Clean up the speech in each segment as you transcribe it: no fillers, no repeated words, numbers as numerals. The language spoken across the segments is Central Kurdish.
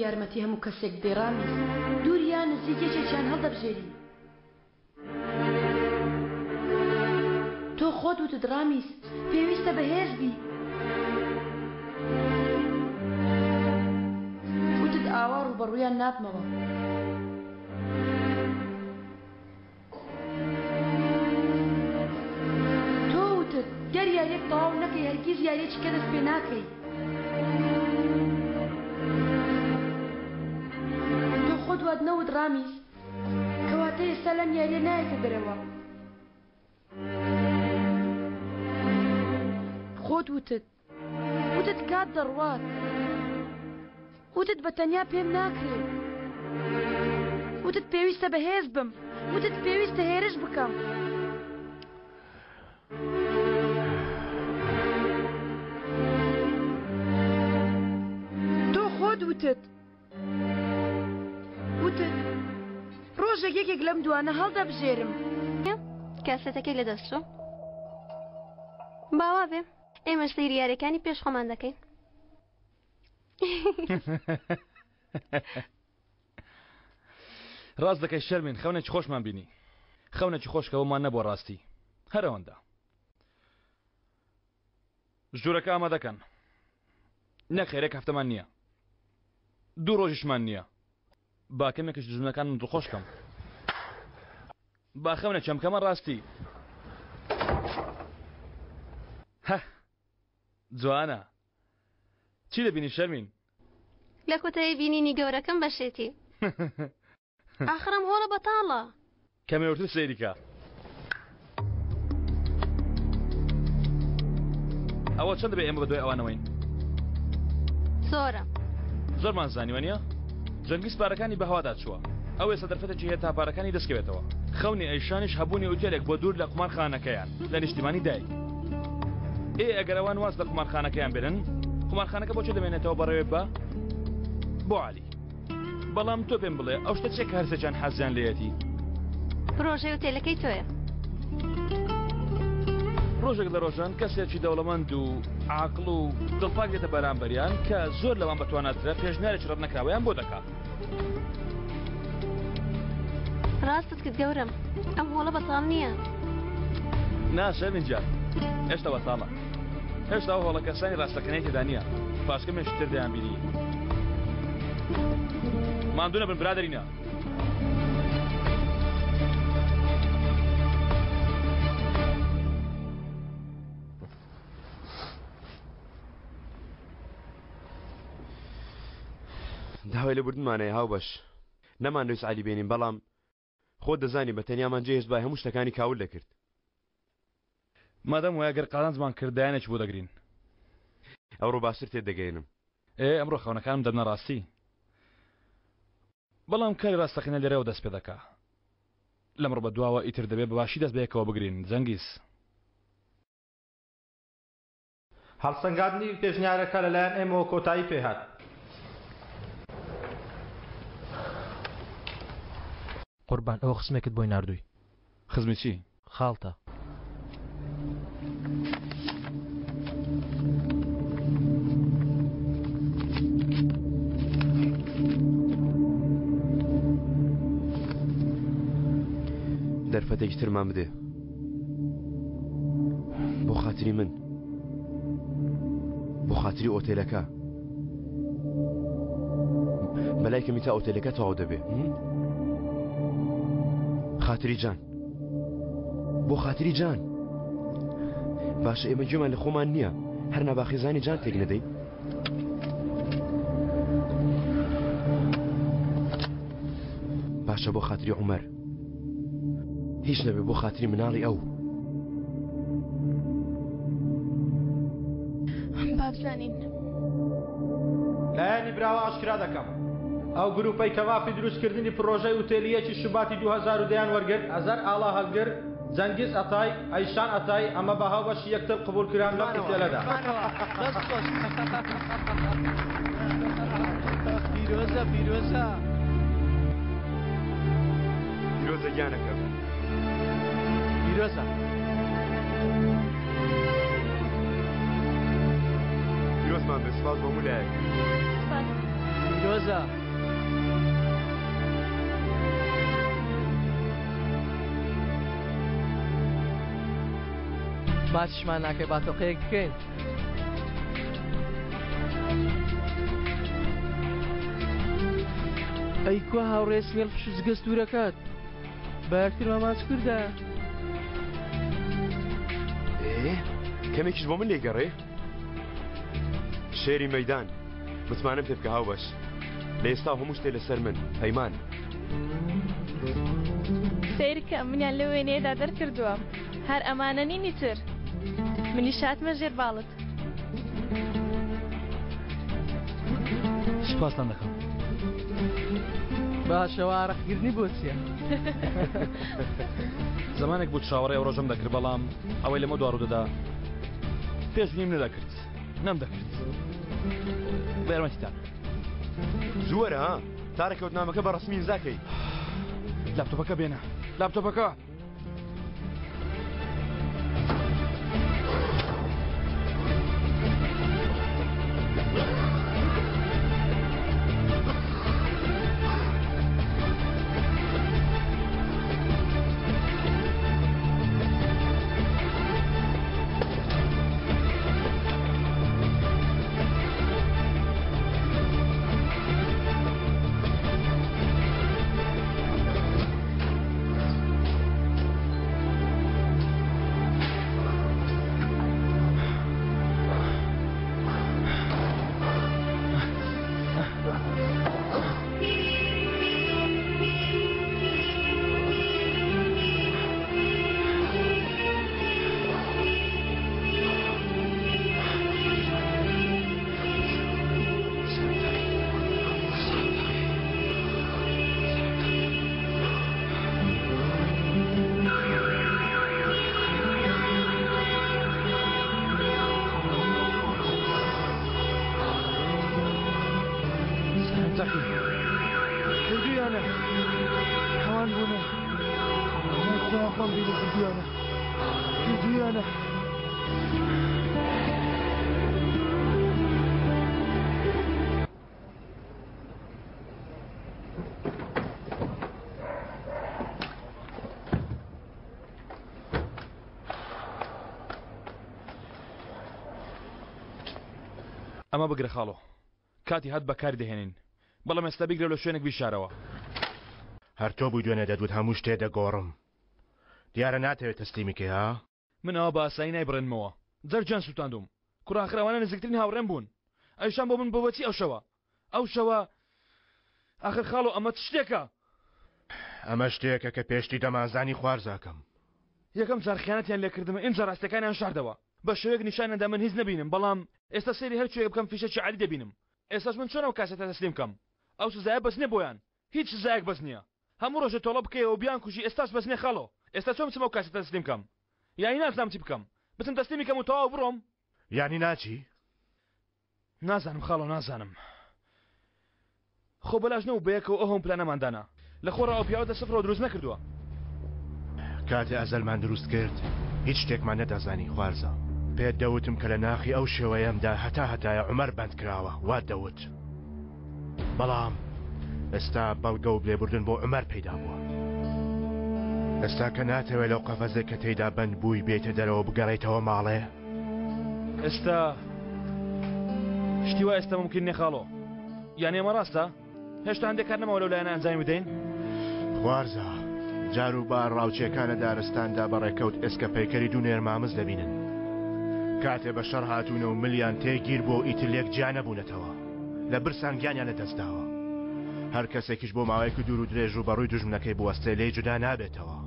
یارمەتی هەموو کەسێک دێڕامی دووریان نزیکێکێکیان هەڵدەبژێری تۆ خۆت وتت ڕامیس پێویستە بەهێز بی وتت ئاوا ڕوبەڕوویان نابمەوە تۆ وتت گەر یاریەک تەواو نەکەی هەرگیز یاریەکی کە دەست پێ ناکەی تۆ خۆت وات نەوت ڕامیس کەواتە ئێستا لەم یاریە نایەتە دەرەوە خۆت وتت کات دەڕوات وتت بەتەنیا پێم ناکرێت وتت پێویستە بەهێز بم وتت پێویستە هێرش بکەم تۆ خۆت وتت ڕۆژێک یەکێک لەم دوانە هەڵدەبژێرم کاسەتەکەی لەدەستۆ باوا بێ ئێمە سەیری یاریەکانی پێش خۆمان دەکەین ڕاست دەکەی شەرمین خەونێکی خۆشمان بینی خەونێکی خۆشکەوەمان نەبووە ڕاستی هەرەوەندا ژوورەکە ئامادەکەن نەخێرێک هەفتەمان نییە 2 ڕۆژیشمان نییە با کەمێکش دژمنەکان دڵخۆش کەم با خەونە چەمکەمە ڕاستی هە جوانە چی دەبینی شەرمین لە کۆتایی بینینی گەورەکەم بەشێتی ئاخرم هۆڵە بەتاڵە کەمێورتر سەیریکە ئەوە چەند دەبێ ئێمە بە دوای ئەوانەوەین زۆرمان زانیوە نیە جەنگی سپارەکانی بەهوادا چووە ئەو ێستا دەرفەتێکی هەیە تا پارەکانی دەستکەوێتەوە خەونی ئەیشانیش هەبوونی ئوتێلێک بۆ دوور لە قومارخانەکەیان لە نیشتیمانی دایک ئەگەر ئەوان واز لە قومارخانەکەیان برن قومارخانەکە بۆ چێ دەمێنێتەوە بەڕێوێ بۆ عالی بەڵام تۆ پێم بڵێ ئەو شتە چێک هەرسەجان حەزیان لێیەتی پرۆژەی ئوتێلەکەی تۆیە ڕۆژێک لە ڕۆژان کەسێکی دەوڵەمەند و عاقڵ و دڵپاک دێتە بەرامبەریان کە زۆر لەوان بەتواناترە پێشنیارێکی ڕەت نەکراوەیان بۆ دەکات ڕاستت کرد گەورم ئەم هۆڵە بەتاڵ نییە ناشەرمین جان هێشتا بەتاڵە هێشتا ئەو هۆڵە کەسانی ڕاستەکەنەی تێدا نییە پاشکەمێکی تر دەیان بینی ماندوو نەبن برادەرینە داوای لە بردنمانەیە هاو بەش نەمان نووس علی بێنین بەڵام خۆ دەزانی بە تەنیامان جێهێز بای هەموو شتەکانی کاول دەکرد مادەم وایە گەر قالانجمان کردایانێک بۆ دەگرین ئەوڕۆ باشتر تێدەگەێنم ئەمڕۆ خەونەکانم دەبنە ڕاستی بەڵام کاری ڕاستەقینە لێرەوە دەست پێ دەکا لەمڕۆ بە دواوە ئیتر دەبێت بەباشی دەست بەیەکەوە بگرین جەنگیز هەڵسەنگاندنی پێشنیارەکە لەلایەن ئێمەوە کۆتایی پێهات قوربان ئەوە خزمێکت بۆی ناردووی خزمی چی؟ خاڵتە دەرفەتێکی ترمان بدێ بۆ خاتری من بۆ خاتری ئۆتێلەکە بەلای کەمی تا ئۆتێلەکە تەواو دەبێ خاتری جان بۆ خاتری جان باشە ئێمە گوێمان لە خۆمان نییە هەر ناباخێزانی جان تێک نەدەی باشە بۆ خاتری عومەر هیچ نەبێ بۆ خاتری مناڵی ئەو بابزانین لایەنی براوە ئاشکرا دەکەم ئەو گروپەی کەوافی دروستکردنی پرۆژەی وتێلیەکی شوباتی 2010 وەرگرت ئەزەر ئاڵا هەڵگر جەنگیز ئەتای ئەیشان ئەتای ئەمە بە هاوبەشی یەکتر قبولکران لەم ئوتێلەدا پیرۆزە پیرۆزە گیانەکەم پیرۆزە پیرۆزمان بێ سپاس بۆ مولایەک دۆزە ماچشمان ناکەی باتۆقەیەک بکەین ئەی کوا هاوڕێ سمێڵ پشت دوورەکات بە یەکترمە ماچ کردا کەمێکیش بۆ من لێگەڕێ شێری مەیدان متمانم پێ بکە هاوبەش لە ئێستا هەموو شتێ لەسەر من پەیمان سیرکە منیان لە وێنەیەدا دەرکردووە هەر ئەمانە نینی تر منی شاتمە ژێر باڵت سوپاسان دەکەم باشەوە ئارەقگرنی بۆ چییە؟ زمانێک بوو چاوەڕێ ئەو ڕۆژەم دەکرد بەڵام ئەوەی لەمە دوارو دەدا پێشبینیم نەدەکرد نەمدەکرد بە یارمەتیتان زووەرە ها تارەکەوتنامەکە بە ڕسمی ئیمزاکەی لاپتۆپەکە بێنە لاپتۆپەکە ئەمە بگرە خاڵۆ کاتی هەت بەکاری دەهێنین بەڵام ئێستا بیگرە لە شوێنێک بیشارەوە هەر تۆ بووی دوێنێ دەدوت هەموو شتێ دەگۆڕم دیارە ناتەوێت تەسلیمیکەی ها من ئەوە بە ئاسایی نایبڕێنمەوە جەرجان سووتاندوم کوڕاخراوانە نزیکترین هاوڕێم بوون ئەویشان بۆ من بۆچی ئەو شەوە ئاخر خاڵۆ ئەمە شتێکە ئەمە شتێکە کە پێشتی دەمانزانی خوارزاکەم یەکەم جار خیانەتیان لێکردمە ئینجا ڕاستەکانیان شاردەوە بە شێوەیەک نیشانەدا من هیچ نەبینم بەڵام ئێستا سێری هەرچێک بکەم فیشەکی عالی دەبینم ئێستاش من چۆنەوە کاسێتە تەسلیم بکەم ئەو سزایە بەس نییە بۆیان هیچ سزایەک بەس نییە هەموو ڕۆژە تۆڵە بکەیەوە بیان کوژی ئێستاش بەس نییە خاڵۆ ئێستا چۆن بچمەوە کاسێتە تەسلیم بکەم یانی نازانم چی بکەم بچم تەسلیمی کەم و تەواو بڕۆم یانی ناچی نازانم خاڵۆ نازانم خۆ بەلاژ نەوە بەیەکەوە ئەو هەم پلانەماندانە لە خۆڕ ئەو پیاوە دەسەفرەوە دروست نەکردووە کاتێ ئەزەلمان دروست کرد هیچ شتێکمان نەدەزانی خوارزە پێت دەوتم کە لە ناخی ئەو شێوەیەمدا هەتایە عومەر بەند کراوە وا دەوت بەڵام ئێستا بەڵگە و بلێبوردن بۆ عومەر پەیدا بووە ئێستا کە ناتەوێت لەو قەفەزێک کە تێیدا بەند بووی بێتە دەرەوە بگەڕێیتەوە ماڵێ ئێستا شتی وای ئێستا ممکن نێ خاڵۆ یان ئێمە ڕاستە هێشتا هەندێک کار نەماوە لەلایەنە ئەنجامی بدەین خوارزە جار و بار ڕاوچێکانە دارستاندا بەڕێکەوت ئێسکە پەیکەری دوو نێرمامز دەبینن کاتێ بە شەڕ هاتوونە و ملیان تێگیر بۆ ئیتلێک جا نەبوونەتەوە لە برسان گیانیان لەدەستداوە هەر کەسێکیش بۆ ماوەیەکی دوور و درێژ و بەڕووی دوژمنەکەی بوەستێ لێ جودا نابێتەوە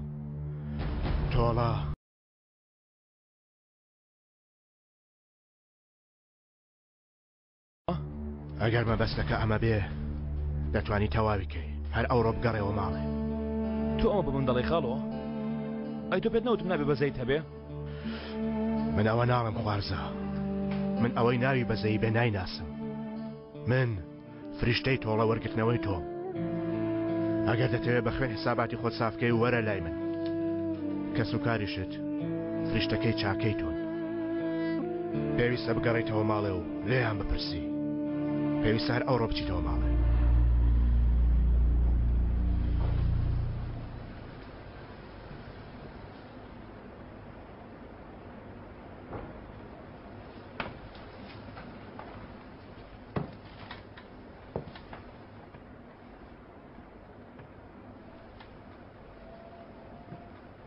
تۆڵە ئەگەر مەبەستەکە ئەمە بێ دەتوانی تەواویکەی هەر ئەوڕۆ بگەڕێەوە ماڵێ تۆ ئەمە بە من دەڵێ خاڵۆ ئەی تۆ پێت نەوتم نابێ بەزەیت هەبێ من ئەوە ناڵم خوارزە من ئەوەی ناوی بەزەی بێ نایناسم من فریشتەی تۆڵە وەرگرتنەوەی تۆ ئەگەر دەتەوێت بە خوێن حساباتی خۆت سافکەی وەرە لای من کەس و کاریشت فریشتەکەی چاکەی تۆن پێویستە بگەڕێیتەوە ماڵێ و لێیان بپرسی پێویستە هەر ئەوڕۆ بچیتەوە ماڵێ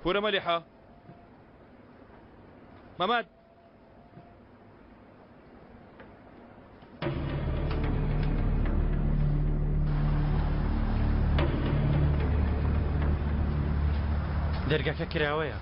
پورە مەلیحە مەمەد دەرگاکە کراوەیە.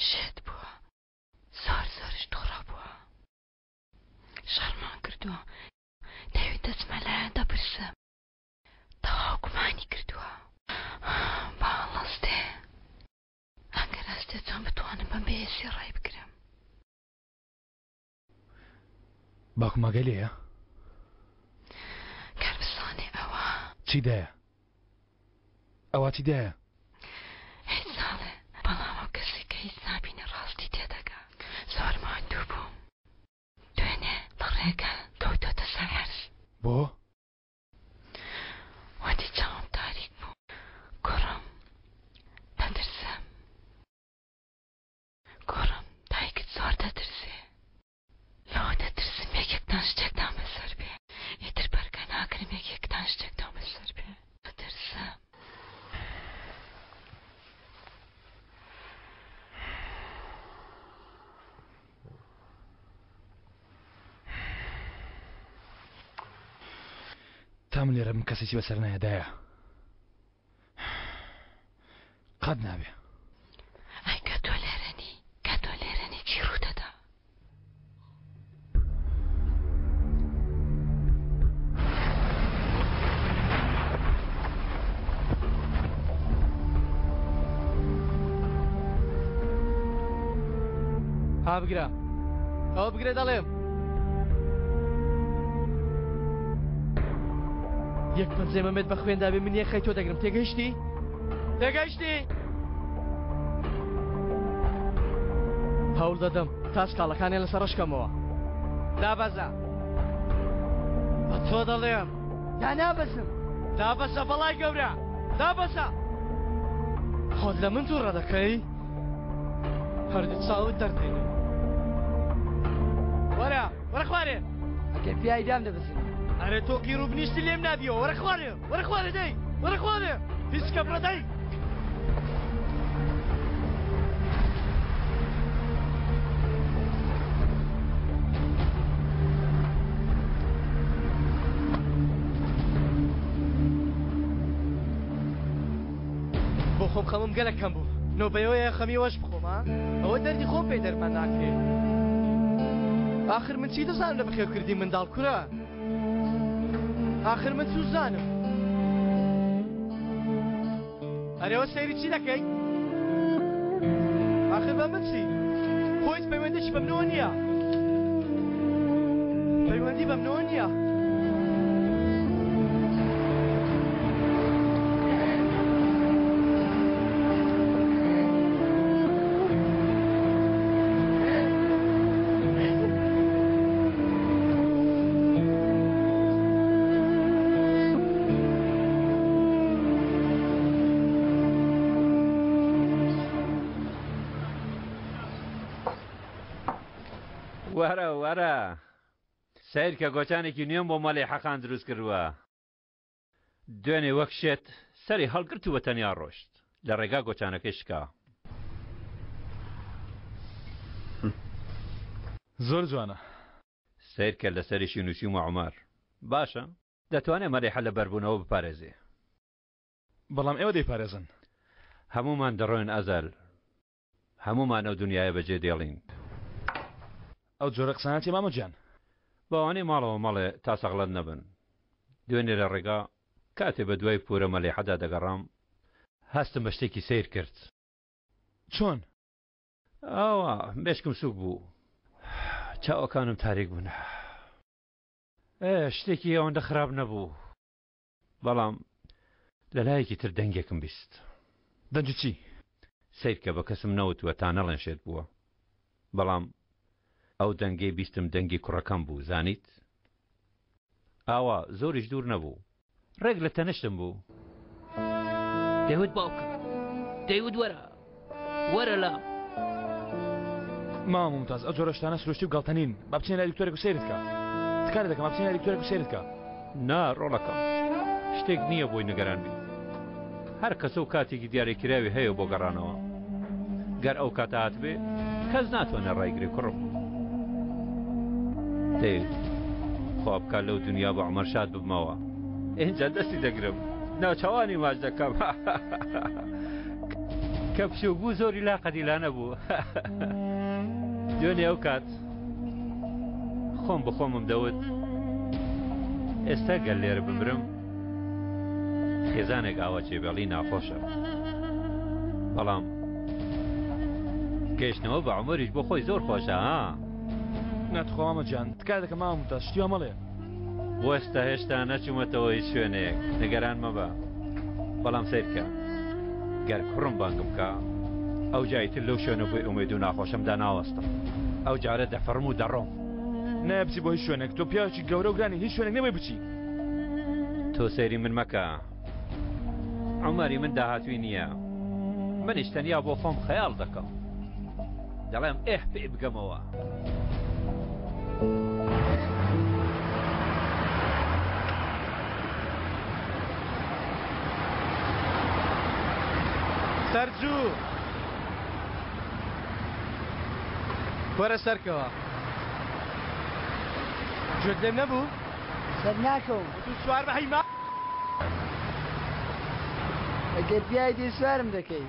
شێت بووە زۆر تووڕە بووە شەڕمان کردووە دەوێت دەچمە لایەن دەپرسم تەواو گومانی کردووە باڵەستێ ئەگەر ئەستێ چۆن بتوانم بەم بەهێزی ڕای بگرم باوکمەگە لێیە کار بزانێ ئەوە چی دایە ئەوە چی دایە هیچ ساڵێ بەڵام ئەو کەسی کە هیچ نابینە ڕاستی تێدەگا زۆر ماندوو بووم دوێنێ لە ڕێگە کەوتۆتە سەر هەرس بۆ وەتی چاوم تاریک بوو کوڕم دەترسم کوڕم دایکت زۆر دەترسێ لەوە دەترسم یەکێکتان شتێکتان بەسەر بێ ئیتر بەرگە ناکرم یەکێکتان شتێکتان بەسەر بێ دەترسم تام لێرە من کەسێکی بەسەر نایەدایە قەت نابێ ئەی کە تۆ لێرەنی چی ڕوودەدا ها بگرە ئەوە بگرێ دەڵێم یەک پەنجەی مەمەد بە خوێندا بێ من یەخەی تۆ دەگرم تێگەیشتی؟ هەوڵ دەدەم تا سکاڵەکانیان لەسەر ڕشکەمەوە دابەزە بە تۆ دەڵێم یا نابەزم دابەزە بەڵای گەورە دابەزە خۆت لە من تووڕە دەکەی هەردوو چاوت دەردێنێ وەرە خوارێ ئەگەر پیای دام دەبەزم ئەرێ تۆ قیر و بنیشتی لێم نابیەوە وەرە خوارێ دەی وەرە خوارێ پیسکە بڕەدەی بۆ خۆم خەمم گەلەکەم بوو نۆبەیەوەیە خەمی وەش بخۆم ئەوە دەردی خۆم پێی دەرمان ناکرێ آخر من چی دەزانم لە بەخێوکردی منداڵ کوورە آخر من سوزانم ئەرێوە سەیری چی دەکەی آخر بە من چی خۆیت پەیوەندیش بە منەوە نییە پەیوەندی بە منەوە نییە وەرە وەرە سیر کە گۆچانێکی نوێم بۆ مەڵێ حەقان دروست کردووە دوێنێ وەک شێت سەری هەڵگرتووە تەنیا ڕۆشت لە ڕێگا گۆچانەکەی شکا زۆر جوانە سیر کە لە سەریشی نووسی و عومەر باشە دەتوانێت مەریحە لە بەربوونەوە بپارێزێ بەڵام ئێوە دەیپارێزن هەمومان دەڕۆین ئەزەل هەمومان ئەو دنیاە بەجێ دێڵین ئەو جۆرە قساناتی مامۆجان بەوانەی ماڵەوە مەڵێ تا سەغڵەت نەبن دوێنێ لە ڕێگا کاتێ بە دوای پورە مەلیحەدا دەگەڕام هەستم بە شتێکی سیر کرد چۆن؟ ئەوە مێشکم سووک بوو چاوەکانم تاریک بوون شتێکی ئەوەندە خراپ نەبوو بەڵام لە لایەکی تر دەنگێکم بیست دەنج چی؟ سیر کە بە کەسم نەوتووە تا نەڵێنشێت بووە بەڵام ئەو دەنگەی بیستم دەنگی کوڕەکەم بوو زانیت ئاوا زۆریش دوور نەبوو ڕێک لە تەنشتم بوو دەیوت باوکە دەیوت وەرە لام مام ممتاز ئەو جۆرە شتانە سروشتی و گاڵتەنین با بچێنە لای دکتۆرێک و سەیرت کە تکارە دەکەم با بچێنە لای دکتۆرێک و سەیرت کە نا ڕۆڵەکەم شتێک نییە بۆی نگەران بی هەر کەسە و کاتێکی دیارێکراوی هەیە بۆ گەڕانەوە گەر ئەو کاتە هاتبێ کەس ناتوانە ڕایگری کوڕم خوا بکات لەو دنیا بە عومەر شاد ببمەوە ئینجا دەستی دەگرم ناوچەوانی ماچ دەکەم کە پشو بوو زۆری لاقەدیلا نەبوو دوێنێ ئەو کات خۆم بخۆمم دەوت ئێستا گەل لێرە بمرم خێزانێک ئاوا جێبەڵی ناخۆشە بەڵام گەیشتنەوە بە عومەریش بۆ خۆی زۆر خۆشە ها ناتخوا مامەجان تکار دەکەم مام ممتاز شتیوە مەڵێ بۆ ئێستا هێشتا نەچوومەتەوە هیچ شوێنێک نگەران مەبە بەڵام سیرکە گەر کوڕم بانگم بکە ئەو جای تر لەو شوێنە بۆی ئومێد و ناخۆشەمدا ناوەستم ئەو جارە دەفەرم و دەڕۆم نایە بچی بۆ هیچ شوێنێک تۆ پیاوێکی گەورە و گرانی هیچ شوێنێک نەبێ بچی تۆ سەیری من مەکە عومەری من داهاتووی نییە منیش تەنیا بۆ خۆم خەیاڵ دەکەم دەڵێم ئێح پێ بگەمەوە سەرجوو وەرە سەرکەوە گوێت لێم نەبوو سەر ناکەم تو سوار بە هەیما ئەگەر پیای دێ سوارم دەکەی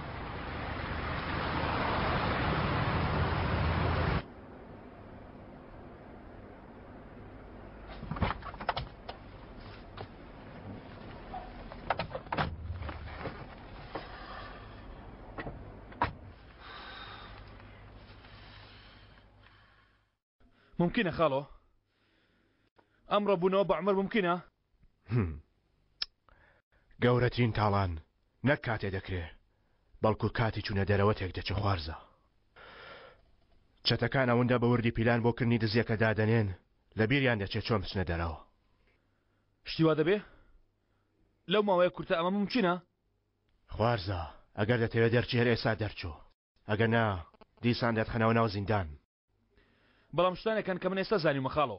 ممکنە خاڵۆ ئەمڕۆ بوونەوە بە عومەر ممکنە گەورەترین تاڵان نەک کاتێ دەکرێ بەڵکو کاتی چوونە دەرەوە تێک دەچە خوارزە چەتەکان ئەوەندە بە وردی پیلان بۆ کردنی دزیەکە دادەنێن لە بیریان دەچێت چۆن بچنە دەرەوە شتی وا دەبێ لەو ماوەیە کورتە ئەمە ممکنە خوارزە ئەگەر دەتەوێت دەرچی هەر ئێستا دەرچوو ئەگەر نا دیسان دەتخەنەوە ناو زیندان بەڵام شتانێکان کە من ئێستا زانیمە خاڵۆ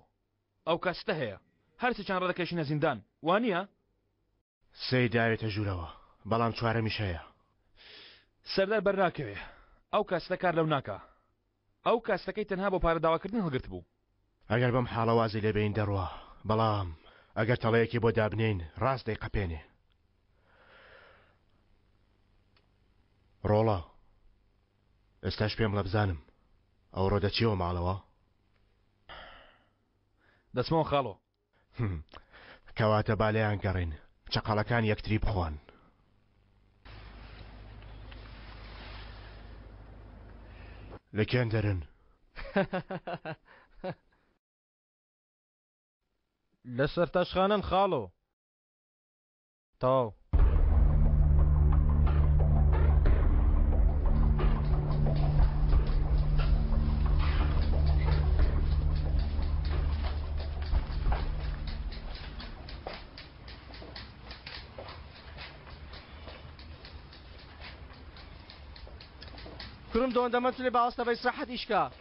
ئەو کاستە هەیە هەرچی چند ڕەدەکەشینە زیندان وانە؟ سەی داوێتە ژوورەوە بەڵام چوارەمیش هەیە سەردار بەرناکەوێ ئەو کاستە کار لەو ناکە ئەو کاستەکەی تەنها بۆ پارە داواکردن هەڵگرت بوو ئەگەر بەم حاڵەوازی لێبین دەڕوە بەڵام ئەگەر تەڵەیەکی بۆ دابنین ڕاست دەیقەپێنێ ڕۆڵە ئێستاش پێم لە بزانم ئەو ڕۆدەچیەوە ماڵەوە دەچمەوە خاڵۆ کەواتە بالەیان گەڕین چقەڵەکان یەکتری بخۆن لەکێن دەرن لەسەر تەشخانەن خاڵۆ تاو كرم دون دمت لي باوستا بيسرحت إشكا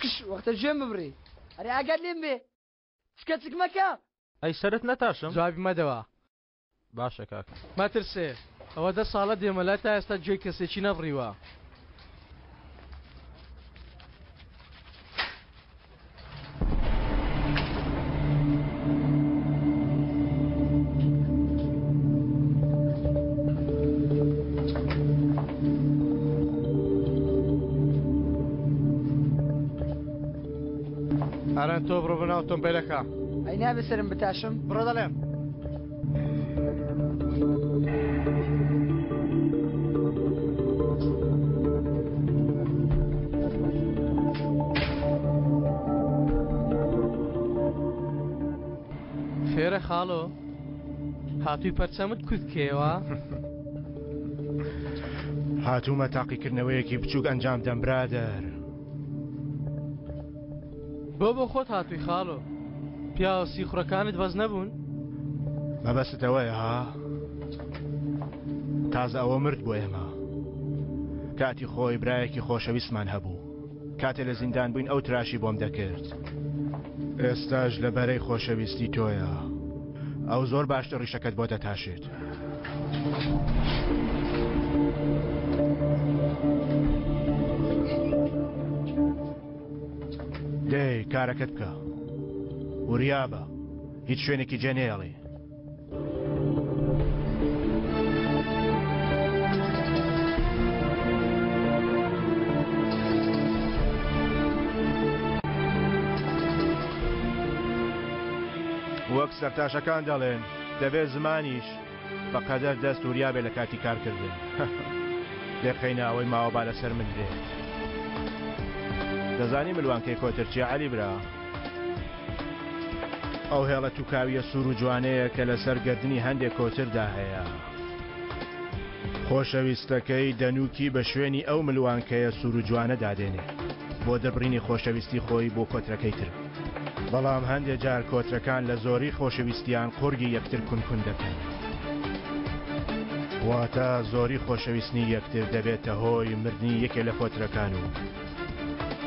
کش وەختە ژێم ببڕی ئەرێ ئاگات لێم بێ چکەچک مەکە ئەی سەرت نەتاشم جوابی مەدەوە باشە کاک مەترسێ ئەوە 10 ساڵە دێمەلای تا ئێستا گوێی کەسێکی نەبڕیوە ئەرەن تۆ بڕۆ بناو ئۆتۆمبیلەکە ئەی نابێ سرم بتاشم بڕۆ دەڵێم فێرە خاڵۆ هاتووی پەرچەمت کوتکێوە هاتوومە تاقیکردنەوەیەکی بچووک ئەنجام دەم برادەر بۆ خۆت هاتووی خاڵۆ پیاوە سیخڕەکانت بەس نەبوون مەبەستەوەیە ها تازە ئەوە مرد بۆ ئێمە کاتی خۆی برایەکی خۆشەویستمان هەبوو کاتێ لە زیندان بووین ئەو تراشی بۆم دەکرد ئێستاش لە بەرەی خۆشەویستی تۆیە ئەو زۆر باشتر ڕیشەکەت بۆ دەتاشێت دەی کارەکەت بکە وریابە هیچ شوێنێکی جێنێڵێ وەک سەرتاشەکان دەڵێن دەبێت زمانیش بەقەدەر دەست وریابێ لە کاتی کارکردن لێ بخەینە ئەوەی ماوەبا لەسەر من دێت دەزانی ملوانکەی کۆترچی عەلی برا ئەو هێڵە تووکاویە سوور و جوانەیە کە لەسەر گردنی هەندێک کۆتردا هەیە خۆشەویستەکەی دەنووکی بە شوێنی ئەو ملوانکەیە سوور و جوانە دادێنێ بۆ دەبڕینی خۆشەویستی خۆی بۆ کۆترەکەی تر بەڵام هەندێک جار کۆترەکان لە زۆری خۆشەویستیان قورگی یەکتر کونکون دەکەن واتە زۆری خۆشەویستنی یەکتر دەبێتە هۆی مردنی یەکێ لە کۆترەکان و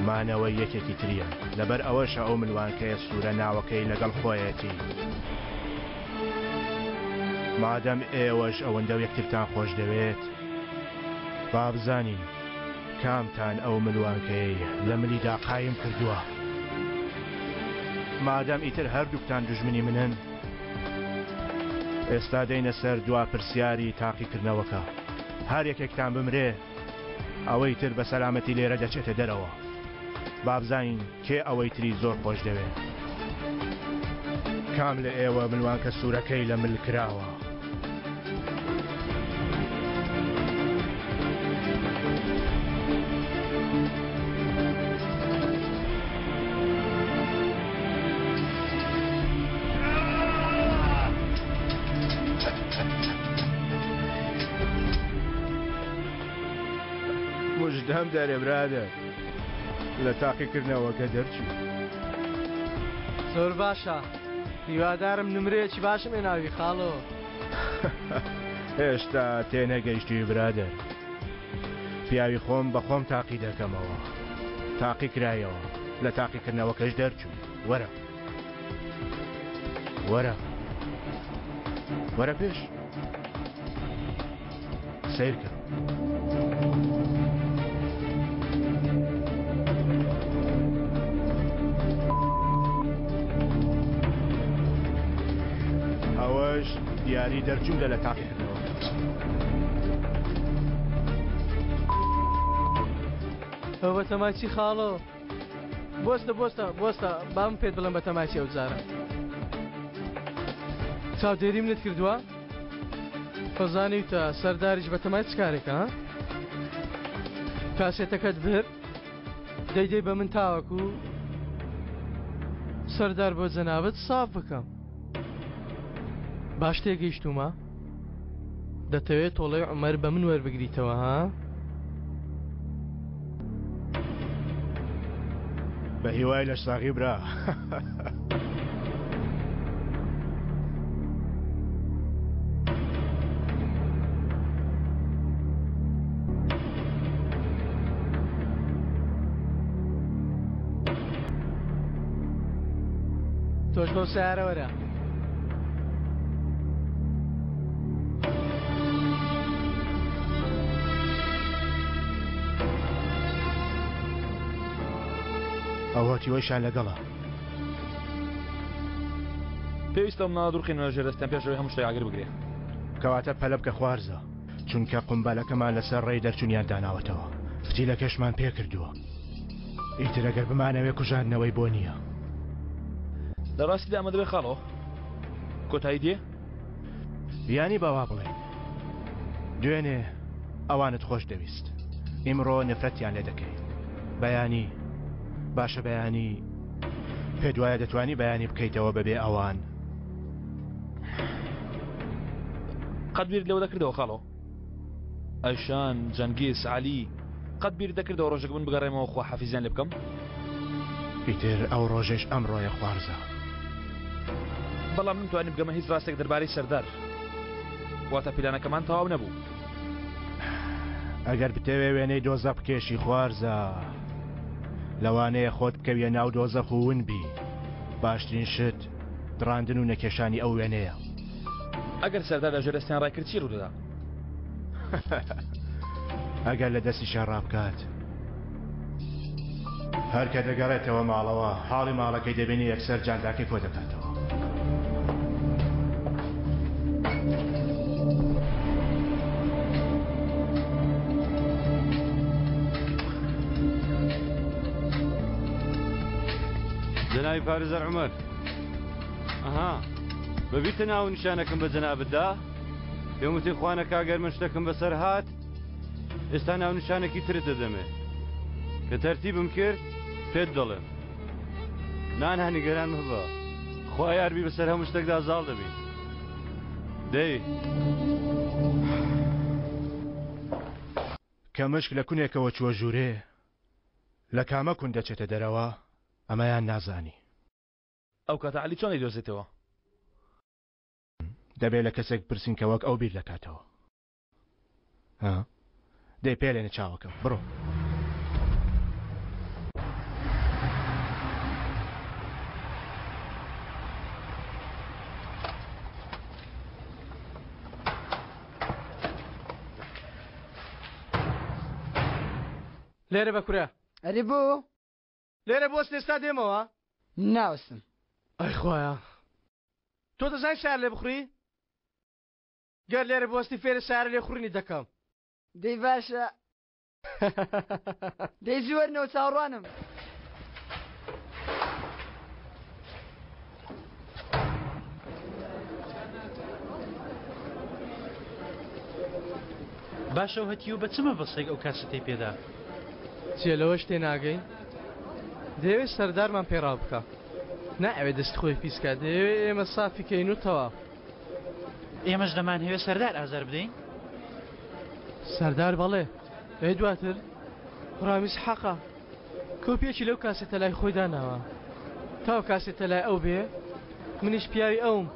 مانەوەی یەکێکی تریە لەبەر ئەوەشە ئەو ملوانکەیە سوورە ناوەکەی لەگەڵ خۆیەتی مادەم ئێوەش ئەوەندە یەکترتان خۆش دەوێت با بزانین کامتان ئەو ملوانکەی لە ملیدا قایم کردووە مادەم ئیتر هەردووکتان دوژمنی منن ئێستا دەینە سەر دوا پرسیاری تاقیکردنەوەکە هەر یەکێکتان بمرێ ئەوەی تر بە سەلامەتی لێرە دەچێتە دەرەوە بابزین کێ ئەوەی تری زۆر خۆش دەوێت کام لە ئێوە ملوانکە سوورەکەی لە مل کراوە مژدەم دەرێ برادەر لە تاقیکردنەوەکە دەرچوو زۆر باشە هیوادارم نمرەیەکی باشم هێناوی خاڵۆ هێشتا تێنەگەیشتی برادەر پیاوی خۆم بە خۆم تاقی دەکەمەوە تاقی کرایەوە لە تاقیکردنەوەکەش دەرچوو وەرە وەرە وەرە پێش سیرکە ئەوەش دیاری دەرچوو لە تاقیکردنەوە ئەو بە تەماچی خاڵۆ بۆستە بام پێت بڵم بە تەماچی ئەو جارە چاودێری منت کردووە فەزانیتە سەرداریش بە تەمای چ کارێکە ها کاسێتەکەت برد دەیدەی بە من تاوەکو سەردار بۆ جەنابەت ساف بکەم باش تێگەیشتومە دەتەوێت تۆڵەی عومەر بە من وەربگریتەوە ها بە هیوای لە ساغی برا تۆش بەو سیارە وەرە. ئەوەتی وەیشان لەگەڵە. پێویستە مناڵە دوورخینەوە ژێرەستان پێشەوەی هەموو شتێک ئاگر بگرێ. کەواتە پەلە بکە خوارزە، چونکە قومبەلەکەمان لەسەر ڕێی دەرچوونیان داناوەتەوە. فتیلەکەشمان پێ کردووە. ئیتر ئەگەر بمانەوێ کوژاندنەوەی بۆ نییە. لە ڕاستیدا ئەمە دەبێت خاڵەوە کۆتایی دێ؟ یانی بەوا بڵێ دوێنێ ئەوانت خۆش دەویست ئیمڕۆ نفرەتیان لێ دەکەی. بەیانی باشە بەیانی پێ دوایە دەتوانی بەیانی بکەیتەوە بەبێ ئەوان. قەت بیر لەوە دەکردەوە خاڵەوە ئەیشان جەنگیز عەلی قەت بیر دەکردەوە ڕۆژێک من بگەڕێمەوە خوا حەفیزیان لێ بکەم. ئیتر ئەو ڕۆژێش ئەمڕۆیە خوارزە. بەڵام نتوانین بگەمە هیچ ڕاستێک دەربارەی سەردار واتە پیلانەکەمان تەواو نەبوو. ئەگەر بتەوێ وێنەی دۆزە بکێشی خوارزە لەوانەیە خۆت بکەویە ناو دۆزەخ و ون بی. باشترین شت دڕاندن و نەکێشانی ئەو وێنەیە. ئەگەر سەردار لە ژێرەستیان ڕای کرد چی ڕوودەدا؟ ئەگەر لە دەستی شەڕا بکات هەرکە دەگەڕێتەوە ماڵەوە حاڵی ماڵەکەی دەبێنی یەکسەر جانداکەی کۆ دەکاتەوە. جنابی پارێزەر عومەر ئەها بەبیتە ناو نیشانەکەم بە جەنابەتدا پێم وتی خوانە کاگەر من شتەکەم بەسەر هات ئێستا ناو نیشانێکی ترت دەدەمێ کە تەرتیبم کرد پێت دەڵێم نانهانی گەران مەبە خوا یاربی بەسەر هەموو شتێکدا زاڵ دەبین دەی کە مشک لە کونێکەوە چوە ژوورێ لە کامە کون دەچێتە دەرەوە ئەمەیان نازانی. ئەو کاتە عەلی چۆن دەیدۆزێتەوە؟ دەبێت لە کەسێک پرسین کە وەک ئەو بیر دەکاتەوە. دەی پێلێنە چاوەکەم بڕۆ. لێرە بە کورە ئەری بوو لێرە بۆست ئێستا دێمەوە ناوەستم. ئەی خۆیە تۆ دەزای شار لێ بخوری؟ گەر لێرە بۆستی فێرە شارە لێ خوڕنی دەکەم. دەی باشە دەی زوەرنەوە چاوەڕوانم. باشە و هەتی و بە چمە بەسێک ئەو کاسەتەی پێدا چێ لەوە شتێ ناگەین دەیەوێت سەردارمان پێڕاو بکە نائەوێت دەست خۆی پیسکە دەیەوێت ئێمە سافیکەین و تەواو. ئێمەش دەمان هەوێت سەردار ئازار بدەین. سەردار بەڵێ ئێ دواتر ڕامیز حەقا کۆپیەکی لەو کاسێتە لای خۆی داناوە تاو کاسێتە لای ئەو بێ منیش پیاوی ئەوم.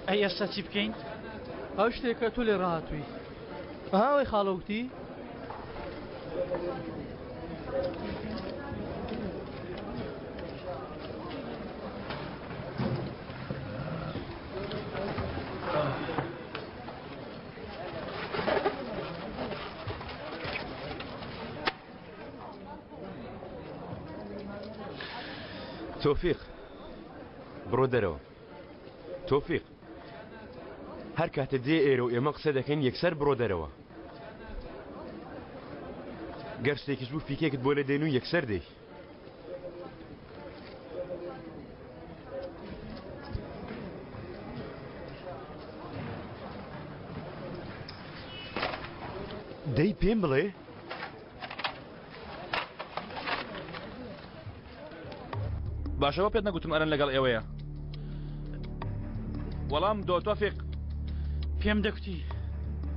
ئەی ئێستا چی بکەین؟ ئەو شتێکە تۆ لێ ڕاهاتووی ئەهاوەی خاڵەوتی تۆفیق بڕۆ دەرەوە. تۆفیق هەر کاتە دێ ئێرە و ئێمە قسە دەکەین یەکسەر بڕۆ دەرەوە. گەر شتێکیش بوو فیکێکت بۆ لە دێن و یەکسەر دەی. دەی پێم بڵێ باشەوە پێت نەگوتم ئەرن لەگەڵ ئێوەیە. وەڵام دۆ تۆفیق پێم دەکوتی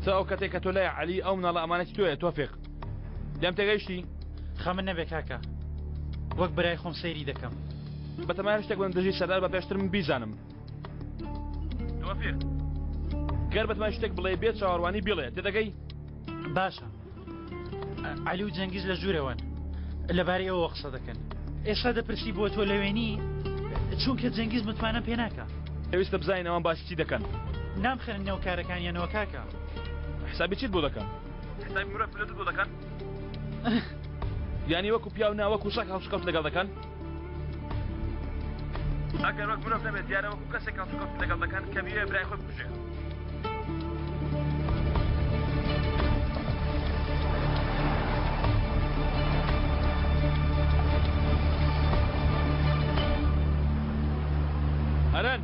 تا ئەو کاتێک کە تۆ لای عەلی ئەو مناڵە ئەمانەتی تۆیە تۆفیق لێم تێگەیشتی؟ خەمن نەبێ کاکە وەک بەرای خۆم سەیری دەکەم. بەتەمایە شتێک بم دژی سەردار بە پێشتر من بیزانم. تۆفیق گەر بەتمای شتێک بڵێ بێت چاوەڕوانی بڵێ تێدەگەی؟ باشە عەلی و جەنگیز لە ژوورەوەن لەبارەی ئەوە قسە دەکەن. ئێستا دەپرسی بۆ تۆ لەوێنی چونکە جەنگیز متمانە پێ ناکە پێویستە بزانین ئەوان باسی چی دەکەن نامخێننەوە کارەکانیانەوە کاکە حسابی چیت بۆ دەکەن حسابی مرۆڤ پلەت بۆ دەکەن یانی وەکو پیاو نا وەکو سەگ هەڵسوکەوت لەگەڵ دەکەن ئەگەر وەک مرۆڤ نەبێت دیارە وەکو کەسێک هەڵسوکەوت لەگەڵ دەکەن کە بیوێ برای خۆی بکوژێ هەرن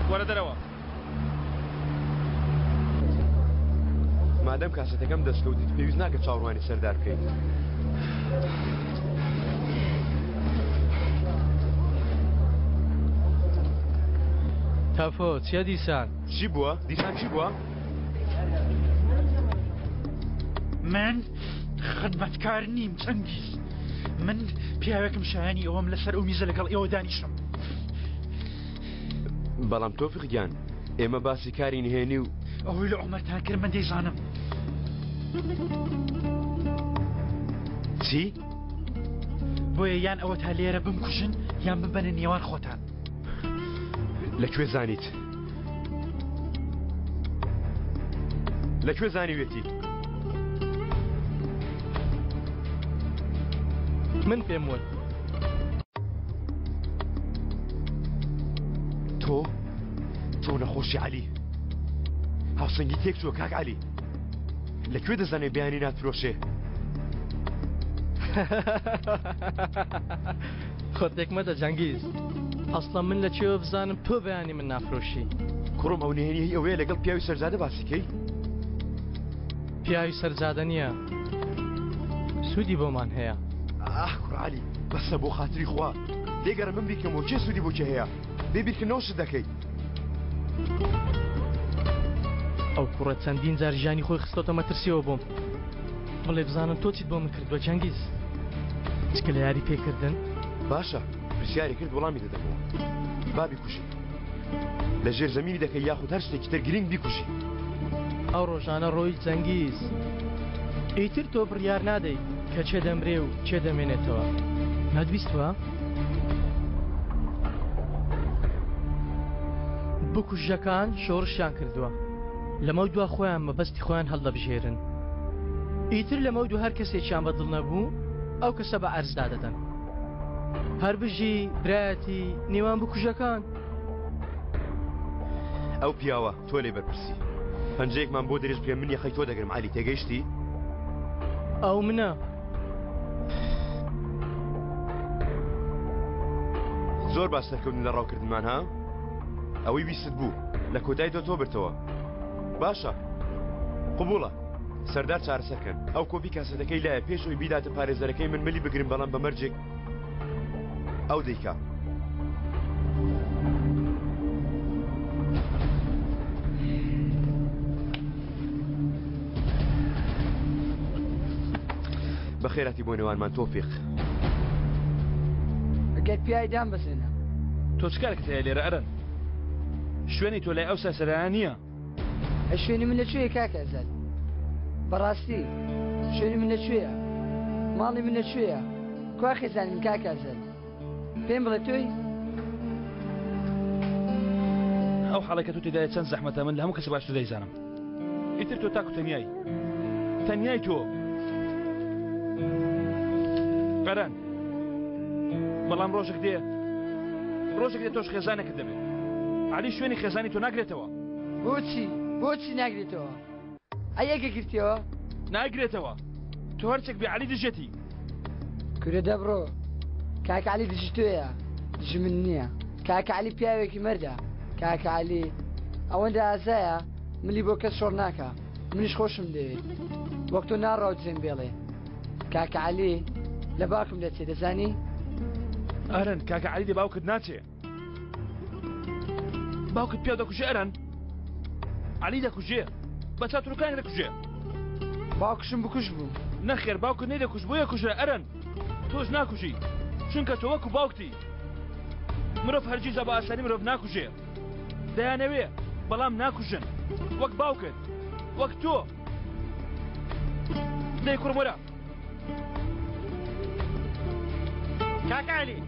وەرە دەرەوە مادەم کاسەتەکەم دەستکەوتیت پێویست ناکە چاوەڕوانی سەردار بکەیت تافۆ چیە دیسان چی بووە؟ دیسان چی بووە؟ من خدمەتکار نیم چەنگیز من پیاوێکم شایانی ئەوەم لەسەر ئەو میزە لەگەڵ ئێوە دانیشم بەڵام تۆفیق گیان ئێمە باسی کاری نهێنی و ئەوەی لە عومەرتان کرد من دەیزانم چی؟ بۆیە یان ئەوە تا لێرە بمکوژن یان ببەنە نێوان خۆتان لەکوێ زانیت؟ لەکوێ زانیوێتی؟ من پێم وت تۆ نەخۆشی عەلی هاوسەنگی تێک چووە کاک عەلی لەکوێ دەزانێ بەیانی ناتفرۆشێ خۆتێک مەدە جەنگیز ئەسڵا من لەکوێوە بزانم تۆ بەیانی من نافرۆشی کوڕم ئەو نهێنی ئەوەیە لەگەڵ پیاوی سەرزادە باسیکەی پیاوی سەرزادە نییە سوودی بۆمان هەیە کوڕ عەلی بەسە بۆ خاتری خوا لێگەرە من بیکەمەوە چێ سوودی بۆ چێ هەیە بێبیرکردنەوەشت دەکەی ئەو کوڕە چەندین جار ژیانی خۆی خستۆتە مەترسیەوە بۆم بڵێ بزانم تۆ چیت بۆ من کردووە جەنگیز چکە لە یاری پێکردن باشە پرسیاری کرد وەڵامی دەدەمەوە با بیکوژی لە ژێر زەمینی دەکەی یاخود هەر شتێکی تر گرنگ بیکوژی ئەو ڕۆژانە ڕۆی جەنگیز ئیتر تۆ بڕیار نادەی کە چێ دەمرێ و چێ دەمێنێتەوە نەدویستوە بکوژەکان شۆڕشیان کردووە لەمە دوا خۆیان مەبەستی خۆیان هەڵدەبژێرن ئیتر لەمە دو هەر کەسێکیان بەدڵ نەبوو ئەو کەسە بە ئەرزدا دەدەن هەر بژی برایەتی نێوان بکوژەکان ئەو پیاوە تۆ لێ بەرپرسی پەنجەیەکمان بۆ دەرێژ پێ من یەخەی تۆ دەگرم عەلی تێگەیشتی ئەو منە زۆر باش سەرکەوتن لە ڕاوکردنمان ها ئەوەی ویست بوو لە کۆتای تۆ برتەوە باشە قبوڵە سەردار چارەسەرکەن ئەو کۆپی کاسەتەکەی لایە پێش ئەوی بیداتە پارێزەرەکەی من ملی بگرم بەڵام بە مەرجێک ئەو دەیکا بەخێراتی بۆ نێوانمان تۆفیق ئەگەر پیای دام بسێنە تۆ چکارێکت هەیە لێرە ئەرەن شوێنی تۆ لای ئەو سەرسەرایان نییە شوێنی من لەکوێیە کاکە ئەزاد بەڕاستی شوێنی من لەکوێیە ماڵی من لەکوێیە کوا خێزانین کاکە ئەزاد پێم بڵێ تۆی ئەو حاڵێکە تۆ تێدایە چەند زەحمەتە من لە هەموو کەسە باشتر دەیزانم ئیتر تۆ تاکو تەنیای تۆ قەران بەڵام ڕۆژێک دێ تۆش خێزانێکت دەبێت عەلی شوێنی خێزانی تۆ ناگرێتەوە بۆچی ناگرێتەوە ئەیەکە گرتیەوە ناگرێتەوە تۆ هەرچێک بێ عەلی دژێتی کورە دەبڕۆ کاکە عەلی دژی تۆیە دژی من نییە کاکە عەلی پیاوێکی مەردە کاکە عەلی ئەوەندە ئازایە ملی بۆ کەس شۆڕ ناکە منیش خۆشم دەوێت وەک تۆ ناڕاوجێن بێڵێ کاکە عەلی لە باوکم دەچێ دەزانی ئەرەن کاکە عەلی دێ باوکت ناچێ باوکت پیا دەکوژێ ئەرەن عەلی دەکوژێ بە چاتڕووکانی دەکوژێ باوکشم بکوژ بوو نەخێر باوکت نەیدەکوژ بۆیە کوژە ئەرەن تۆش ناکوژی چونکە تۆ وەکو باوکتی مرۆڤ هەرگیز بە ئاسانی مرۆڤ ناکوژێ دەیانەوێ بەڵام ناکوژن وەک باوکت وەک تۆ دەی کوڕم وەرە کاک علی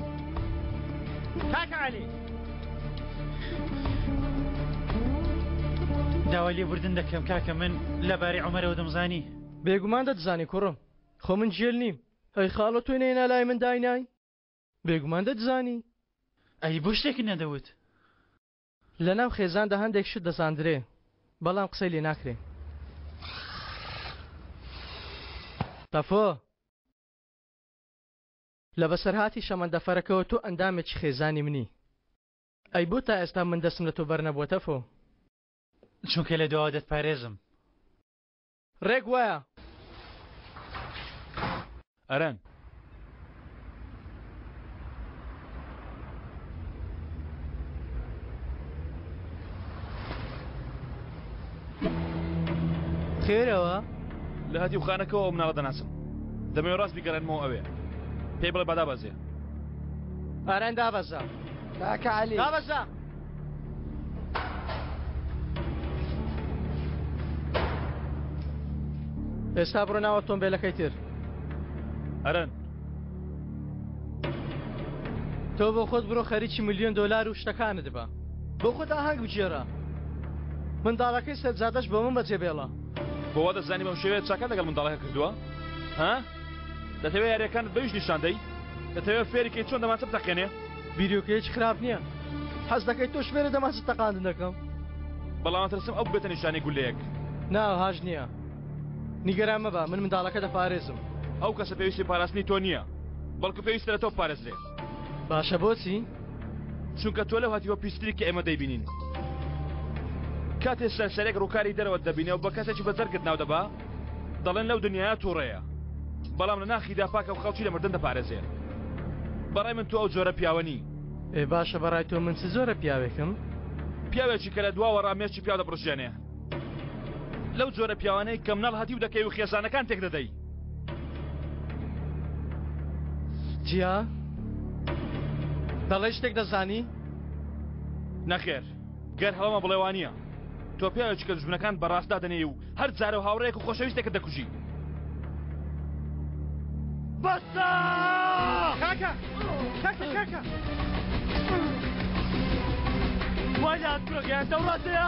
کاک علی داوای لێبوردن دەکەم کاکە من لەبارەی عومەرەوە دەمزانی بێگومان دەتزانی کوڕم خۆ من جێل نیم ئەی خاڵە تۆی نەینا لای من داینای بێگومان دەتزانی ئەی بۆ شتێکی نەدەوت لەناو خێزاندا هەندێک شت دەزاندرێ بەڵام قسەی لێ ناکرێ تەفۆ لە بەسەرهاتی شەمەندەفەرەکەەوە تۆ ئەندامێکی خێزانی منی ئەی بۆ تا ئێستا من دەستم لە تۆ بەرنەبووە تەفۆ چونکە لە دواوە دەتپارێزم ڕێک وایە ئەرەن خێرەوە لە هەتی و خانەکەەوە مناڵە دەناسم دەمەوێت ڕاست بیگەڕێنمەوە ئەوێ پێی بڵێ بەدا بەزێ ئاران دابەزە کاکە عەلی دابەزە ئێستا بڕۆ ناوە تۆمبێلەکەی تر ئەرەن تۆ بۆ خۆت بڕۆ خەریکی $1,000,000 و شتەکانت بە بۆ خۆت ئاهەنگ بگێڕە منداڵەکەی سەرجادەش بە من بەجێبێڵە بۆ دەزانی بەم شێوەیە چاکە لەگەڵ منداڵەکە کردووە ها دەتەوێت یاریەکانت بەویش نیشاندەی دەتەوێت فێریکەی چۆن دەمانچە بتەقێنێ بیرۆکەیەکی خراپ نییە حەز دەکەیت تۆ شوێنە دەمانچە تەقاندن دەکەم بەڵام ترسم ئەو بێتە نیشانەی گولەیەک ناوهاژ نییە نیگەران مەبە من منداڵەکە دەپارێزم ئەو کەسە پێویستی پاراستنی تۆ نییە بەڵکو پێویستە لە تۆ پارێزرێ باشە بۆچی چونکە تۆ لەو هاتیوە پیستری کە ئێمە دەیبینین کاتێ سەرسەرێک ڕووکاری دەرەوە دەبینێ و بە کەسێکی بەجەرگت ناو دەبا دەڵێن لەو دنیاە تووڕەیە بەڵام لە ناخیدا پاکە و خەڵکی لە مردن دەپارێزێ بەڕای من تۆ ئەو جۆرە پیاوەنی ئێ باشە بەڕای تۆ من چ زۆرە پیاوێکم پیاوێکی کە لە دواوە ڕامێکی پیاو دەبڕژێنێ لەو جۆرە پیاوانەی کە مناڵ هەتیو دەکەی و خێزانەکان تێک دەدەی جیا دەڵێ شتێک دەزانی نەخێر گەر هەڵەمە بڵێوانیە تۆ پیاوێکی کە دژمنەکان بەڕاستدا دەنێ و هەر جارە و هاوڕەیەک و خۆشەویستێکت دەکوژی بەسە کاکە کاکە کاکە وای لە هاتووەگەیان دەوڵاتەیە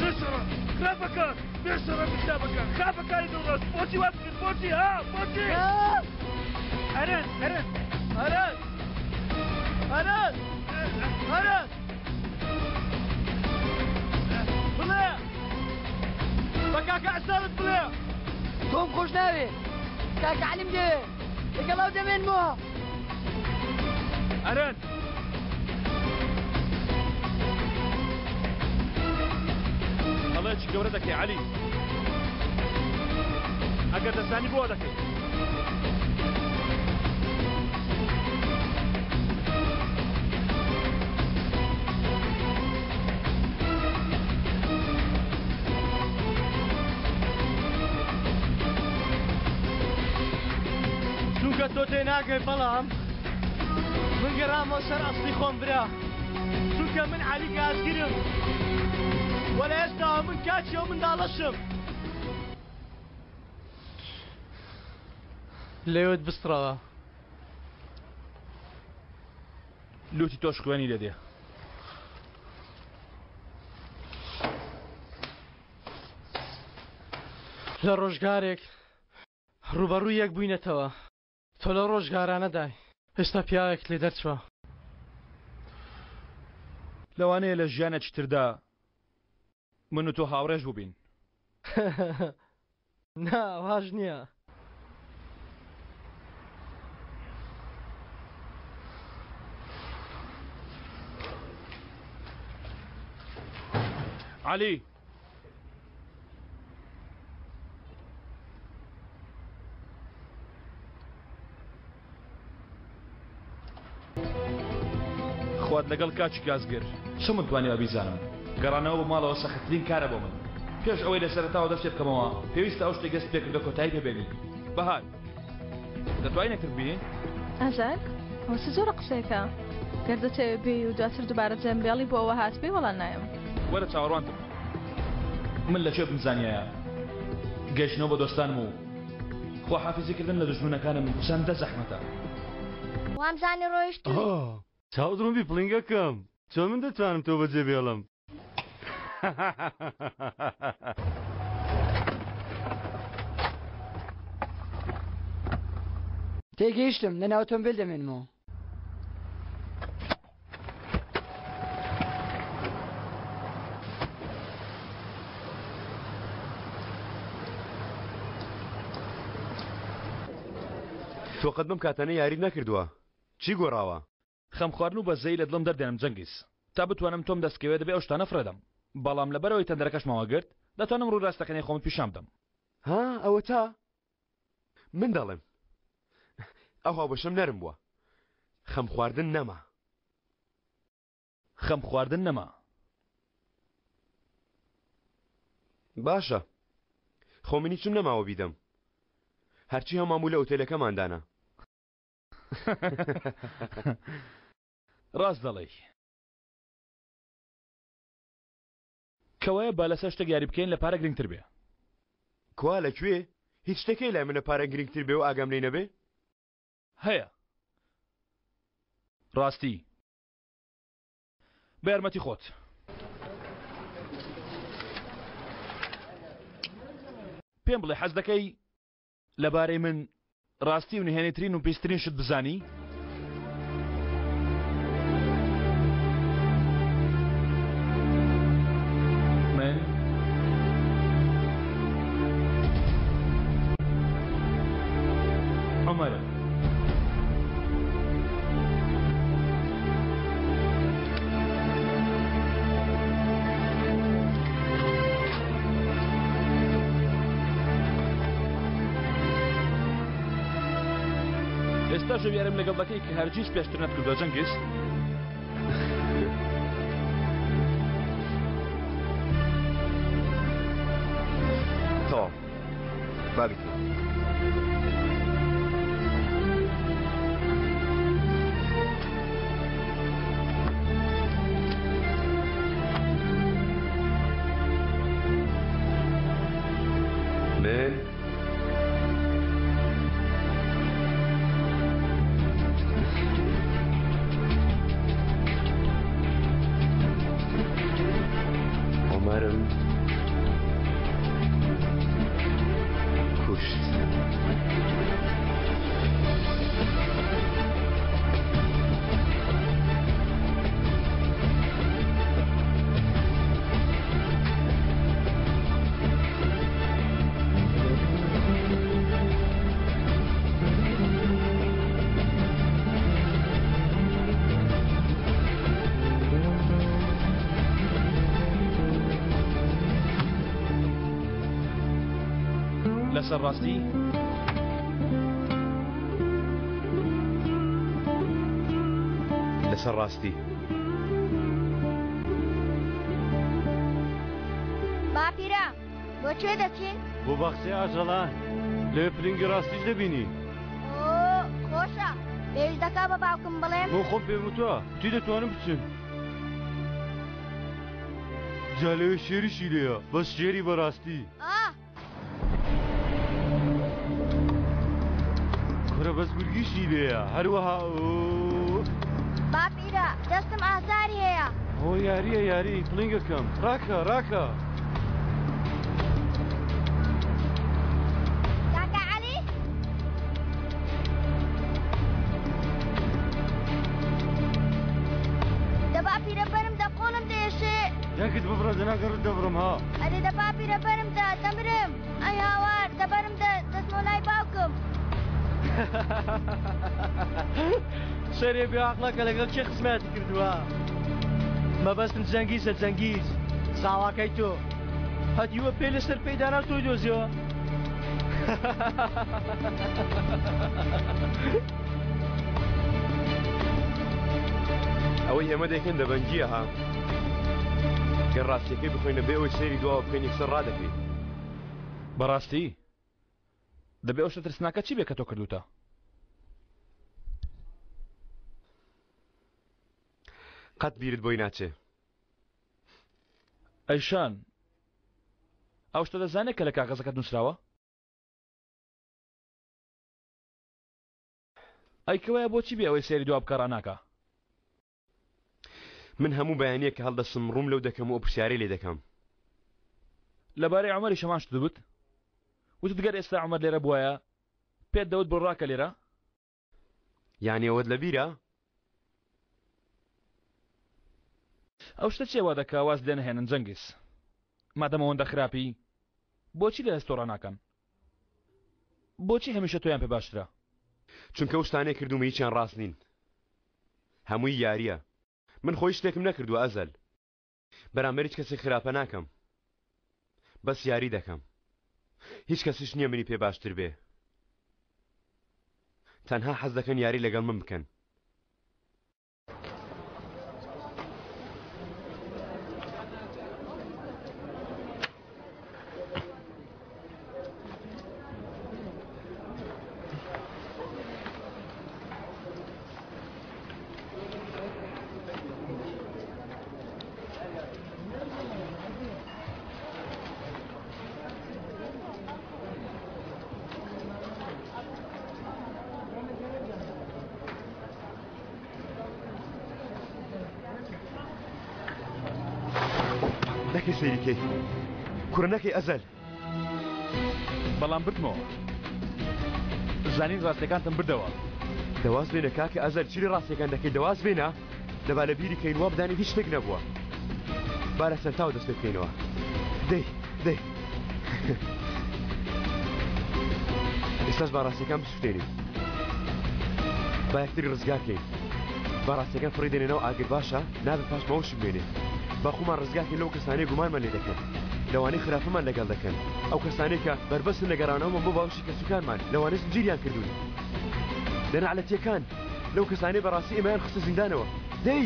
بێشەڕە خراپەکە بێشەڕە بشتابەکە خراپەکانی دڵڕاست بۆچی وات کرد بۆچی ها بۆچی ئەرەن ئەرەن ئەرەن ئەرەن ئەرەن بڵێ بە کاکە ئەسارت بڵێ تۆم خۆش ناوێ کاکە عەلیم دەوێ لەگەڵاو دەمێنمەوە ئەرەن هەڵەیەکی گەورە دەکەی عەلی ئەگەر دەزانی بۆ دەکەی چونکە تۆ تێناگەی بەڵام من گەڕامەوە سەر ئەسڵی خۆم برا چونکە من عەلی گازگرم وەلە ئێستا من کاچی و منداڵەشم لێوت بستڕەوە لوتی تۆش خوێنی دەدێ لە ڕۆژگارێک ڕوبەڕوویەک بووینەتەوە تۆ لە ڕۆژگارانەدای ئێستا پیاوێک لێ دەرچوە لەوانەیە لە ژیانێکی تردا من و تۆ هاوڕێژ بووبین ناواژ نییە عەلی خوات لەگەڵ کاچی گازگر چ من توانێ بیزانم گەڕانەوە بۆ ماڵەوە سەختترین کارە بۆ من پێش ئەوەی لە سەرەتاوە دەستێ بکەمەوە پێویستە ئەو شتێک دەست پێکردە کۆتایی پێبێنی بەهار دەتوانین نەکرد بین ئازار ئەوە چ زۆرە قسەیەکە گەر دەتەوێت بێ و دواتر دووبارە جەمبێڵی بۆ ئەوە هات پێی وەڵان نایم وەرە چاوەڕوانتم من لەکوێ بمزانیایە گەیشتنەوە بە دۆستانم و خۆ حافزیکردن لە دژمنەکانم چەندە زەحمەتە. وامزانی ڕۆیشت چاودڕۆمبی پڵنگەکەم چۆن من دەتوانم تۆ بەجێ بێڵم. تێگەیشتم لە ناو ئۆتۆمبیل دەمێنمەوە. تۆ قەت بم کاتانە یاری نەکردووە چی گۆڕاوە؟ خەم خواردن و بەزەی لە دڵم دەردێنم جەنگیز تا بتوانم تۆم دەستکەوێت دەبێ ئەو شتانە فرەدەم بەڵام لەبەرەوەی تەندەرەکەش ماوە گرت دەتوانم ڕوو ڕاستەکەنی خۆمت پیشام بدەم. ها ئەوە تا من دەڵێم ئەو هاوبەشەم نەرم بووە خەم خواردن نەما. خەم خواردن نەما. باشە خۆ منی چم نەماوە بیدەم هەرچی هەماموو لە ئۆتێلەکەماندانە. ڕاست دەڵێ کەوایە با لەسەر شتێک یاری بکەین لە پارە گرنگتر بێ. کوا لەکوێ هیچ شتێکی لای منە پارە گرنگتر بێ و ئاگام لێ نەبێ؟ هەیە ڕاستی بە یارمەتی خۆت. پێم بڵێ حەز دەکەی لەبارەی من ڕاستی و نهێنێترین و پێسترین شت بزانی؟ من عومەرم. ئێستا ژەویارم لەگەڵ دەکەی کە هەرگیز پێشتر نەتکردووە جەنگیز. تەواو بابی من عمرم کشت. لەسەر ڕاستی لەسەر ڕاستی باپیرە بۆ کوێ دەچین؟ بۆ باخچەی ئاژەڵان لەوێ پلنگی ڕاستیش دەبینی. خۆشە پێویست دەکا بە باوکم بڵێم بۆ خۆم پێم وتووە توی دەتوانم بچم. جا لەوێ شێریشی لێیە بەس شێری بەڕاستی. کورە بەس گورگیشی لێیە هەروەها باپیرە دەستم ئازاری هەیە. ئۆ یاریە یاری پلنگەکەم ڕاکە ڕاکە. کاکە عەلی دە باپیرە بەرم دە قۆڵم دەێشێ. یاکت ببڕە دەناگەڕت دەبڕم ها. ئەرێ دە باپیرە بەرم دا دەمرم ئەی هاوار دەبەرم دەستمۆ لای باوکم. سەرێ بێعەقڵەکە لەگەڵ چێ خزمەتی کردووە؟ مەبەستم جەنگیزە جەنگیز ساواکەی تۆ هەتیوە پێ لەسەر پەیدانا تۆی دۆزیەوە. ئەوەی ئێمە دەکەن دەبەنجیە ها گە ڕاستیەکەی بخۆینە بێ ئەوەی سەیری دواوە بکەین یەکسەر ڕادەکەیت. بەڕاستی دەبێ ئەو شتە ترسناکە چی بێ کە تۆ کردوتە؟ قەت بیرت بۆی ناچێ. ئەیشان ئەو شتە دەزانێت کە لە کاغەزەکەت نووسراوە؟ ئەیکەوەیە بۆچی بێ ئەوەی سێری دواب بکەڕە ناکە من هەموو بەیانیە کە هەڵدەسم ڕووم لەو دەکەم و پرسیارەی لێ دەکەم لەبارەی عومەری شەمان شت بوت وتت گەر ئێستا عومەر لێرە بووایە پێت دەوت بڕاکە لێرە یانی ئەوەت لە بیرە ئەو شتە چێوا دەکا واز لێ نەهێنن جەنگیز مادەم ئەوەندە خراپی بۆچی لە ئەستۆڕە ناکەن بۆچی هەمیشە تۆیان پێ باشترە چونکە ئەو شتانەی کردومە هیچیان ڕاست نین هەمووی یاریە من خۆی شتێکم نەکردووە ئەزەل بەرامبەر هیچ کەسێک خراپە ناکەم بەس یاری دەکەم هیچ کەسیش نییە منی پێ باشتر بێ تەنها حەز دەکەن یاری لەگەڵ من بکەن نەکەی سەیریکەی کوڕە نەکەی ئەزەل بەڵام بردمەوە زانین ڕاستیەکانتم بردەوە دەواز بێنە کاکە ئەزەل چیری ڕاستیەکان دەکەی دەواز بێنە لەبا لە بیری کەین وا بدانی هیچ شتێک نەبووە بارە سەرتاوە دەست پێ بکەینەوە دەی ئێستاش با ڕاستیەکان بسووتێنین با یەکتری ڕزگارکەین با ڕاستیەکان فڕی دێنێنەوە ئاگر باشە نابێت پاش ماوەشم بێنێ با خۆمان ڕزگارکەین لەو کەسانەی گومانمان لێ دەکەن لەوانەی خراپەمان لەگەڵ دەکەن ئەو کەسانەی کە بربەستن لە گەڕانەوەمان بۆ باوشی کەسوکانمان لەوانەی زنجیریان کردوون لەنەعلەتیەکان لەو کەسانەی بەڕاستی ئێمەیان خستە زیندانەوە دەی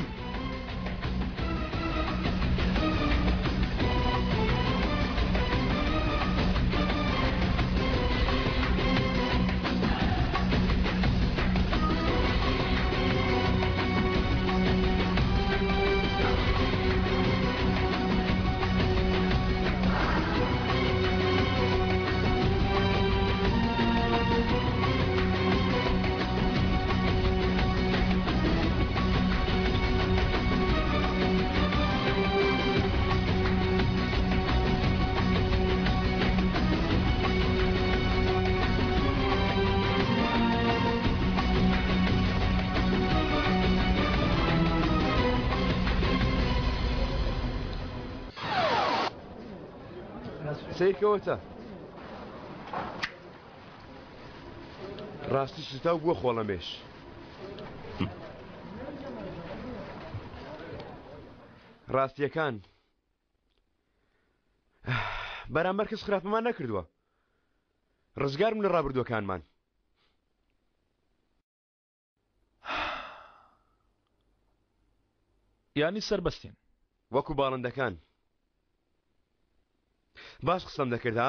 سیرکەوەتە ڕاستی سوتاو بووە خۆڵەمێش ڕاستیەکان بەرامبەر کەس خراپەمان نەکردووە ڕزگارم لە ڕابردووەکانمان یانی سەربەستین وەکو باڵندەکان باش قسەم دەکردا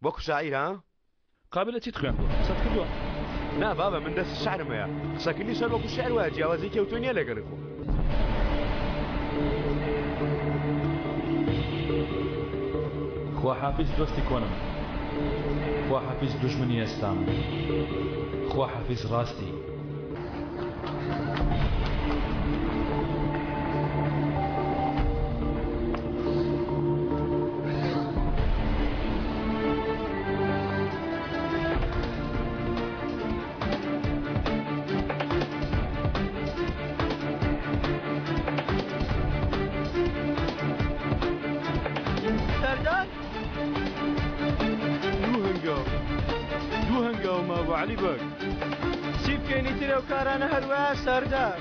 وەکو شاعیرە قابلە چیت خوێندووە قسەت کردووە نا بابە من دەست شعرم هەیە قسەکردنی سەر وەکو شعر وایە جیاوازی کەوتۆ نییە لەگەڵی خۆ خوا حافیز دۆستی کۆنم خوا حافیز دوژمنی ئێستام خوا حافیز ڕاستی علی بەگ چی بکەینی ترە و کارانە هەروە سەردار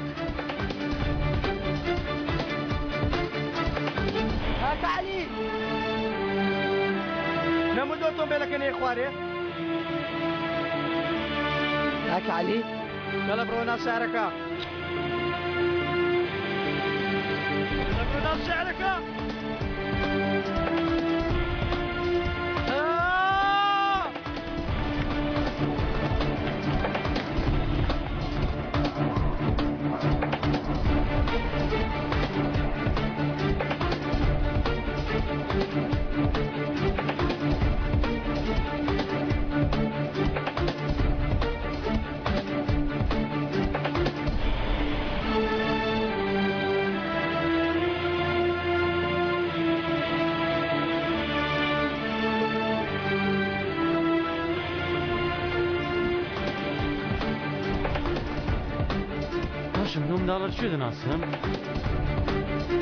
کاکە عەلی نەمودۆ تۆمبێلەکە نێ خوارێ کاکە عەلی گەڵە بڕۆ ناو شارەکە بڕۆ ناو شارەکە باشە منۆ منداڵە شوێ دەناسم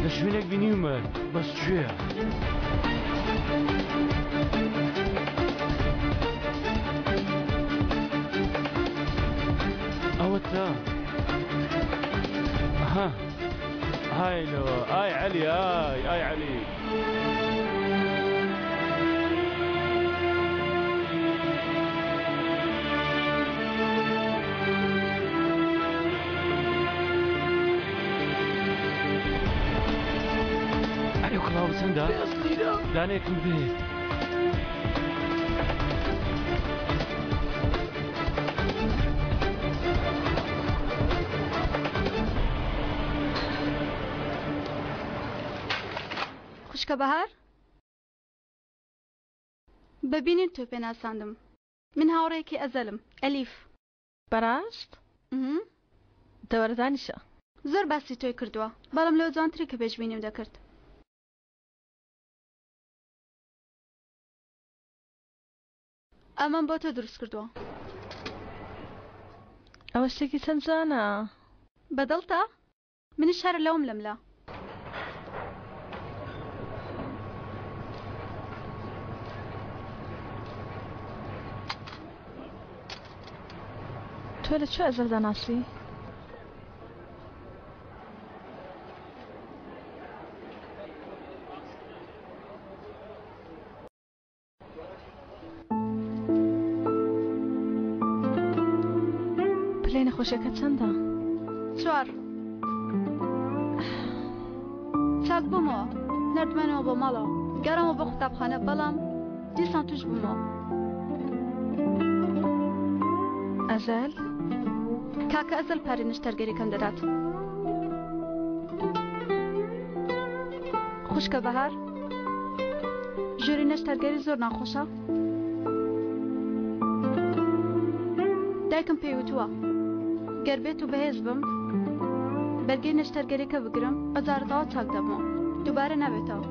لە شوێنێک بینیمە بەس کوێیە ئەوە تا ئەها هاي لو هاي علي هاي علي عليك الله بسندا دانيكم بيت خوشکە بەهار ببینین تۆ پێناساندم من هاوڕێکی ئەزەلم ئەلیف بەڕاست دەوەردانیشە زۆر باسی تۆی کردووە بەڵام لەو جوانتری کە پێشبینیم دەکرد ئەمەم بۆ تۆ دروست کردووە ئەوە شتێکی چەند جوانە بەدڵتە منیش هەر لەوم لەملا تۆ لە چه ئەزەل دەناسی؟ پلەی نەخۆشیەکە چەندە؟ 4 چاک بوومەوە نردمانەوە بۆ ماڵەوە گەڕەمەوە بۆ قوتابخانە بەڵام دیسان توش بوومەوە ئەزەل؟ کاکە ئەزەل پارەی نیشتەرگەریەکەم دەدات خوشکە بەهار ژووری نەشتەرگەری زۆر ناخۆشە دایکم پێی وتووە گەر بێت و بەهێز بم بەرگەی نەشتەرگەریەکە بگرم ئەجارتەوە چاک دەبمەوە دووبارە نابێتەوە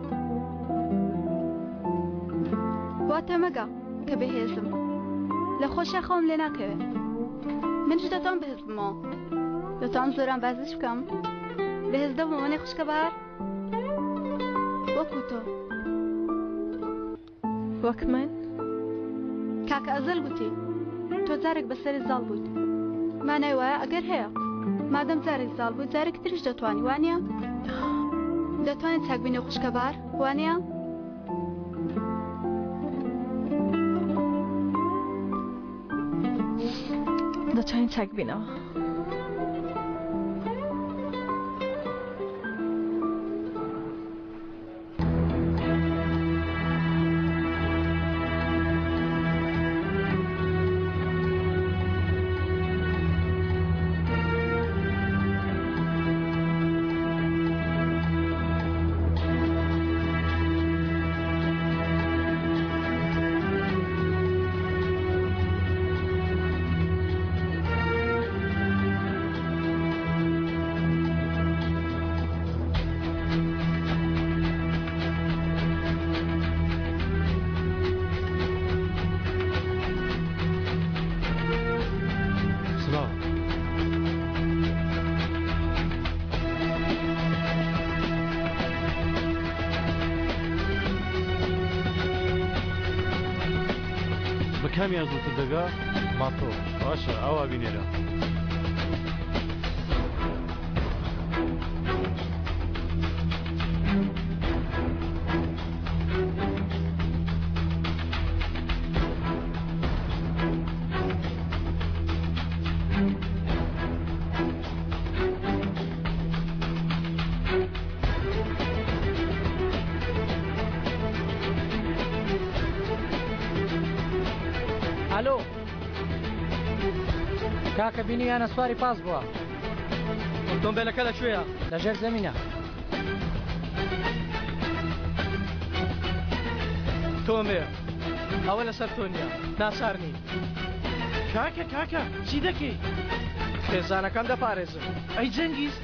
واتە مەگە کە بەهێزم لە خۆشیە خەوم لێ ناکەوێت منش دەتوان بەهێز بمەوە دەتوان زۆران بازش بکەم بەهێز دەبم منێ خوشکە بەهار وەکو تۆ وەک من کاکە ئەزەل گوتی تۆ جارێک بەسەری زاڵ بوویت مانای وایە ئەگەر هەیە مادەم جارێک زاڵ بوویت جارێک تریش دەتوانی وانە دەتوانێت چاکبینێ خوشکە بەهار وانە دەتوانین چاک بینەوە کامیان زووتر دەگا ماتۆ باشە ئەوا بینێرە ئالۆ کاکە بینییانە سواری پاس بووە ئۆتۆمبیلەکە لەکوێیە لەژێر زەمینە تۆمێ ئەوە لەسەر تۆ نییە ناسارنی کاکە کاکە چی دەکەی خێزانەکەم دەپارێزم ئەی جەنگیز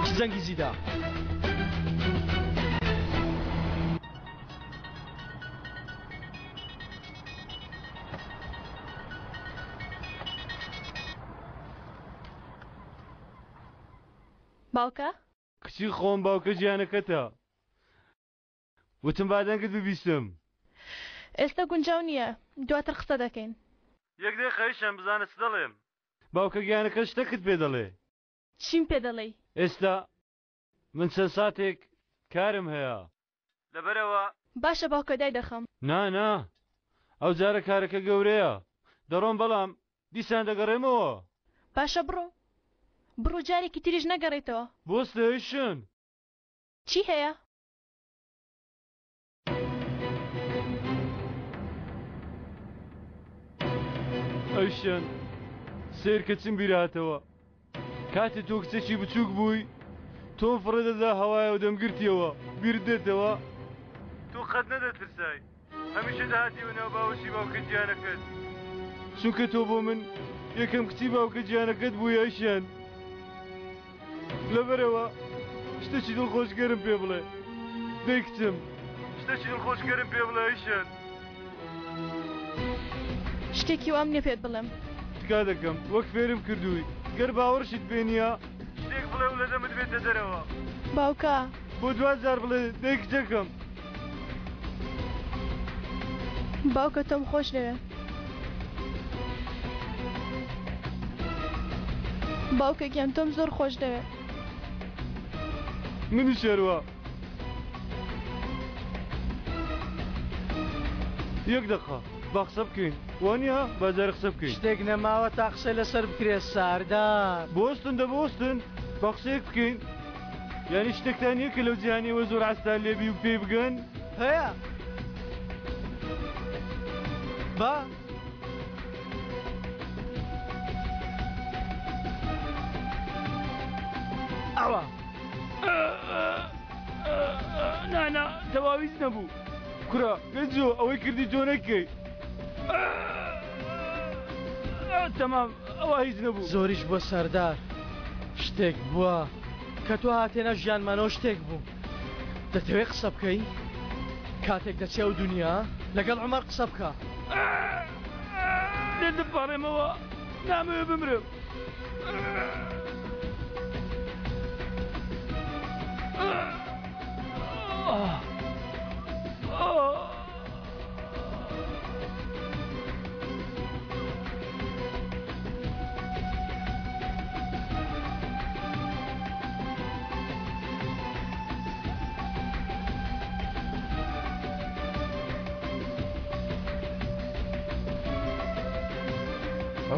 چ جەنگیزیدا باوکە کچی خۆم باوکە گیانەکەتە وتم بادەنگت ببیستم ئێستا گونجاو نییە دواتر قسە دەکەین یەک دقیقەیشم بزانە چ دەڵێم باوکە گیانەکە شتێکت پێ دەڵێ چیم پێ دەڵێی ئێستا من چەند ساتێک کارم هەیە لەبەرەوە باشە باوکە دای دەخەم نا ئەو جارە کارەکە گەورەیە دەڕۆم بەڵام دیسان دەگەڕێمەوە باشە بڕۆ جارێکی تریژ نەگەڕێتەوە بۆستەیشن چی هەیە؟ ئەیشەن سیر کە چم بیراتەوە کاتێ تۆ کچێکی بچووک بووی تۆم فڕێدەدا هەوایە و دەمگرتیەوە بیرت دێتەوە تۆ قەت نەدەترسای هەمیشە داهاتیوە ناو باوەشی باوکە گیانەکەت چونکە تۆ بۆ من یەکەم کچی باوکە گیانەکەت بووی ئەیشەن لەبەرەوە شتێکی دڵخۆشگەرم پێ بڵێ دەی کچم شتێکی دڵخۆشگەرم پێ بڵێ ئەیشەن شتێکی وام نییە پێت بڵێم تکا دەکەم وەک فێرم کردووی گەر باوەڕشت بێنیە شتێک بڵێ و لە دەمت بێتە دەرەوە باوکە بۆ 2000 بڵێ دەی کچەکەم باوکە تۆم خۆش دەوێ باوکە گیان تۆم زۆر خۆش دەوێ منی شەروە یەک دقا با قسە بکەین وانە بازار قسە بکەین شتێک نەماوە تا قسەی لەسەر بکرێت ساردار بۆستن دەبۆستن با قسەیەک بکەین یعنی شتێکتان نییە کە لەو جیهانیەوە زۆر عەستان لێبی و پێی بگەن هەیە با ئەوە نانا تەواویست نەبوو کورا گەنجۆ ئەوەی کردی تۆ نەکەی تەمام ئەوە هیچ نەبوو زۆریش بۆ سەردار شتێک بووە کە تۆ هاتێنە ژیانمانەوە شتێک بوو دەتەوێت قسە بکەی کاتێک دەچێ ئەو دنیا لەگەڵ عومەر قسە بکە دەپاڕێمەوە نامەوێ بمرم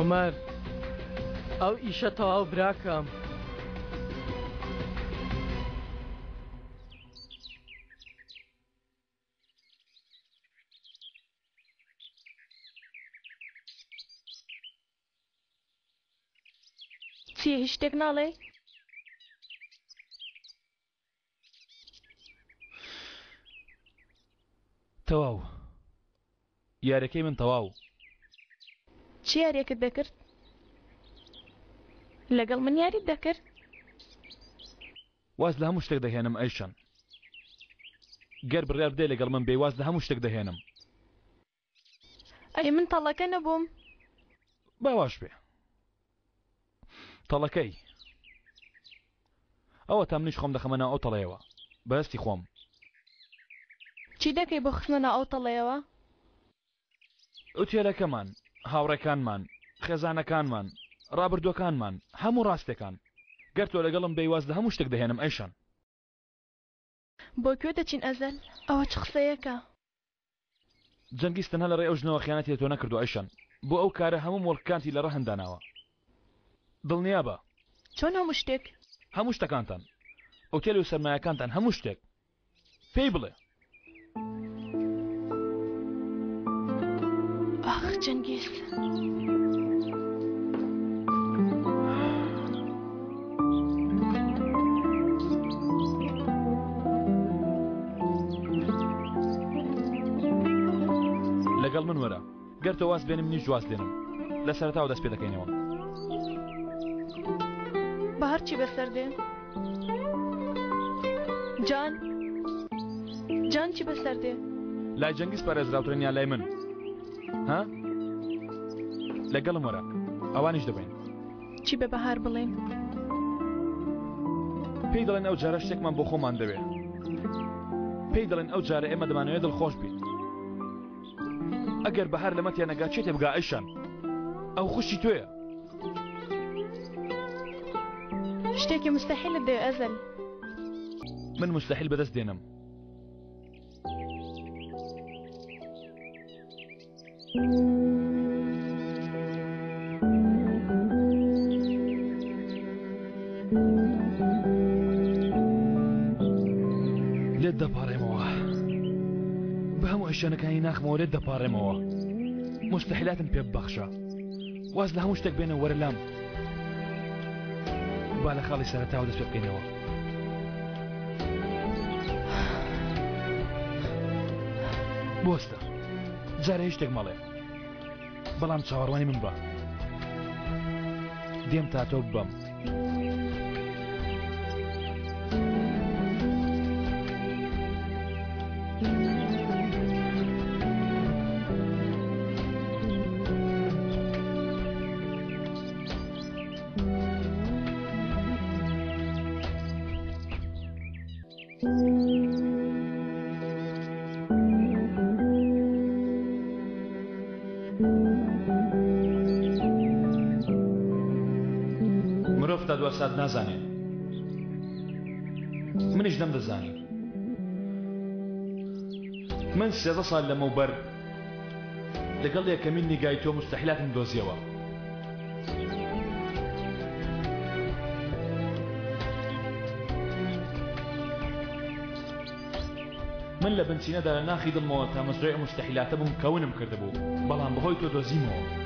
عومەر ئەو ئیشە تەواو براکەم چیە هیچ شتێک ناڵێ؟ تەواو یارەکەی من تەواو چی یاریەکەت دەکرد؟ لەگەڵ من یاریت دەکرد؟ واز لە هەموو شتێک دەهێنم ئەیشەن گەر بڕیار بدەی لەگەڵ من بێواز لە هەموو شتێک دەهێنم ئەی من تەڵەکە نەبووم باواش بێ تەڵەکەی ئەوە تا منیش خۆم دەخەمە ناو ئەو تەڵەیەوە بەهستی خۆم چی دەکەی بۆ خستنە ناو ئەو تەڵەیەوە؟ ئوتێلەکەمان هاوڕێکانمان خێزانەکانمان ڕابردووەکانمان هەموو ڕاستەکان گەر تۆ لەگەڵم بێواز لە هەموو شتێک دەهێنم ئەیشەن بۆ کوێ دەچین ئەزەل ئەوە چ قسەیەکە جەنگیستن هە لە ڕێ ئەو ژنەوە خیانەتی تۆ نەکردو ئەیشەن بۆ ئەو کارە هەموو مۆڵکانتی لە ڕە هەنداناوە دڵنیا بە چۆن هەموو شتێک هەموو شتەکانتان ئۆتێل و سەرمایەکانتان هەموو شتێک پێی بڵێ ئاخ جەنگیز لەگەڵ من وەرە گەر تۆ واز بێنم منیش جواز لێنم لە سەرەتاوە دەست پێ دەکەینەوە بە هەرچی بەسەر دێ جان چی بەسەر دێ لای جەنگیز پارێزراوترن یا لای من ها لەگەڵم وەرە ئەوانیش دەبین چی بە بەهار بڵێن پێی دەڵێن ئەو جارە شتێکمان بۆ خۆمان دەوێت پێی دەڵێن ئەو جارە ئێمە دەمانەوێت دڵخۆش بین ئەگەر بەهار لەمە تێنەگا چێتێ بگا ئەیشان ئەو خوشی توێیە شتێکی مستحیلت دێ ئەزەل من مستحیل بەدەست دێنم لێت دەپاڕێمەوە بە هەموو ئەشانەکانی ناخمەوە لێت دەپاڕێمەوە مستحیلاتم پێ ببەخشە واز لە هەموو شتێک بێنە وەرە لام با لە خاڵی سەرەتاوە دەست پێ بکەینەوە بۆستە جارە هیچ شتێک مەڵێ بەڵام چاوەڕوانی من بە دێم تا تۆ ببەم مرۆڤ تا دووە سات نازانێت منیش نەمدەزانی من 13 ساڵ لەمەوبەر لەگەڵ یەکەمین نیگای تۆ مستحیلاتم دۆزیەوە من لە بنچینەدا لە ناخی دڵمەوە تا مەزرعی مستحیلاتە بووم کەونم کردبوو بەڵام بەهۆی تۆ دۆزیمەوە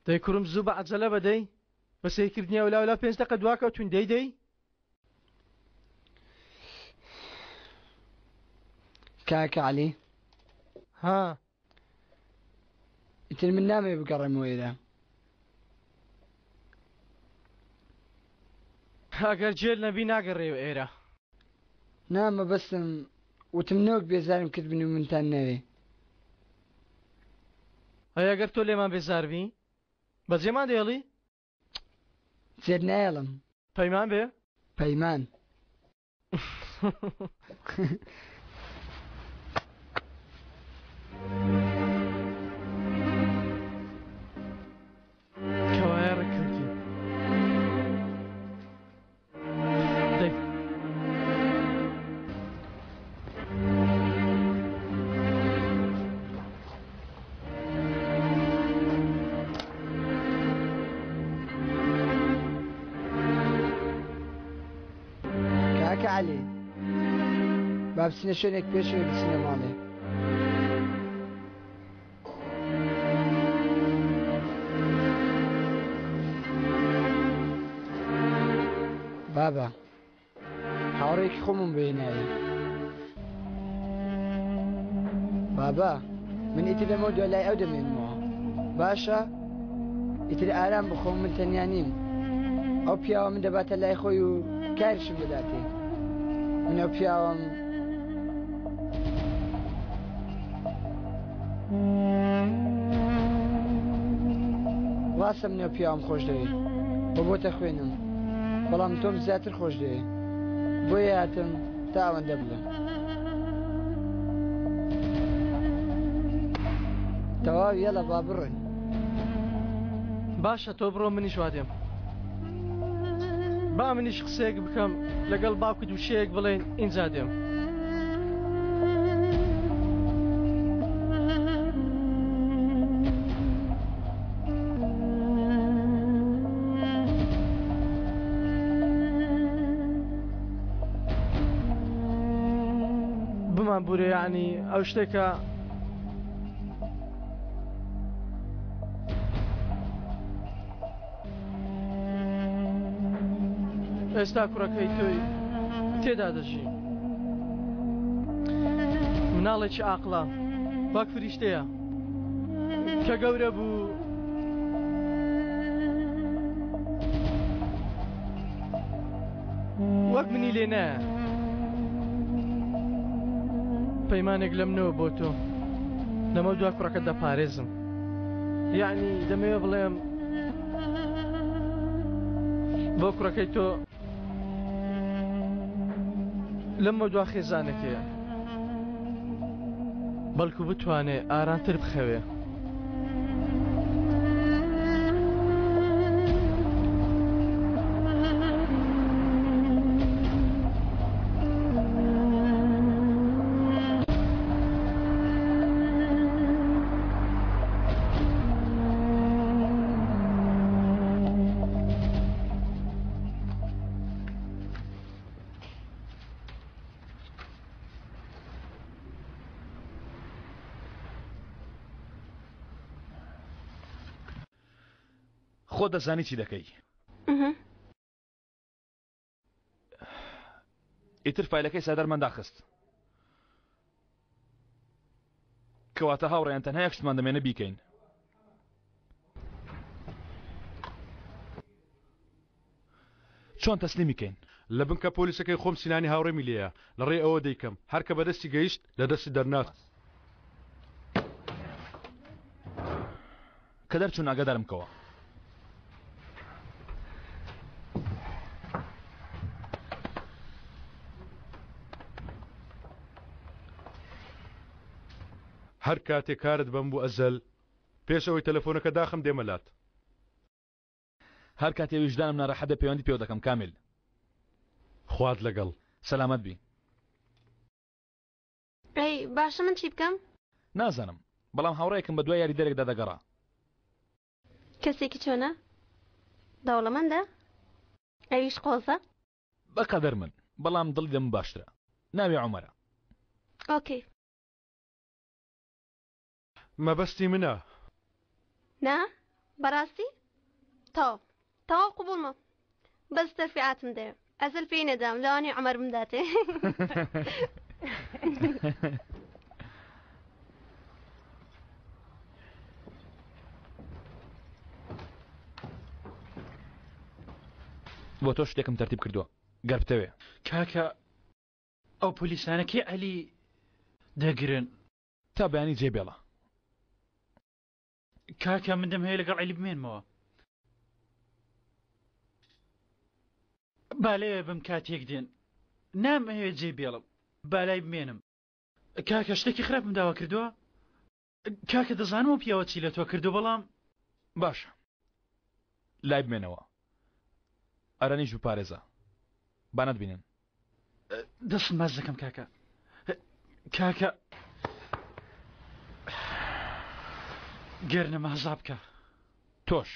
دەی کوڕم زوو بە عەجەلە بەدەی بە سەیرکردنیە ولا 5 دقە دواکەوتون دەی کاکە عەلی ها ئیتر من نامەوێ بگەڕێمەوە ئێرە ئەگەر جێل نەبی ناگەڕێەوە ئێرە نامە بەستم وتم نەوەک بێزارم کرد بن و منتان نەوێ ئەگەر تۆ لێمان بێزاربی بەجێمان دێڵی جێر نایەڵم پەیمان بێ پەیمان کەوایە ڕێککەوتی دەی کاکە عەلی با بچینە شوێنێک پێشەوە بچینە ماڵێ بابا هاوڕێکی خۆمم بێنایی بابا من ئیتر لەمە دوای ئەو دەمێنمەوە باشە ئیتر ئارام بخۆم من تەنیا نیم ئەو پیاوە من دەباتە لای خۆی و کاریشم بداتێ من ئەو پیاوەم ڕاستە من ئەو پیاوەم خۆش دەوێت بۆ بۆتە خوێنم بەڵام تۆم زیاتر خۆش دەوێت بۆیە هاتم تا ئەوەندە بڵێم تەواو یەڵە با بڕێن باشە تۆ بڕۆ منیش وا دێم با منیش قسەیەک بکەم لەگەڵ باوکو دووشەیەک بڵێن ئینجا دێم دڵمان بورێ یعنی ئەو شتێکە ئێستا کوڕەکەی تۆی تێدا دەژی مناڵێکی عاقڵە وەک فریشتەیە کە گەورە بوو وەک منی لێ نایە پەیمانێک لە منەوە بۆ تۆ لەمە دوا کوڕەکەت دەپارێزم یعنی دەمەوێت بڵێم بۆ کوڕەکەی تۆ لەمە دوا خێزانەکەیە بەڵکو بتوانێ ئارانتر بخەوێ خۆ دەزانی چی دەکەی ئیتر فایلەکەی سادەرمان داخست کەواتە هاوڕێیان تەنها یەک شتمان دەمێنە بیکەین چۆن تەسلیمیکەین لە بنکە پۆلیسەکەی خۆم سینانی هاوڕێمی لێیە لە ڕێ ئەوە دەیکەم هەر کە بەدەستی گەیشت لە دەستی دەرنات کە دەرچوو ئاگادارمکەوە هەر کاتێک کارت بەم بوو ئەزەل پێشەوەی تەلەفۆنەکە داخم دێمەلات هەر کاتێ ویژدانم ناڕەحەت پەیوەندی پێوە دەکەم کامل خوات لەگەڵ سەلامەت بی ئەی باشە من چی بکەم نازانم بەڵام هاوڕێیەکم بە دوای یاری دەرێکدا دەگەڕا کەسێکی چۆنە دەوڵەمەندە ئەویش قۆزە بەقەدەر من بەڵام دڵی دەم باشترە ناوی عومەرە ئۆکەی مەبەستی منە نا بەڕاستی تەواو قوبوڵمە بەس تەرفیعاتم دێ ئەزل پێی نەدام لەوانی عومەر بمداتێ بۆ تۆ شتێکم تەرتیب کردووە گەر بتەوێ کاکە ئەو پۆلیسانەکەی ئەلی دەگرن تا بەیانی جێبێڵە کاکە من دەمەوێت لەگەڵ عەلی بمێنمەوە بالەیە بم کاتێک دێن نامەوێت جێبێڵم بالای بمێنم کاکە شتێکی خراپم داوا کردووە کاکە دەزانەوە پیاوە چی لە تۆ کردو بەڵام باشە لای بمێنەوە ئەرەنیش بپارێزە با نەتبینن دەستم باز دەکەم کاکە گەرنە مەهزا بکە تۆش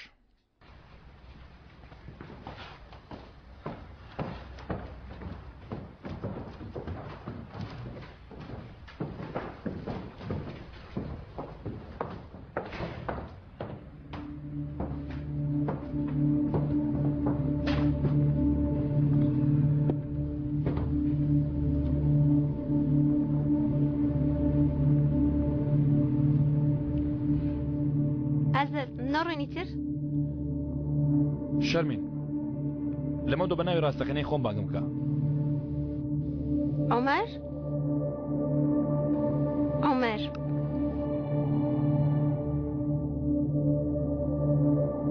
شەرمین لەمە دۆ بە ناوی ڕاستەکەنەی خۆم باگم بکە عومەر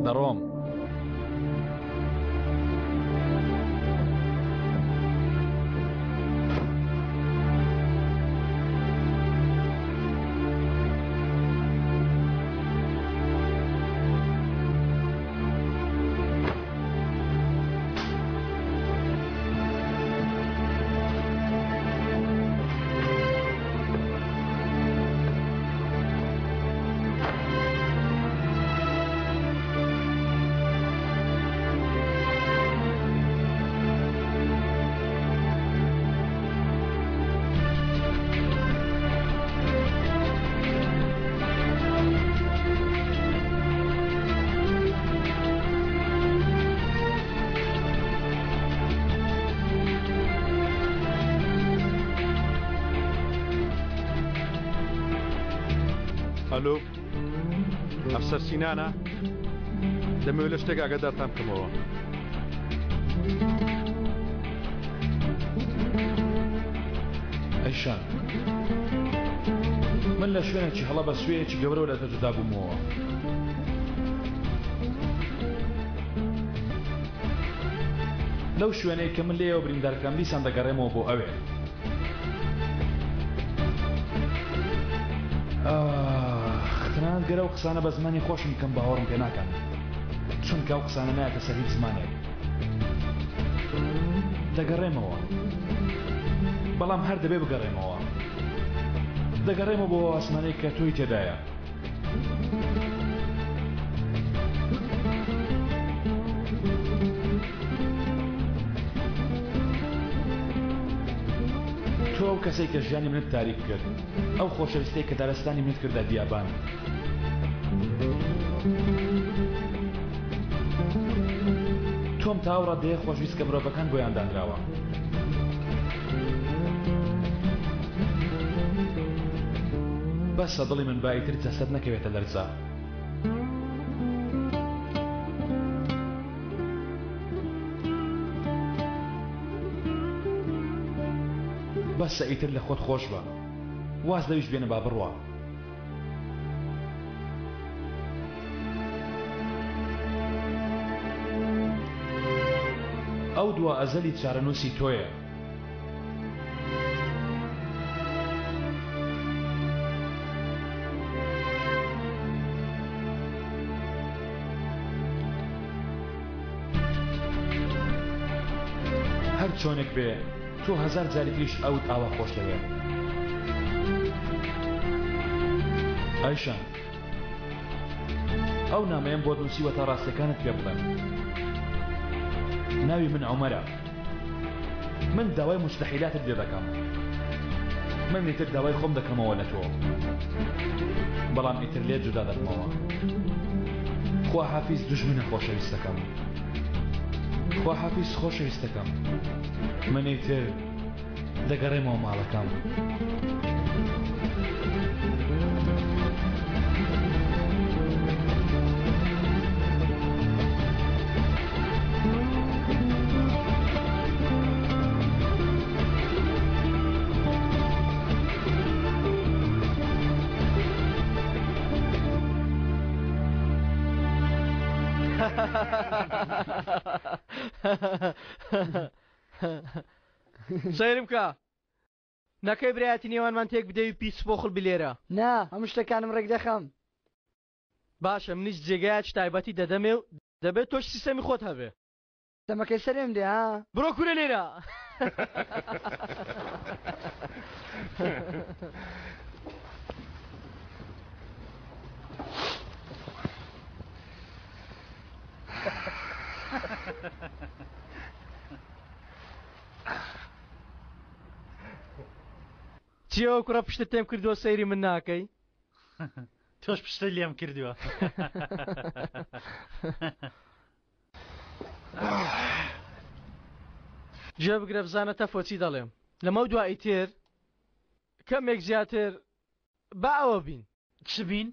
دەڕۆم ئەلۆ ئەفسەر سینانە دەمەوێت لە شتێک ئاگادارتان بکەمەوە. ئەیشان من لە شوێنێکی هەڵە بە سوێیەکی گەورە لە تەجدا بوومەوە. لەو شوێنەی کە من لێەوە بریندارکەم دیسان دەگەڕێمەوە بۆ ئەوێ. خنان گەرە و قسانە بە زمانی خۆشم کەم باوەڕم پێ ناکەن چونکە ئەو قسانە نایەتە سەر هیچ زمانێک. دەگەڕێمەوە بەڵام هەر دەبێ بگەڕێمەوە. دەگەڕێمەوە بۆ ئاسمانەی کە تۆی تێدایە. تۆ ئەو کەسێک کە ژیانی منت تاریک کرد، ئەو خۆشەویستەی کە دارستانی منت کردە دیابان. تۆم تاوڕە دێ خۆشویست کە مرۆڤەکان بۆیان دانراوە. بەسە دڵی من بایتر جەسەد نەکەوێتە لەرزە. بەسە ئیتر لە خۆت خۆش بە واز دەویست بێنە با بڕوە. ئەو دووە ئەزەلی چارەنووسی تۆیە. هەر چۆنێک بێ تۆ هەزار جارێکیش ئەوت ئاوا خۆش دەوێت. ئایشان ئەو نامەیەم بۆ نووسیوە تا ڕاستەکانت پێ بڵێم. ناوی من عومەرە. من داوای مستەحیلاتت لێ دەکەم. من ئیتر داوای خۆم دەکەمەوە لە تۆ بەڵام ئیتر لێ جودا دەبمەوە. خوا حافیز دوژمنە خۆشەویستەکەم. خوا حافیز خۆشەویستەکەم. من ئیتر دەگەڕێمەوە ماڵەکەم. سەیرم کە نەکەی برایەتی نێوانمان تێک بدەوی پیس بۆ خڵ بلێرە. نا هەموو شتەکانم ڕێک دەخەم. باشە منیش جێگایەک تایبەتی دەدەمێ و دەبێت تۆش سیستەمی خۆت هەبێ. سەمەکەی سەرێم دێ ها بڕۆ کورە لێرە. چیەوە کوڕە پشتت تێم کردووە سەیری من ناکەی؟ تۆش پشتە لێم کردووە. گوێ بگرە بزانە تەفۆچی دەڵێم لەمە دوایی تێر کەمێک زیاتر با ئەوە بین. چ بین؟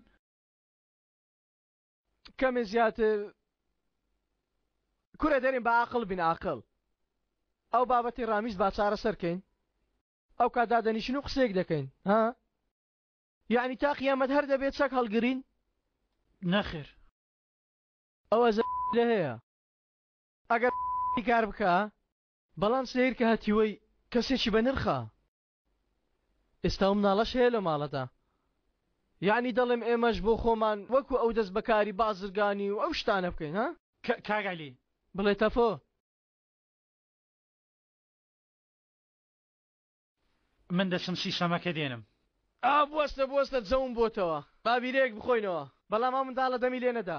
کەمێک زیاتر کورە دەرین بە عاقڵ بین عاقڵ. ئەو بابەتی ڕامیز با چارە سەرکەین. ئەو کادا دەنیشن و قسێک دەکەین ها؟ یعنی تا قیامەت هەر دەبێت چەک هەڵگرین؟ نەخێر. ئەوە لە هەیە. ئەگەر کار بکە بەڵام سیر کە هەتیوەی کەسێکی بە نرخە. ئێستا مناڵەش هەیە لە ماڵەدا. یعنی دەڵێم ئێمەش بۆ خۆمان وەکو ئەو دەست بەکاری بازرگانی و ئەو شتانە بکەین ها؟ کاگالی بڵێ تەفۆ. من دەچم سیسەمەکە دێنم. بوەستە بوەستە جەوم بۆتەوە. بابیرەیەک بخۆینەوە. بەڵام ئەو منداڵە دەمی لێ نەدا.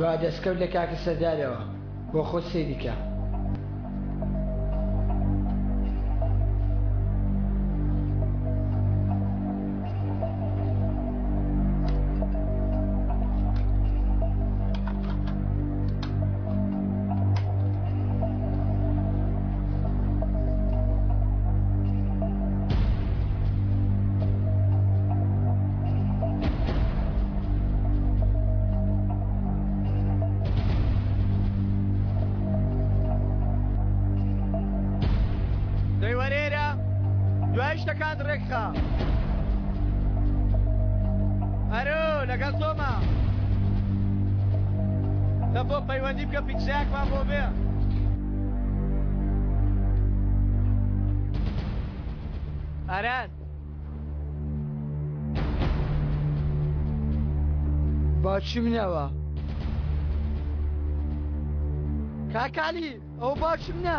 دوا دەستکەوت لە کاکە سەردارەوە بۆ خۆت سەیریکە. ئاران باچی منەوە کاکالی ئەو باچی منە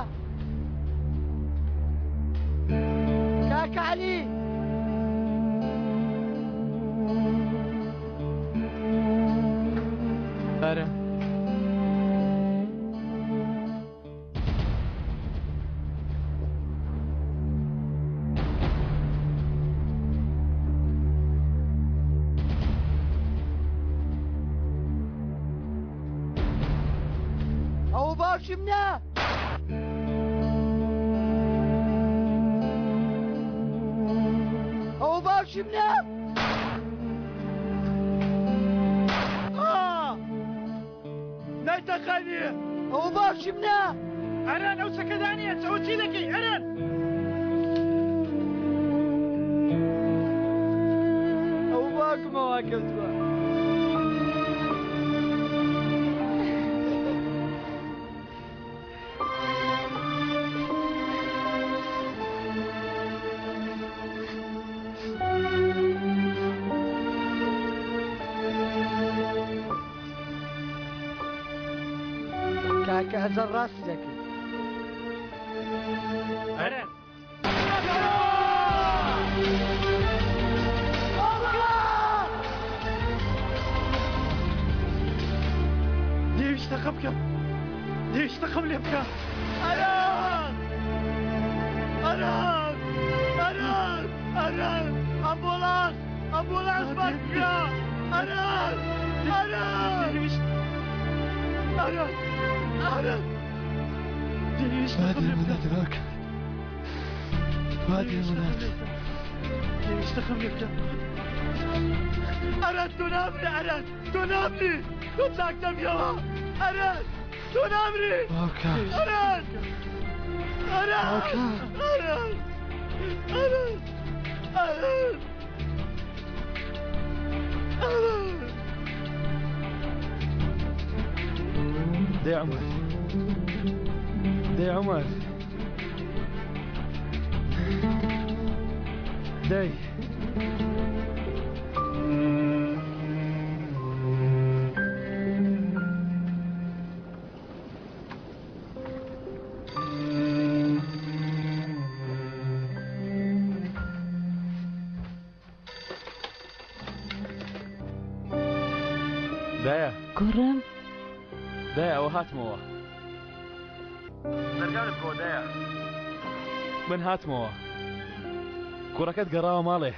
کاکالی ئارە باوشمنا ئەو باوشمنا نایتەقانی ئەو باوشمنا ئەران ئەو چەکەدانیە چەوە چی دەکەی ئەران ئەو باکمەوە کەوتووە کاکە ئەزەر ڕاستی دەکەی ئەران دێویستەقە بکەم دێویستەقەم لێ بکە ئەران ئەران ئەران ئەران ئەمبۆڵانس ئەمبۆڵانس بات بکە ئەران ئەران ئەران ئەران بادر منات راك بادر منات دێویستەقەم لێ بکە ئەران تۆ نامری ئەران تۆ نامری تۆ چاکدەمیەوە ئەران تۆ نامری ئەران ئەران ئەران ئەران ئەران ئەران دي عمر دي عمر دي دايا كرم دايا او هاتموا زرقان بكو دايا من هاتموا كوركت قراوة مالي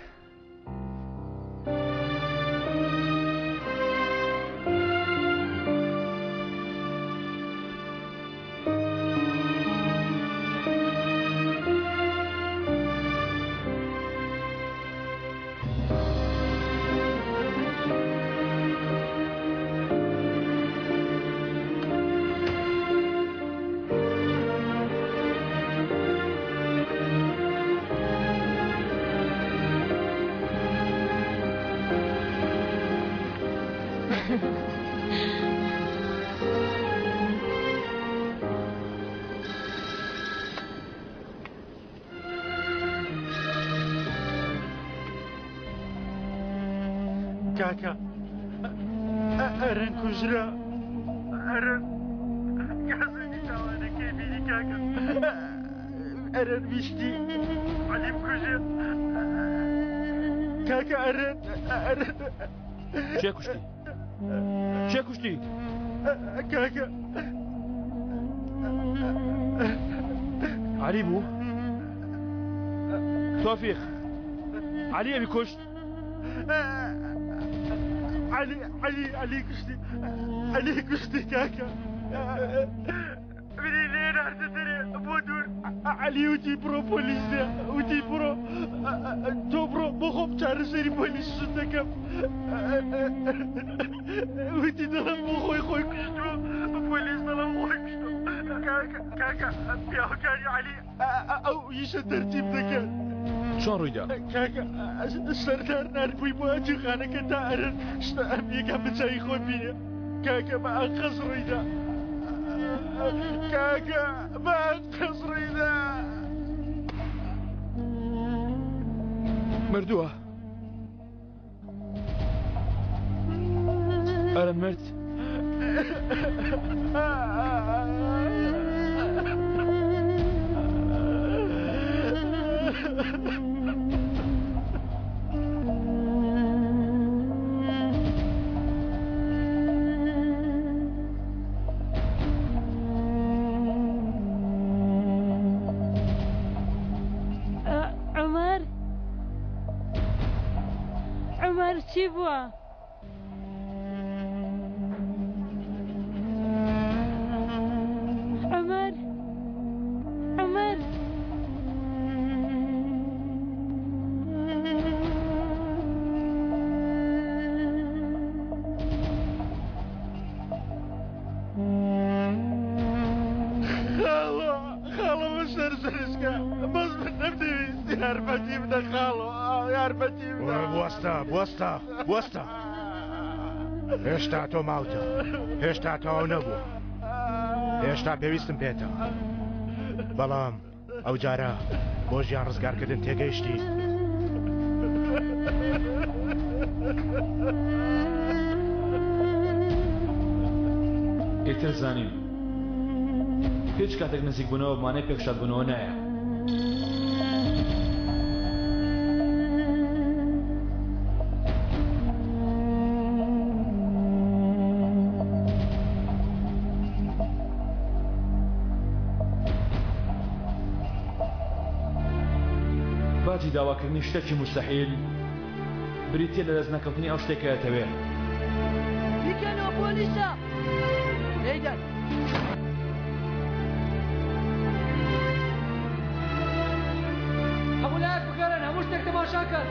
كاكا أرن كجرا أرن كاسني تاوانا كيفيني كاكا أرن بيشتي عليم كجرا كاكا أرن شي كشتي كاكا علي بو توفيق علي ابي كشت علي كشتي علي كشتي كاكا منين لين هرتتري بودور علي وتي برو بوليسيا وتي برو تو برو بخوب تشارسيري بوليس ستكم وتي دلم بخوي خوي كشتو بوليس دلم خوي كشتو كاكا يا كان علي او يش ترتيب ذكر شلون رويدا؟ كاكا السردار ناربوي مواجه خانك تاعرن شتا اميكا بتساي خوي بيا كاكا ما انقص رويدا كاكا ما انقص رويدا مردوها أنا مرت عمر چی بووە؟ عمر خالو مسرسرسكا بس من نبدي يا ربتي بدك خالو يا ربتي بوەستە هێشتا تۆ ماوتە هێشتا تەواو نەبووە هێشتا پێویستم پێێتە بەڵام ئەو جارە بۆ ژیان ڕزگارکردن تێگەیشتی ئیتر زانیم هیچ کاتێک نزیک بوونەوە بمانەی پێکشاد بوونەوە نایە باجی داواکردنی شتێکی مستەحیل بریتە لە دەست نەکەوتنی ئەو شتێکەیەتەوێ بیکەنەوە پۆلیسە لێدەن هەموو لایەک بگەڕێن هەموو شتێک تەماشاکەن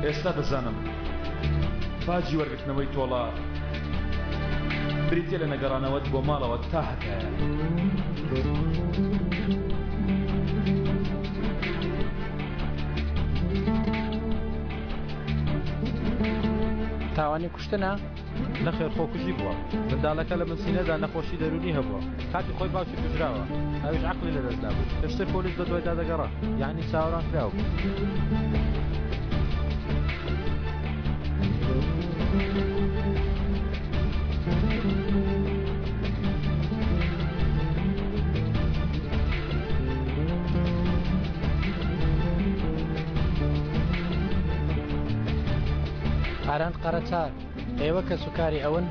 ئێستا دەزانم باجی وەرگرتنەوەی تۆڵە بریتە لە نەگەڕانەوەت بۆ ماڵەوە تا هەتایە تاوانی کوشتنە نەخێر خۆکوژی بووە منداڵەکە لە منسینەدا نەخۆشی دەرونی هەبووە کاتی خۆی باوکی کوژراوە ئەویش عەقلی لەدەستدا بوو پێشتر پۆلیس بە دوای دادەگەڕا یعنی چاوەڕان کراوە ئاران قەرەچار ئێوە کە سوکاری ئەون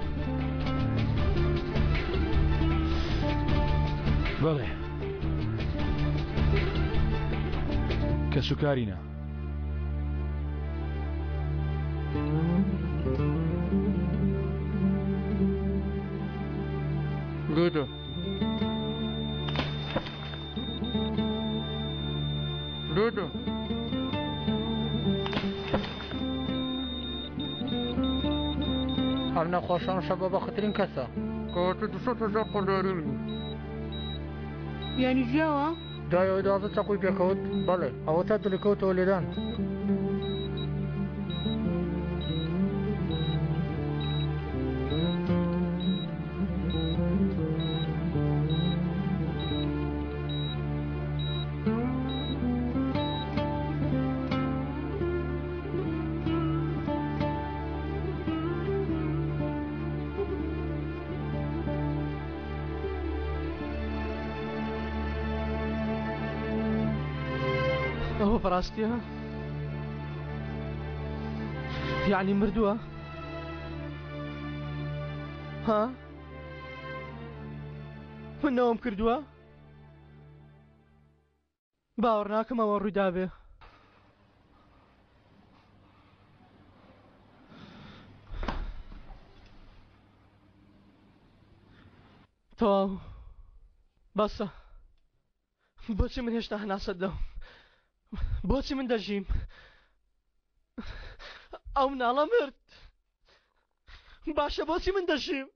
بەڵێ کە سوکارینە گوتو دودو هەم نەخۆشان شە بە بەخترین کەسە کەواتە 200,000 قۆڵداری یعنی جیاوە؟ دایەوەی دازە چەقوی پێکەوت بەڵێ ئەوە تا دڵیکەوتەوە لێدان ئەوە بەڕاستیە؟ یعنی مردووە؟ ها؟ من نەوەم کردووە؟ باوەڕ ناکەم ئەوە ڕوویدا بێ. تەواو بەسە. بۆچی من هێشتا هەناسەت دەم؟ بۆچی من دەژیم؟ ئەو مناڵە مرد. باشە بۆچی من دەژیم؟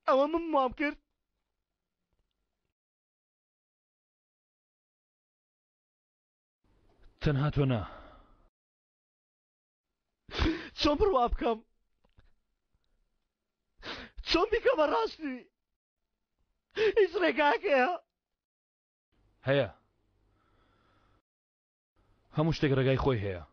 ئەوە من مام کرد. تەنها تۆ نا. چۆن بڕوا بکەم؟ چۆن بیکە بەڕاستی؟ هیچ ڕێگاکەیە؟ هەیە. هەموو شتێک ڕێگای خۆی هەیە.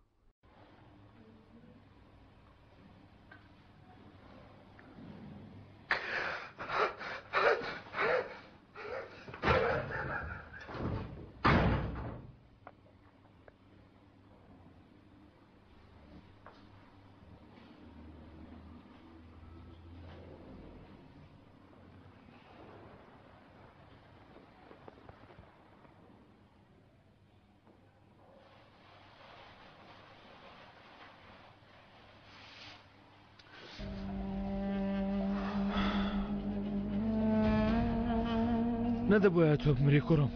نەدەبووایە تۆ بمری کوڕم.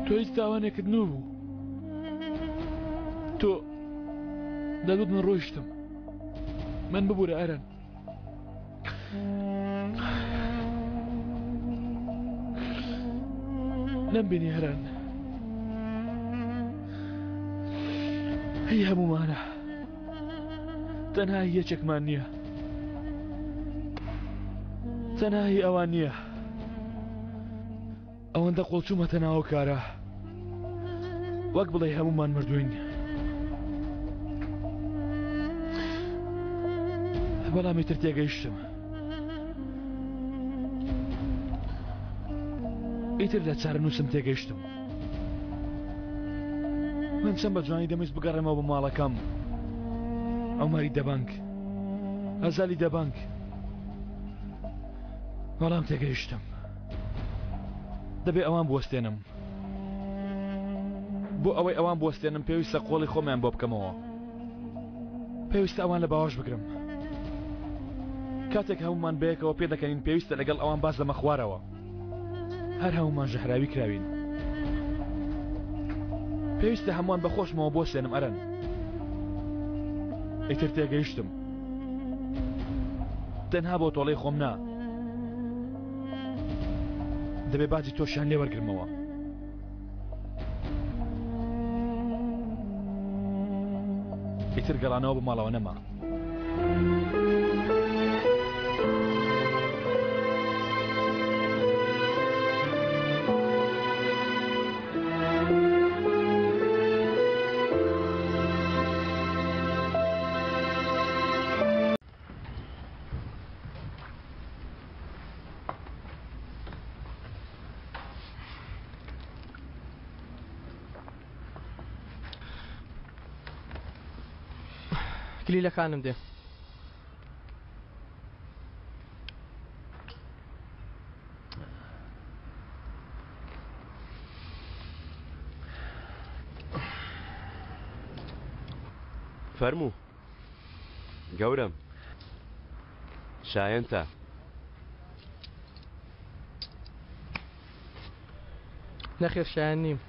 تۆ هیچ تاوانێکت نەبوو. تۆ دەبێت من ڕۆیشتم. من ببوورە ئەرەن. نەمبینی هەران. هی هەمومانە. تەنها یەکێکمان نییە. تەنهایی ئەوان نییە. ئەوەندە قۆڵچوومەتە ناوە کارە. وەک بڵێ هەمومان مردوین. بەڵام ئیتر تێگەیشتم. ئیتر لە چارەنووسم تێگەیشتم. من چەند بە جوانی دەمەویست بگەڕێمەوە بە ماڵەکەم. ئەوماری دەبانک. ئەزالی دەبانک. بەڵام تێگەیشتم. دەبێ ئەوان بوەستێنم. بۆ ئەوەی ئەوان بوەستێنم پێویستە قۆڵی خۆمیان بۆ بکەمەوە. پێویستە ئەوان لە باوەش بگرم. کاتێک هەمومان بەیەکەوە پێ دەکەنین پێویستە لەگەڵ ئەوان باز لەمە خوارەوە. هەر هەمومان ژەهراوی کراوین. پێویستە هەمووان بەخۆشمەوە بوەستێنم ئەرەن. ئیتر تێگەیشتم. تەنها بۆ تۆڵەی خۆم نا. دەبێ باجی تۆشیان لێ وەرگرمەوە. ئیتر گەڵانەوە بە ماڵەوە نەما. کلیلەکانم دێ. فەرموو. گەورم. شایەنتە. نەخێر شایەن نیم.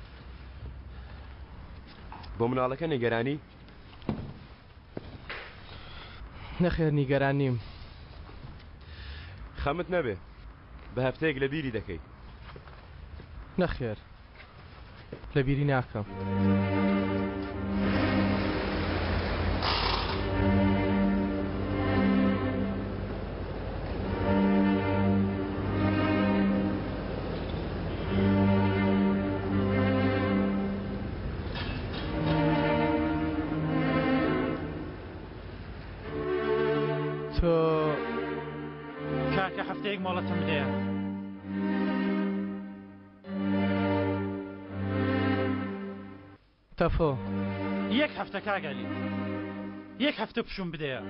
بۆ مناڵەکە نیگەرانی؟ نەخێر نیگەران نیم. خەمت نەبێ. بە هەفتەیەک لە بیری دەکەی. نەخێر. لە بیری ناکەم. تۆ کاکە هەفتەیەک مۆڵەتم بدەیە. تەفۆ یەک هەفتە کاگەلی، یەک هەفتە پشوم بدەیە.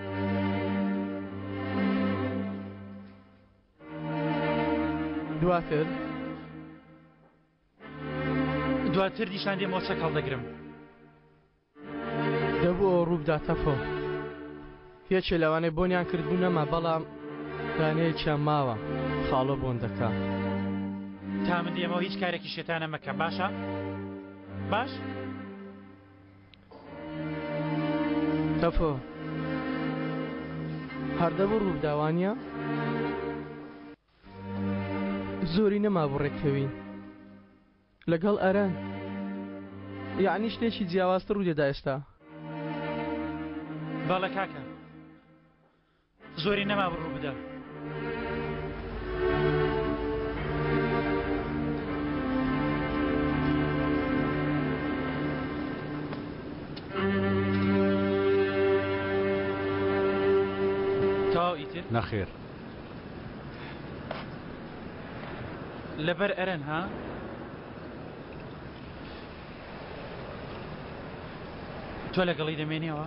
دواتر دیشان دێمەوە چەک هەڵدەگرم. دەبوو ئەو ڕووبدا تەفۆ. هیچێ لەوانەیە بۆنیان کردبوو نەما، بەڵام دانەیەکیان ماوە خاڵۆ بۆن دەکا. تا من دێمەوە هیچ کارێکی شێتانە مەکەم، باشە؟ باش؟ تەفۆ هەردەبوو ڕووداوانیە زۆری نەما بڕێککەوین لەگەڵ ئەرەن، یعنی شتێکی جیاوازتر ڕوو دێدا ئێستا. بەڵێ کاکە، زۆری نەما بڕوو بدە. نەخێر لەبەر ئەرەن ها؟ تۆ لەگەڵی دەمێنیەوە؟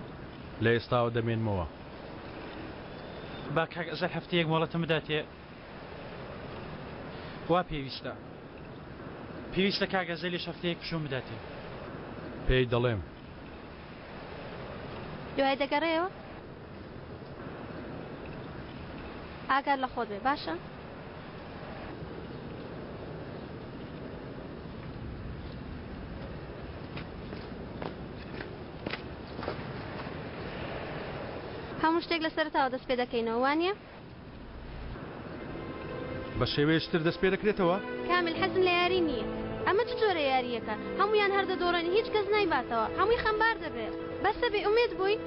لە ئێستاوە دەمێنمەوە. با کاک ئەزەر هەفتەیەک مۆڵەتم بداتێ. وا پێویستە. پێویستە کاک ئەزەر لێش هەفتەیەک پشوم بداتێ. پێی دەڵێم. دوای دەگەڕێەوە؟ ئاگار لە خۆت بێ، باشە؟ هەموو شتێک لە سەرتاوە دەست پێ دەکەینەوە، وانییە؟ بە شێوەیەشتر دەست پێ دەکرێتەوە؟ کامل حەزم لە یاری نییە. ئەمە چ جۆرە یاریەکە؟ هەمویان هەردەدۆڕێنی، هیچ کەس نایباتەوە، هەمووی خەمبار دەبێت. بەسە بێ ئومێد بووی؟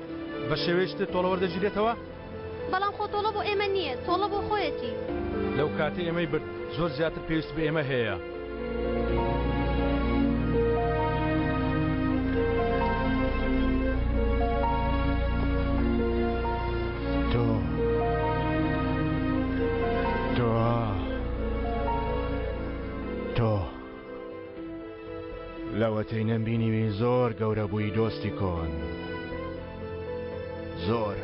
بە شێوەیەشتر تۆڵە وەردەگیرێتەوە؟ بەڵام خۆ تۆڵە بۆ ئێمە نییە، تۆڵە بۆ خۆیەتی. لەو کاتێ ئێمەی برد زۆر زیاتر پێویست بە ئێمە هەیە. تۆ لەوەتەی نەمبینیوی زۆر گەورە بووی دۆستی کۆن، زۆر.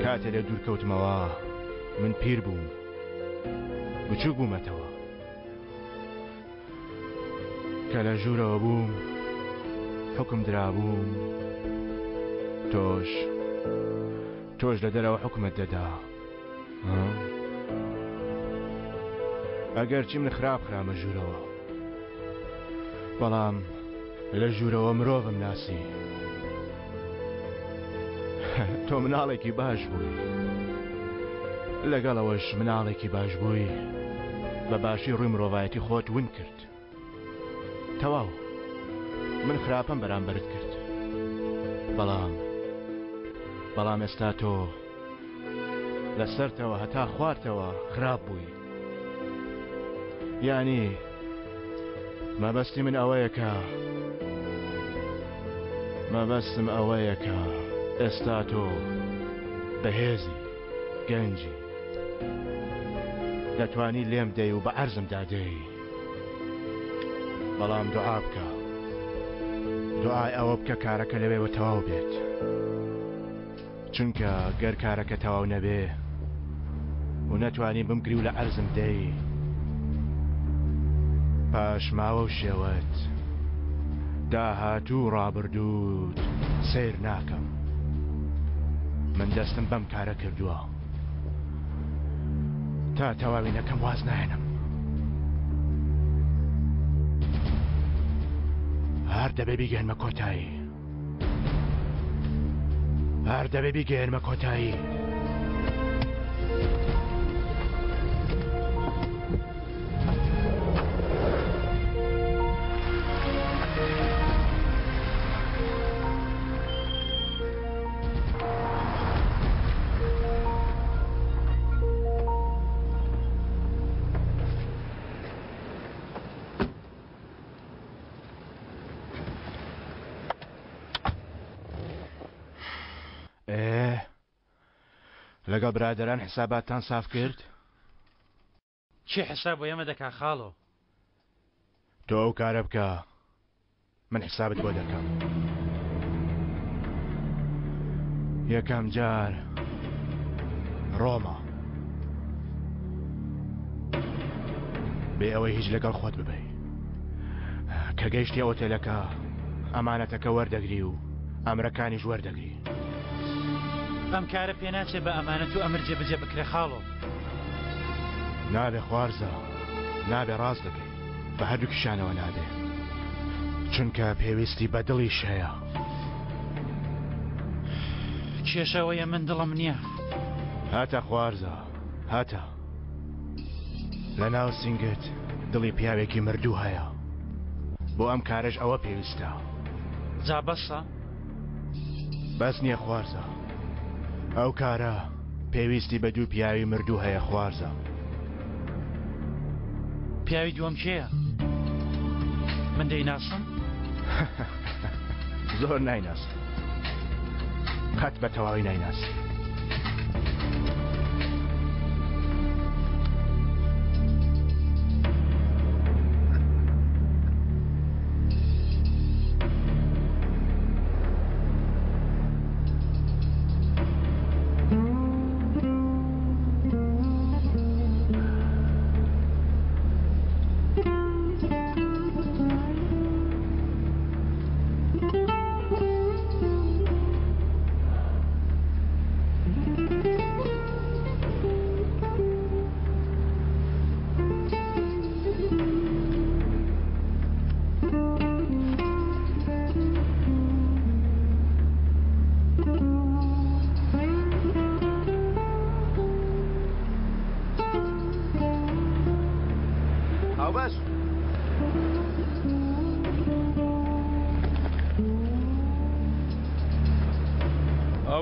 کاتێ لە دوورکەوتمەوە من پیر بووم، بچووک بوومەتەوە. کە لە ژوورەوە بووم حکم درابووم، تۆش لە دەرەوە حکومت دەدا. ئەگەر چی من خراپ خرامە ژوورەوە، بەڵام لە ژوورەوە مرۆڤم ناسی. تۆ مناڵێکی باش بووی، لەگەڵەوەش مناڵێکی باش بووی، بە باشی ڕووی مرۆڤایەتی خۆت ون کرد. تەواو من خراپەم بەرامبەرت کرد، بەڵام ئێستا تۆ لەسەرتەوە هەتا خواردتەوە خراپ بووی. یعنی مەبەستی من مەبەستم ئەوەیە کە ئێستا تۆ بەهێزی گەنجی دەتوانی لێم دەی و بە عەرزم دادەی، بەڵام دوعا بکە، دوعای ئەوە بکە کارەکە لەوێوە تەواو بێت، چونکە گەر کارەکە تەواو نەبێ و نەتوانی بمگری و لە عەرزم دەی، پاش ماوە و شێوەت داهاتوو ڕابردووت سیر ناکەم. من دەستم بەم کارە کردووە تا تەواوی نەکەم واز نایەنم. هەر دەبێ بیگەنمە کۆتایی، هەر دەبێ بیگەنمە کۆتایی. لەگەڵ برادران حساباتان ساف کرد؟ چی حساب بۆ ئێمە دەکا خاڵۆ؟ تۆ ئەو کارە بکە من حسابت بۆ دەکەم. یەکەم جار ڕۆما بێ ئەوەی هیچ لەگەڵ خۆت ببەی کە گەیشتی ئۆتێلەکە ئەمانەتەکە وەردەگری و ئەمرەکانیش وەردەگری. ئەم کارە پێ ناچێت بە ئەمانەت و ئەمر جێبەجێ بکرێ خاڵۆ. نابێ خوارزە نابێ ڕاست دەکەی بە هەردووکیشانەوە نابێ چونکە پێویستی بە دڵیش هەیە. کێشەوەیە من دڵم نییە. هاتە خوارزە هاتە لە ناو سنگت دڵی پیاوێکی مردوو هەیە بۆ ئەم کارش ئەوە پێویستە. جا بەسە؟ بەس نییە خوارزە ئەو کارە پێویستی بە دوو پیاوی مردوو هەیە خوارزە. پیاوی دووەم کێیە؟ من دەیناسم؟ زۆر نایناسم قەت بە تەواوی نایناسم.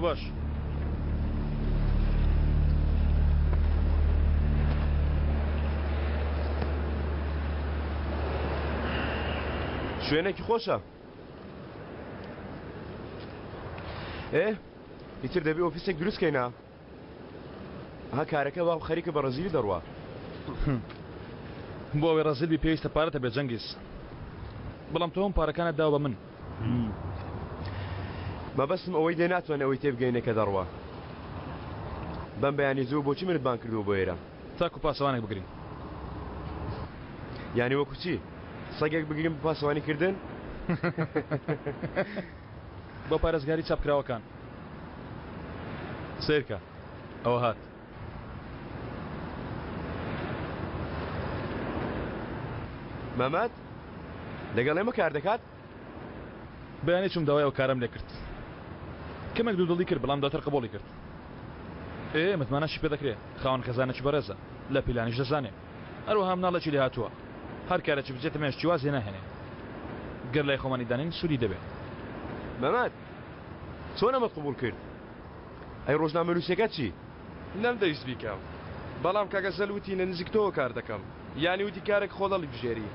باش شوێنێکی خۆشە ئیتر دەبێ ئۆفیسێک دروستکەینە ها کارەکە باو خەریکە بە ڕەزیلی دەڕوا بۆ ئەوەی ڕەزیلی پێویستە پارەتە بێ جەنگیز بەڵام تۆ ئەم پارەکانت داوە بە من مەبەستم ئەوەی دێ ناتوانێت ئەوەی تێبگەینە کە دەڕوا بەم بەیانی زوو بۆچی منت بان کردووە بۆ ئێرە تاکو پاسەوانێک بگرین یانی وەکو چی سەگێک بگرین بە پاسەوانی کردن بۆ پارێزگاری چاپکراوەکان سیرکە ئەوە هات مەمەد لەگەڵ ئێمە کار دەکات بەیانی چوم داوای ئەو کارم لێ کرد کەمێک دوودڵی کرد بەڵام داتر قبوڵی کرد متمانەشی پێ دەکرێت خاوەن خەزانەی بەڕێزە لە پیلانیش دەزانێ هەروەها مناڵێکی لێ هاتووە هەر کارێکی بجێتە مێشتی وازێ ناهێنێ گەر لای خۆمانی دانین سوودی دەبێت مەمەد چۆن ئەمەت قبوڵ کرد ئەی ڕۆژنامە نووسەکە چی نەمدەویست بیکەم بەڵام کاکە سەلوتی نزیک تۆ کار دەکەم یانی وتی کارێک خۆدەڵی بژێری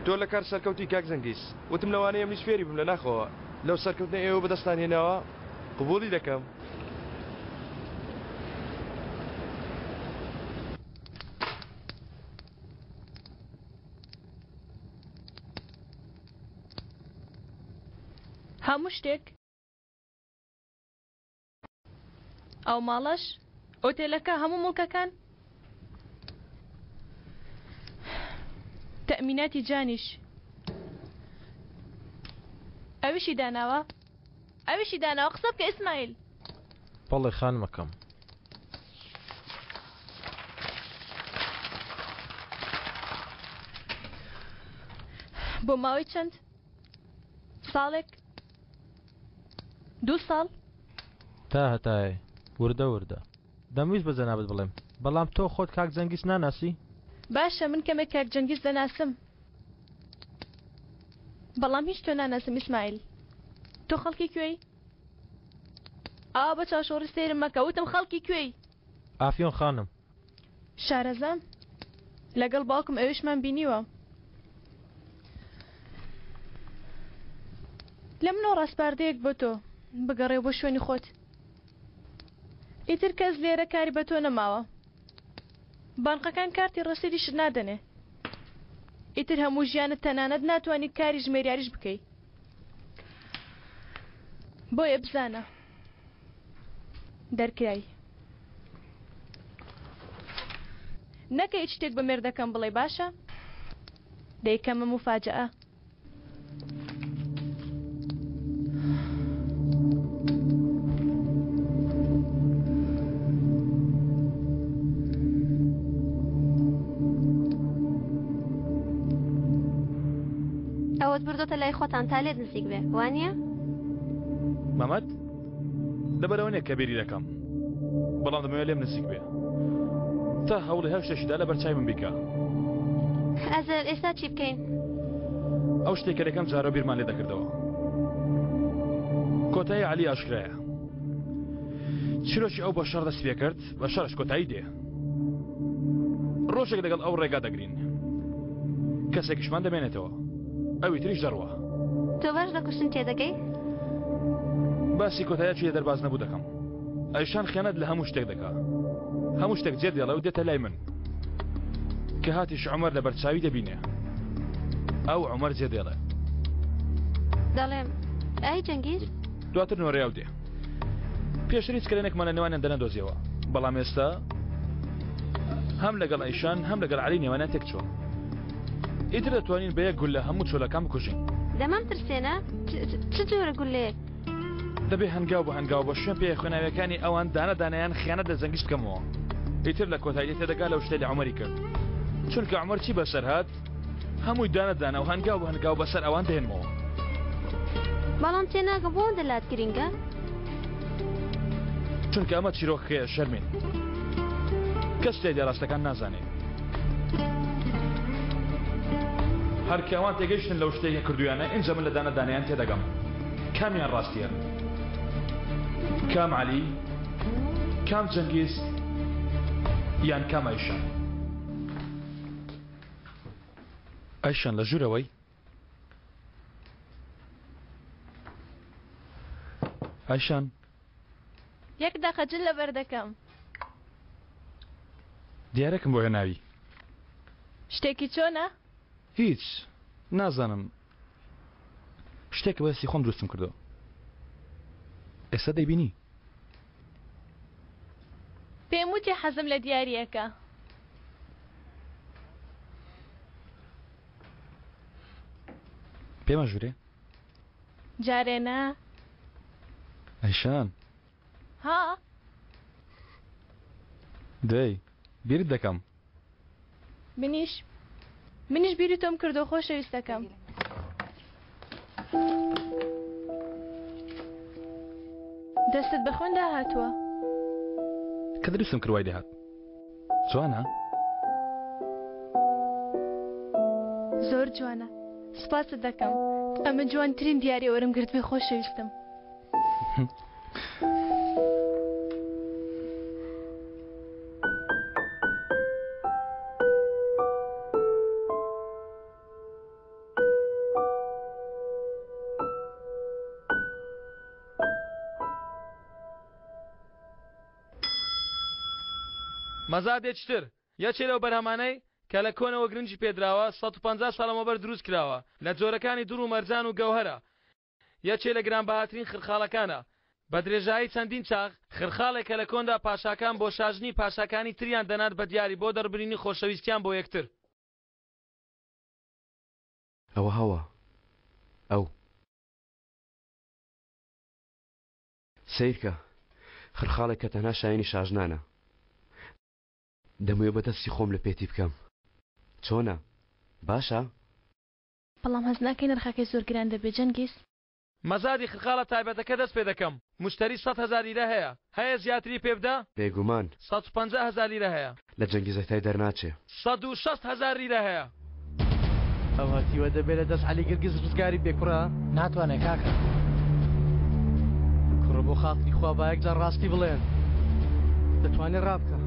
تۆ لە کار سەرکەوتی کاک زەنگیز وتم لەوانەیە منیش فێری بم لە ناخەوە لەو سەرکەوتنە ئێوە بەدەستان هێناوە قبوڵی دەکەم هەموو شتێک ئەو ماڵەش ئۆتێلەکە هەموو مڵکەکان تەمیناتی جانیش ئەویشی داناوە قسە بکە ئیسماعیل بەڵێ خانمەکەم بۆ ماوەی چەند ساڵێک 2 ساڵ تا هەتایە وردە دەمویست بە جەنابەت بڵێم بەڵام تۆ خۆت کاک جەنگیز ناناسی باشە من کەمێک کاک جەنگیز دەناسم بەڵام هیچ تۆ ناناسم ئیسماعیل تۆ خەڵکی کوێی ئاوا بە چاوشۆڕی سێرم مەکە وتم خەڵکی کوێی ئافیۆن خانم شارەزان لەگەڵ باوکم ئەویشمان بینیوە لە منۆ ڕاستپاردەیەک بۆ تۆ بگەڕێ بۆ شوێنی خۆت ئیتر کەس لێرە کاری بە تۆ نەماوە بانقەکان کارتی ڕەسیدیشت نادەنێ ئیتر هەموو ژیانت تەنانەت ناتوانانی کاری ژمێریاریش بکەیت بۆیە بزانە دەرکرایی نەکە هیچ شتێک بە مێردەکەم بڵێ باشە دەیکەمە مفاجەئە ئەوەت بردۆتە لای خۆتان تا لێت نزیک بێ وانە؟ مەمەد لەبەرەوە نییە کە بیری دەکەم بەڵام دەمەوێت لێم نزیک بێ تا هەوڵی هەر شتێکیدا لە بەرچای من بیکە ئەزەر ئێستا چی بکەین؟ ئەو شتێکە دەکەم جارە بیرمان لێ دەکردەوە کۆتایی عەلی ئاشکرایە چیرۆکی ئەو بە شەڕ دەست پێ کرد بە شەڕش کۆتایی دێ ڕۆژێک لەگەڵ ئەو ڕێگا دەگرین کەسێکیشمان دەمێنێتەوە ئەوی تریش دەڕوە تۆ باش لە کوشتن تێدەگەی؟ باسی کۆتایە چیە دەرباز نەبوو دەکەم ئەیشان خیانەت لە هەموو شتێک دەکا هەموو شتێک جێ دێڵە و دێتە لای من کە هاتیش عومەر لە بەرچاوی دەبینێ ئەو عومەر جێ دێڵێ دەڵێم ئای جەنگیز دواتر نۆڕیاو دێ پێشتر هیچ کلێنێکمان لە نێوانیان دەنەدۆزیەوە بەڵام ئێستا هەم لەگەڵ ئەیشان هەم لەگەڵ عەلی نێوانیان تێک چووە ئیتر دەتوانین بە یەک گول لە هەموو چۆلەکان بکوژین دەمام ترسێنە چ جۆرە گولەیەک دەبێ هەنگاو بە هەنگاو بە شوێن پێ خوێناویەکانی ئەوان دانە دانایان خیانەت لە زەنگیش بکەمەوە ئیتر لە کۆتایی تێدەگا لەو شتێ لە عومەری کرد چونکە عومەر چی بەسەر هات هەمووی دانە دانا و هەنگاو بە هەنگاو بەسەر ئەوان دێنمەوە بەڵام تێناگە بۆ دەلات گرینگە چونکە ئەمە چیرۆکەیە شەرمین کەس تێدە ڕاستەکان نازانێت هەر کەوان تێگەیشتن لەو شتێکە کردویانە ئینجا من لە دانە دانیان تێدەگەم کامیان ڕاستیە کام عەلی کام جەنگیز یان کام ئەیشان ئەیشان لە ژوورەوەی ئەیشان یەک داخەجل لەبەر دەکەم دیارەکەم بۆ هێناوی شتێکی چۆنە؟ هیچ نازانم شتێکە بەسی خۆم دروستم کردەوە ئێستا دەیبینی پێم وتی حەزم لە دیاریەکە پێمە ژوورێ جارێنە ئەیشان ها دەی بیرت دەکەم منیش بیری تۆم کردو خۆشەویستەکەم دەستت بە خوێندا هاتووە کە دروستم کردوای دەهات جوانە زۆر جوانە سپاست دەکەم ئەمە جوانترین دیاری وەرم گرت بێ خۆشەویستم مەزادێکتر یەکێ لەو بەرهەمانەی کە لە کۆنەوە گرنگی پێدراوە 150 ساڵەمەبەر دروست کراوە لە جۆرەکانی دوڕ و مەرجان و گەوهرە یەکێ لە گرانبەهاترین خرخاڵەکانە بە درێژایی چەندین چاغ خرخاڵێکە لە کۆندا پاشاکان بۆ شاژنی پاشاکانی تریان دەنات بە دیاری بۆ دەربرینی خۆشەویستیان بۆ یەکتر ئەوە هەوە ئەو سیرکە خرخاڵێک کە تەنها شایانی شاژنانە دەموێ بەدەستی خۆم لە پێتی بکەم چۆنە باشە؟ بەڵام هەز ناکەی نرخەکەی زۆر گران دەبێت جەنگیز مەزادی خرخاڵە تایبەتەکە دەست پێ دەکەم مشتری 100,000 لیرە هەیە زیاتری پێ بدە؟ بێگومان 150,000 لیرە هەیە لە جەنگیزەکەی دەرناچێ 160,000 لیرە هەیە ئەو هاتیوە دەبێت لە دەست عەلی گرگیز ڕزگاری بێکوڕە ناتوانێت کاکە کوڕە بۆ خاتری خوا با یەکجار ڕاستی بڵێن دەتوانێت ڕابکە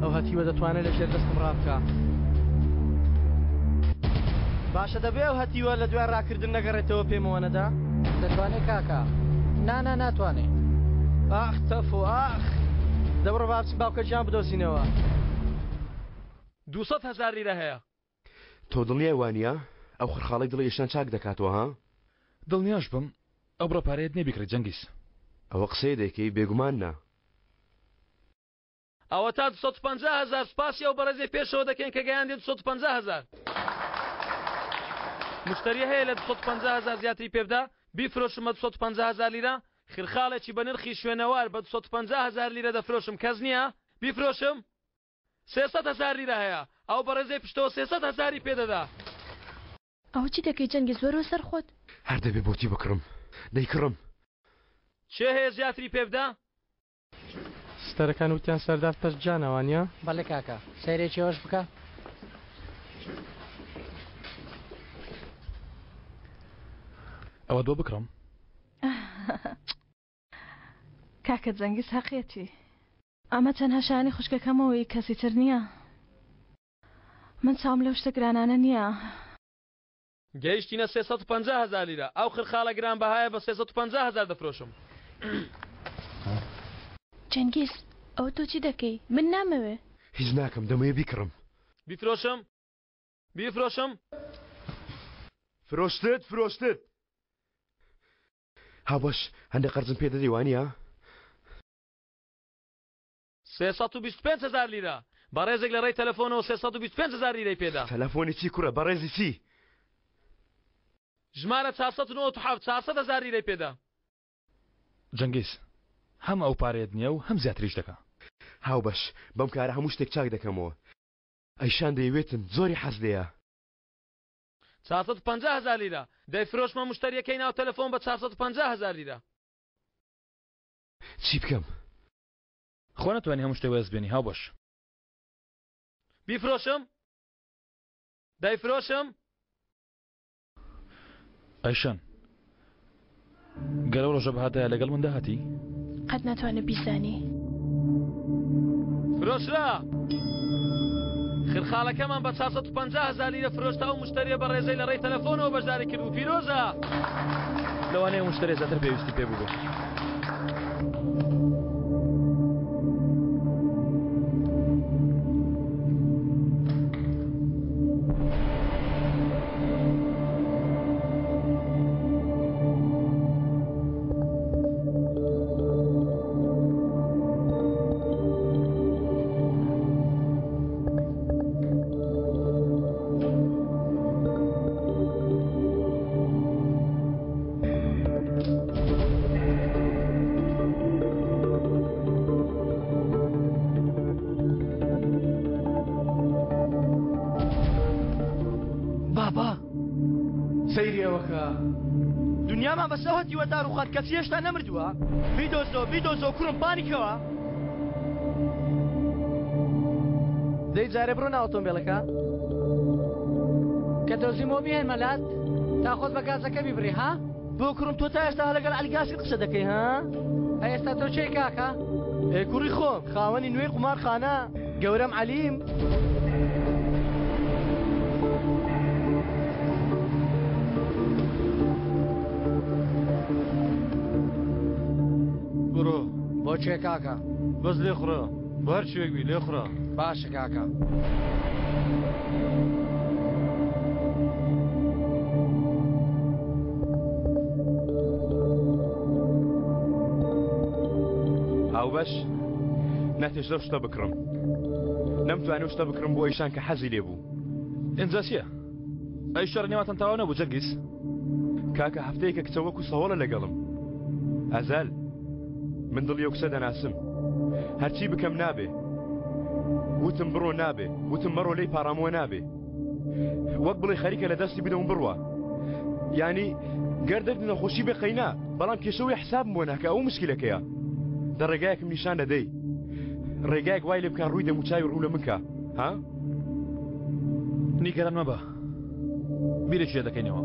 ئەو هەتیوە دەتوانێت لە ژێر دەستم ڕابکە باشە دەبێ ئەو هەتیوە لە دوای ڕاکردن نەگەڕێتەوە پێمەوە نەدا دەتوانێت کاکە ناتوانێت ئاخ تەف و ئاخ دەبڕە باچین باوکە جیان بدۆزینەوە 200,000 لیرە هەیە تۆ دڵنیای وانە ئەو خرخاڵی دڵی ئێشان چاک دەکاتەوە ها دڵنیاش بم ئەو بڕە پارەیەت نێبیکرێت جەنگیز ئەوە قسەی دەکەی بێگومان نا ئەوە تا 250,000 سپاسی ئەو بەڕێزەی پێشەوە دەکەین کە گەیاندێت 250,000 مشتری هەیە لە 250,000 زیاتری پێبدا بیفرۆشم بە 250,000 لیرە خرخاڵێکی بە نرخی شوێنەوار بە 250,000 لیرە دەفرۆشم کەس نییە بیفرۆشم 300,000 لیرە هەیە ئەو بەڕێزەی پشتەوە 300,000 پێدەدا ئەو چی دەکەی جەنگی زۆرەوە سەر خۆت هەر دەبێ بۆتی بکڕم دەیکڕم چێ هەیە زیاتری پێبدا ستەرەکان وتیان سەردار پەس جانەوانە بەڵێ کاکە سەیرێکی ئەوەش بکە ئەوە دۆ بکڕم کاکە جەنگیز حەقیەتی ئەمە چەند هەشانی خوشکەکەمەوەی کەسی تر نییە من چاوم لەو شتە گرانانە نییە گەیشتینە 350,000 لیرە ئەو خرخاڵە گرانبەهایە بە 350,000 دەفرۆشم جەنگیز ئەو تۆ چی دەکەی من نامەوێ هیچ ناکەم دەمەوێ بیکڕم بیفرۆشم فرۆشتت هاوبەش هەندێک قەرزم پێ دەدەی وانە 325,000 لیرە بەڕێزێک لە ڕێی تەلەفۆنەوە 325,000 لیرەی پێدا تەلەفۆنی چی کوڕە بەڕێزی چی ژمارە 497,000 لیرەی پێدا جەنگیز هەم ئەو پارێت نییە و هەم زیاتریش دەکا هاوبەش بەم کارە هەموو شتێک چاک دەکەمەوە ئەیشان دەیەوێتن زۆری حەز دەیە 450,000 لیرە دەیفرۆشمە مشتریەکەی ناو تەلەفۆن بە 450,000 لیرە چی بکەم خۆ نەتوانێ هەموو شتێ وەرزبێنی هاوبەش بیفرۆشم دەیفرۆشم ئەیشان گەرە ڕۆژە بەهاتایە لەگەڵ من داهاتی قەت ناتوانێت بیزانی فرۆشرا خرخاڵەکەمان بە 450,000 لیرە فرۆشتا و مشتریە بە ڕێزەی لە ڕێی تەلەفۆنەوە بەشداری کرد و پیرۆزە لەوانەیە مشتری زیاتر پێویستی پێ بوو دنیامان بەسەوەتی وەدار و خات کەسی هێشتا نەمردووە بیدۆزۆ کوڕم پانیکەوە دەی جارێ بڕۆ ناو ئۆتۆمبیلەکە کە دۆزیمەوە بهێن مەلات تا خۆت بە گازەکە بیبڕی ها بۆ کوڕم تۆ تا ئێستا لەگەڵ ئەلیگاسی قسە دەکەی ها ئێستا تۆ چێ کاکە کوڕی خۆم خاوەنی نوێی قومارخانە گەورەم عەلیم بڕۆ بۆ چێ کاکە بەس لێ خوڕە بار شوێک بی لێ خوڕە باشە کاکە هاوبەش ناتێش لەو شتە بکڕم نەمتوانێ شتە بکڕم بۆ ئەیشان کە حەزی لێ بوو ئینجا چییە ئەی شەڕ نێواتەن تاوا نەبوو جەنگیز کاکە هەفتەیەکە کچە وەکو سەوەڵە لەگەڵم ئەزال من دڵی ئەو کچە دەناسم هەرچی بکەم نابێ وتم بڕۆ نابێ وتم مەڕۆ لێی پارامەوە نابێ وەک بڵێ خەریکە لە دەستی بدەم بڕوە یعنی گەردەر نەخۆشی بێ قەینا بەڵام کێشەوەی حسابم بۆ ناکە ئەو مشکلەکەیە دە ڕێگایەکم نیشان دەدەی ڕێگایەک وای لێ بکە ڕووی دەموچاوی ڕوو لە منکە ها نیگەران مەبە بیرێکی لێ دەکەینەوە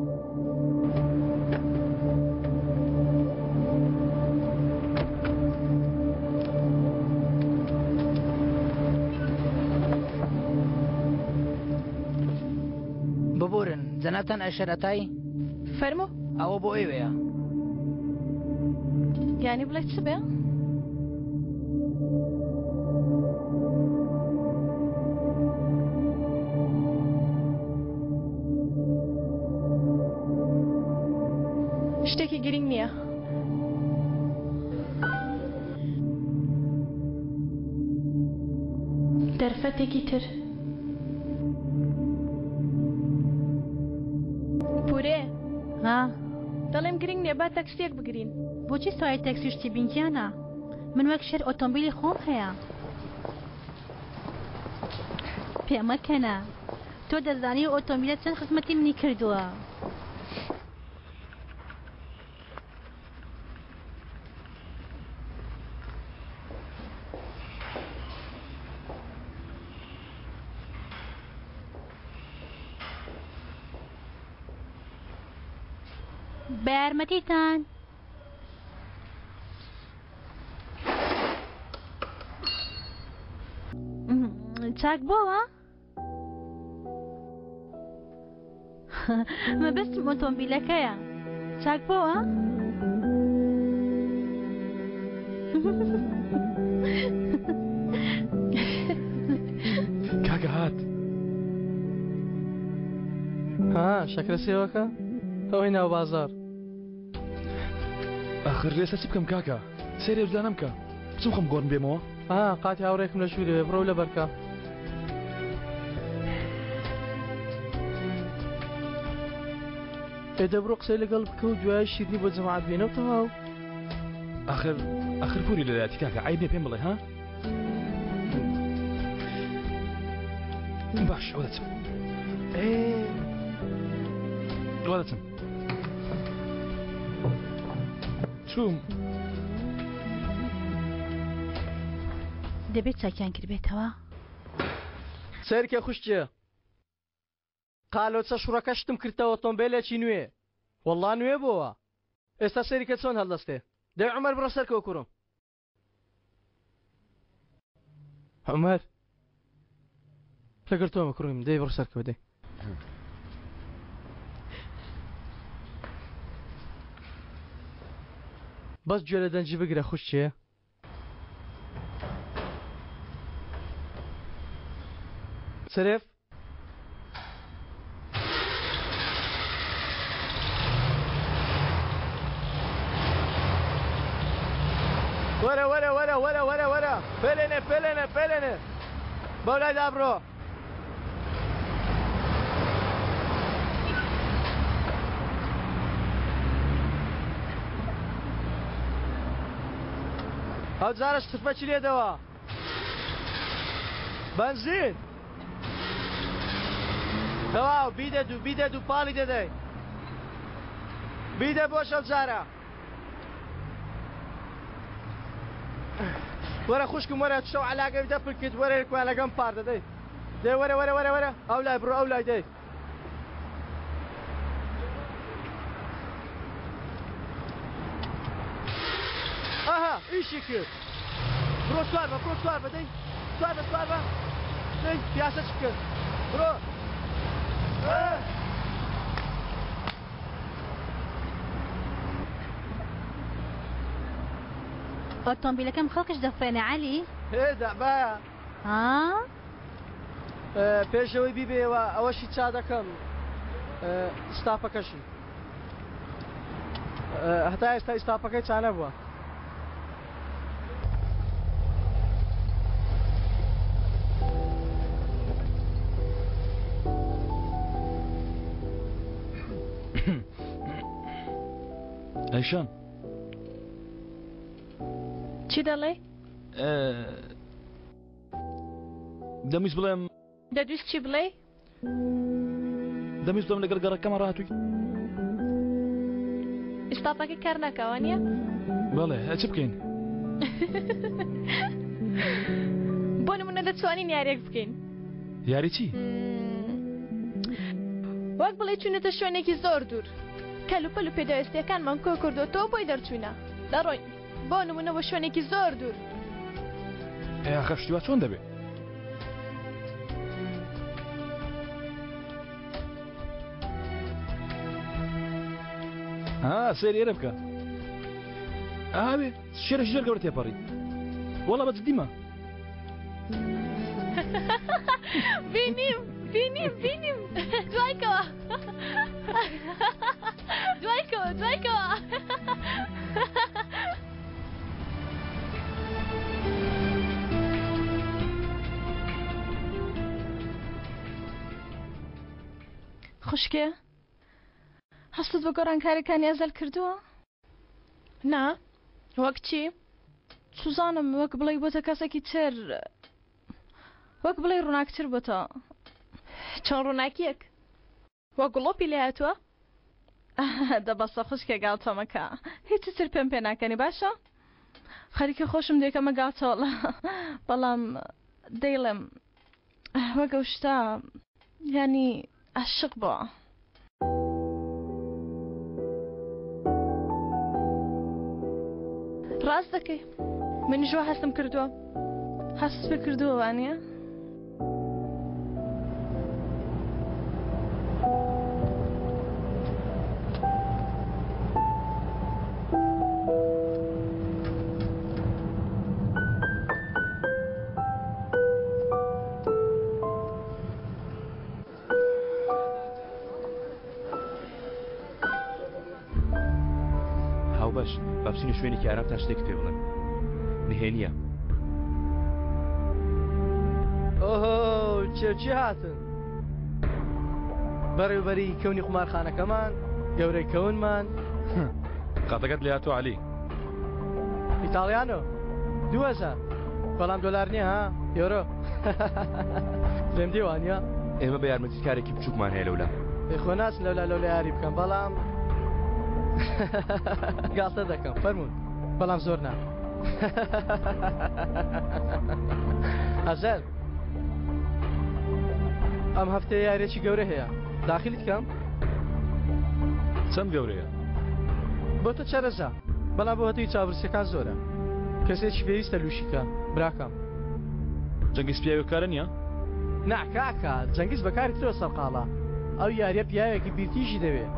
ببورن جەنابتان ئەشەرەتای فەرموو ئەوە بۆ ئێوەیە یانی بڵێ چ بێ شتێکی گرنگ نییە. دەرفەتێکی تر. پورێ ها دەڵێم گرنگ نییە با تەکسیەک بگرین. بۆچی سوای تەکسی شتی بینکیانە؟ من وەک شێر ئۆتۆمبیلی خۆم هەیە. پێمەکەنە تۆ دەزانی ئۆتۆمبیلە چەند خزمەتی منی کردووە. بە یارمەتیتان. چاک بۆوە؟ مەبەستم ئۆتۆمبیلەکەیە. چاک بۆوە؟ کاکە هات. ها شەکرە سێوەکە؟ ئەوەی ناو بازار. ئاخر لێستا چی بکەم کاکە؟ سێرێ بزانم کە بچم خەم گۆڕم بێمەوە؟ قاتی هاوڕێکم لە ژوورێ بڕۆ لە بەرکە. ئێدە بڕۆ قسەی لەگەڵ بکە و دوای شیرنی بۆ جەماعەت بێنەوە. آخر پوری لەلایەتی کاکە عیب نییە پێم بڵێ ها؟ باش ئەوە دەچم. ئەوە دەچم. چوم. دەبێت چاکیان کردبێتەوە. سەرکە خوشتیە. قالۆچە شوڕەکە شتم کردەوە ئۆتۆمبیلێکی نوێ. وەڵڵا نوێ بووە. ئێستا سەریکە چۆن هەڵدەستێ؟ دەی عومەر بڕە سەرکەوە کوڕم. عومەر لەگەڵ تۆمە کوڕم دەی بڕە سەرکەوە دەی. بەس گوێ لە دەنجی بگرە خوشتیە. سەرێف وەرە وەرە وەرە وەرە وەرە وەرە پێلێنێ پێلێنێ پێلێنێ بەو لای دابڕۆ. ئەو جارە شتفەچی لێدەوە. بەنزین تەواو بیدەد و پاڵی دەدەی. بیدە بۆ شەو جارە. وەرە خوشکم وەرە شەو عەلاقەی دەپڵ کرد وەرە کوالەکەم پار دەدەی. دەی وەرە وەرە وەرە وەرە ئەو لای بڕۆ ئەو لای دەی. ئاها ئیشی کرد. بڕۆ سوار بە بڕۆ سوار بە دەی سوار بە سوار بە دەی پیاسە چ کرد بڕۆ. ئۆتۆمبیلەکەم خەڵکش دەفرێنێ عەلی؟ هێدا بایە. ها؟ پێشەوەی بیبێەوە ئەوەشی چا دەکەم ستاپەکەشی. هەتا ئێستا ئیستاپەکەی چا نەبووە. ئەیشان چی دەڵێ؟ دەمویست بڵێم دەدویست چی بڵێ؟ دەمویست بڵێم لەگەڵ گەڕەکەمە ڕاتووی. ئیستاپەکەی کار ناکەوە نییە؟ بەڵێ چ بکەین؟ بۆ نمونە دەتوانین یاریەک بکەین. یاری چی؟ وەک بڵێ چوونەتە شوێنێکی زۆر دوور. کەلوپەل و پێداویستیەکانمان کۆ کردوتەوە بۆی دەرچوونە. دەڕۆین بۆ نمونە بۆ شوێنێکی زۆر دوور. ئاخە شتیوا چۆن دەبێت؟ سێر ئێرە بکە. ئاوێ شێرەش زۆر گەورە تێپەڕی. وەڵا بە جددیمە. بینیم بینیم بینیم. دوایکەوە دوایکەوە دوایکەوە خوشکێ هەستت بە گۆڕانکاریەکانی ئەزەل کردووە؟ نا وەک چی؟ سوزانم وەک بڵێ بۆتە کەسێکی تر وەک بڵێ ڕووناکتر بۆتە چۆن ڕووناکیەک وەک گوڵۆپی لێ هاتووە؟ دەبەستە خوشکێ گاڵتەمەکە هیچ تر پێم پێ ناکەنی باشە؟ خەریکە خۆشم دێکەمە گاڵتەوەڵە بەڵام دەیڵێم وەک ئەو شتە یانی عاشق بووە ڕاست دەکەی منیش وا هەستم کردووە هەست پێ کردووە وانییە؟ باش با بچینە شوێنێکی ئارام تا شتێک پێ بڵێم نهێنیە ئۆهۆ چێوچی هاتن بەڕێوبەری کەونی قومارخانەکەمان گەورەی کەونمان قاتەکەت لێ هاتووە عەلی ئیتاڵیانۆ 2000 بەڵام دۆلار نییە ها یۆرۆ لێم دیوانە ئێمە بە یارمەتیکارێکی بچووکمان هەیە لەولا خۆ ناچن لەولا یاری بکەم بەڵام گاڵتە دەکەم فەرموون بەڵام زۆر نا ئەزەر ئەم هەفتەیە یارێکی گەورە هەیە داخلیت کەم چەند گەورەیە بۆ تۆ چەرەزا بەڵام بۆ هەتووی چاوەڕسیەکان زۆرە کەسێکی پێویستە لوشیکە براکەم جەنگیز پیاوی کارە نییە؟ ناکاکە جەنگیز بەکاری ترۆ سەرقاڵە ئەو یاریە پیاوێکی بیرتیژی دەوێت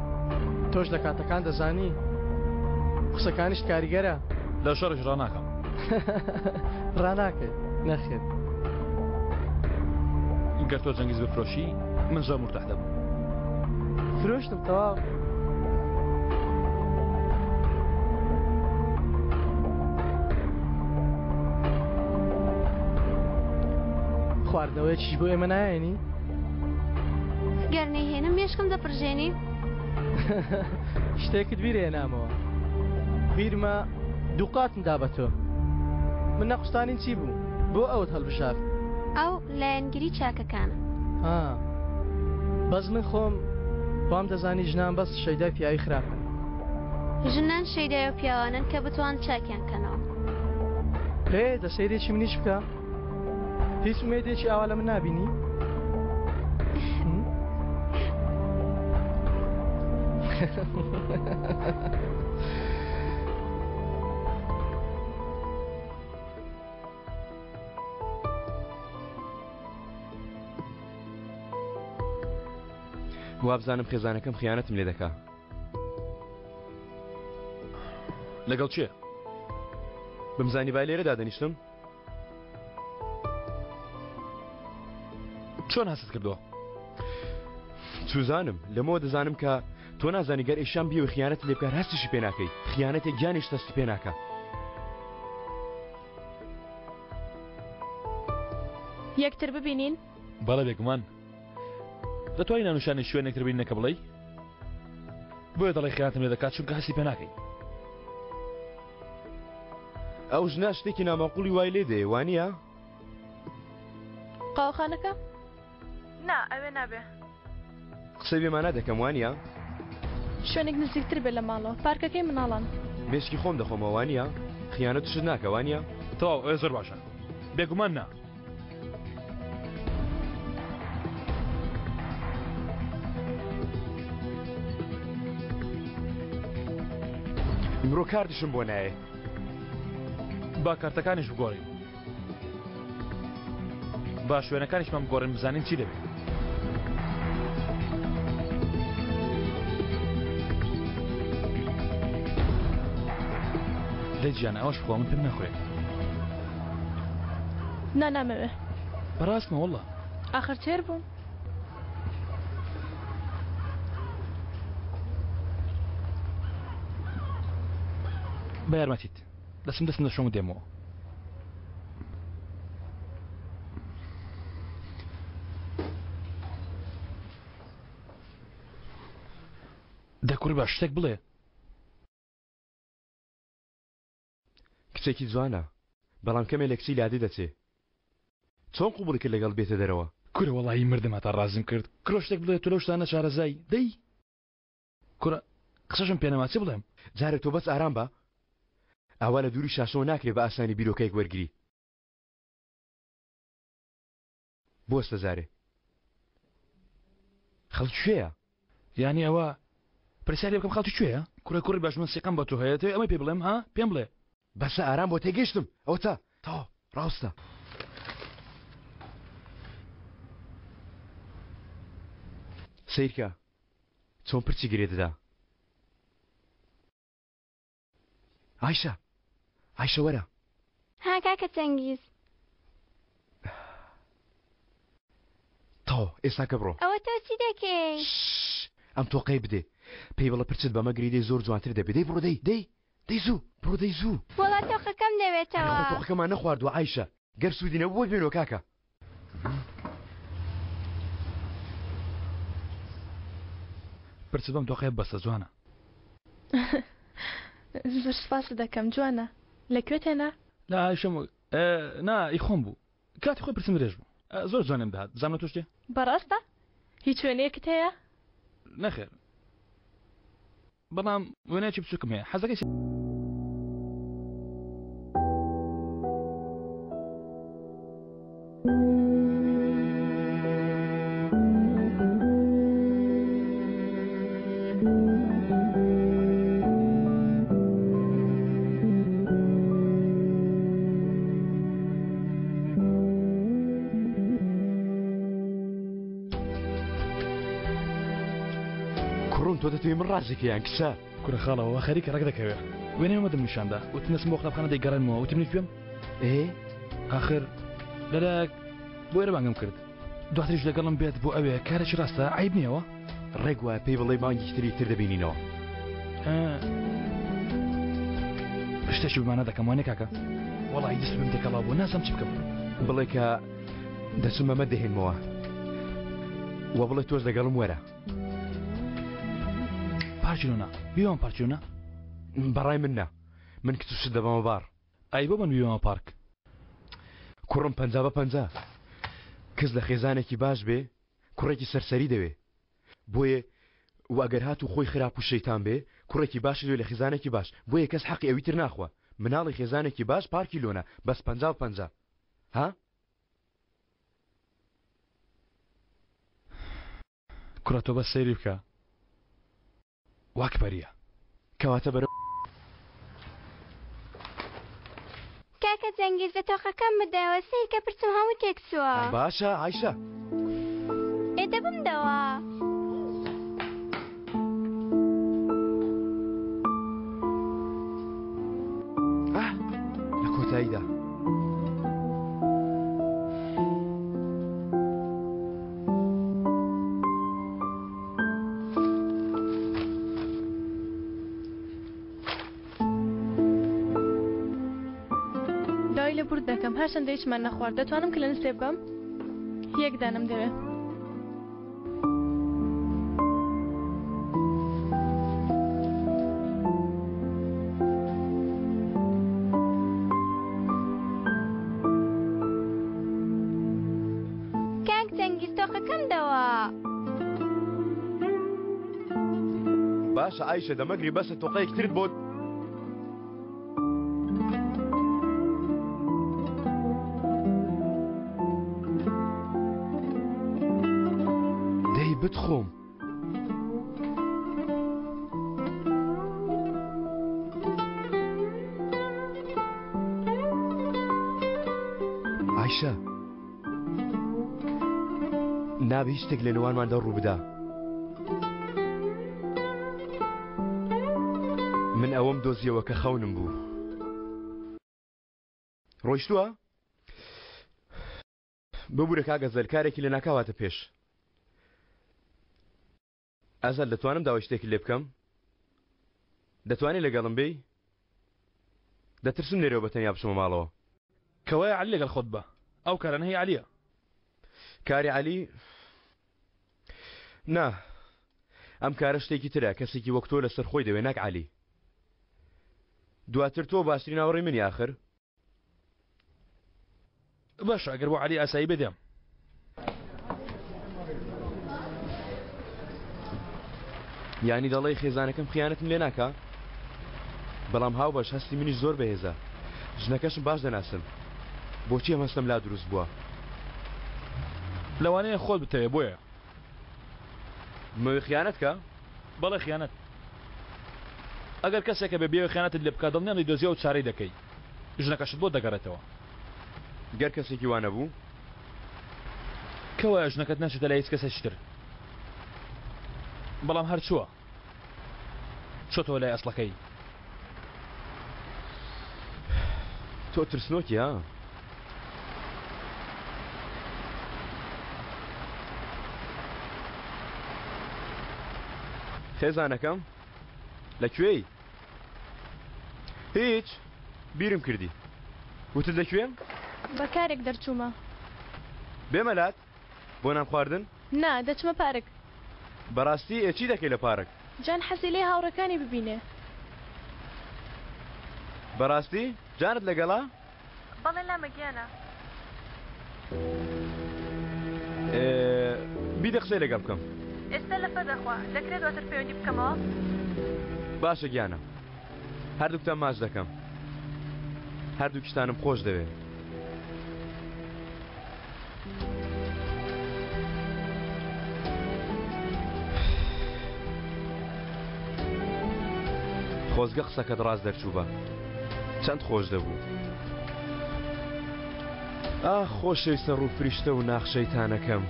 تۆش لە کاتەکان دەزانی قسەکانیش کاریگەرە لە شەڕش ڕناکەم ڕناکەێت نەخێت گەر تۆ جەنگیز بفرۆشی من زۆر مرتاح دەبم فرۆشتم تەواو خواردنەوەیەکیش بۆ ئێمە نایەنی گەر نەیهێنم مێشکم دەپڕژێنی شتێکت بیرێ نامەوە بیرمە دووقاتم دا بە تۆ من نەقستانی چی بوو بۆ ئەوت هەڵبشار ئەو لایەنگیری چاکەکانە بەس من خۆم بام دەزانی ژنان بەس شەیدای پیاوی خراپن ژنان شەیدای و پیاوانن کە بتوان چاکیان کەنەوە دەسەیرێکی منیش بکە هیچ ومێدێکی ئاوا لە من نابینی وابزانم خێزانەکەم خیانەتم لێ دەکا لەگەڵ چێ؟ بمزانی بای لێرەدا دەنیشتم چۆن هەست کردووە؟ سوزانم لەمەوە دەزانم کە تۆ نازانی گەر ئێشان بیەوە خیانەت لێ بکار هەستیشی پێ ناکەی خیانەتێک گیانیش دەستی پێ ناکە یەکتر ببینین؟ بەڵێ بێگومان دەتوانین نانوشانی شوێنێکتر بینین نەکە بڵێی؟ بۆیە دەڵێ خیانەتم لێ دەکات چونکە هەستی پێ ناکەی ئەو ژنا شتێکی نامەقوڵی وای لێ دێ وانییە؟ قاوەخانەکە؟ نا ئەوێ نابێ قسەی بێمانە دەکەم وانییە؟ شوێنێک نزیکتر بێ لە ماڵەوە پارکەکەی مناڵان مێشکی خۆم دەخۆمە وانییە؟ خیانەت شت ناکە وانییە؟ تەواو ئێ زۆر باشە بێگومان نا ئمڕۆ کاردشم بۆ نایە با کارتەکانیش بگۆڕین با شوێنەکانیشمان بگۆڕین بزانین چی دەبێت لێ گیان ئەوەش بخوا من پێم نەخوێت نامەوێ بەڕاستمە وەڵڵا ئاخر تێر بووم بە یارمەتیت دەچم دەستم لە شۆم دێمەوە. دەکوڕی باش شتێک بڵێ. کچێکی جوانە بەڵام کەمێ لە کچی لادی دەچێ. چۆن قوبوڵی کرد لەگەڵ بێتە دەرەوە؟ کورە وەڵایی مردم هەتا ڕازم کرد. کرۆ شتێک بڵێ تۆ لەو شتانە شارەزای دەی کورە قسەشم پێ نەما چی بڵێم؟ جارێک تۆ بەس ئارام بە ئاوا لە دووری شاشەوە ناکرێت بە ئاسانی بیرۆکەیەک وەرگری. بۆستە زارێ خەڵکی کوێیە؟ یانی ئەوە پرسیاری بکەم خەڵکی کوێیە؟ کوڕی باش من سێقەم بە تۆ هەیە تۆ ئەمەی پێ بڵێم ها پێم بڵێ. بەسە ئارام بۆ تێگەشتم ئەو تا ڕاستە. سیرکە چۆن پرچی گرێدەدا؟ عایشە وەرە. ها کاکە چەنگیز تۆ ئێستا کە بڕۆ. ئەوە تۆ چی دەکەی؟ ئەم تۆقەی بدێ پێی بڵە پرچت بەمە گری زۆر جوانتر دەبێت. دەی بڕۆ دەی زوو بڕۆ دەی زوو. وەڵا تۆقەکەم دەوێتەوە. تۆقەکەمان نەخواردووە عایشە گەر سوودینە بۆ بێنەوە کاکە. پرچت بەم تۆقەیە بەستە جوانە. زۆر سپاس دەکەم جوانە. لەکوێ تێنا؟ لا عایشەم نا ئیخۆم بوو کاتی خۆی پرسم درێژ بوو زۆر جوانم دەهات. زانە تۆ شتێ؟ بەڕاستە؟ هیچ وێنەیەکت هەیە؟ نەخێر بەڵام وێنەیەکی بچووکم هەیە حەزەکەی تۆ دەتوێ من ڕازێکیان کچە کورە خاڵەوە خەریکە ڕێک دەکەوێ وێنەی مەدەم نیشاندا وتنەسم بۆ قوتابخانە دەیگەڕێنمەوە وتم کوێم ئاخر لەلایەک بۆ ئێرە بانگم کرد دواتریش لەگەڵم بێت بۆ ئەوێ کارێکی ڕاستە عیب نییەوە ڕێک وایە پێی بڵێ مانگی تر دەبینینەوە شتێکی بمانە دەکەم وانێ کاکە وەڵی دەست بم دێکەڵاو بۆ نازەم چ بکەم بڵێ کە دەچم ئەمە دەهێنمەوە وە بڵێ تۆش لەگەڵم وەرە پارچیۆنە بیوەم پارچیۆنە بەڕای منە من کچوشت دەبەمە بار ئای بۆ من بیوەمە پارک کوڕم 50/50 کەس لە خێزانێکی باش بێ کوڕێکی سەرسەری دەوێ بۆیە واگەر هات و خۆی خراپ و شەیتان بێ کوڕێکی باشی دوێ لە خێزانێکی باش بۆیە کەس حەقی ئەوی تر ناخوا مناڵی خێزانێکی باش پارکی لۆنە بەس 50/50 ها کوڕە تۆ بەس سەیری بکە واکبەریە کەواتە بەرە کاکە جەنگیز بە تۆقەکەم بدەوە سیرکە پرچم هەموو تێکچووە باشە عایشە ئێدە بمدەوە لە کۆتاییدا بورد دەکەم هەرچەندە هیچمان نەخوارد دەتوانم کە لە نستێ بم یەک دانم دەوێت کاک جەنگیز تۆقەکەم دەوە باشە عایشە دەمەگری بەسە تۆقەیەک ترت بۆ بتخۆم عایشە نابی هیچ شتێک لە نێوانماندا ڕوو بدا من ئەوەم دۆزیەوە کە خەونم بوو ڕۆیشتووە ببوورە کاگەزەل کارێکی لە ناکاواتە پێش ئازاد دەتوانم داوای شتێکی لێ بکەم دەتوانێت لەگەڵم بێی دەترسم لێرەوە بەتەنیا بچمە ماڵەوە. کەوایە عەلی لەگەڵ خۆت بە. ئەو کارانە هی عەلیە. کاری عەلی؟ نا. ئەم کارە شتێکی ترە، کەسێکی وەک تۆ لەسەر خۆی دەوێ ناک عەلی. دواتر تۆ باشترین هاوڕێی منی ئاخر. باش ئەگەر بۆ عەلی ئاسایی بدەم. یانی دەڵێی خێزانەکەم خیانەتم لێ ناکا؟ بەڵام هاو باش هەستی منیش زۆر بەهێزە. ژنەکەشم باش دەناسم. بۆچی ئەم هەستم لا دروست بووە؟ لەوانەیە خۆت بتەوێ بۆیە. مەوێ خیانەت کە؟ بەڵێ خیانەت. ئەگەر کەسێکە بێ بێوێ خیانەتت لێ بکا دڵنیام دۆزیە و چارەی دەکەی. ژنەکەشت بۆ دەگەڕێتەوە. گەر کەسێکی وانە بوو؟ کەوایە ژنەکەت نەچێتە لای هیچ کەسێکی تر. بەڵام هەر چووە. چۆتەوە لای ئەسڵەکەی. تۆ ترسنۆکی ها؟ خێزانەکەم لەکوێی؟ هیچ بیرم کردی. وتت لەکوێم؟ بەکارێک دەرچوومە. بێمەلات بۆ نان خواردن؟ نا دەچمە پارک. بەڕاستی ئێچی دەکەی لە پارک؟ جان حەزی لێ هاوڕەکانی ببینێ. بەڕاستی جانت لەگەڵا؟ بەڵێ لامەگیانە. بیدە قسەی لەگەڵ بکەم. ئێستا لەفە دەخوا دەکرێت دواتر پەیوەندی بکەمەوە؟ باشە گیانە. هەردووکتان ماچ دەکەم. هەردوو کشتانم خۆش دەوێت. خۆزگە قسەکەت ڕاست دەرچوو بە. چەند خۆش دەبوو. خۆشەی سەر و فریشتە و ناخشەیتانەکەم.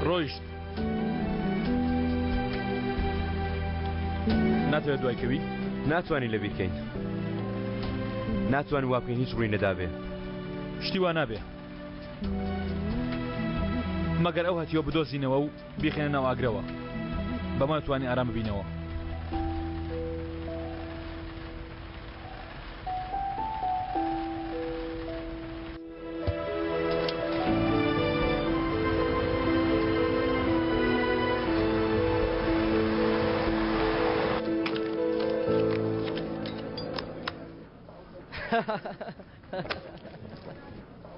ڕۆیشت. ناتوانێت دوایکەوی؟ ناتوانین لەبیر بکەین. ناتوانین وا بکەین هیچ ڕووی نەدابێ. شتی وا نابێ. مەگەر ئەو هەتیەوە بدۆزینەوە و بیخێنە ناو ئاگرەوە. بەمە توانی ئارام ببینەوە.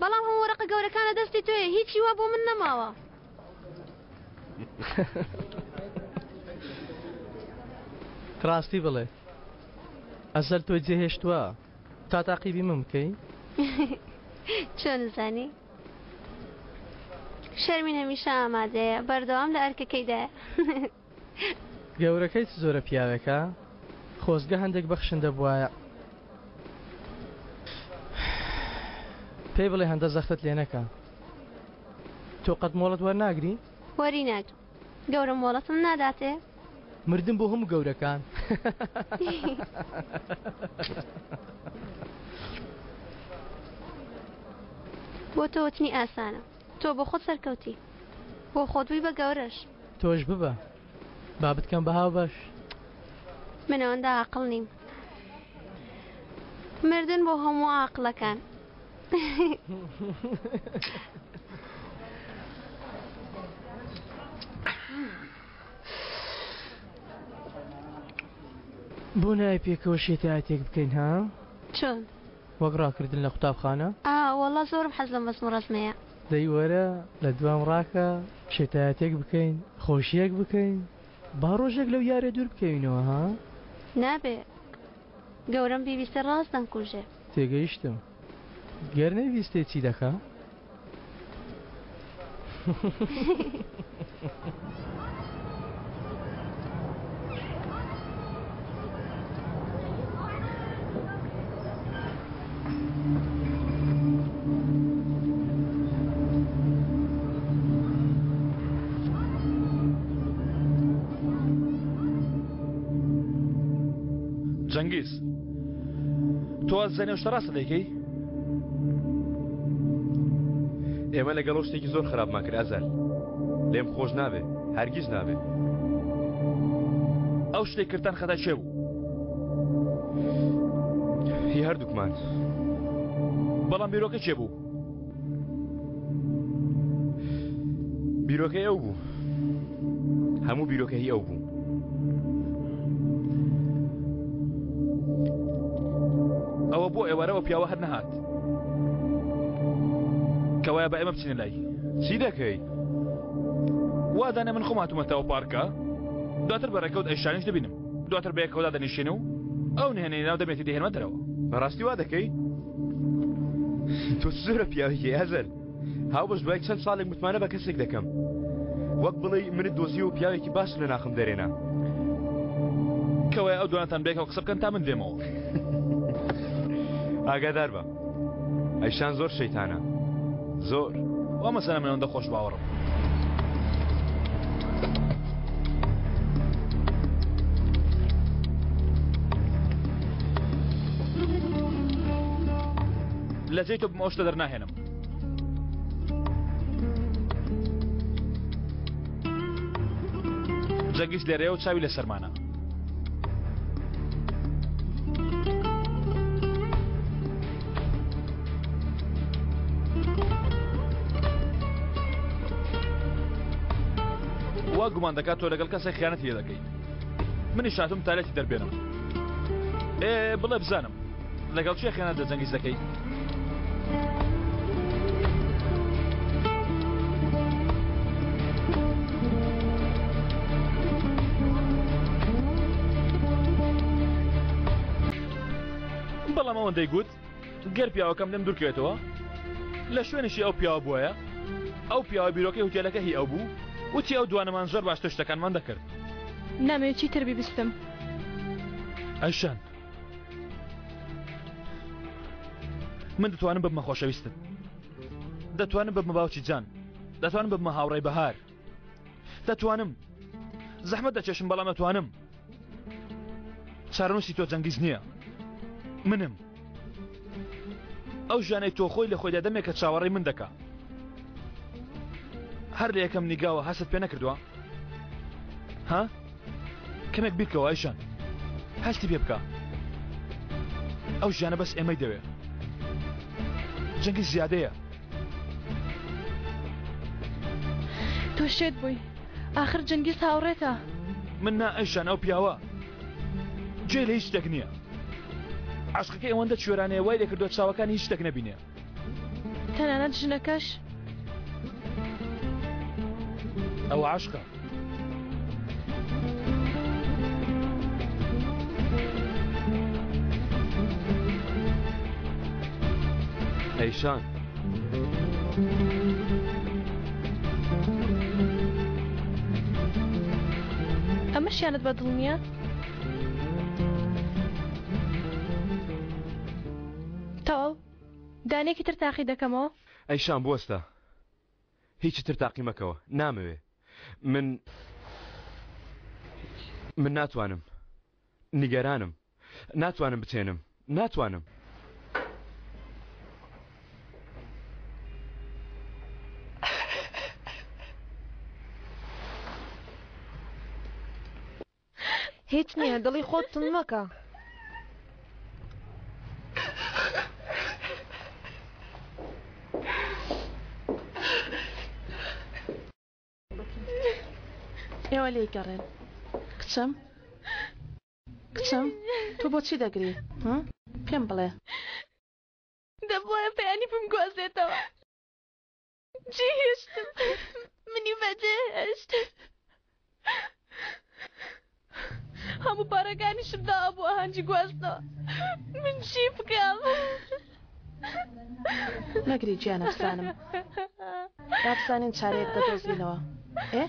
بەڵام هەموو وەرەقە گەورەکانە دەستی تۆیە هیچی وا بۆ من نەماوە. ڕاستی بڵێ ئەزەل تۆی جێهێشتووە تا تاقیبی من بکەی؟ چۆن زانی؟ شەرمین هەمیشە ئامادەیە بەردەوام لە ئەرکەکەیدایە. گەورەکەی زۆرە پیاوێکە خۆزگە هەندێک بەخشندە بواە. پێی بڵێ هەندە زەختت لێ نەکە. تۆ قەت مۆڵەت وەرناگری؟ وەری ناگرم. گەورە مۆڵەتم ناداتێ؟ مردم بۆ هەموو گەورەکان. بۆ تۆ وتنی ئاسانە. تۆ بۆ خۆت سەرکەوتی. بۆ خۆتوی بە گەورەش. تۆش ببە. با بتکەم بە هاو باش. من ئەوەندە عاقڵ نیم. مردن بۆ هەموو عاقڵەکان. بۆ نای پێکەوە شێتایەتێک بکەین ها؟ چۆن؟ وەک ڕاکردن لە قوتابخانە؟ وەڵا زۆرم حەز لەم بەسم ڕەسمەیە. دەی وەرە لە دوام ڕاکە شێتایەتێک بکەین خۆشیەک بکەین با ڕۆژێک لەو یارێ دوور بکەینەوە ها؟ نابێ گەورم بیویستە ڕاست دەنکوژێ. تێگەیشتم گەر نەویستێ چی دەکا؟ جەنگیز تۆ زەنێ شتە ڕاستە دەیکەی؟ ئێمە لەگەڵ شتێکی زۆر خراپمان کرد ئەزەل. لێم خۆش نابێ هەرگیز نابێ. ئەو شتێک کردن خەتا چێ بوو؟ هی هەردووکمان بەڵام بیرۆکە چێ بوو؟ بیرۆکەی ئەو بوو هەموو بیرۆکە هی ئەو بوو ئەوە بۆ ئێوارەوە پیاوە هەر نەهات کەوایە بە ئێمە بچینە لای چی دەکەی؟ وادانێ من خۆم هاتوومەتەوە پارکە دواتر بەڕێکەوت ئەیشانیش دەبینم دواتر بەیەکەوەدا دەنیشێنە و ئەو نهێنەی ناو دەمێتی دەهێنمە دەرەوە بەڕاستی وا دەکەی؟ تۆ زۆرە پیاوێکی ئەزەر هاو بەش دوای چەند ساڵێک متمانە بە کەسێک دەکەم وەک بڵێ منت دۆزی و پیاوێکی باش لە ناخم دەرێنا کەوایە ئەو دوانتان بێکەوە قسە بکەن تا من دێمەوە ئاگادار بە ئەیشان زۆر شەیتانە زۆر وا مەسەلە من ئەوەندە خۆش باوەڕم لە جێی تۆ بمەوە شتە دەرناهێنم جەنگیز لێرەیە و چاوی لە سەرمانە وا گومان دەکات تۆ لەگەڵ کەسێک خیانەت لێ دەکەی منیش هاتووم تالێتی دەربێنم بڵێ بزانم لەگەڵ چێ خیانەت لە جەنگیز دەکەی بەڵام ئەوەندەی گوت گەر پیاوەکەم لێم دوورکەوێتەوە لە شوێنشی ئەو پیاوە بووە ئەو پیاوە بیرۆکەی هوتێلەکە هی ئەو بوو وتی ئەو دوانەمان زۆر باشتر شتەکانمان دەکرد نامەوێت چی تر بیبستم ئەیشان من دەتوانم ببمە خۆشەویستت دەتوانم ببمە باوکی جان دەتوانم ببمە هاوڕێی بەهار دەتوانم زەحمەت دەچێشم بەڵام دەتوانم چارەنووسی تۆ جەنگیز نییە منم ئەو ژیانەی تۆ خۆی لە خۆیدا دەمێک کە چاوەڕێی من دەکا هەر لە یەکەم نیگاوە هەست پێ نەکردووە ها کەمێک بیرکەوە ئایشان هەستی پێ بکە ئەو ژیانە بەس ئێمەی دەوێ جەنگی زیادەیە تۆ شێت بووی آخر جەنگیز هاوڕێتە من نا ئەیشان ئەو پیاوە گوێ لە هیچ شتێک نییە عاشقەکەی ئەوەندە کوێرانەیە وای دەکردووە چاوەکانی هیچ شتێک نەبینێ تەنانەت ژنەکەش ئەو عاشقە ئەیشان ئەمە شیانت بەدڵ نییە؟ تەواو دانێکی تر تاقی دەکەمەوە؟ ئەیشان بوەستە هیچی تر تاقی مەکەوە نامەوێ من ناتوانم نیگەرانم ناتوانم بچێنم ناتوانم هیچ نییە دڵی خۆتتون مەکە ئێوە لێی گەڕێن کچم تۆ بۆچی دەگری پێم بڵێ دەبواە پەیانی بم گوازێتەوە چی هێشتم منی بەجێ هێشت هەموو پارەکانیشم داوا بۆ ئاهەنگی گواستنەوە من چی بکەم نەگری گیان ئەفسانم دابزانین چارەیەک دەدۆزینەوە ئێ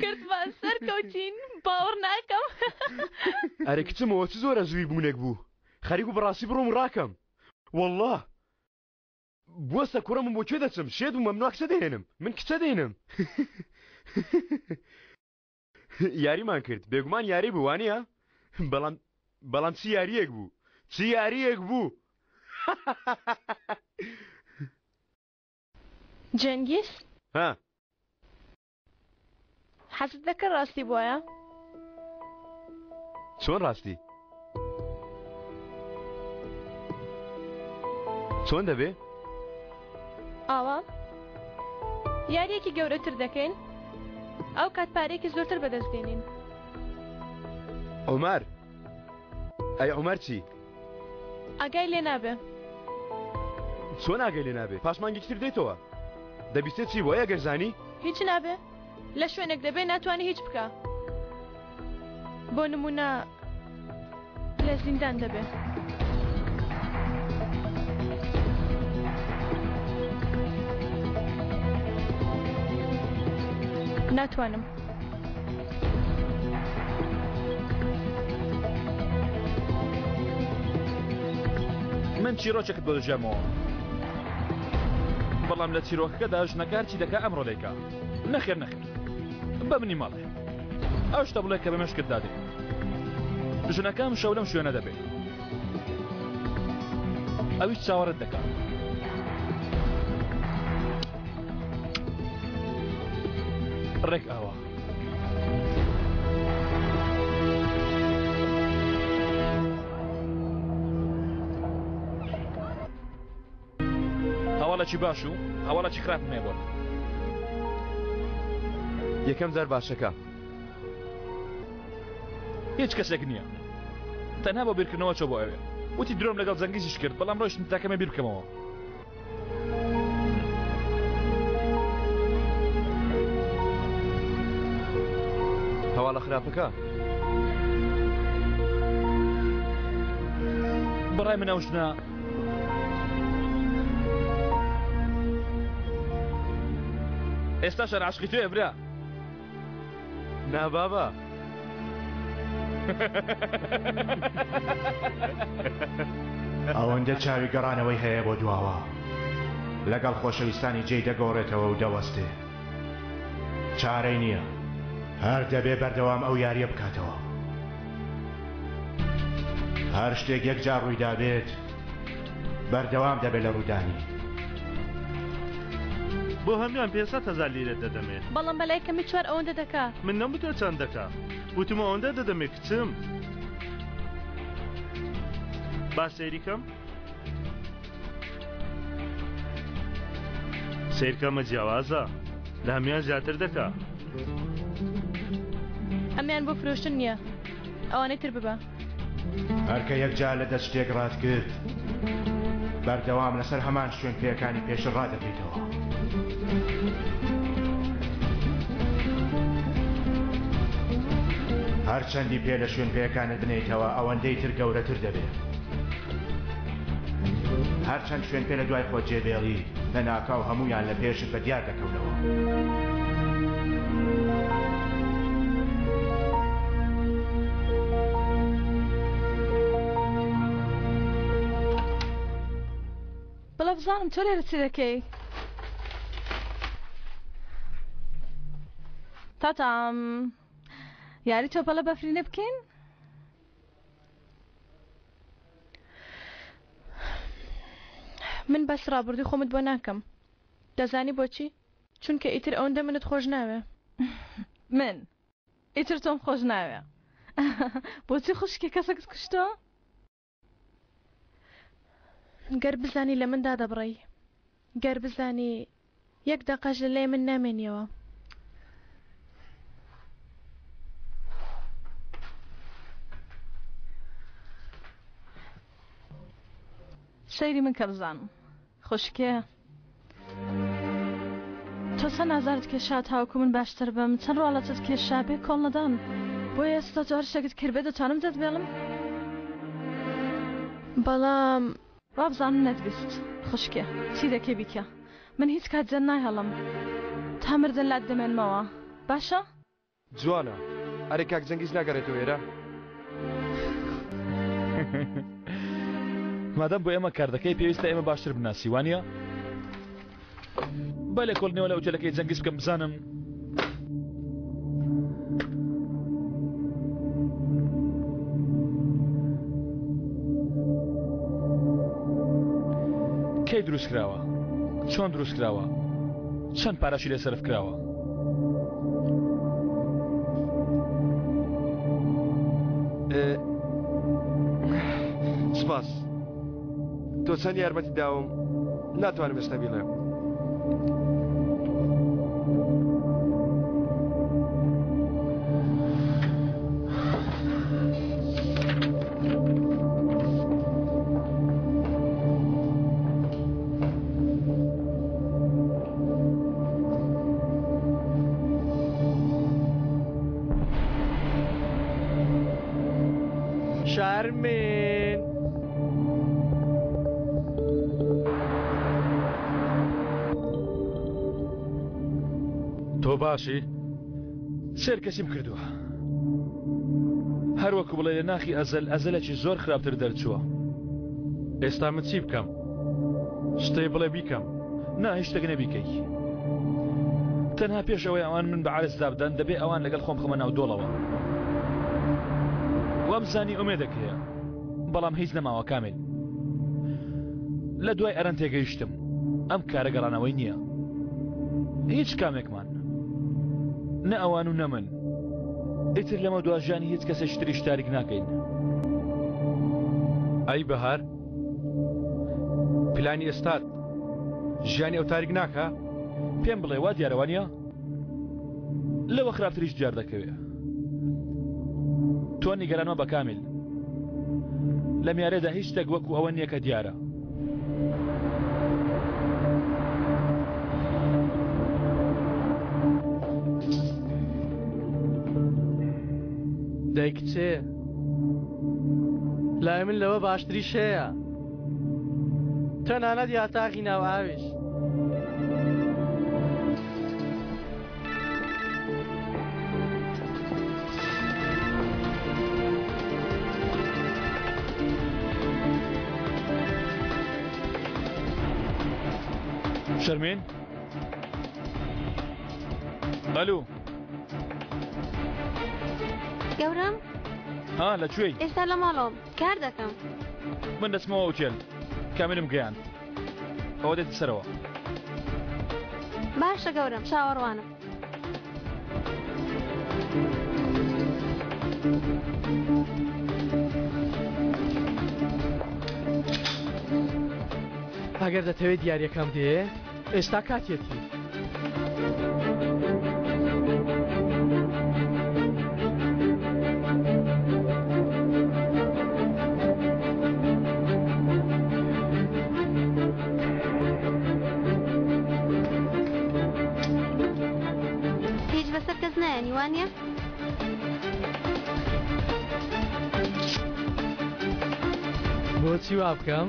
کردمان سەرکەوتین باوەڕ ناکەم ئەرە کچمەوە چ زۆرە زووی بوونێک بوو خەریک و بەڕاستی بڕۆم ڕاکەم والله بوەستە کوڕەمم بۆ کوێ دەچم شێت و مەمنوع کچە دێنم من کچە دێنم یاریمان کرد بێگومان یاری بوو وانە بەڵام چی یاریەک بوو چی یاریەک بوو جەنگیز ها حەزت دەکەن ڕاستی بۆیە چۆن ڕاستی چۆن دەبێ ئاوا یاریەکی گەورەتر دەکەین ئەو کات پارێکی زۆرتر بەدەستێنین عومەر ئەی عومەر چی ئاگای لێ نابێ چۆن ئاگای لێ نابێ پاشمانگیتر دێتەوە دەبیستێت چی وایە گەرزانی هیچ نابێ لە شوێنێک دەبێ ناتوانێت هیچ بکە بۆ نمونە لە زیندان دەبێ ناتوانم من چیرۆکێکت بۆ دەژێمەوە بەڵام لە چیرۆکەکەدا ژنەکار چی دەکا ئەمڕۆ دەیکا نەخێر بە منی ماڵێ ئەو شتە بڵێ کە بە مشکت دادێ ژنەکەم شەو لەم شوێنە دەبێت ئەویش چاوەڕێت دەکات ڕێک ئاوە هەواڵەکی باش و هەواڵەکی خراپ مێ بۆ یەکەم جار باشەکە هیچ کەسێک نییە تەنها بۆ بیرکردنەوە چۆ بۆ ئەوێ وتی درۆم لەگەڵ جەنگیزیش کرد بەڵام ڕۆیشتم تاکەمە بیر بکەمەوە هەواڵە خراپەکە بەڕای من ئەو ژنە ئێستا شەر عاشقی توێ برا نا بابا ئەوەندە چاوی گەڕانەوەی هەیە بۆ دواوە لەگەڵ خۆشەویستانی جێی دەگۆڕێتەوە و دەوەستێ چارەی نییە هەر دەبێ بەردەوام ئەو یاریە بکاتەوە هەر شتێک یەکجار ڕوویدا بێت بەردەوام دەبێت لە ڕوودانی بۆ هەمیان 500,000 لیرە دەدەمێت بەڵام بەلای کەمی 4 ئەوەندە دەکا من نەموتۆ چەند دەکا وتم ئەوەندە دەدەمێت کچم با سەیریکەم سیرکەمە جیاوازە لە هەمیان زیاتر دەکا ئەمیان بۆ فرۆشتن نییە ئەوانەی تر ببە هەرکە یەکجار لە دەست شتێک ڕات کرد بەردەوام لەسەر هەمان شوێن پێەکانی پێشە ڕادەبێتەوە هەرچەندی پێ لە شوێن پێەکانت بنێیتەوە ئەوەندەی تر گەورەتر دەبێت هەرچەند شوێن پێ لە دوای خۆت جێبێڵی لە ناکاو هەمویان لە پێشت بە دیار دەکەونەوە بەڵە بزانم تۆ لێرە چی دەکەی تاتام یاری تۆ بەڵە بەفرینە بکەین من بەس ڕابردووی خۆمت بۆ ناکەم دەزانی بۆچی چونکە ئیتر ئەوەندە منت خۆش ناوێ من ئیتر تۆم خۆش ناوێ بۆچی خوشکی کەسەکت کوشتەوە گەر بزانی لە مندا دەبڕی گەر بزانی یەک دەقەش لە لێ من نامێنیەوە سەیری من کە بزانم خوشکێ تۆ چەند ئازارت کێشات هاوکو من باشتر بم چەند ڕۆڵەتت کێشا بێ کۆڵ نەدان بۆیە ئێستا جار شتێکت کردبێ دەتوانم دەتبێڵم بەڵام وابزانم نەتویست خوشکێ چی دەکەی بیکە من هیچ کات جەن نایهەڵم تا مردن لات دەمێنمەوە باشە؟ جوانە ئەرێ کاک جەنگیز ناگەڕێتەوە ئێرە مادەم بۆ ئێمە کاردەکەی پێویستە ئێمە باشتر بناسی وانە؟ با لێ کۆڵنەوە لە ئوتێلەکەی جەنگیز بکەم بزانم دروست کراوە چۆن دروست کراوە چەند پارەشی لێ سەرف کراوە سپاس تۆ چەند یارمەتی داوم ناتوانم ئێستا بیڵێم شارمین تۆ باشی سێر کەسیم کردووە هەروەکو بڵێ لە ناخی ئەزەلێکی زۆر خراپتر دەرچووە ئێستا من چی بکەم شتەی بڵێ بیکەم نا هیچ شتێک نەبیکەی تەنها پێش ئەوەی ئەوان من بە عارزدا بدەن دەبێ ئەوان لەگەڵ خۆم خەمە ناو دۆڵەوە وام زانی ئومێدێک هەیە بەڵام هیچ نەماوە کامل لە دوای ئەرەن تێگەیشتم ئەم کارە گەڕانەوەی نییە هیچ کامێکمان نە ئەوان و نە من ئیتر لەمە دواژیانی هیچ کەسێک تریش تاریک ناکەین ئەی بەهار پلانی ئێستات ژیانی ئەو تاریک ناکە پێم بڵێ وا دیارەوانە لەوە خراپتریش دیار دەکەوێ تۆ نیگەرانمە بە کامل لە میارێدا هیچ شتێک وەکو ئەوە نییە کە دیارە دایک کچێ لای من لەوە باشتری شەیە تەنانەت یاتاقی ناو ئاویش شەرمین ئەلو گەورم ها لەکوێی ئێستا لە ماڵەوەم کار دەکەم من دەچمەوە ئەوتێل کاملم گەیان ئەوە دێت سەرەوە باشە گەورم چاوەڕوانم ئەگەر دەتەوێت دیاریەکەم دێ ئێستا کاتێتی هیچ بەسەر کەس نایەنی وانە؟ بۆچی وا بکەم؟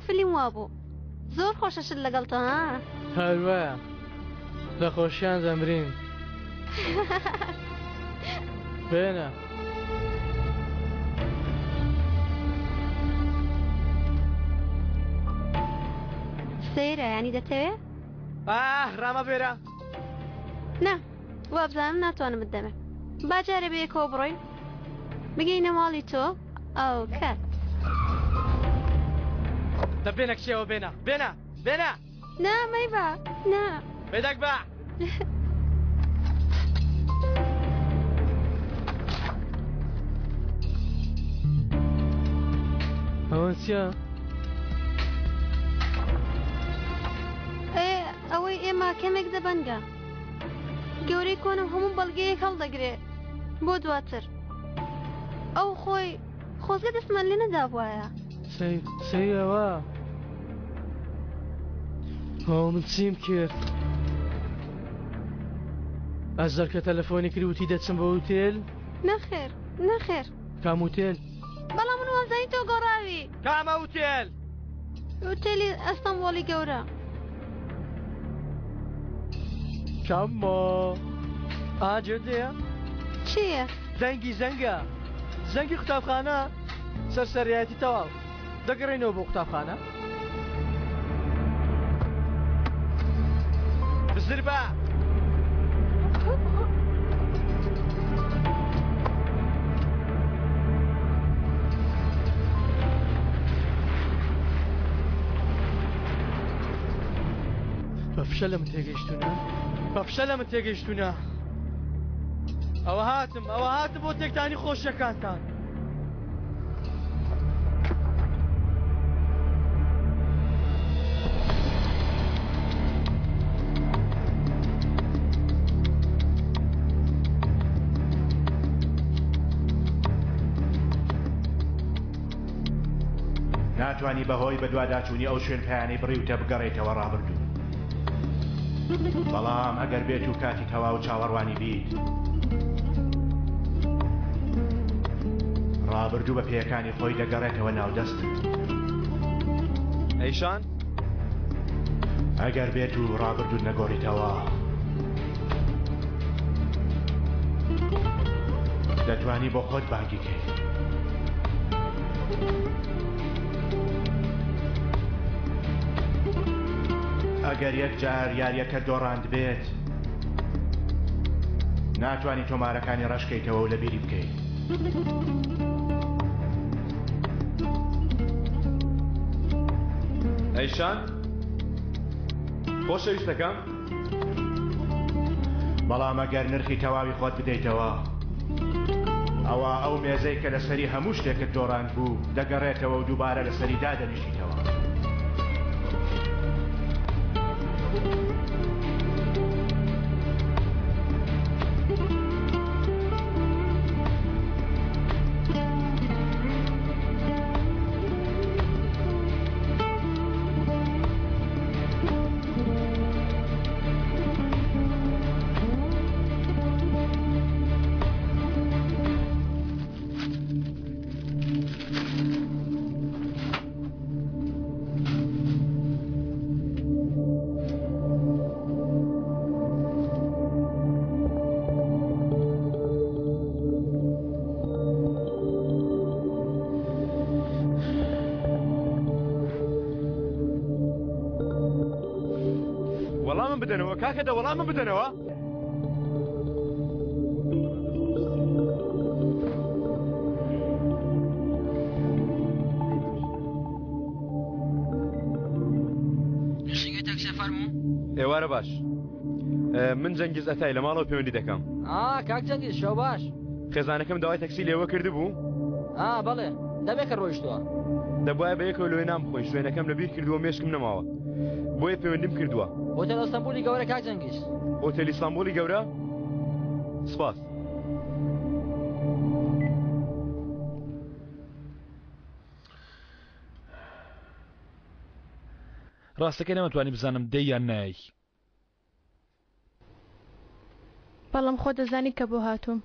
فیلم وابوو زۆر خۆشەشت لەگەڵتە ها هەروە لە خۆشیان دەمرین بێنە سەیرە ینی دەتەوێت؟ ڕامە بێرە نا وابزانم ناتوانم بدەمێ باجارە بەیەکەوە بڕۆین بگەینە ماڵی تۆ ئەو کات دەبێنە کچێەوە بێنە بێنە بێنە نامەی بە نا بێدەک بە ئەوە چیە؟ ئەوەی ئێمە کەمێک دەبەنگە گەورەی کۆنم هەموو بەڵگەیەک هەڵدەگرێ بۆ دواتر ئەو خۆی خۆزگە دەستمان لێ نەدابوایە سەیەوە ئەو من چیم کرد ئەزەر کە تەلەفۆنی کردوتی دەچم بە ئوتێل نەخێر نەخێر کام ئوتێل بەڵام من وەزایی تۆ گۆڕاوی کامە ئوتێل ئوتێلی ئەستەمبۆلی گەورە کامە ئاجێدەیە چییە؟ زەنگە زەنگی قوتابخانە سەرسەریەتی تەواو دەگەڕێنەوە بۆ قوتابخانە بزر بە بەفشە لە من تێگەیشتونە بەفشە لە من تێگەیشتونە ئەوە هاتم بۆ تێکتانی خۆشیەکانتان ناتوانی بەهۆی بەدواداچوونی ئەو شوێن پایانەی بڕی وتە بگەڕێتەوە ڕابردوو بەڵام ئەگەر بێت و کاتی تەواو چاوەڕوانی بیت ڕابردوو بە پێیەکانی خۆی دەگەڕێتەوە ناودەست ئەیشان ئەگەر بێت و ڕابردوو نەگۆڕیتەوە دەتوانی بۆ خۆت باگی کەیت ئەگەر یەکجار یاریەکە دۆڕاند بێت ناتوانی تۆمارەکانی ڕەشکەیتەوە و لە بیری بکەیت ئەیشان خۆشەویستەکەم بەڵام ئەگەر نرخی تەواوی خۆت بدەیتەوە ئەوە ئەو مێزەی کە لەسەری هەموو شتێکت دۆڕاند بوو دەگەڕێتەوە و دووبارە لەسەری دادەنیشیتەوە وەڵامم بدەنەوە کاکەدە وەڵامم بدەنەوە ئێوارە باش من جەنگیز ئەتای لە ماڵەوە پەیوەندی دەکەم کاک جەنگیز شەو باش خێزانەکەم داوای تەکسی لێوە کرد بوو بەڵێ دەبێت کە ڕۆیشتووە دەبواە بە یەکەوە لێ نام بخۆین شوێنەکەم لەبیر کردووە مێشکم نەماوە بۆیە پەیوەندیم کردووە ئۆتێل ئەستەمبولی گەورە کاک جەنگیز ئۆتێلی ئیستانبولی گەورە سپاس ڕاستەکە نەمەتوانی بزانم دەی یان نایی بەڵام خۆ دەزانی کە بۆ هاتووم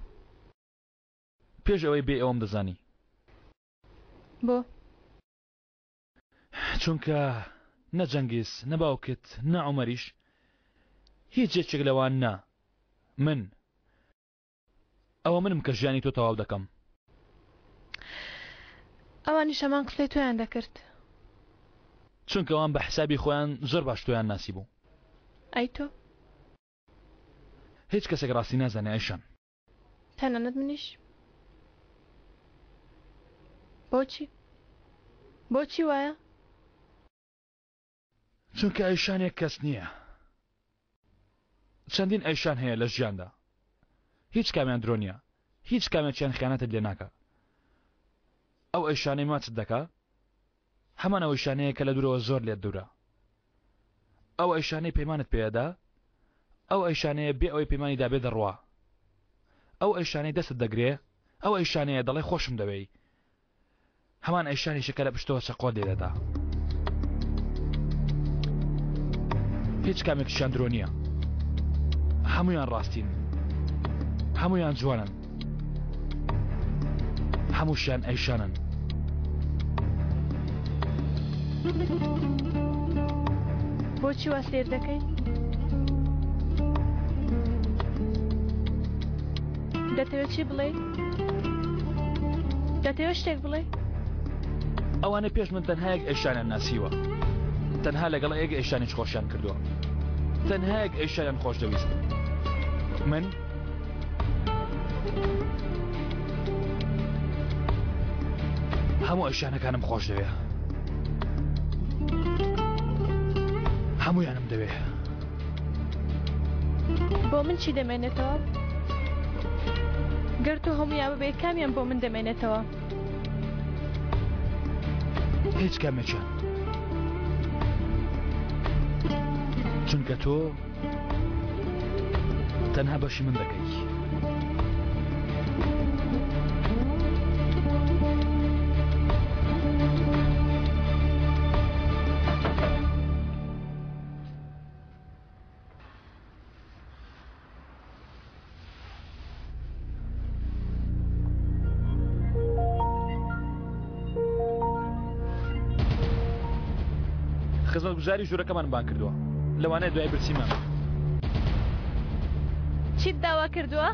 پێش ئەوەی بێ ئەوەم دەزانی بۆ چونکە نە جەنگیز نە باوکت نە عومەریش هیچ جێچێک لەوان نا من ئەوە منم کە ژیانی تۆ تەواو دەکەم ئەوانی شەمان قسەی تۆیان دەکرد چونکە ئەوان بە حسابی خۆیان زۆر باش تۆیان ناسی بوو ئەی تۆ هیچ کەسێک ڕاستی نازانێ ئەیشان تەنانەت منیش بۆچی وایە؟ چونکە ئەیشانێک کەس نییە. چەندین ئەیشان هەیە لە ژیاندا، هیچ کامیان درۆ نییە، هیچ کامێکیان خیانەتت لێ ناکە. ئەو ئەیشانەی ماچت دەکا هەمان ئەو ئەیشانەیە کە لە دوورەوە زۆر لێت دوورە. ئەو ئەیشانەی پەیمانت پێدا، ئەو ئەیشانەیە بێ ئەوەی پەیمانی دابێ دەڕوا. ئەو ئەیشانەی دەست دەگرێ، ئەو ئەیشانەیە دەڵێ خۆشم دەوێی. هەمان ئەیشانیشە کە لە پشتەوە چەقۆت لێدەدا. هیچ کامێکیشیان درۆ نییە، هەموویان ڕاستین، هەموویان جوانن، هەمووشیان ئەیشانن. بۆچی وا سێر دەکەی؟ دەتەوێت چی بڵێ؟ دەتەوێت شتێک بڵێ؟ ئەوانە پێش من تەنها یەک ئەیشانیان ناسیوە، تەنها لەگەڵ یەک ئەیشانیش خۆشیان کردووە، تەنها یەک ئەیشانیان خۆش دەویست. من هەموو ئەیشانەکانم خۆش دەوێ، هەموویانم دەوێ. بۆ من چی دەمێنێتەوە؟ گەر تۆ هەموویان ببێ کامیان بۆ من دەمێنێتەوە؟ هیچ کامێکیان، چونکە تۆ تەنها بەشی من دەکەی. خزمەتگوزاری ژوورەکەمان بان کردووە، لەوانەیە دوای برسیمان. چیت داوا کردووە؟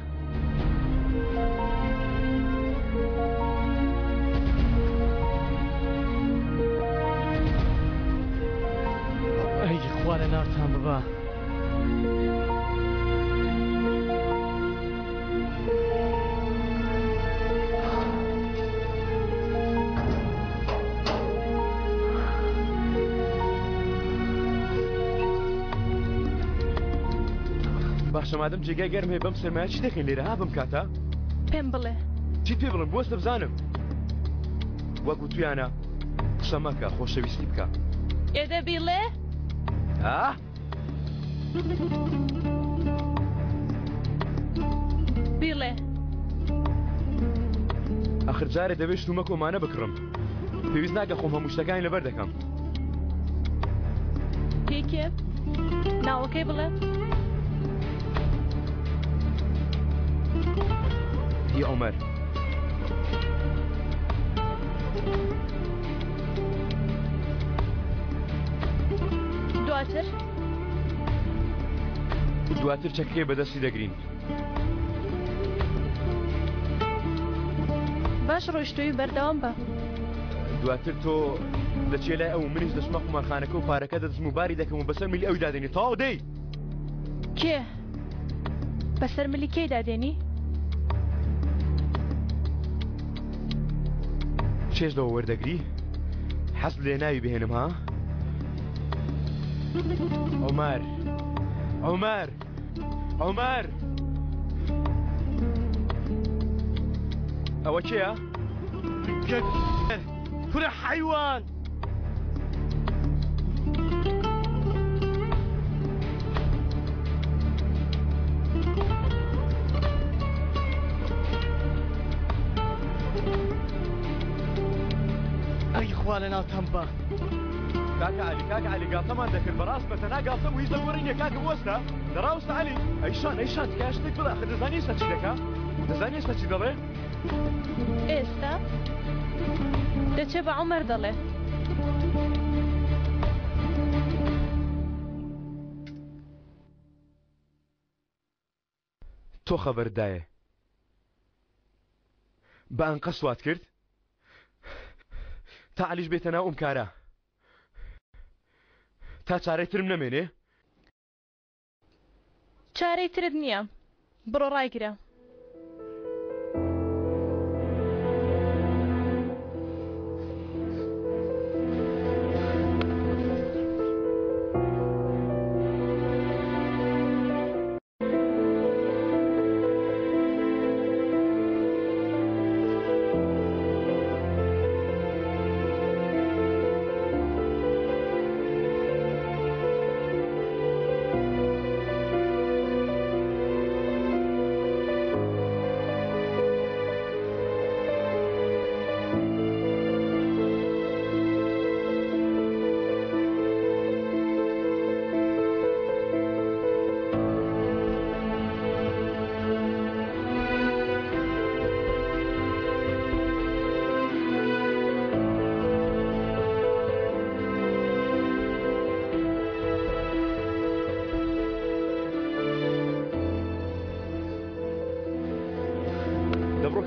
ئەی خوا لە ناوتان ببە. باشە مادەم جێگای گەرم هەیە بەم سەرمایە چی دەکەین لێرە ها بم کاتە؟ پێم بڵێ. چیت پێ بڵم بۆستە بزانم. وەکو تویانە قسە مەکە خۆشەویستی بکە. ئێدە بیڵێ؟ ها؟ بیڵێ. ئەخر جارێ دەبێت شتومە کۆمانە بکڕم. پێویست ناکە خۆم هەموو شتەکانی لەبەر دەکەم. کێ؟ ناوەکەی بڵێ؟ هی عومەر. دواتر چەکەکەی بەدەستی دەگرین. باش ڕۆیشتووی بەردەوام بە. دواتر تۆ دەچێ لای ئەو منیش دەچمە قومارخانەکە و پارەکە دەدەچم و باری دەکەم و بەسەر ملی ئەوی دادێنی تەواو دەی. کێ؟ بەسەر ملی کێی دادێنی؟ چێش لەوە وەردەگری؟ حەزب لێ ناوی بهێنم ها؟ عومەر! عومەر! عومەر! ئەوە کێیە؟ کورە حەیوان! ئەی خوا لە ناوتان بە. کاکە عەلی گاڵتەمان دەکرد بەڕاست بەتەنها گاڵتەم و هیچ دەگۆڕینیە کاکە وەستە دەڕاوستە عەلی. ئەیشان تکای شتێک بڵێ ئەخر دەزانی ئێستا چی دەکا؟ دەزانی ئێستا چی دەڵێ؟ ئێستا دەچێ بە عومەر دەڵێ. تۆ خەبەردایە بە ئەنقە سوات کرد تا عەلیش بێتە ناو ئەم کارە تا چارەی ترم نەمێنێ؟ چارەی ترت نییە، بڕۆ ڕایگرە.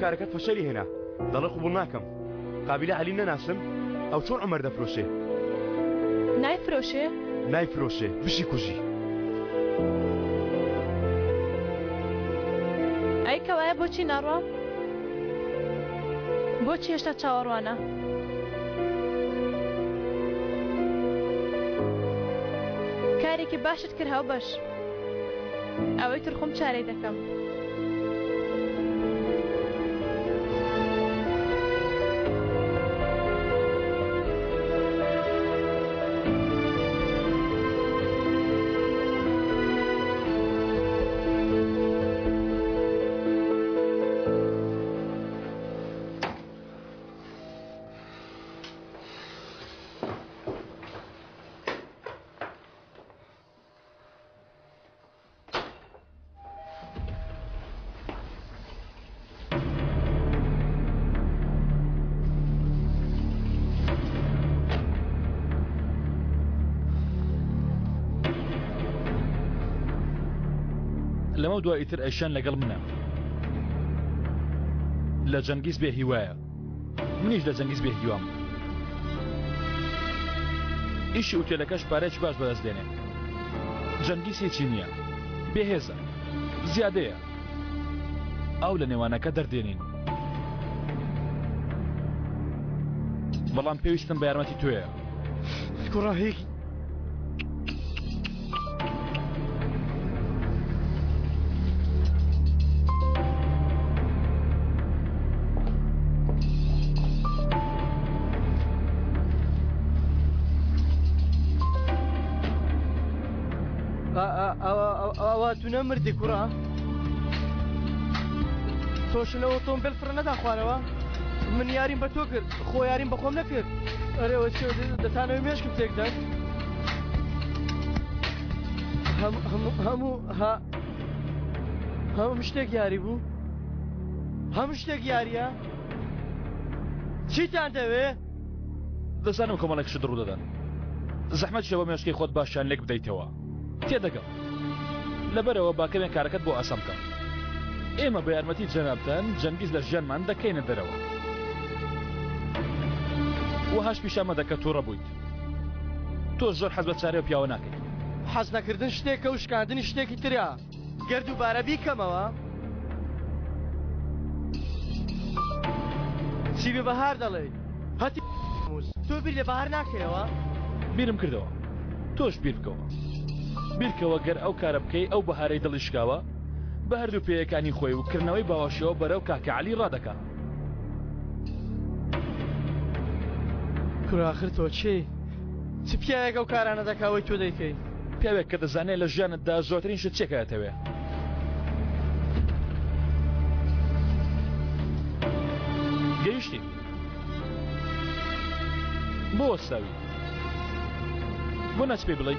کارەکەت فەشەلی هێنا دەڵێ قبول ناکەم قابلە عەلی نەناسم ئەو چۆن عومەر دەفرۆشێ نایفرۆشێ نایفرۆشێ بشی کوژی ئەی کەوایە بۆچی ناڕوا بۆچی هێشتا چاوەڕوانە کارێکی باشت کرد هاو بەش ئەوەی تر خۆم چارەی دەکەم لەمە دوای ئیتر ئەیشان لەگەڵ منە لە جەنگیز بێ هیوایە منیش لە جەنگیز بێ هیوام ئیشی ئوتێلەکەش پارێکی باش بەدەست دێنێ جەنگیز هیچی نییە بێهێزە زیادەیە ئەو لە نێوانەکە دەردێنین بەڵام پێویستم بە یارمەتی توێیە کوڕاهێکی ئەوە تو نەمردی کوڕە تۆشنە ئۆتۆمبیل فڕە نەدا خوارەوە من یاریم بە تۆ کرد خۆ یاریم بە خۆم نەکرد ئەرێەوە چێ دەتانەوەی مێشکم تێکدەن هەموو شتێک یاری بوو هەموو شتێک یاریە چیتان دەوێ دەزانم کۆمەڵێکشت ڕوو دەدەن زەحمەت شەوە مێشکەی خۆت باشیان لێک بدەیتەوە تێدەگەم لەبەرەوە باکەمێن کارەکەت بۆ ئاسان بکەم ئێمە بە یارمەتی جەنابتان جەنگیز لە ژیانمان دەکەینە دەرەوە وەهاش پیشامە دەکە تووڕە بوویت تۆ زۆر حەز بە چارەوە پیاوە ناکەیت حەز نەکردن شتێکە و شکاندنی شتێکی تریا گەرد و بارە بیکەمەوە چی بێ بەهار دەڵێ هەتی تۆ بیر لێ بەهار ناکەیەوە بیرم کردەوە تۆش بیر بکەوە بیرکەوە گەر ئەو کارە بکەی ئەو بەهارەی دڵی شکاوە بە هەردوو پێیەکانی خۆی و کردنەوەی باوەشەوە بەرەو کاکە عەلی ڕادەکا کوڕاخر تۆ چی چ پیاوێک ئەو کارانە دەکاوەی تۆ دەیکەی پیاوێک کە دەزانێت لە ژیانتدا زۆرترین شت چێکەوێ گەیشتی بۆ وەستاوی بۆ ناچ پێی بڵێ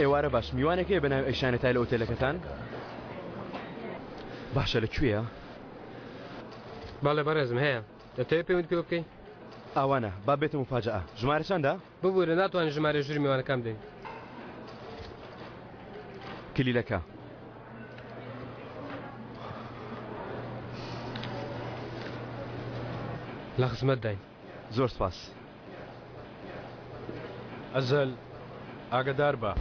ئێوارە باش میوانێکەیە بەناو ئەیشانێتای لە ئۆتێلەکەتان باشە لەکوێیە؟ باڵێ بەڕێزم هەیە دەتەوێت پێوت پێ بکەی؟ ئەوانە با بێتم و فاجعە ژمارە چەندە؟ ببوورە ناتوانین ژمارە ژووری میوانەکان بدەین کلیلەکە لە خزمەت داین زۆر سپاس ئەزەل ئاگدار بە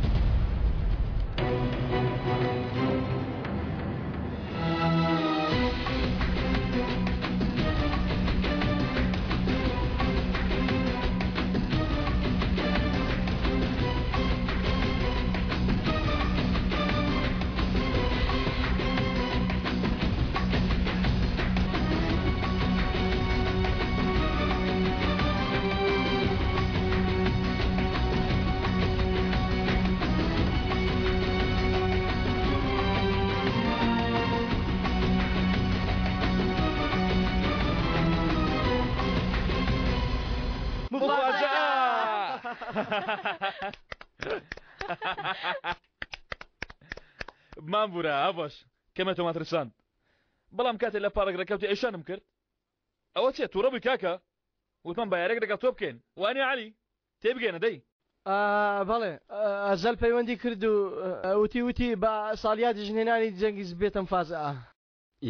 مامبورە ئەوەش کەمە تۆ ماترساند بەڵام کاتێک لە پارەگرەکەوتی ئێشانم کرد ئەوە چێت تووڕە بووی کاکە وتمان بایارێک لەگەڵ تۆ بکەین وانێ عەلی تێبگەێنە دەی بەڵێ ئەزەل پەیوەندی کرد و وتی بە ساڵیاتی ژنێنانی جەنگیز بێتم فازە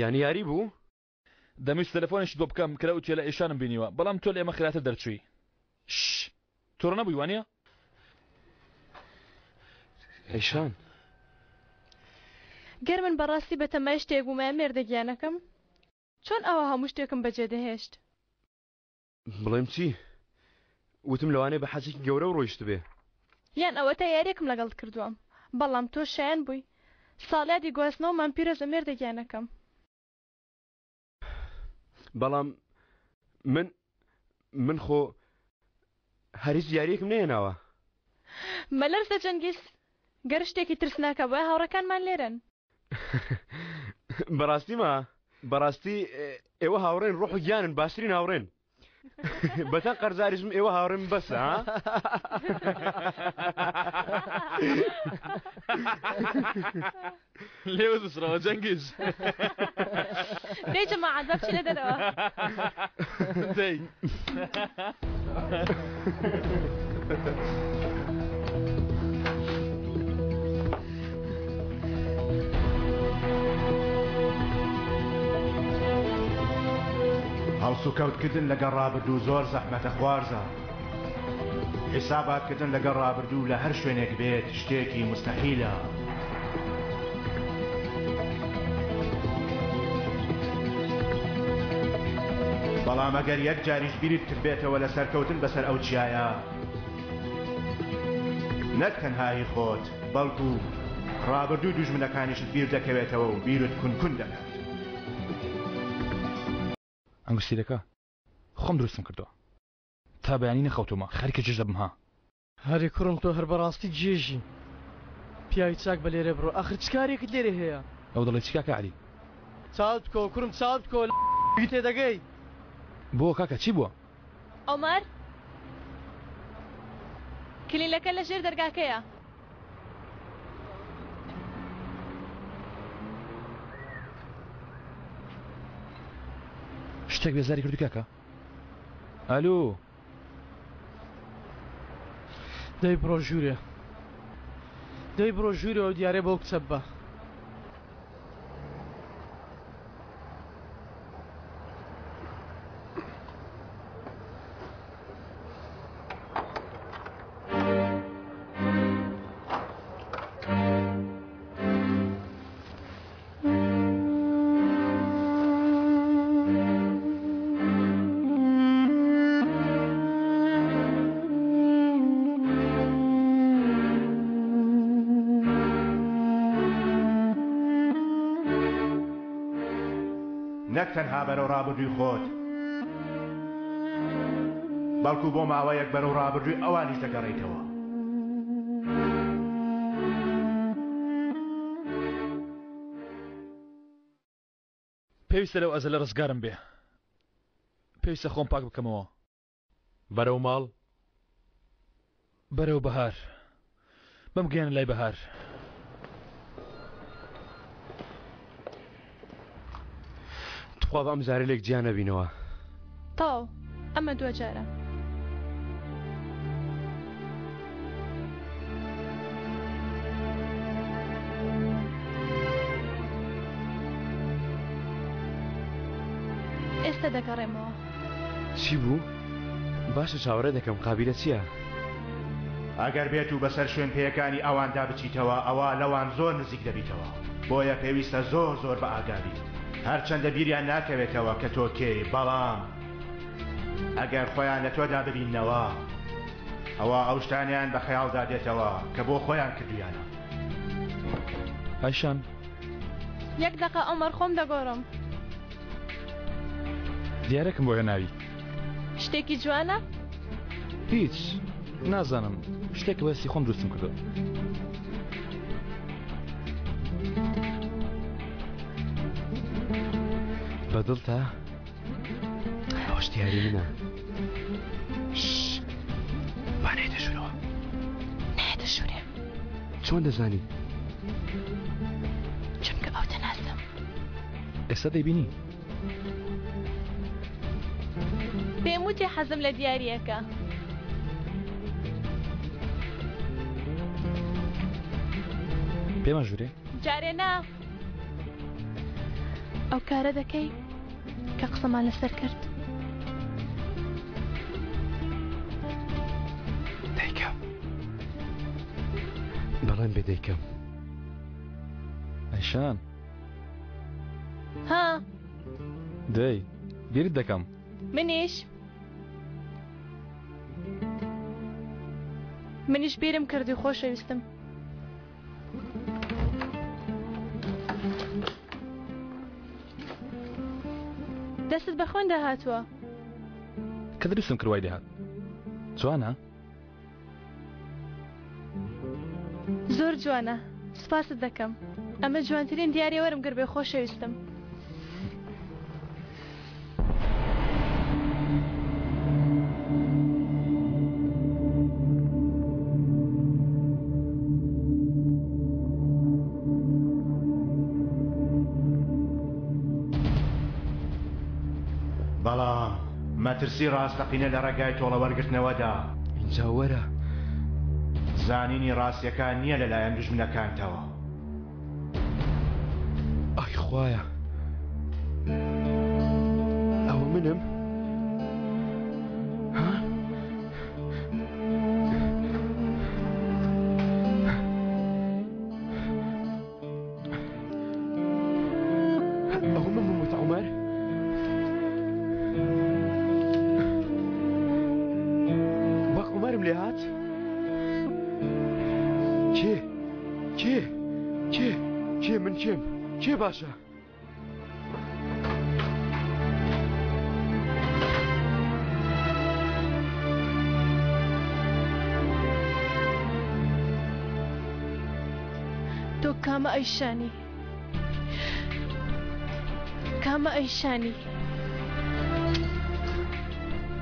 یانی یاری بوو دەمویست تەلەفۆنێکی بۆ بکەم کرا وتێ لە ئێشانم بینیوە بەڵام تۆ لە ئێمە خراتە دەرچووی تۆڕە نەبووی وانە ئێشان گەر من بەڕاستی بە تەمای شتێک بوومە مێردەگیانەکەم چۆن ئەوە هەموو شتێکم بەجێ دەهێشت بڵێم چی وتم لەوانەیە بە حەزێکی گەورە و ڕۆیشت بێ یان ئەوە تا یاریەکم لەگەڵ کردووەم بەڵام تۆ شایان بووی ساڵیادی گواستنەوەمان پیرۆزە مێردەگیانەکەم بەڵام من خۆ هەریز یاریەکم نێناوە مەلەرزە جەنگیز گەر شتێکی ترسناکە بە هاوڕەکانمان لێرن بەڕاستی ئێوە هاوڕێن ڕۆح و گیانن باشترین هاوڕێن بەتەن قەرزاریزم ئێوە هاوڕێن بەسە ها لێوە دووسڕەوە جەنگیز دەی جەماعەت بە بچینە دەرەوە دەی هەڵسوکەوتکردن لەگەڵ ڕابردوو زۆر زەحمەتە خوارزە حیساباتکردن لەگەڵ ڕابردوو لە هەر شوێنێک بێت شتێکی مستەحیلە بەڵام ئەگەر یەک جاریش بیریت کردبێتەوە لە سەرکەوتن بەسەر ئەو چیایە نەک تەنهایی خۆت بەڵکو ڕابردوو دوژمنەکانیشت بیر دەکەوێتەوە و بیرت کونکون دەکات ئەنگوستیلەکە خۆم دروستم کردووە تا بەیانی نەخەوتومە خەریکە جێژ دەبم ها هەری کوڕم تۆ هەر بەڕاستی جێژی پیاوی چاک بە لێرە بڕۆ ئەخر چ کارێکت لێرە هەیە ئەو دەڵێ چی کاکە عەلی چاوت بکۆ کوڕم چاوت بکۆ تێدەگەی بۆ کاکە چی بووە ئۆمەر کلیلەکە لە ژێر دەرگاکەیە شتێک بێزاری کردو کاکە ئالو دەی بڕۆ ژوورێ و دیارێ بۆ کچە بە نەک تەنها بەرەو ڕابردووی خۆت بەڵکو بۆ ماوەیەک بەرەو ڕابردووی ئەوانیش دەگەڕێیتەوە پێویستە لەو ئەزە لە ڕزگارم بێ پێویستە خۆم پاک بکەمەوە بەرەو ماڵ بەرەو بەهار بەمگەێنە لای بەهار خوا بەم جارە لێک گیان نەبینەوە تاو ئەمە دووە جارە ئێستا دەگەڕێمەوە چی بوو؟ باشە چاوەڕێ دەکەم قابلە چییە؟ ئەگەر بێت و بەسەر شوێن پێیەکانی ئەواندا بچیتەوە ئەوە لەوان زۆر نزیک دەبیتەوە بۆیە پێویستە زۆر بە ئاگابی هەرچەندە بیریان ناکەوێتەوە کە تۆ کێی بەڵام ئەگەر خۆیان لە تۆدا ببینەوە ئەوە ئەو شتانیان بە خەیاڵدا دێتەوە کە بۆ خۆیان کردویانە ئایشان یەک دەقە ئەمەر خۆم دەگۆڕم دیارەکەم بۆ هێناوی شتێکی جوانە؟ هیچ نازانم شتێک بەستی خۆم دروستم کردو بەدڵتە؟ ئەوە شتیاری منە با نێدەژورەوە نێدەژورێ چۆن دەزانی؟ چونکە ئەو دەناسم ئێستا دەیبینی پێم وتی حەزم لە دیاریەکە. پێمە ژوورێ جارێ نا ئەو کارە دەکەی کە قسەمان لەسەر کرد. دەیکەم بەڵێن بێ دەیکەم. ئەیشان ها دەی بیرت دەکەم. منیش بیرم کردی خۆشەویستم. دەستت بە خوێن داهاتووە. کە دروستم کردوای دەهات جوانە؟ زۆر جوانە، سپاست دەکەم. ئەمە جوانترین دیارە وەرم کرد بێ خۆشەویستم. بەڵام مەترسی ڕاستەقینە لە ڕێگای تۆڵە وەرگرتنەوەدا اینجا وەرە زانینی ڕاستیەکان نییە لەلایەن دژمنەکانتەوە. ئای خوایە ئەوە منم؟ ئەوە من مموت عومەر؟ وەک عومەرم لێ هات؟ کێ من کێم؟ کێ باشە؟ تۆ کامە ئەیشانی؟ کامە ئەیشانی؟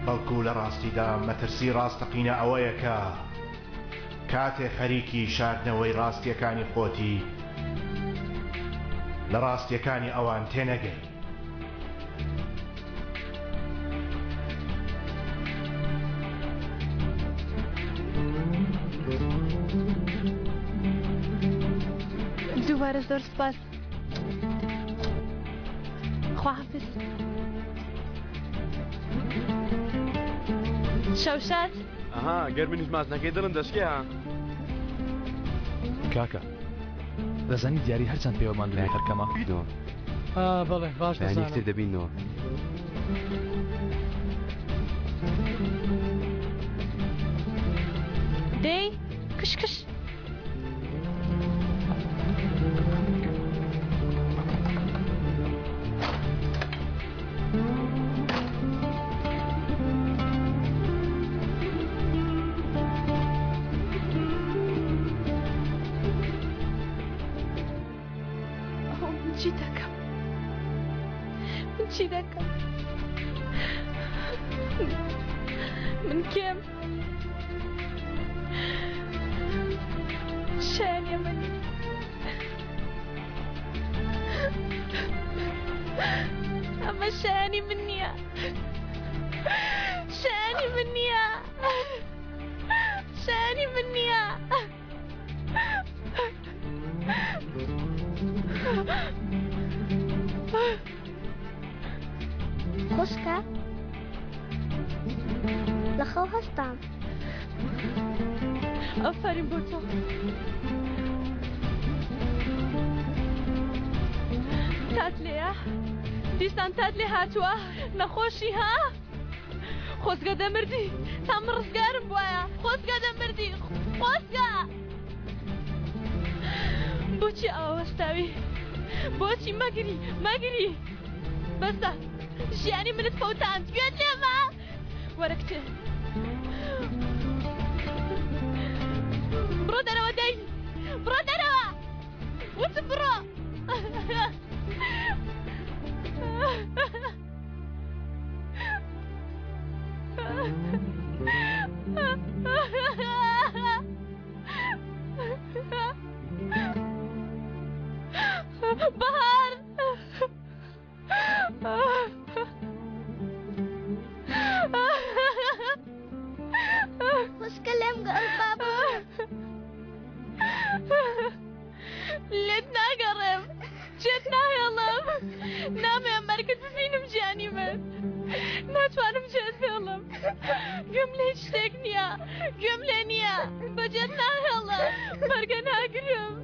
بەڵکو لە ڕاستیدا مەترسی ڕاستەقینە ئەوەیە کە کاتێ خەریکی شاردنەوەی ڕاستیەکانی خۆتی لە ڕاستیەکانی ئەوان تێنەگەی. دووبارە زۆر سپاس. خواحافظ. شەوشات ئەها گەر منیش مازنەکەی دڵم دەشکێ ها کاکە دەزانی دیاری هەرچەند پێوەمان لە هەرکەمە بەڵێ باش یەکتر دەبینەوە. دەی کشکش من كم شان يا مني أما شاني مني شاني مني شاني مني خوشكا لخو هستم. آفرین بۆ تۆ. تات لێیە؟ دیسان تات لێ هاتووە؟ نەخۆشی ها؟ خۆزگە دەمردی تا من ڕزگارم بووایە. خۆزگە دەمردی خۆزگە. بۆچی ئەوە وەستاوی؟ بۆچی مەگری بەسە ژیانی منت فەوتاند گوێت لێمە؟ وەرە کچێ بڕۆ دەرەوە دەی بڕۆ دەرەوە وتم بڕۆ. بەهار ناتوانم جێت بێڵم گوێم لە هیچ شتێک نییە گوێم لێ نییە بەجێت ناهێڵە بەرگە ناگرم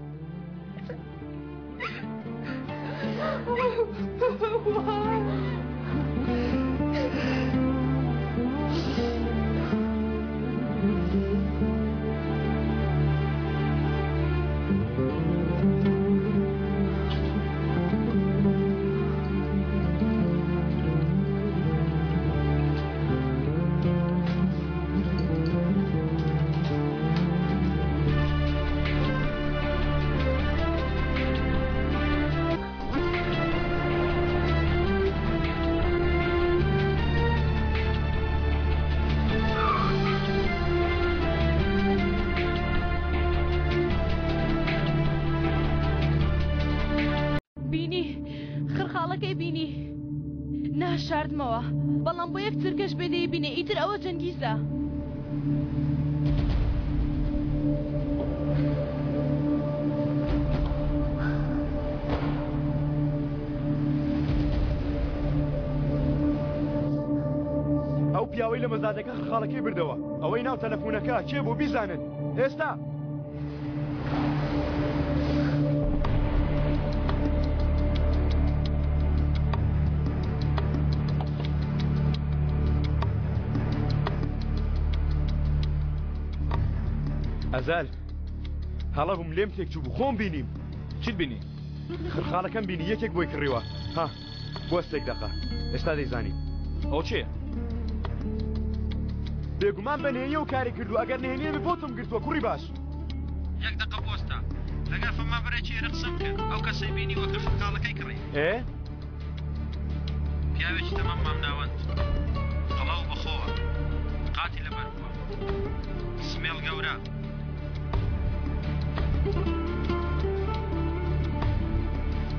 ناشاردمەوە بەڵام بۆ یەک چرکەش بێدەی بینێ ئیتر ئەوە جەنگیزە ئەو پیاوەی لە مەزادەکە خەڵەکەی بردەوە ئەوەی ناو تەلەفۆنەکە چێ بۆ بیزانن ئێستا ئەزال هەڵە بووم لێم تێک چوو بوو خۆم بینیم چیت بینی؟ خەڵەکەم بینی یەکێک بۆی کڕیوە ها بۆستێک دەقا ئێستا دەیزانی ئەو چێ؟ بێگومان بەنهێنیە و کاری کردو ئەگەر نهێنیە بۆتم گرتووە کوڕی باش یەک دقە بۆستە لەگەر فەما بەرەی چێرە قسەم کرد ئەو کەسەی بینی وەکە خاڵەکەی کڕی پیاوێکی تەمام مامناوەند قەڵاو بەخۆوە قاتی لەبەر بووە سمێڵ گەورە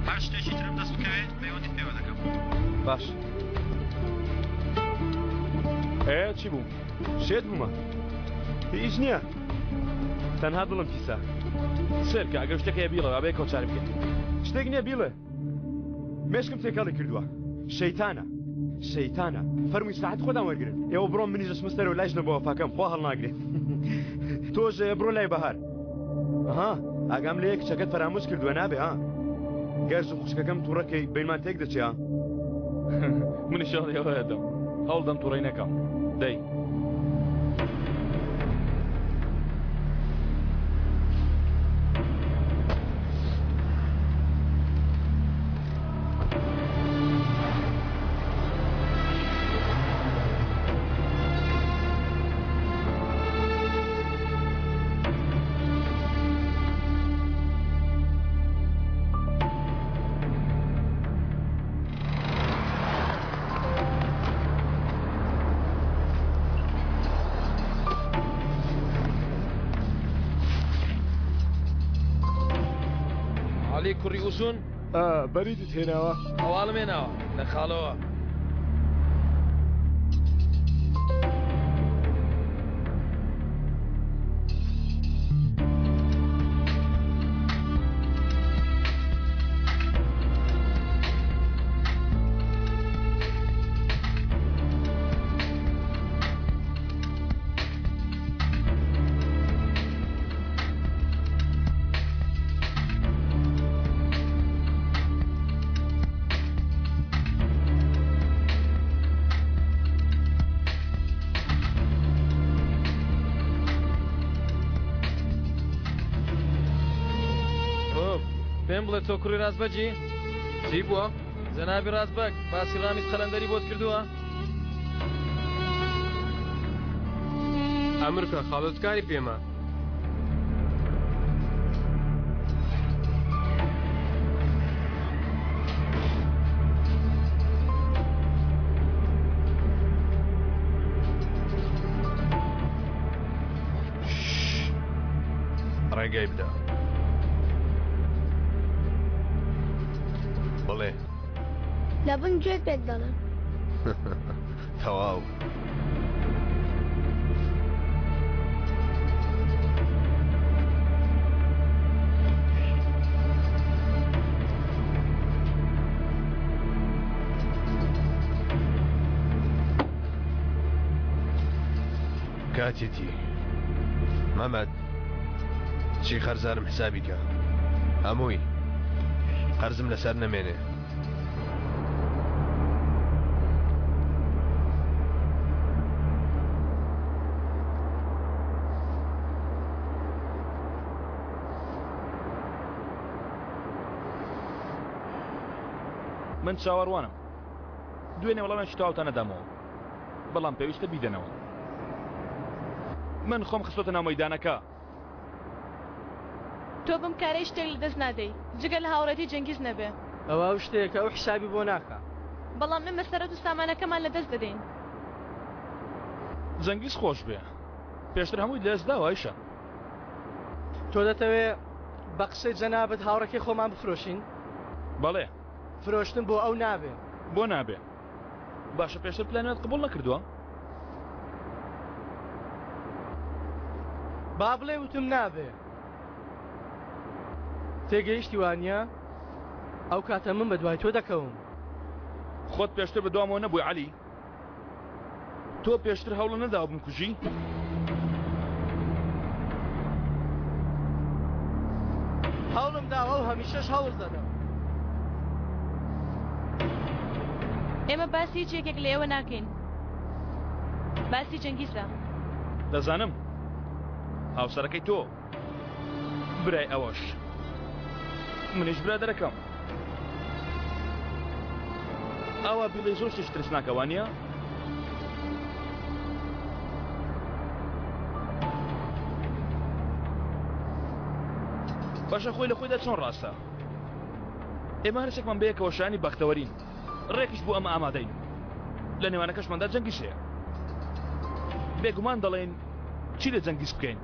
هەر شتێکی ترم دەست بکەوێت پەیوەندیت پێوە دەکەم باش چی بوو؟ شێت بوومە هیچ نییە تەنها دڵم پیسە سێرکە ئەگەر شتێک هەیە بیڵە ئەبێ کۆچاری بکەین شتێک نییە بیڵێ مێشکم تێکەڵی کردووە شەیتانە فەرمووی ساعت خۆدان وەرگرن ئێوە بڕۆم منیش دەچمەستەرەوە لایش نەبەوە پاکەم خوا هەڵناگرێت تۆش بڕۆ لای بەهار ئەها ئاگام لە یەک کچەکەت فەرامۆش کردووە نابێ ها گەرز و خوشکەکەم تووڕەکەی بینمان تێک دەچێ ها منیش ئەوە دەم هەوڵدەم تووڕەی نەکەم دەی کوڕی ئوسون بەریدت هێناوە هەواڵم هێناوە لە خاڵەوە پێم بڵێ تۆ کوڕی ڕازبەجی چی بووە؟ جەنابی ڕازبەگ باسی ڕامیز قەلەندەری بۆت کردووە؟ ئەمرکە خاڵۆتکاری پێمە ڕێگای بدە بڵێ لە بن گوێت پێک دەڵێن تەواو کاتێتی مەمەد چی خەرزانم حسابیکە هەمووی قەرزم لەسەر نەمێنێ من چاوەڕوانم دوێنێ وەڵامیان تاوتە نەدامەوە بەڵام پێویستە بیدەنەوە من خۆم خستۆتە ناو مەیدانەکە تۆ بم کارەی شتێک لە دەست نادەی جگە لە هاوڕێتی جەنگیز نەبێ ئەوە شتێکە ئەو حسابی بۆ ناکە بەڵام من مەسەرەت و سامانەکەمان لە دەست دەدەین جەنگیز خۆش بێ پێشتر هەمووی لەدەست داوە ئایشە تۆ دەتەوێ بە قسەی جەنابەت هاوڕێکی خۆمان بفرۆشین بەڵێ فرۆشتن بۆ ئەو نابێ بۆ نابێ باشە پێشتر پلانێت قبول نەکردووە با بڵێ وتم نابێ تێگەیشتی وانە ئەو کاتە من بە دوای تۆ دەکەوم خۆت پێشتر بە دوامەوە نەبووی عەلی تۆ پێشتر هەوڵە نەداوە بمکوژی هەوڵم داوە و هەمیشەش هەوڵ دەدەم ئێمە باسی هیچێکێک لە ئێوە ناکەین باسی جەنگیزە دەزانم هاوسەرەکەی تۆ برای ئەوەش منیش برادەرەکەم ئەوە بیڵێ زۆر شتێک ترسناکەوانە باشە خۆی لە خۆیدا چۆن ڕاستە ئێمە هەرچێکمان بەیەکەوە شانی بەختەوەرین ڕێکش بۆ ئەمە ئامادەین لە نێوانەکەشماندا جەنگیز هەیە بێگومان دەڵێن چی لە جەنگیز بکەین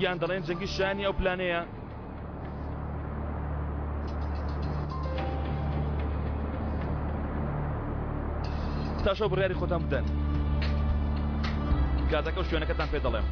یان دەڵێن جەنگیز شانی ئەو پلانەیە تاشەو بڕیاری خۆتان بدەن کاتەکە و شوێنەکەتان پێ دەڵێم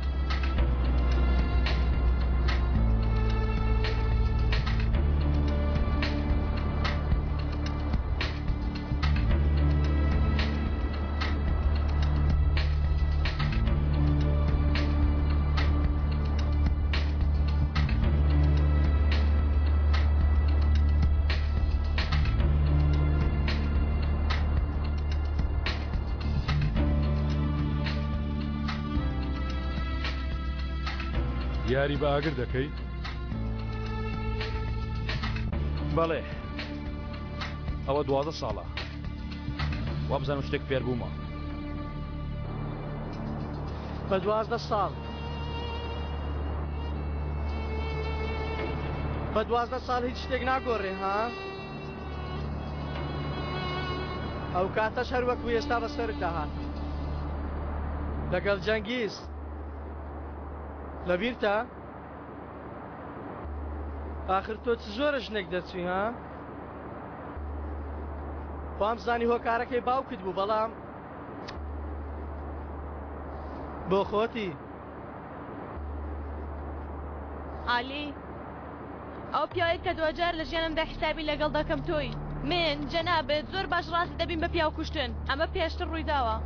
یاری بە ئاگر دەکەی؟ بەڵێ ئەوە 12 ساڵە وابزانم شتێک پێر بوومە بە 12 ساڵ بە 12 ساڵ هیچ شتێک ناگۆڕێ ها؟ ئەو کاتەش هەر وەکو ئێستا بەسەرت داهات لەگەڵ جەنگیز لەبیرتە؟ ئاخر تۆ چ زۆرە ژنێک دەچوی ها؟ خۆم زانی هۆکارەکەی باوکت بوو بەڵام بۆ خۆتی عالی ئەو پیاوێت کە دوجار لە ژیانمدا حسابی لەگەڵ دەکەم تۆی من جەنابێت زۆر باش ڕاستی دەبین بە پیاو کوشتن ئەمە پێشتر ڕوویداوە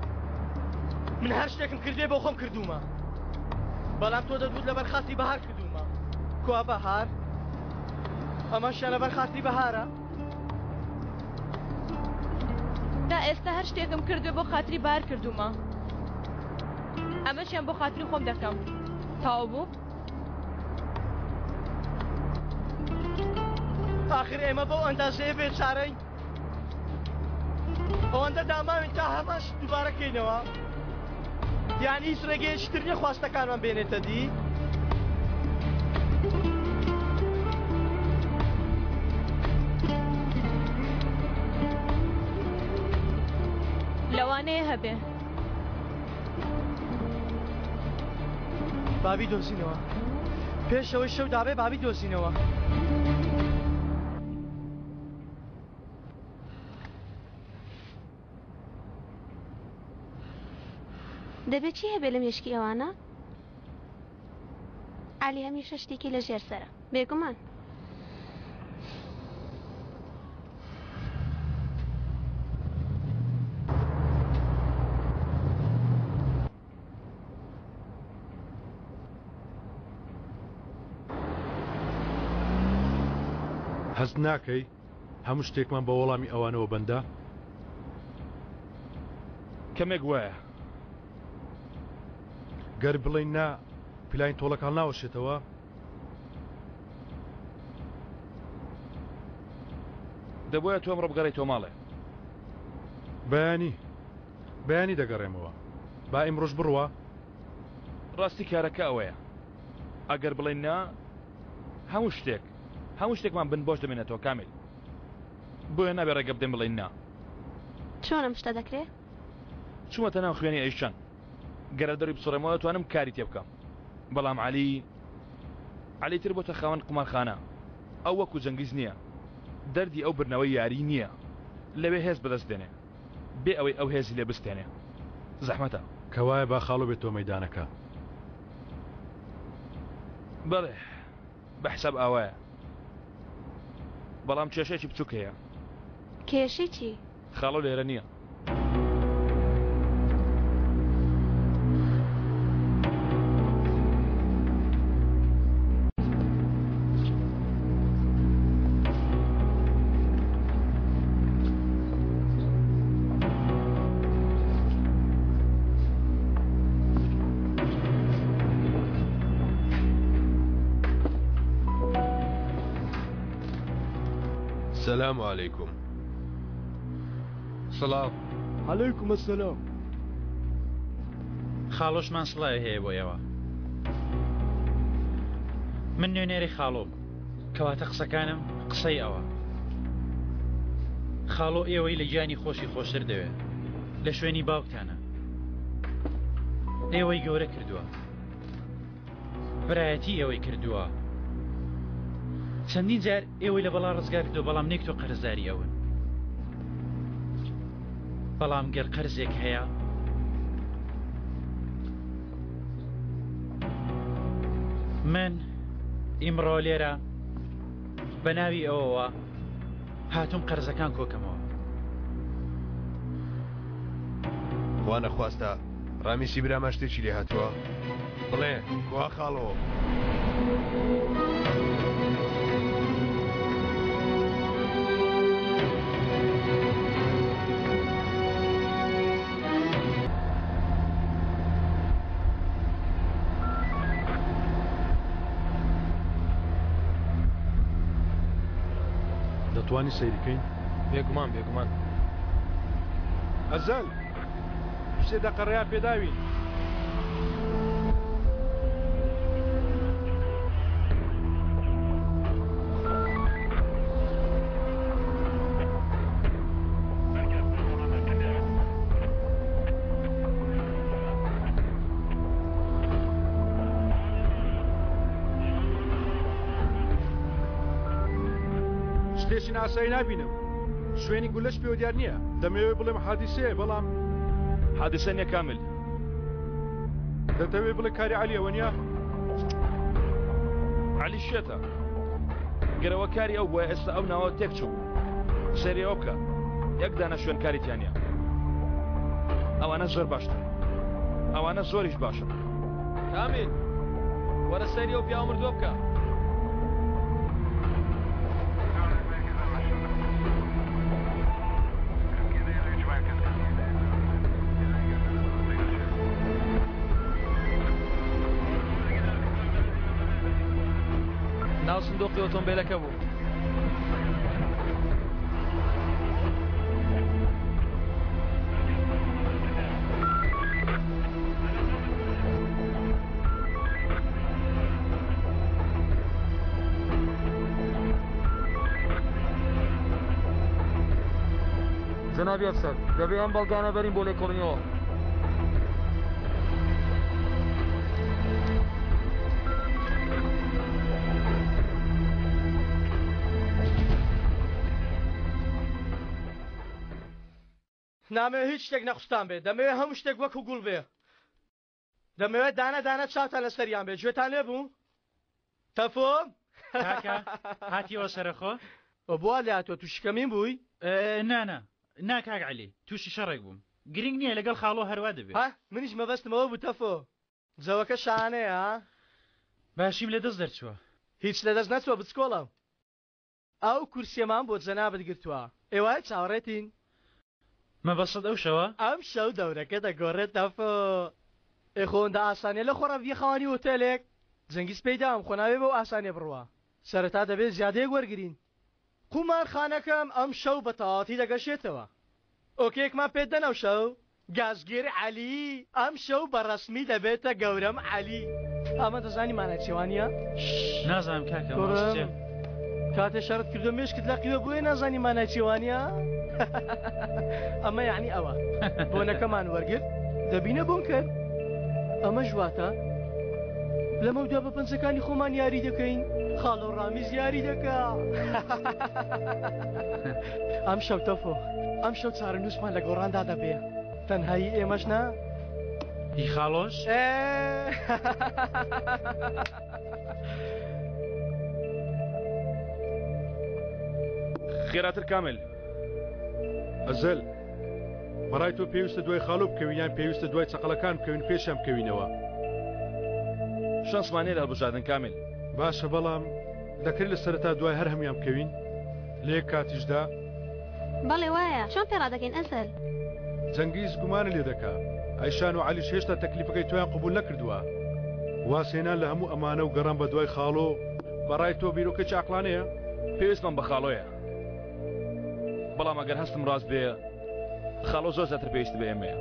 من هەر شتێکم کردێ بۆ خۆم کردومە بەڵام تۆ دەدوت لەبەر خاستی بەهار کردومە کوا بەهار ئەمەشیان لەبەر خاستی بەهارە تا ئێستا هەر شتێکم کردوێ بۆ خاتری بەهار کردومە ئەمەشیان بۆ خاتری خۆم دەکەم تاوا بوو آخر ئێمە بەو ئەندازەیە بێچارەی ئەوەندە داماوین تا هەماش دووبارەکەینەوە یانی هیچ ڕێگەیەکتر نییە خواستەکانمان بێنێتە دی لەوانەیە هەبێ بابی دۆزینەوە پێشەوەی شەو دابێ بابی دۆزینەوە دەبێت چی هەبێ لە مێشکی ئەوانە؟ عالی هەمیشە شتێکی لە ژێر سەرە بێگومان حەز ناکەی هەموو شتێکمان بە وەڵامی ئەوانەوە بەندە؟ کەمێک وایە گەر بڵێین نا پلین تۆڵەکان ناوەشێتەوە؟ دەبووە تۆم ڕبگەڕی تۆ ماڵێ بەیانی دەگەڕێمەوە با ئیمڕۆژ بڕوە؟ ڕاستی کارەکە ئەوەیە ئەگەر بڵێن نا هەموو شتێکمان بن بۆش دەمێنێتەوە کامل بۆیە نابێ ڕێگە بدەین بڵێن نا. چۆن ئەم شتە دەکرێت؟ چوومەتە ناو خوێنی ئەیشان گەرە دەڕی بسوڕێمەوە توانم کاری تێ بکەم بەڵام عەلی تر بۆتە خاوەن قومارخانە ئەو وەکو جەنگیز نییە دەردی ئەو برنەوەی یاری نییە لەوێ هێز بەدەست دێنێ بێ ئەوەی ئەو هێزی لێ بستێنێ زەحمەتە کەوایە با خاڵۆ بێتەوە مەیدانەکە. بەڵێ بە حساب ئاوایە بەڵام کێشێکی بچووک هەیە. کێشی چی؟ خاڵۆ لێرە نییە. السلام عليكم. سلام عليكم السلام. خاڵۆشمان سڵای هەیە بۆ ئێوە. من نوێنێری خاڵۆم کەواتە قسەکانم قسەی ئەوە. خاڵۆ ئێوەی لە گیانی خۆشی خۆشتر دەوێت لە شوێنی باوکتانە. ئێوەی گەورە کردووە برایەتی ئێوەی کردووە چەندین جار ئێوەی لە بەڵا ڕزگار کردو بەڵام نێک تۆ قەرزداری ئەون. بەڵام گەر قەرزێک هەیە من ئیمڕۆ لێرە بە ناوی ئەوەوە هاتووم قەرزەکان کۆکەمەوە. خوا نەخواستە ڕامیسی برامان شتێکی لێ هاتووە بڵێ کوا خاڵۆ. دەتوانی سەیریکەین؟ بێگومان بێگومان. ئەزەل شتێ دەقەڕەیە پێداوین. شتێکی ناسایی نبینم شوێنی گولەش پێوە دیار نییە دەمەوێت بڵێم حادیسەیە بەڵام حادیسە نییە کامل. دەتەوێت بڵێ کاری عەلیەوە نییە؟ عەلی شێتە گەرەوە کاری ئەو بۆیە ئێستا ئەو ناوە تێک چوو سەیری ئەو بکە یەک دانە شوێن کاریتیان نییە. ئەوانە زۆر باشتر ئەوانە زۆریش باشن. کامل وەرە سەیری ئەو پیاوە مردووە بکە. ناو سندوقی ئۆتۆمبیلەکە بوو. جنابی ئەفسەر دەبێ ئەم بەڵگانە بەرین بۆ لێکۆڵینەوە. نامەوێت هیچ شتێک نەخستان بێت دەمەوێت هەموو شتێک وەکو گوڵ بێ. دەمەوێت دانە دانە چاوتان لەسەریان بێت. گوێتان لێ بوو؟ تەفۆم کاکە هاتیەوە سەرخۆ؟ بوا لە هاتووە تووشکەمین بووی؟ نا کاک عەلی تووشی شەڕێک بووم. گرنگ نییە لەگەڵ خاڵۆ هەروە دەبێت. منیش مەبەستمەوە بوو تەفۆ. جەوەکە شانەیە باشیم لە دەست دەرچووە. هیچ لە دەست نەچووە بچکۆڵم. ئەو کورسیەمان بۆ جەنابەت گرتووە ئێوە چاوەڕێتین مەبەسەد ئەو شەوە ئەم شەو دەورەکە دەگۆڕێت تەفۆ ئێخۆندا ئاسانیە لە خۆڕەوی خەوانی ئۆتێلێک جەنگیز پێیدام خۆ ناوێ بەو ئاسانێ بڕوە سەرەتا دەبێت زیادەیەک وەرگرین قومارخانەکەم ئەم شەو بە تەواوەتی دەگەشێتەوە ئۆکێکمان پێ دەنە و شەو گازگیر عەلی ئەم شەو بەڕەسمی دەبێتە گەورەم عەلی ئەمە دەزانی مانەچێوانیە نازانم کاکە کاتێ شەرت کردو مێشکت لە قیوە بۆیە نازانی مانەچێوانیە ئەمە یعنی ئەوە بۆنەکەمان وەرگرت دەبینە بۆن کرد ئەمە ژواتە لەمە دوا بە پەنجەکانی خۆمان یاری دەکەین خاڵ و ڕامیز یاری دەکا ئەم شەو تەفۆ ئەم شەو چارەنووسمان لە گۆڕاندا دەبێ تەنهایی ئێمەش نا هی خاڵۆش خێراتر کامل ئەزەل بەڕای تۆ پێویستە دوای خاڵۆ بکەوین یان پێویستە دوای چەقەڵەکان بکەوین پێشم بکەوینەوە شانسمانەیە هەڵبژاردن کامل باشە بەڵام دەکرێت لە سەرەتا دوای هەر هەمویان بکەوین لە یەک کاتیشدا بەڵێ وایە چۆن پێڕادەکەین ئەزەل جەنگیز گومانە لێ دەکا ئایشان و عەلیش هێشتا تەکلیفەکەی تۆیان قبول نەکردووە واسێنان لە هەموو ئەمانە و گەڕان بە دوای خاڵۆ بەڕای تۆ بیرۆکەی عەقلانەیە پێویستمان بە خاڵۆیە بەڵام ئەگەر هەستم ڕاست بێ خاڵۆ زۆر زیاتر پێویست بە ئێمەیە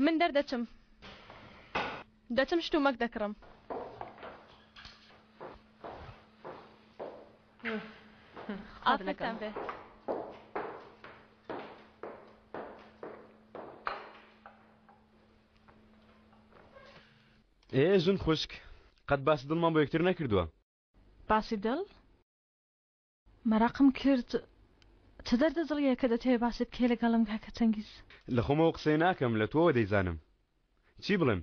من دەردەچم دەچم شتومەک دەکڕم ئافرەتان بێ ژن خوشک قەت باسی دڵمان بۆ یەکتر نەکردووە باسی دڵ مەراقم کرد چ دەردەزڵیە کە دەتەوێ باسی بکێ لەگەڵم کاکە چەنگیز لە خۆمەوە قسەی ناکەم لە تۆوە دەیزانم چی بڵێم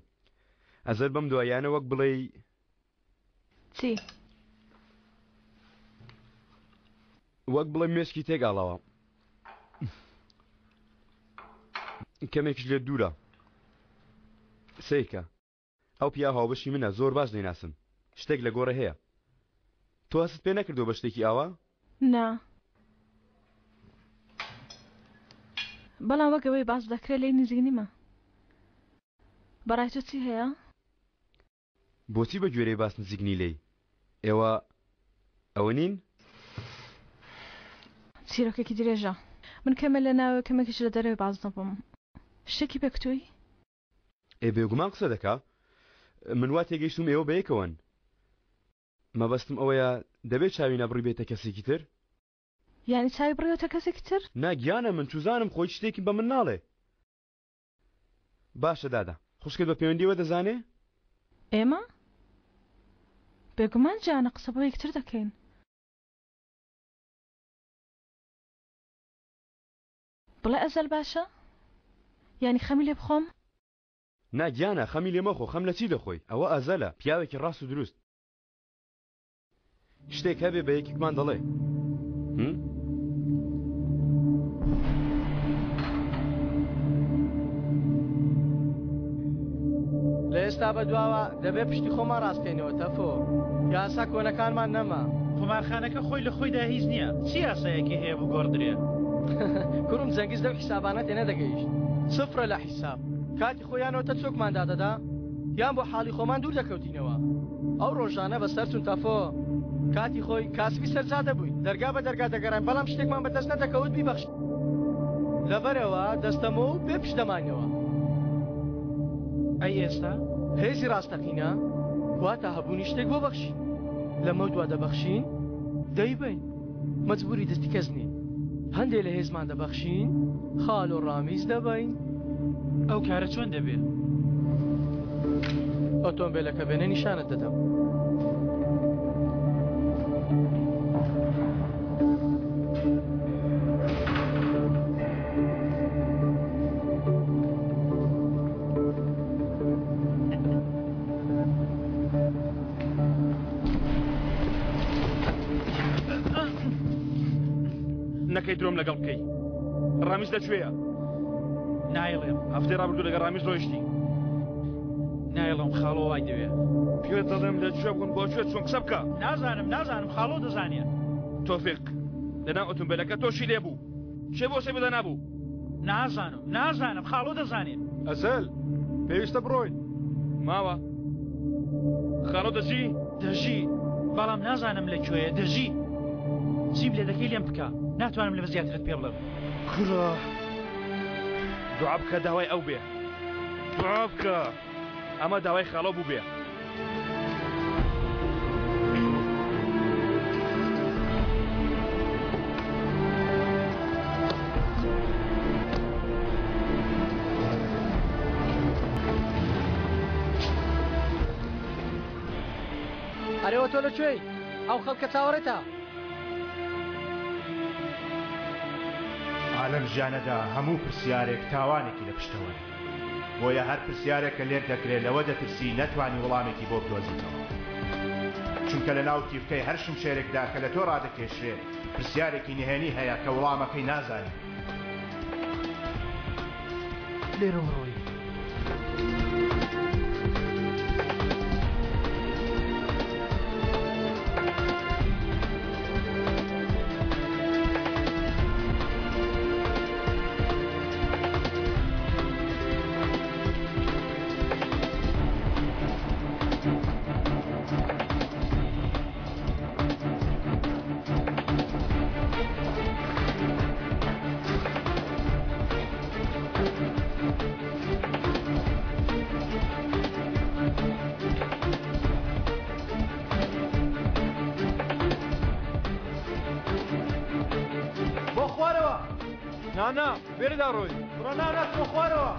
ئەزەر بەم دوایانە وەک بڵێ چی وەک بڵێ مێشکی تێگاڵەوە کەمێکش لێ دوورە سیکە ئەو پیا هاوبەشی منە زۆر باش دەیناسم شتێک لە گۆڕە هەیە تۆ هەست پێ نەکردو بە شتێکی ئاوا نا بەڵام وەگەوەی باس دەکرێت لێی نزیک نیمە بەڕای تۆ چی هەیە بۆچی بە گوێرەی باس نزیکنی لێی ئێوە ئەوە نین چیرۆکێکی درێژە من کەمە لە ناوە کەمێکیش لە دەرەوەی باز نەبووم شتێکی پێکتووی ئێ بێگومان قسە دەکا من وا تێگەیشتم ئێوە بەیەکەوەن مەبەستم ئەوەیە دەبێت چاوی نەبڕی بێتە کەسێکی تر یعنی چاوی بڕێتە کەسێکی تر ناگیانە من چوزانم خۆی شتێکی بە من ناڵێ باشە دادا خوشکت بە پەیوەندیەوە دەزانێ ئێمە بێگومان جانە قسە بۆ یەکتر دەکەین بڵێ ئەزەل باشە یعنی خەمی لێ بخۆم ناگیانە خەمی لێ مەخۆ خەم لە چی دەخۆی ئەوە ئەزەلە پیاوێکی ڕاست و دروست شتێک هەبێ بە یەکێکمان دەڵێ لە ئێستا بەدواوە دەبێت پشتی خۆمان ڕاستێنەوە تەفۆ یاسا کۆنەکانمان نەما قومارخانەکە خۆی لە خۆیدا هیچ نییە چی یاسایەکی هەیە بگۆڕدرێ کوڕم جەنگیز لەو حیسابانە تێنە دەگەیشت سفرە لە حیساب کاتی خۆیانەوە تە چۆکماندا دەدا یان بۆ حاڵی خۆمان دوور دەکەوتینەوە ئەو ڕۆژانە بەسەر چون تەفۆ کاتی خۆی کاسبی سەرجا دەبووین دەرگا بە دەرگا دەگەڕین بەڵام شتێکمان بەدەست نەدەکەوت بیبەخش لەبەرەوە دەستەمە و پێ پشتەمانەوە ئەی ئێستا هێزی ڕاستەقینە واتە هەبوونی شتێک بۆ بەخشین لەمە دوا دەبەخشین دەیبین مەجبوری دەستی کەس نین هەندێک لە هێزمان دەبەخشین خاڵ و ڕامیز دەبین ئەو کارە چۆن دەبێت ئۆتۆمبیلەکە بێنە نیشانت دەدەم نەکەی درۆم لەگەڵ بکەی ڕامیز لەکوێیە نایڵێم هەفتەی ڕابردوو لەگەڵ ڕامیز ڕۆیشتی نایڵم خاڵۆ وای دەوێ پێت دەڵێم لەکوێ بوون بۆکوێ چۆن قسە بکە نازانم خاڵۆ دەزانێت تۆفیق لەناو ئۆتۆمبیلەکە تۆشی لێبوو چێ بۆ سێ نابوو نازانم خاڵۆ دەزانێت ئەزەل پێویستە بڕۆین ماوە خاڵۆ دەژی بەڵام نازانم لەکوێیە دەژی چیم لێ دەکەی لێم بکە ناتوانم لە زیاترت پێ بڵێم کوڕە دوعا بکە داوای ئەو بێ دوعا بکە ئەمە داوای خاڵۆ بوو بێ ئەرێوە تۆ لەکوێی ئەو خەڵکە چاوەڕێتە عالەم ژیانەدا هەموو پرسیارێک تاوانێکی لە پشتەوەی بۆیە هەر پرسیارێکە لێت دەکرێت لەوە دەترسی نەتوانی وەڵامێکی بۆ بدۆزیتەوە چونکە لە ناو تیڤکەی هەر شمشێرێکدا کە لە تۆ ڕادەکێشرێت پرسیارێکی نهێنی هەیە کە وەڵامەکەی نازانی لێرە ڕۆی نانا بێرەدا ڕۆی بڕۆ نانات بۆ خوارەوە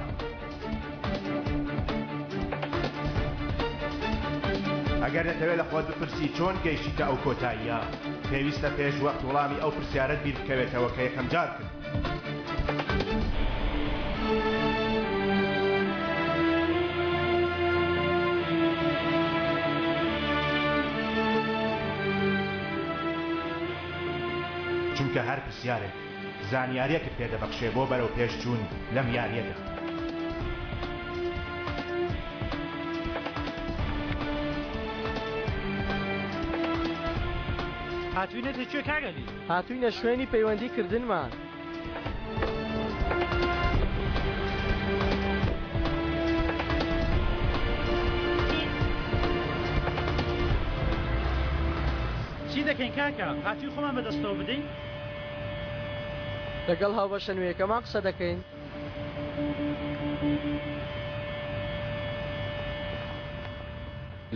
ئەگەر دەتەوێت لە خۆت بپرسی چۆن گەیشتیتە ئەو کۆتاییە پێویستە پێش وەخت وەڵامی ئەو پرسیارەت بیر بکەوێتەوە کە یەکەم جار کرد چونکە هەر پرسیارێک زانیاریەکت پێدەبەخشێ بۆ بەرەو پێشچوون لەم یاریەدا هاتوینەتە کوێ کاگەلی هاتوینە شوێنی پەیوەندی کردنمان چی دەکەین کاکە هاتووی خۆمان بەدەستەوە بدەین لەگەڵ هاوبەشە نوێیەکەمان قسە دەکەین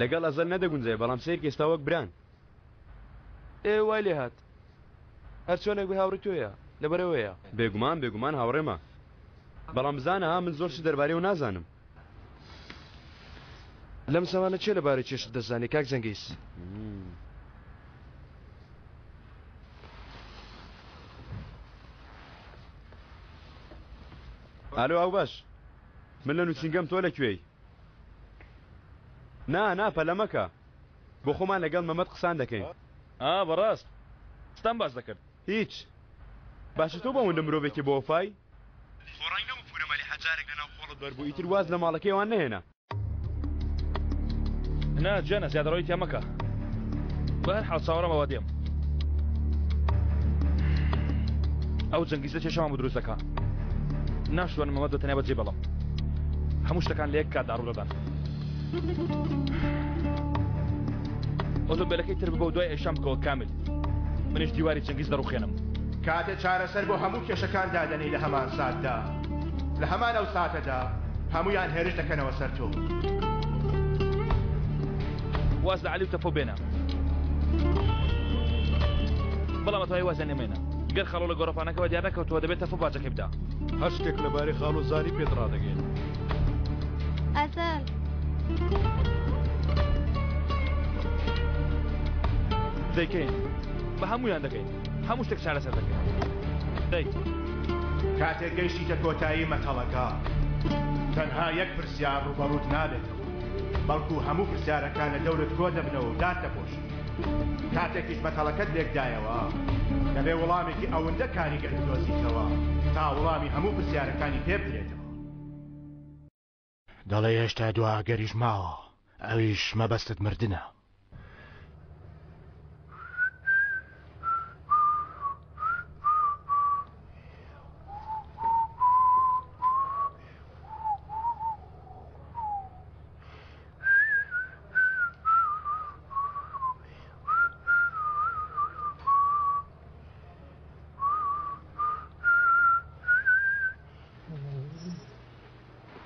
لەگەڵ ئەزەل نەدەگونجێ بەڵام سیر ئێستا وەک بران وای لێ هات هەر چۆنێک بە هاوڕی تۆیە لەبەرەوەیە بێگومان هاوڕێمە بەڵام بزانە ها من زۆرش دەربارەی و نازانم لەم زەمانە چێ لەبارەی چێشت دەزانی کاک زەنگیس ئالۆ ئەو باش من لە نووسنگەم تۆ لەکوێی نا پەلە مەکە بۆ خۆمان لەگەڵ مەمەد قسان دەکەین بەڕاست ستان باس دەکرد هیچ باشە تۆ بە وەندە مرۆڤێکی بۆ وەفای خۆڕای نەوە پورەمەلی حەجارێک لەناو خۆڵت بەربوو ئیتر واز لە ماڵەکەی وان نەهێنا نا جانە زیادەڕۆی تیا مەکە بە هەر حاڵ چاوەڕەمەوە دێم ئەو جەنگیزە چێشەمان بۆ دروست دەکا ناشوانم مەمەد دەتەنێ بەجێ بەڵام هەموو شتەکان لە یەک کاتدا ڕوو دەدەن ئۆتۆمبیلەکەی تر ببە و دوای ئێشام بکەوە کامل منیش دیواری جەنگیز دەڕوخێنم کاتێ چارەسەر بۆ هەموو کێشەکان دادەنی لە هەمان ساتدا لە هەمان ئەو ساتەدا هەمویان هێرش دەکەنەوە سەر تۆ واز لە عەلی و تەفۆ بێنە بەڵام ئەتوانی وازیان نێمێنە گەر خاڵۆ لە گۆڕەپانەکەەوە دیار نەکەوتەوە دەبێت تەفۆ باجەکەی بدا هەر شتێک لەبارەی خاڵ و زانی پێت ڕادەگەین ئەزەل دەیکەین بە هەمویان دەکەین هەموو شتێک چارەسەر دەکەین دەی کاتێک گەیشتیتە کۆتایی مەتەڵەکە تەنها یەک پرسیار ڕوبەڕووت نابێتەوە بەڵکو هەموو پرسیارەکان لە دەورت کۆ دەبنەوە و دات دەپۆشن کاتێکیش بەتەڵەکەت لێکدایەوە دەبێ وەڵامێکی ئەوەندە کاریگەر بدۆزیتەوە تا وەڵامی هەموو پرسیارەکانی پێ بدرێتەوە. دەڵێ هێشتا دواگەریش ماوە، ئەویش مەبەستت مردنە.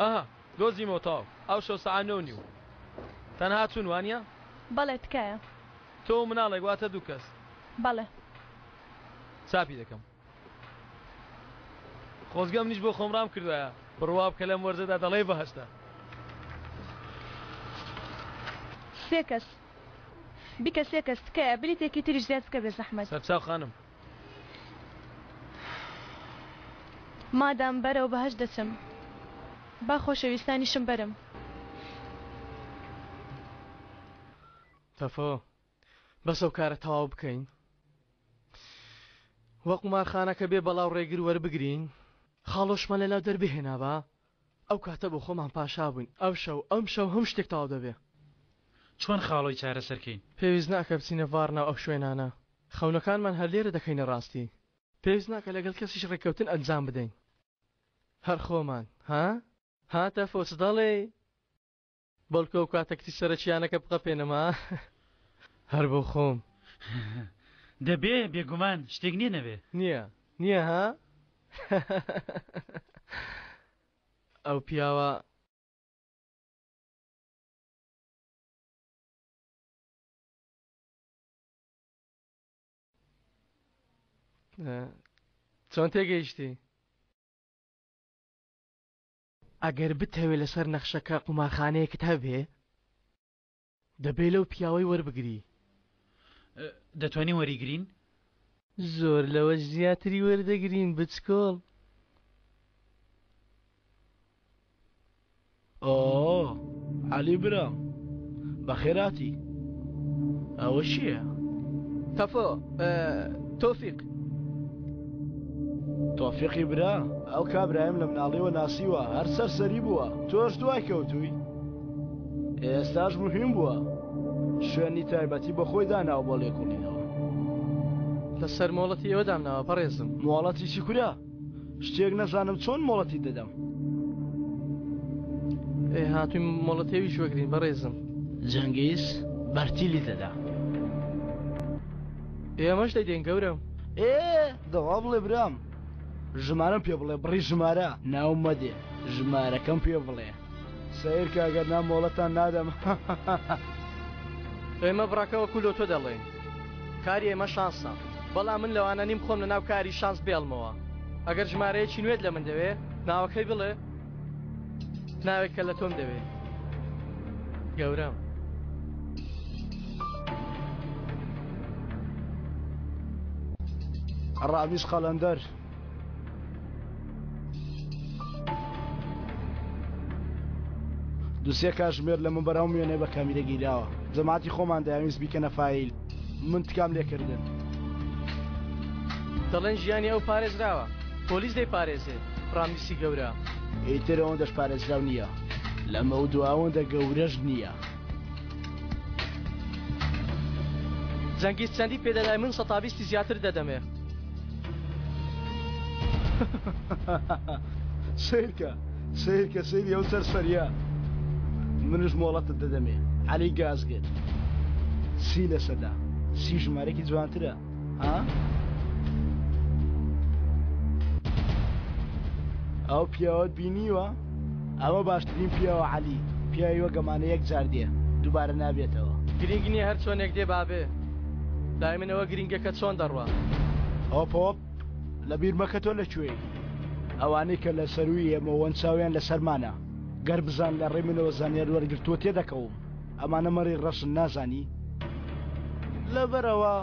ئەها دۆزیمەوە تاو ئەو شەو سەعات 9 و تەنها چوون وانە؟ بەڵێ تکایە. تۆ مناڵێک واتە دوو کەس. بەڵێ. چاپی دەکەم. خۆزگەم نیش بۆ خۆمڕام کردوایە بڕوا بکە لەم وەرزەدا دەڵێ بەهەشتا. 3 کەس. بیکە 3 کەس تکایە بلیتێکی تریش زیاد بکە بێ زەحمەت. سەرچاو خانم. مادام بەرەو بەهەش دەچم. با خۆشەویستانیشم بەرم. تەفۆ بەسە و کارە تەواو بکەین وە قومارخانەکە بێ بەڵاو ڕێگر وەربگرین خاڵۆشمە لەلاو دەربهێنا بە ئەو کاتە بۆ خۆمان پاشا بووین ئەو شەو ئەم شەو هەم شتێک تەواو دەبێ. چۆن خاڵۆی چارەسەرکەین؟ پێویست ناکە بچینە ڤارناو ئەو شوێنانە خەونەکانمان هەر لێرە دەکەینە ڕاستی پێویست ناکە لەگەڵ کەسیش ڕێککەوتن ئەنجام بدەین هەر خۆمان ها تەفۆ چ دەڵێ بەڵکە و کاتەکتی سەرچیانەکە بقەپێنەما هەر بۆ خۆم دەبێ بێگومان شتێک نییە نەبێ نییە ها ئەو پیاوە چۆن تێگەیشتی ئەگەر بتەوێت لەسەر نەخشەکە قومارخانەیەکت هەبێ دەبێت لەو پیاوەی وەربگری دەتوانین وەریگرین؟ زۆر لەوە زیاتری وەردەگرین بچکۆڵ ئۆ عەلی برا بەخێراتی ئەوە چییە؟ تەفۆ تۆفیقی برا ئەو کابرایم لە مناڵیەوە ناسیوە هەر سەرسەری بووە تۆش دوای کەوتووی ئێستاش مهم بووە شوێنی تایبەتی بە خۆی داناوە بۆ لێکۆڵینەوە لەسەر مۆڵەتی ئێوە دامناوە پەڕێزم مۆڵەتی چی کورا شتێک نەزانم چۆن مۆڵەتی دەدەم هاتووی مۆڵەتێویش وەگرین بەڕێزم جەنگیز بەرتیلی دەدا ئێمەش دەیدێن گەورم دەوا بڵێ برام ژمارەم پێ بڵێ بڕی ژمارە ناو مەدێ ژمارەکەم پێ بڵێ سیر کاگەر نام مۆڵەتان نادەم ئێمە بڕاکەوە کولۆ تۆ دەڵێن کاری ئێمە شانسە بەڵام من لەوانە نیم خۆم لە ناو کاری شانس بێڵمەوە ئەگەر ژمارەیەکی نوێت لە من دەوێ ناوەکەی بڵێ ناوێکە لە تۆم دەوێ گەورم ڕاویش قەڵەندەر دووسێ کاژمێر لە من بەراو میێنێ بە کامیرە گیراوە جەماعەتی خۆمان دەیانویست بیکەنە فایل من تکام لێکردن دەڵێن ژیانی ئەو پارێزراوە پۆلیس دەی پارێزێ ڕامیسی گەورە ئیتر ئەوەندەش پارێزراو نییە لەمە و دواوەندە گەورەش نییە جەنگیز چەندی پێدەلای من سەتاویستی زیاتر دەدەمێ سیرکە سیری ئەو سەرسەریە منش مۆڵەتت دەدەمێ عەلی گازگێت سی لە سەدا سی ژمارەی جوانترە ئەو پیاوەت بینیوە ئەوە باشترین پیاوە عەلی پیاویوە گەمانە یەک جار دێ دووبارە نابێتەوە گرنگ نییە هەر چۆنێک دێ بابێ دای منەوە گرنگەکە چۆن دەڕوە ئۆپ لە بیرمەکە تۆ لەکوێ ئەوانەی کە لە سەروی ئێمە وەنچاویان لە سەرمانە گەر بزان لە ڕێ منەوە زانیار وەرگرتووە تێدەکەوم ئەمانە مەڕی ڕەشن نازانی لەبەرەوە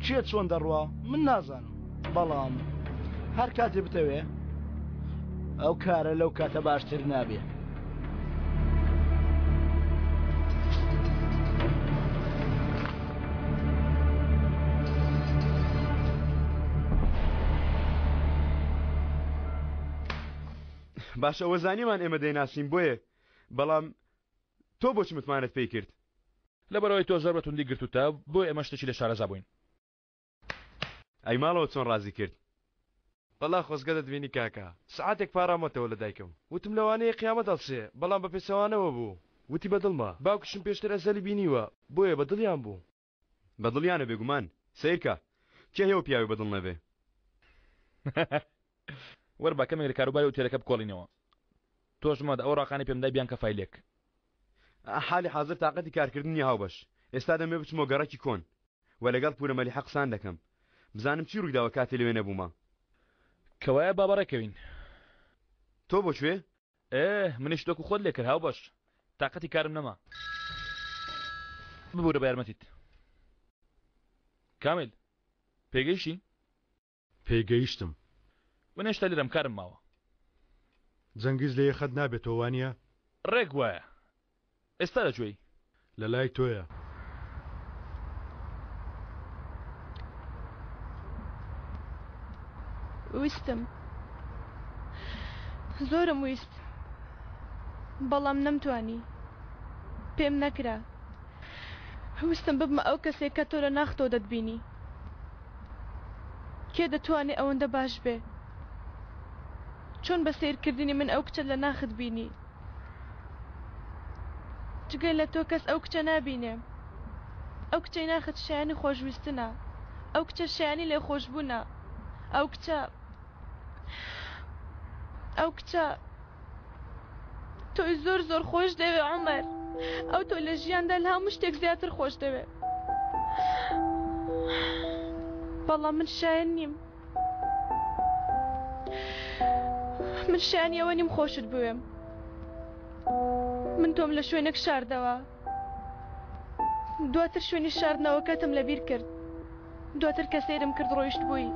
چێ چۆن دەڕوە من نازانم بەڵام هەر کاتێ بتەوێ ئەو کارە لەو کاتە باشتر نابێ باشە ئەوە زانیمان ئێمە دەیناسین بۆیە بەڵام تۆ بۆچی متمانت پێی کرد لەبەرەوەی تۆ زۆر بەتوندی گرتوتە بۆ ئێمە شتێکی لە شارەزا بووین ئەی ماڵەوە چۆن ڕازی کرد بەڵا خۆزگە دەدبینی کاکە سعاتێک پارامەتەوە لە دایکم وتم لەوانەیە قیامەت هەڵسێ بەڵام بە پێچەوانەوە بوو وتی بەدڵما باوکشم پێشتر ئەزەلی بینیوە بۆیە بەدڵیان بوو بەدڵیانە بێگومان سیرکە کێ هێو پیاوی بەدڵ نەبێ وەربا کەمێک لە کاروباری ئوتێلەکە بکۆڵینەوە تۆش مەدە ئەو ڕاقانی پێم دای بیان کە فایلێک حالی حاضر تااقەتی کارکردنی هاوبەش ئێستا دەمێ بچمۆ گەڕەکی کۆن و لەگەڵ پورەمەلی حەقسان دەکەم بزانم چی ڕوویداوە کاتێ لەوێ نەبوومە کەوایە بابەڕێکەوین تۆ بۆ کوێ منیش تۆکو خۆت لێ کرد هاوبەش تااقەتی کارم نەما ببوورە بە یارمەتیت کامل پێگەیشتی پێگەیشتم من هێشتا لێرەم کارم ماوە جەنگیز لە یەخەت نابێتەوە وانە ڕێک وایە ئێستا لەکوێی لە لای تۆیە ویستم زۆرم ویست بەڵام نەمتوانی پێم نەکرا ویستم ببمە ئەو کەسێک کە تۆ لە ناختۆ دەتبینی کێ دەتوانێت ئەوەندە باش بێ چۆن بە سیرکردنی من ئەو کچە لە ناخت بینی جگەی لە تۆ کەس ئەو کچە نابینێ ئەو کچەی ناخت شایانی خۆشویستنە ئەو کچە شایانی لێ خۆشبوونە ئەو کچە تۆی زۆر زۆر خۆش دەوێ عومەر ئەو تۆ لە ژیاندا لە هەموو شتێک زیاتر خۆش دەوێ بەڵام من شایەن نیم من شایانی ئەوە نیم خۆشت بوێم من تۆم لە شوێنێک شاردەوە دواتر شوێنی شاردنەوە کەتم لەبیر کرد دواتر کە سێرم کرد ڕۆیشت بووی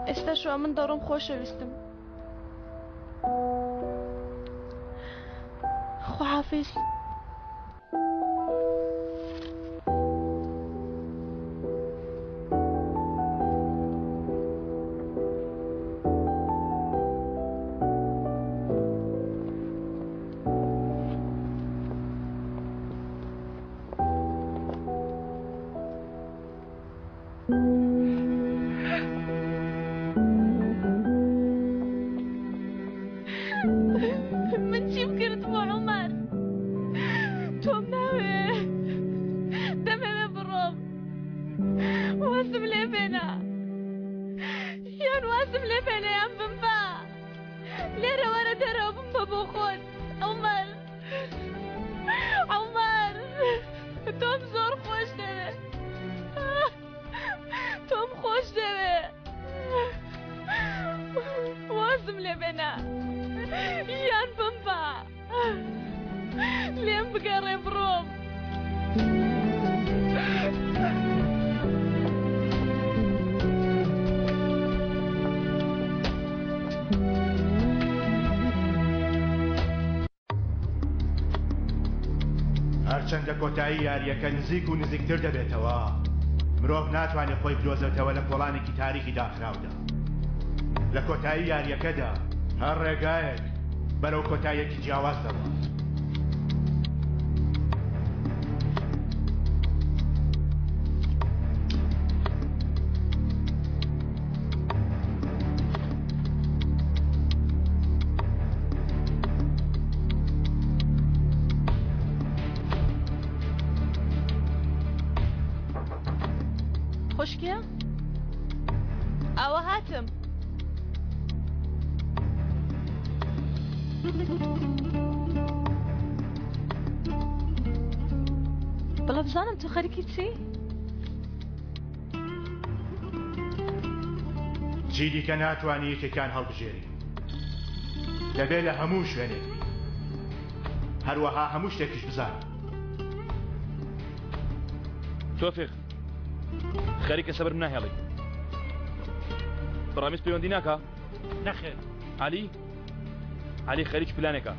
ئێستا شوە من دەڕۆم خۆشەویستم خواحافیز هەرچەندە کۆتایی یاریەکە نزیک و نزیکتر دەبێتەوە مرۆڤ ناتوانێت خۆی بدۆزێتەوە لە کۆڵانێکی تاریخی داخراودا لە کۆتایی یاریەکەدا هەر ڕێگایەک بەرەو کۆتاییەکی جیاواز دەبات خوشکە؟ ئەوە هاتم بەڵام بزانم تۆ خەریکی چی؟ چی دیکە ناتوانی یەکێکان هەڵبژێری دەبێت لە هەموو شوێنێک هەروەها هەموو شتێکیش بزان تۆفیق خەریکە سەبر ناهێڵی بەڕامیز پەیوەندی ناکە نەخێر علی خەریک پلانێکە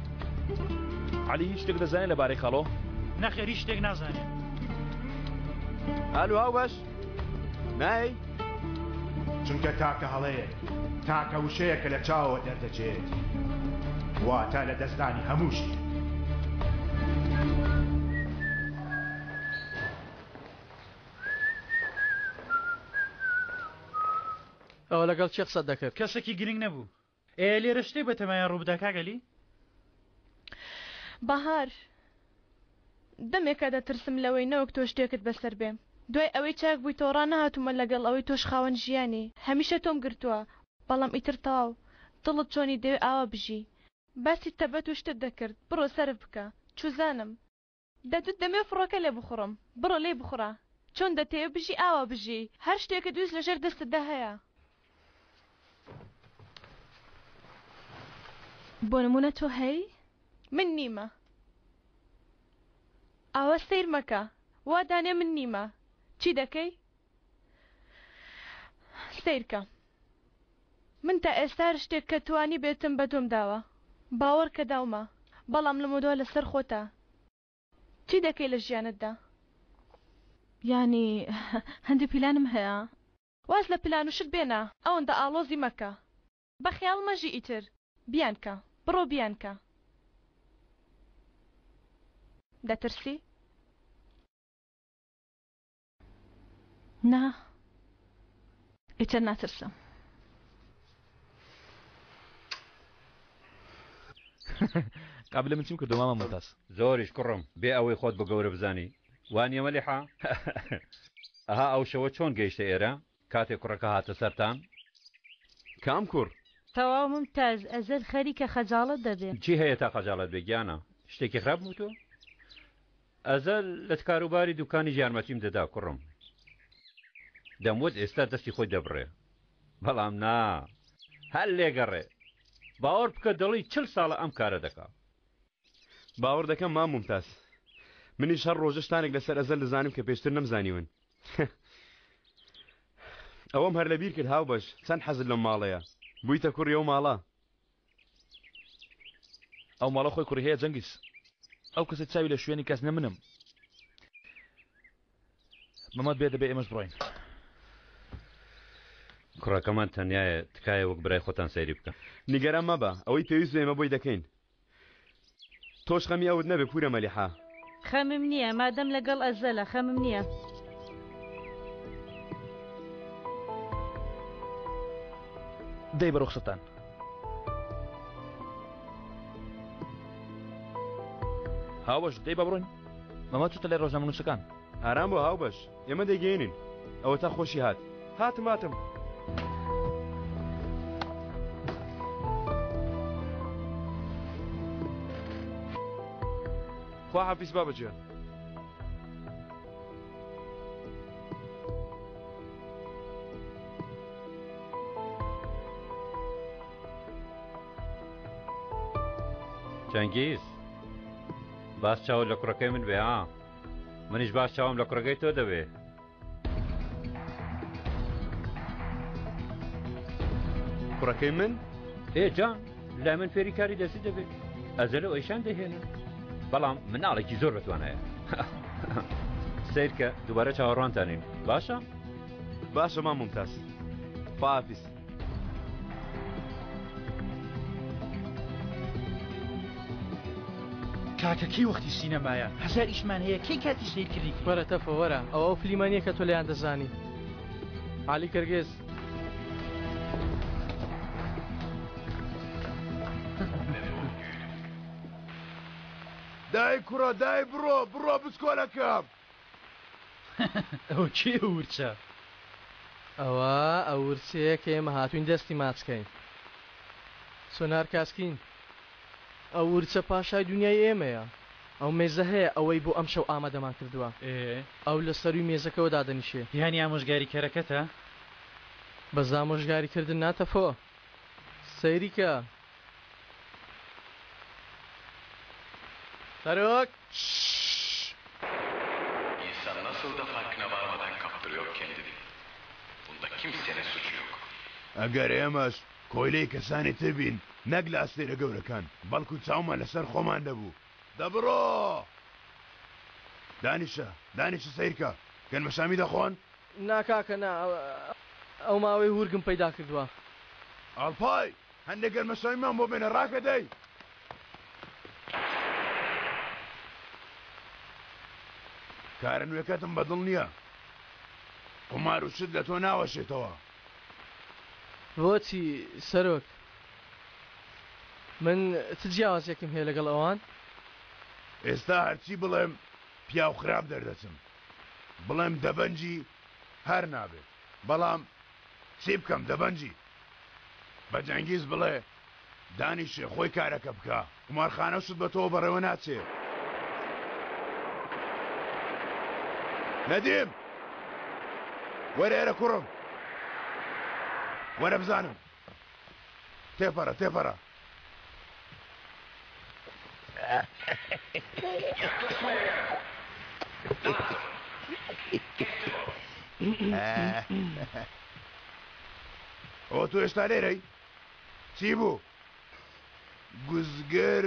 علی هیچ شتێک دەزانێت لەبارەی خاڵۆ نەخێر هیچ شتێک نازانێت ئالو هاو باش نای چونکە تاکە هەڵەیە تاکە وشەیە کە لە چاوە دەردەچێت واتە لە دەستانی هەمووشی ئەوە لەگەڵ چی قسە دەکرد؟ کەسێکی گرنگ نەبوو. لێرە شتێک بە تەمایان ڕووبدا کاگەلی؟ بەهار دەمێکە دەترسم لەوەی نەوەک تۆ شتێکت بەسەر بێم دوای ئەوەی چاک بووی تۆ ڕانەهاتومە لەگەڵ ئەوەی تۆش خاوەن ژیانی هەمیشە تۆم گرتووە بەڵام ئیتر تەواو دڵت چۆنی دەوێ ئاوا بژی باسی تەبەت و شتت دەکرد بڕۆ سەرف بکە چوزانم دەتوت دەمێ فڕۆکە لێ بخڕم بڕۆ لێ بخڕە چۆن دەتەوێ بژی ئاوا بژی هەر شتێکە دووست لەژێر دەستتدا هەیە بۆ نمونە تۆ هەی من نیمە ئاوە سیر مەکە وا دانێ من نیمە چی دەکەی سیرکە من تا ئێستا شتێک کە توانی بێتم بە تۆم داوە باوەڕ کە داومە بەڵام لە مۆدۆ لەسەر خۆتە چی دەکەی لە ژیانتدا ینی هەندی پیلانم هەیە واز لە پلان و شت بێنە ئەوەندە ئاڵۆزی مەکە بە خەیاڵ مەژی ئیتر بیانکە بڕۆ بیانکە دەترسی نا ئیتر ناترسم قبل من چیم کردو ماما ممتاز زۆریش کوڕم بێ ئەوەی خۆت بە گەورە بزانی وانیە مەلیحا ئەها ئەو شەوە چۆن گەیشتە ئێرە کاتێک کوڕەکە هاتە سەرتان کام کوڕ تەواو ممتاز ئەزەل خەریکە خەجاڵت دەبێت چی هەیە تا خەجاڵت بێ گیانە شتێکی خراپ بوو تۆ ئەزەل لە کاروباری دوکانی یارمەتیم دەدا کوڕم دەموت ئێستا دەستی خۆی دەبڕێ بەڵام نا هەر لێگەڕێ باوەڕ بکە دڵی 40 ساڵە ئەم کارە دەکا باوەڕ دەکەم مام ممتاز منیش هەر ڕۆژە شتانێک لەسەر ئەزەل دەزانم کە پێشتر نەمزانیون ئەوەم هەر لەبیر کرد هاو بەش چەند حەزت لەم ماڵەیە بوویتە کوڕی ئەو ماڵە ئەو ماڵە خۆی کوڕی هەیە جەنگیز ئەو کەسە چاوی لە شوێنی کەس نەمنم مەمەد بێ دەبێ ئێمەش بڕۆین کوڕەکەمان تەنیایە تکایە وەک برای خۆتان سەیری بکە نیگەران مەبە ئەوەی پێویست ئێمە بۆی دەکەین تۆش خەمی ئەوت نەبێ پورە مەلیحا خەمم نییە مادەم لەگەڵ ئەزەلە خەمم نییە دەی بە ڕوخسەتان هاوبەش دەی بە بڕۆین مەمە چوتە لای ڕۆژنامە نووسەکان ئارام بۆ هاوبەش ئێمە دەیگەێنین ئەوە تا خۆشی هاتم خوا حافیز بابەجیان جەنگیز باس چاوت لە کوڕەکەی من بێ ها منیش باش چاوم لە کوڕەکەی تۆ دەبێ کوڕەکەی من جان لای من فێری کاری دەستی دەبێت ئەزەلە ئەیشان دەهێنن بەڵام مناڵێکی زۆر بەتوانایە سیرکە دووبارە چاوەڕوانتانین باشە مام ممتاز خواحافیز کاکەکەی وەختی سینەمایە هەزار ئیشمان هەیە کەی کاتی سیر کردی وەرە تەفە وەرە ئەوە فلیمانیە کە تۆ لەیان دەزانی عالی کەرگێز دای کوڕە دای بڕۆ بچکۆلەکەم ئەو چێ ورچە ئەوە ئەو ورچەیە کە ئێمە هاتوین دەستی ماچکەین سۆنار کاسکین ئەو ورچە پاشای دنیای ئێمەیە ئەو مێزە هەیە ئەوەی بۆ ئەم شەو ئامادەمان کردووە ئەو لە سەروی مێزەکەەوە دادەنیشێ یانی ئامۆژگاری کەرەکەتە بە زامۆژگاریکردن ناتەفۆ سەیریکە Tarık! İnsan nasıl da farkına varmadan kaptırıyor kendini. Bunda kimsenin suçu yok. ئەگەر ئێمەش کۆیلەی کەسانی تربین نەک لە ئەستێرە گەورەکان بەڵکو چاومە لەسەر خۆمان دەبوو دەبڕۆ دانیشە سیرکە گەنمەشامی دەخۆن ناکاکە نا ئەو ماوەی هورگم پەیدا کردووە. ئاڵپای هەندێک گەرمەسەویمان بۆ بێنە ڕاکە دەی. کارە نوێکەتم بەدڵ نییە. قمار و شت لە تۆ ناوەشێتەوە. بۆچی سەرۆک؟ من چ جیاوازێکم هەیە لەگەڵ ئەوان؟ ئێستا هەرچی بڵێم پیا و خراپ دەردەچم. بڵێم دەبەنجی هەر نابێت. بەڵام چی بکەم دەبەنجی؟ بە جەنگیز بڵێ دانیشێ خۆی کارەکە بکە. قمارخانە شت بە تۆ بەڕێوە ناچێ. نەدیم وەرە ئێرە کوڕم. وەرە بزانم. تێپەڕە تێپەڕە. ئەوە تۆ ئێستا لێرەی؟ چی بوو؟ گوزگەر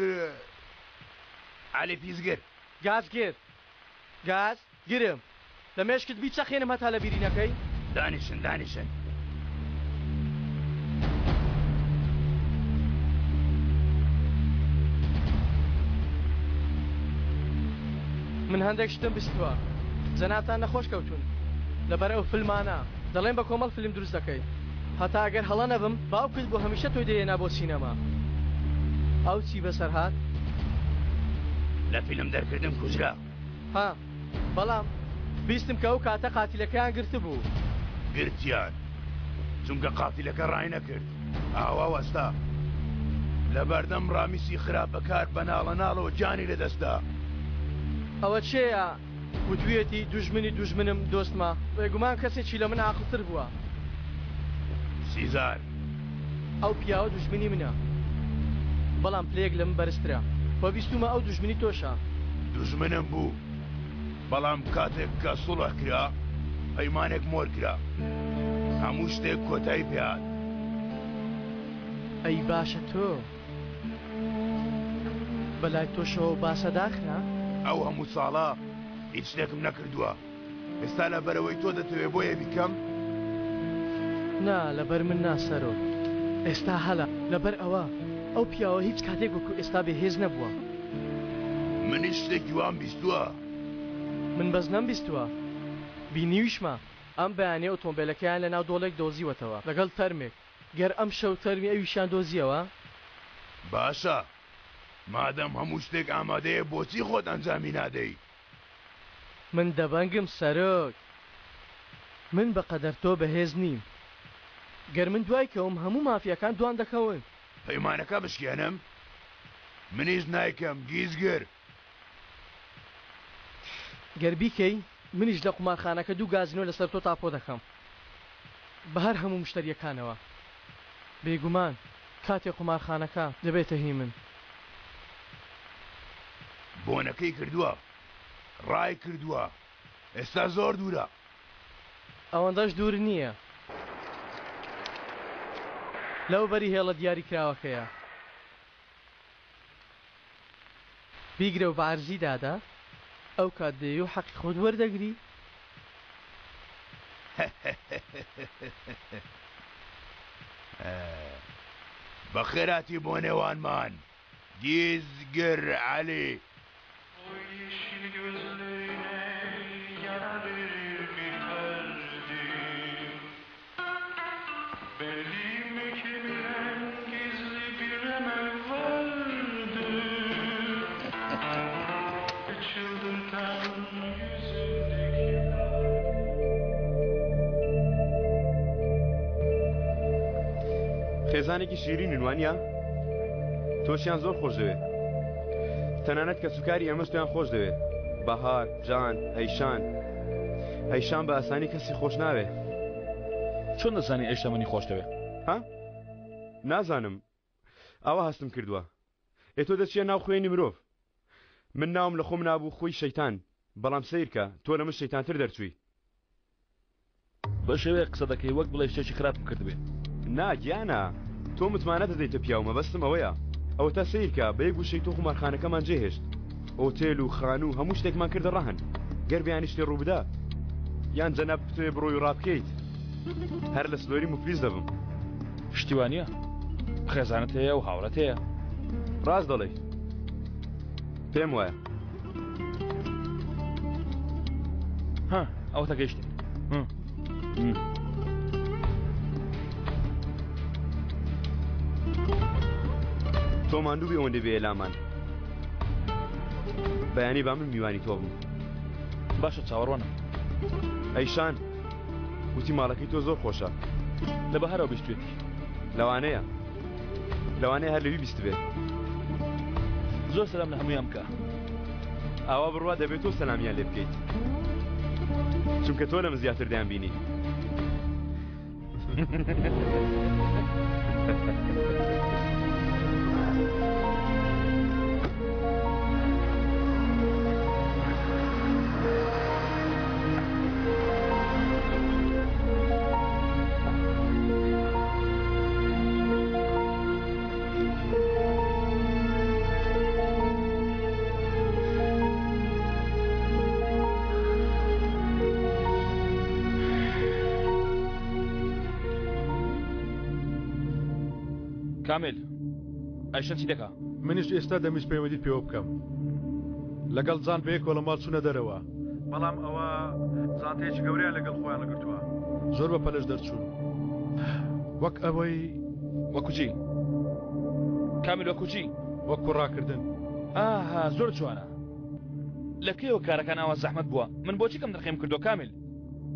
عەلی پیسگەر. گازگیر گاز گرم لە مێشکت بیچەخێنم هەتا لە بیرینەکەی. دانیشن دانیشن. من هەندێک شتم بیستووە. جەنابتان نەخۆش کەوتون لەبەر ئەو فیلمانە. دەڵێن بە کۆمەڵ فیلم دروست دەکەیت. هەتا ئەگەر هەڵە نەبم باوکت بۆ هەمیشە تۆی دەهێنا بۆ سینەما. ئەو چی بەسەر هات؟ لە فیلم دەرکردم کوژرا. ها بەڵام بیستم کە ئەو کاتە قاتیلەکەیان گرت بوو. گرتیان چونکە قاتیلەکە ڕای نەکرد. ئاوا وەستا لە بەردەم ڕامیسی خراپ بەکار بەناڵە ناڵەوە جانی لەدەستدا. ئەوە چێە؟ وتویەتی دوژمنی دوژمنم دۆستمە. بێگومان کەسێکی لە من عاقڵتر بووە. سیزار ئەو پیاوە دوژمنی منە. بەڵام پلێک لە من بەرزترە. بە بیستومە ئەو دوژمنی تۆشە. دوژمنم بوو. بەڵام کاتێک کە سوڵح کرا پەیمانێک مۆر کرا. هەموو شتێک کۆتایی پێهات. ئەی باشە تۆ بەلای تۆشەوە باسە داخرا؟ ئەو هەموو ساڵە هیچ شتێکم نەکردووە. ئێستا لە بەرەوەی تۆ دەتەوێت بۆیە بیکەم؟ نا لەبەر من ناسەرۆ. ئێستا هەڵە لەبەر ئەوە ئەو پیاوە هیچ کاتێک وەکو ئێستا بێهێز نەبووە. منیش شتێکی وام بیستووە. من بەس نەمبیستووە. بینیویشمە ئەم بەیانێ ئۆتۆمبیلەکەیان لە ناو دۆڵێک دۆزیوەتەوە لەگەڵ تەرمێک. گەر ئەم شەو تەرمی ئەویشیان دۆزیەوە؟ باشە مادەم هەموو شتێک ئامادەیە بۆچی خۆت ئەنجامی نادەی؟ من دەبەنگم سەرۆک. من بەقەدەر تۆ بەهێز نیم. گەر من دوای کەوم هەموو مافیەکان دوان دەکەون. پەیمانەکە بشکێنم؟ منیش نایکەم گیزگر. گەر بیکەی منیش لە قومارخانەکە دوو گازینۆ لەسەر تۆ تاپۆ دەکەم بە هەر هەموو مشتریەکانەوە. بێگومان کاتێک قومارخانەکە دەبێتە هی من. بۆنەکەی کردووە ڕای کردووە. ئێستا زۆر دوورە. ئەوەندەش دوور نییە. لەو بەری هێڵە دیاری کراوەکەیە. بیگرە و بە عەرزی دادا ئەو کات دێ و حەقی خۆت وەردەگری. بە خێراتی بۆ نێوانمان گیزگر عەلی. خێزانێکی شیرین وانە؟ تۆشیان زۆر خۆش دەوێت. تەنانەت کە سوکاری ئەمەش تۆیان خۆش دەوێت. بەهار، جان، ئەیشان. ئەیشان بە ئاسانی کەسی خۆش ناوێت. چۆن دەزانی ئەیشە منی خۆش دەوێت؟ ها؟ نازانم. ئەوە هەستم کردووە. ئێ تۆ دەچیە ناو خوێنی مرۆڤ. من ناوم لە خۆم نابوو خۆی شەیتان. بەڵام سیرکە تۆ لە من شەیتانتر دەرچووی. بە شێوەیە قسە دەکەی وەک بڵێ شتێکی خراپم کردبێ. نا گیانە تۆ متمانە دەدەیتە پیاومە بەستم ئەوەیە. ئەوە تا سیرکە بە یەک گوشەی تۆ قومارخانەکەمان جێهێشت. ئۆتێل و خان و هەموو شتێکمان کردە ڕەهن. گەر بەیانی شتێ ڕوو بدا یان جەناب بتوێ بڕۆی و ڕابکەیت هەر لە سلۆری مفلیس دەبم. شتیوانە خێزانت هەیە و هاوڕەت هەیە؟ ڕاست دەڵێ پێم وایە. ها ئەوە تەگەیشتین. تۆ ماندوو بێ ئەوەندە بێ ئێلامان بەیانی با من میوانی تۆ بم. باشە چاوەڕوانم. ئەیشان وتی ماڵەکەی تۆ زۆر خۆشە. لە بەهارەوە بیستوێتی. لەوانەیە هەر لەوی بیست بێت. زۆر سەلام لە هەمویان بکە. ئاوا بڕوا دەبێت تۆ سەلامیان لێ بکەیت چونکە تۆ لەمە زیاتر دەیان بینی. کامل ئەیشەن چی دەکا؟ منیش ئێستا دەمیست پەیوەندیت پێوە بکەم لەگەڵ جان بەیەکەوە لە ماڵ چوونە دەرەوە بەڵام ئەوە زانتەیەکی گەورەیان لەگەڵ خۆیان لەگرتووە زۆر بە پەلەش دەرچوون وەک ئەوەی وەکو چی؟ کامل وەکو چی؟ وەک کوڕاکردن. ئاها زۆر جوانە. لە کێوە کارەکان ئاوا زەحمەت بووە من بۆچی کەم دەرخێم کردو کامل؟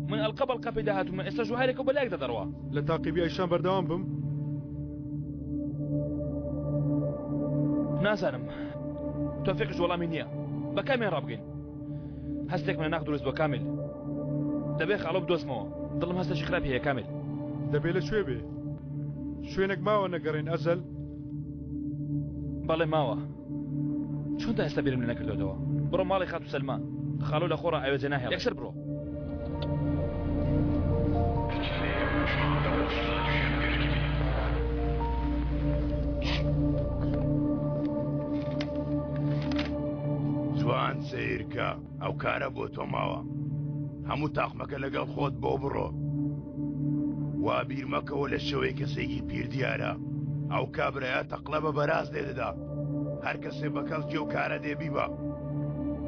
من ئەلقە بەڵقە پێدا هاتوومە ئێستا ژوهارێکە بەلایەک دەدەڕەوە. لە تاقیبی ئەیشان بەردەوام بم. نازانم تۆفێقش وەڵامی نییە بە کامیان ڕابگەین هەستێک منە ناق دروست بۆ کامل دەبێ خاڵۆ بدۆزمەوە دڵم هەستێکی خراپ هەیە کامل. دەبێ لە شوێ بێ شوێنێک ماوە نەگەڕێن ئەزەل. بەڵێ ماوە چۆن تا ئێستا بیرم لێ نەکردەوە. بڕۆ ماڵی خات و سەلما خاڵۆ لە خۆڕە ئاوێجە ناهێڵ یەکسەر بڕۆ. جوان سیرکە ئەو کارە بۆ تۆ ماوە هەموو تاقمەکە لەگەڵ خۆت بۆ بڕۆ وا بیر مەکەوە لە شەوەی کەسێکی پیردیارە ئەو کابرایە تەقلە بە بەراز لێدەدا هەر کەسێ بەکەڵ جێ و کارە دێبی بە.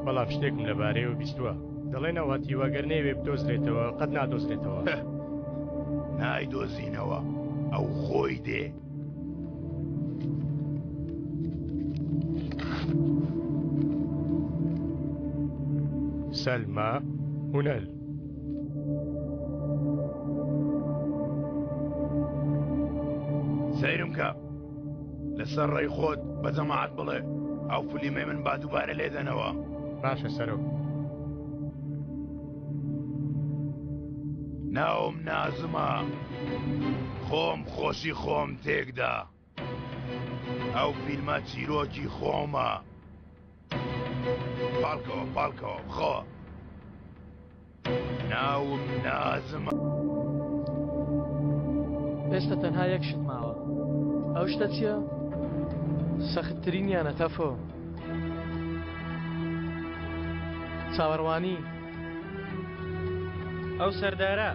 بەڵام شتێکم لەبارەیەوە بیستووە دەڵێنەوە تیوەگەر نەیوێ بدۆزرێتەوە قەت نادۆزرێتەوە. نایدۆزینەوە ئەو خۆی دێ. سلمى هنال سەیرم کە لەسەر ڕێی خۆت بە جەماعەت بڵێ ئەو فلیمەی من با دووبارە لێدەنەوە. باشە سەرۆ. ناوم نازمە خۆم خۆشی خۆم تێکدا ئەو فیلمە چیرۆکی خۆمە. پاڵکەوە خۆ ناوم نازمە. ئێستا تەنها یەک شت ماوە ئەو شتە چییە؟ سەختترینیانە تەفۆ چاوەڕوانی. ئەو سەردارە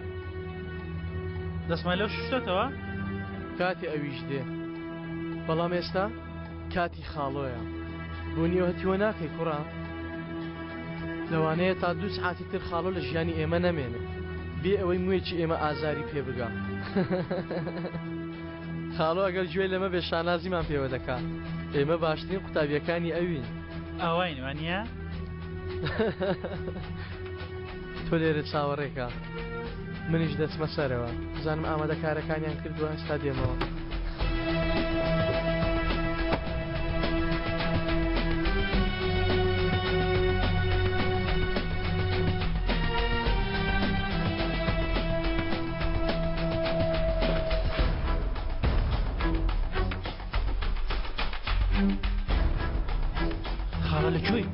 دەستمان لەو شتێتەوە کاتی ئەویش دێ بەڵام ئێستا کاتی خاڵۆیە بوونیەوە هەتیوە ناکەی کوڕا لەوانەیە تا 2 ساعتی تر خاڵۆ لە ژیانی ئێمە نەمێنێت بێ ئەوەی موێکی ئێمە ئازاری پێ بگا. خاڵۆ ئەگەر گوێ لەمە بێ شانازیمان پێوە دەکات ئێمە باشترین قوتابیەکانی ئەوین. ئاوای وانە؟ تۆ لێرە چاوەڕێکە منیش دەچمە سەرەوە بزانم ئامادەکارەکانیان کردووە ئێستا دێمەوە. خاڵە لەکوێی؟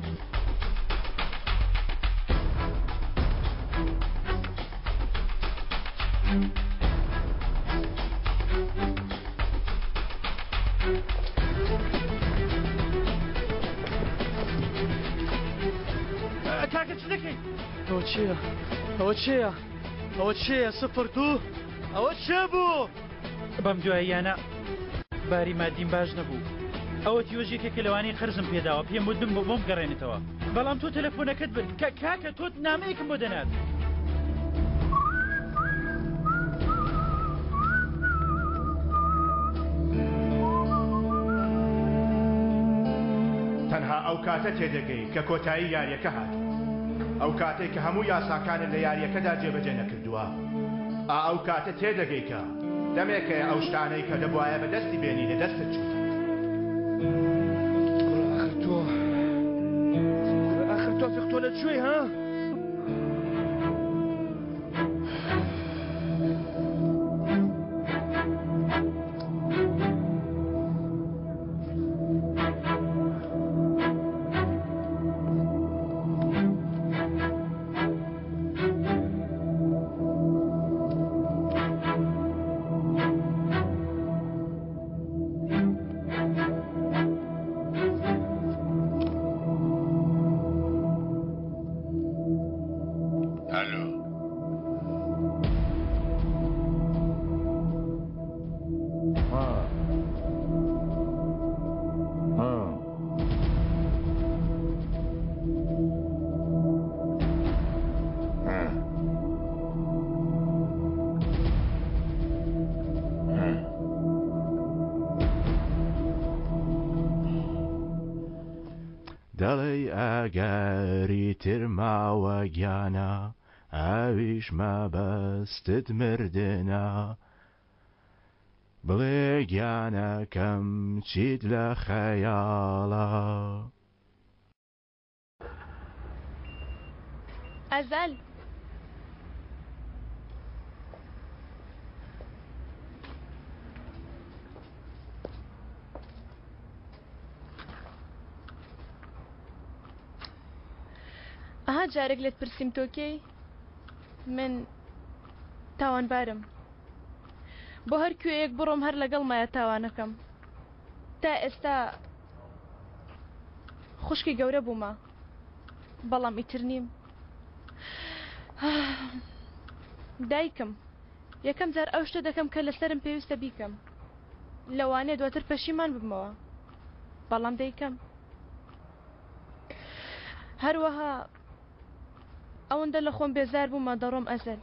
ئەوە چییە؟ ئەوە چییە؟ ئەوە چییە؟ 02 ئەوە چێ بوو؟ بەم دواییانە باری مادیم باش نەبوو. ئەوە تیۆژێکێکە لەوانەی قەرزم پێداوە پێم وتم بۆ بۆم گەڕێنێتەوە. بەڵام تۆ تەلەفۆنەکەت بن کاکە تۆ نامەیەکم بۆ دەنات. تەنها ئەو کاتە تێدەگەی کە کۆتایی یاریەکە هات. ئەو کاتێک کە هەموو یاساکانت لە یاریەکەدا جێبەجێ نەکردووە. ئەو کاتە تێدەگەی کە دەمێکە ئەو شتانەی کە دەبوایە بەدەستی بێنی لە دەستت چوت. آخر تۆ فێق لە کوێی ها؟ دەڵێ ئەگەری تر ماوە گیانە ئاویش مەبەستت مردنە بڵێ گیانەکەم چیت لە خەیاڵە ئەزەل ئەها جارێک لێت پرسیم تۆکەی من تاوانبارم بۆ هەر کوێیەک بڕۆم هەر لەگەڵ مایە تاوانەکەم تا ئێستا خوشکی گەورە بوومە بەڵام ئیتر نیم دایکم یەکەم جار ئەو شتە دەکەم کە لەسرم پێویستە بیکەم لەوانەیە دواتر پەشیمان ببمەوە بەڵام دایکم هەروەها ئەوەندە لە خۆم بێزار بوومە دەڕۆم ئەزەل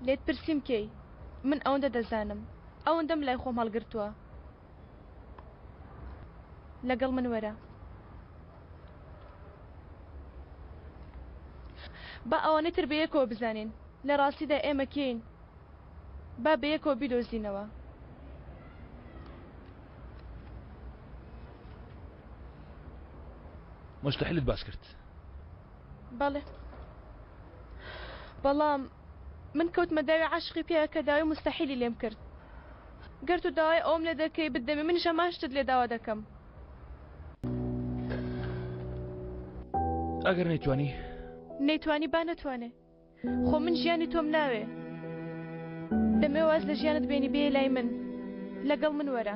لێت پرسیم کەی من ئەوەندە دەزانم ئەوەندەم لای خۆم هەڵگرتووە لەگەڵ من وەرە با ئەوانەی تر بەیەکەوە بزانین لە ڕاستیدا ئێمە کێین با بەیەکەوە بیدۆزینەوە مستحیلت باس کرد بەڵێ بەڵام من کەوتمە داوی عاشقی پێ کە داوای مستحیلی لێم کرد گەر تو داوای ئەوم لێ دەکەی بدەمێ منیش هەماشتت لێ داوا دەکەم ئەگەر نەیتوانی با نەتوانێ خۆ من ژیانی تۆم ناوێ دەمێ واز لە ژیانت بێنی بێ لای من لەگەڵ من وەرە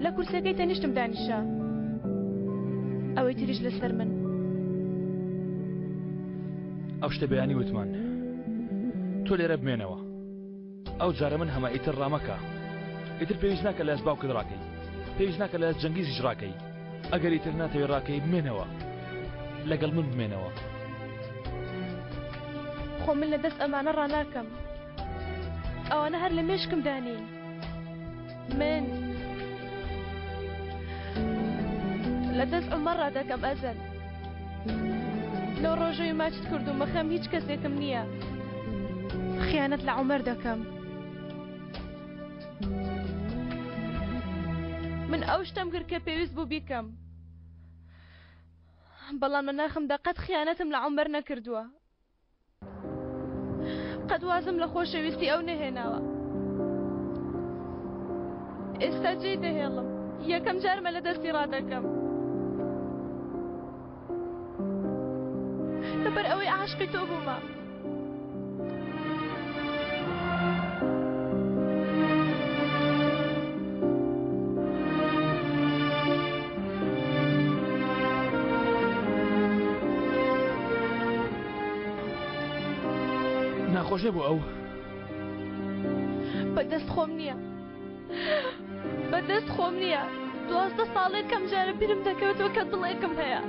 لە کورسەکەی تەنیشتم دانیشە ئەوەی تریش لەسەر من ئەو شتە بەیانی وتمان تۆ لێرە بمێنەوە ئەو جارە من هەمە ئیتر ڕامەکە ئیتر پێویست ناکە لە ئەسباوکت ڕاکەی پێویست ناکە لە جەنگیزیش ڕاکەی ئەگەر ئیتر ناتەوێت ڕاکەی بمێنەوە لەگەڵ من بمێنەوە خۆ من لە دەست ئەمانە ڕاناکەم ئەوانە هەر لە مێشکم دانین من لە دەست عومەر ڕادەکەم ئەزەل لەو ڕۆژەی ماچت کردومە خەم هیچ کەسێکم نییە خیانەت لە عومەر دەکەم من ئەو شتم کرد کە پێویست بوو بیکەم بەڵام لە ناخمدا قەت خیانەتم لە عومەر نەکردووە قەت وازم لە خۆشەویستی ئەو نەهێناوە ئێستا جێ دەهێڵم یەکەم جارمە لە دەستی ڕادەکەم لەبەر ئەوەی عاشقی تۆ بوومە خۆش نەبوو ئەو بەدەست خۆم نییە بەدەست خۆم نییە 12 ساڵێک کەم جارە بیرم دەکەوێتەوە کە دڵێکم هەیە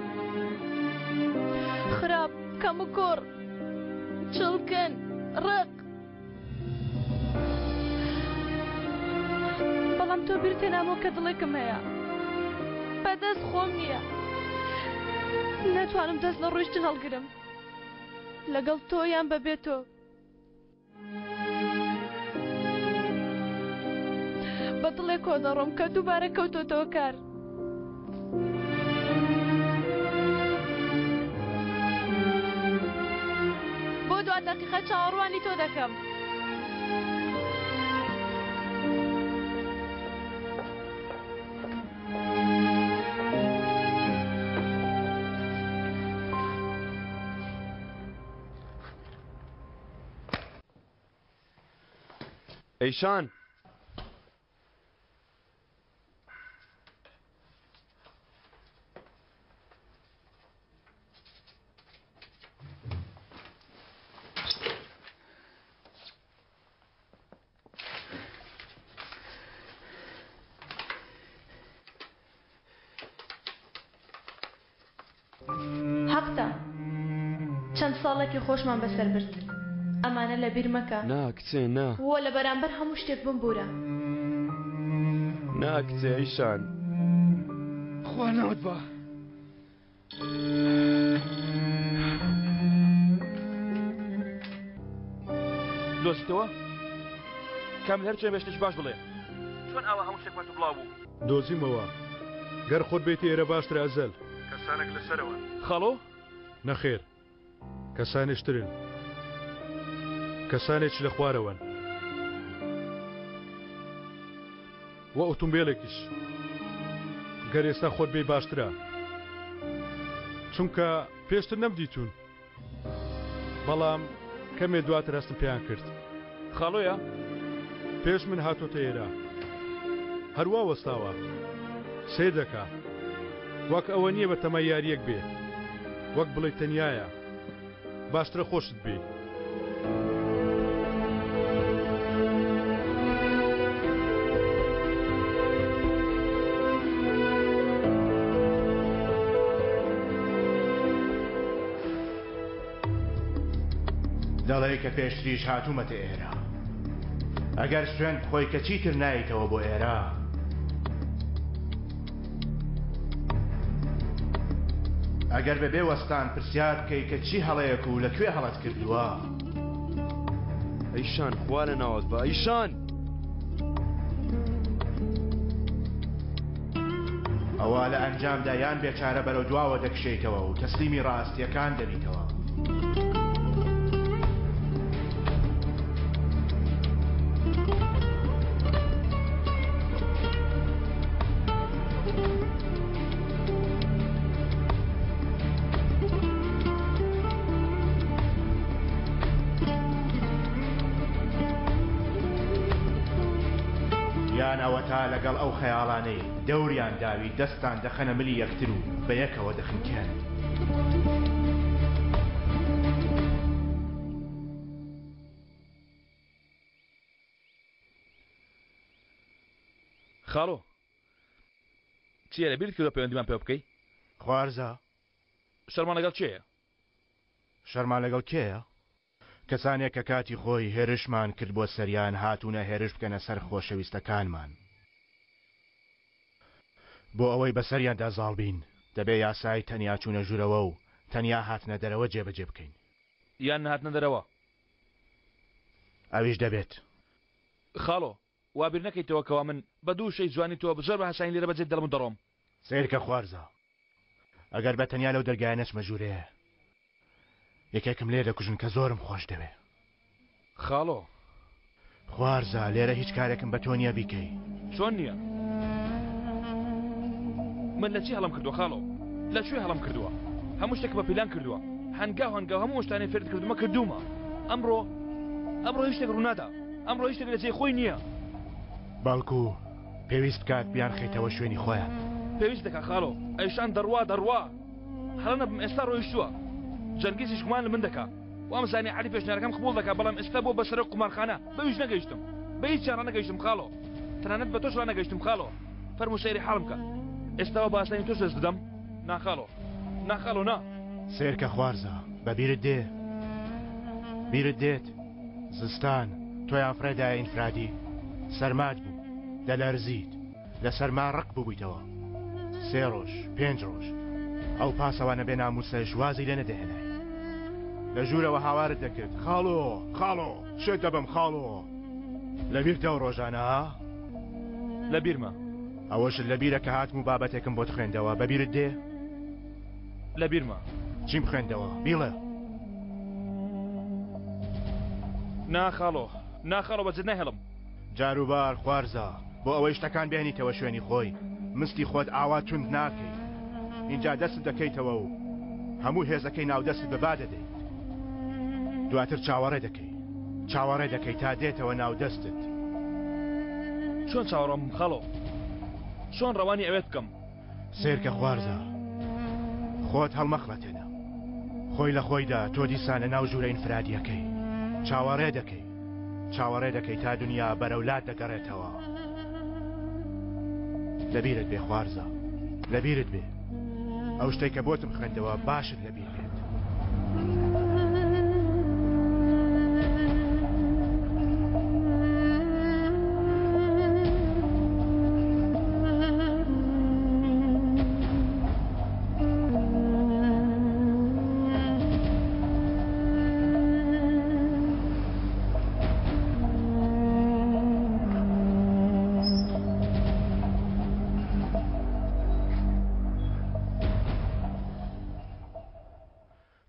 خراپ کەم و کوڕ چڵکن ڕق بەڵام تۆ بیر تێنامەوە کە دڵێکم هەیە بەدەست خۆم نییە نەتوانم دەست لە ڕۆیشتن هەڵگرم لەگەڵ تۆ یان بەبێ تۆ بە دڵێ کۆ دەڕۆم کە دووبارە کەوتۆتەوە کار بۆ 2 دەقیقە چاوەڕوانی تۆ دەکەم ئەیشان حەقتە چەند ساڵێکی خۆشمان بەسەر برد ئەمانە لە بیر مەکە نا کچێ نا وە لە بەرامبەر هەموو شتێک بمبورە نا کچێ ئەیشان خوا نەوت بە دۆستەوە کامل هەرچێ بێشتش باش بڵێ چۆن ئاوە هەموو شتێک وەرتە بڵاو بوو دۆزیمەوە گەر خۆت بێتی ئێرە باشترە ئەزەل کەسانێک لەسەرەوە خەڵۆ نەخێر کەسانێشترن کەسانێک لە خوارەوەن وە ئۆتۆمبیلێکیش گەر ئێستا خۆت بێ باشترە چونکە پێشتر نەمدیتون بەڵام کەمێ دواتر هەستم پێیان کرد خاڵۆیە پێش من هاتۆتە ئێرە هەروە وەستاوە سێ دەکا وەک ئەوە نییە بە تەمە یاریەک بێ وەک بڵێ تەنیایە باشترە خۆشت بێ دەڵێ کە پێشتریش هاتوومەتە ئێرە ئەگەر سوێن خۆی کە چیتر نایتەوە بۆ ئێرە ئەگەر بەبێ وەستان پرسیار بکەی کە چی هەڵەیەک و لەکوێ هەڵەت کردووە ئەیشان خوا لە ناوت بە ئەیشان ئەوە لە ئەنجامدا یان بێچارە بەرەو دواوە دەکشێیتەوە و تەسلیمی ڕاستیەکان دەبیتەوە تا لەگەڵ ئەو خەیاڵانەی دەوریان داوی دەستان دەخەنە ملی یەکتر و بە یەکەوە دەخنکێن خاڵۆ چیە لەبیرت کردووە پەیوەندیمان پێ بکەی خوارزە شەرمان لەگەڵ چێیە شەرمان لەگەڵ کێیە کەسانێک کە کاتی خۆی هێرشمان کرد بۆ سەریان هاتوونە هێرش بکەنە سەر خۆشەویستەکانمان بۆ ئەوەی بەسەریاندا زاڵبین دەبێ یاسای تەنیا چوونە ژوورەوە و تەنیا هاتنە دەرەوە جێبەجێ بکەین یان نهاتنە دەرەوە ئەویش دەبێت خاڵۆ وابیر نەکەیتەوە کەوا من بە دوو شەی جوانی تۆ بزۆر بە هەساین لێرە بەجێت دەڵم دەڕۆم سیرکە خوارزە ئەگەر بە تەنیا لەو دەرگایە نەچمە ژوورەیە یەکێکم لێ دەکوژن کە زۆرم خۆش دەوێ خاڵۆ خوارزە لێرە هیچ کارێکم بە تۆ نییە بیکەی چۆن نییە من لە چی هەڵم کردووە خاڵۆ لەکوێ هەڵم کردووە هەموو شتێک بە پیلان کردووە هەنگاو هەموو شتانەی فێرت کردومە کردومە ئەمڕۆ هیچ شتێک ڕوونادا ئەمڕۆ هیچ شتێک لە جێی خۆی نییە باڵکو پێویست بکات بیان خەیتەوە شوێنی خۆیان پێویست دەکات خاڵۆ ئەیشان دەڕوا هەڵە نەبم ئێستا ڕۆیشتووە جەرگیزیش گومان لە من دەکا وامزانی علی پێشنیارەکەم قبول دەکات بەڵام ئێستا بۆ بەسەر قومارخانە بەویش نەگەیشتم بە هیچ چارە نەگەیشتم خاڵۆ تەنانەت بە تۆش نەگەیشتم خاڵۆ فەرموو سەیری حاڵم کە ئێستاوە باسانی تۆش دەست بدەم ناخاڵۆ ناخاڵۆ نا سێرکە خوارزە بەبیرت دێ بیرت دێت زستان تۆیان فرەدای ئینفرادی سەرمات بوو دەلەرزیت لە سەرما ڕق ببوویتەوە 3 ڕۆژ 5 ڕۆژ ئەو پاسەوانە بێ ناموسە شوازی لێ نەدەهێنای لە ژوورەوە هاوارت دەکرد خاڵۆ خاڵۆ شێت دەبم خاڵۆ لەبیر دەو ڕۆژانە لە بیرمە ئەوەش لە بیرە کە هاتم و بابەتێکم بۆت خوێندەوە بەبیرت دێ لە بیرمە چیم خوێندەوە بیڵێ ناخاڵۆ بەجد نەهێڵم جاروبار خوارزە بۆ ئەوەی شتەکان بێنیتەوە شوێنی خۆی مستی خۆت ئاوا توند ناکەی اینجا دەست دەکەیتەوە و هەموو هێزەکەی ناودەست بەبا دەدەیت دواتر چاوەڕێ دەکەی تا دێتەوە ناودەستت چۆن چاوەڕۆم خاڵۆ چۆن ڕەوانی ئەوێت بکەم سێرکە خوارزە خۆت هەڵمەخڵەتێنە خۆی لە خۆیدا تۆ دیسانە ناو ژوورە ئینفرادیەکەی چاوەڕێ دەکەی تا دنیا بەرەولات دەگەڕێتەوە لەبیرت بێ خوارزە لەبیرت بێ ئەو شتێک کە بۆتم خوێندەوە باشت لەبیر بێت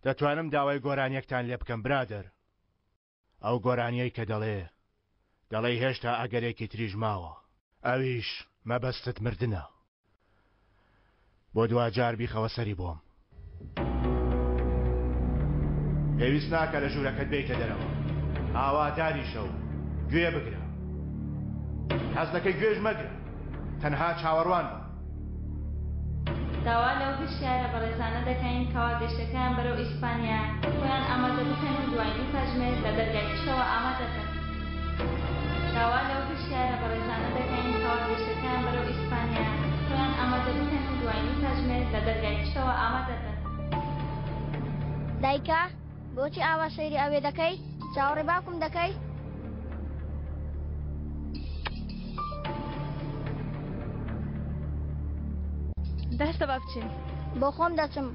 دەتوانم داوای گۆرانیەکتان لێ بکەم برادر ئەو گۆرانیەی کە دەڵێ هێشتا ئەگەرێکی تریژ ماوە ئەویش مەبەستت مردنە بۆ دوجار بیخەوە سەری بۆم پێویست ناکە لە ژوورەکەت بیتە دەرەوە ئاواداری شەو گوێ بگرە حەز دەکەی گوێژ مەگرە تەنها چاوەڕوان بە داوا لەو هشیارە بەڕێزانە دەکەین کەوا گەشتەکان بەرەو ئیسپانیا خۆیان ئامادە بکەن و دوایین کاتژمێر لە دەرگای کشتەوە ئامادە بکەن داوا لەو هشیارە بەڕێزانە دەکەین کەوا گەشتەکان بەرەو ئیسپانیا خۆیان ئامادە بکەن و دوایین کاتژمێر لە دەرگای کشتەوە ئامادە بکەن دایکە بۆچی ئاوا سەیری ئەوێ دەکەی چاوەڕێ باوکم دەکەی دەستە با بچین بۆ خۆم دەچم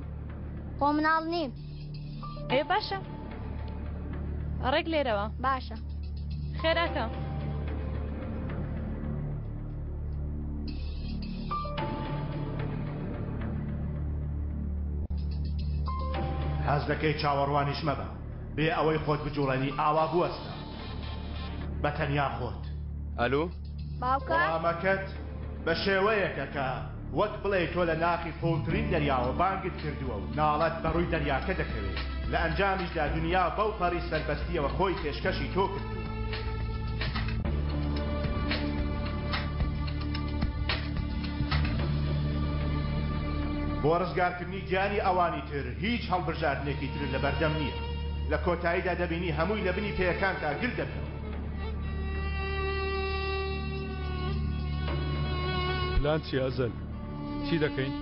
خۆ مناڵ نیم ئێ باشە ڕێک لێرەوە باشە خێراکە حەز دەکەی چاوەڕوانیش مەبە بێ ئەوەی خۆت بجوڵێنی ئاوا بوەستە بە تەنیا خۆت ئەلو باوکە وەڵامەکەت بە شێوەیەکە کە وەک بڵێ تۆ لە ناخی فۆڵترین دەریاوە بانگت کردووە و ناڵەت بەڕووی دەریاکە دەکەوێت لە ئەنجامیشدا دنیا بەو پەڕی سەربەستیەوە خۆی پێشکەشی تۆ کردو بۆ ڕزگارکردنی گیانی ئەوانی تر هیچ هەڵبژاردنێکی تر لە بەردەم نییە لە کۆتاییدا دەبینی هەمووی لە بنی پێیەکان تا گر دەبێت پلان چی ئەزەل چی دەکەین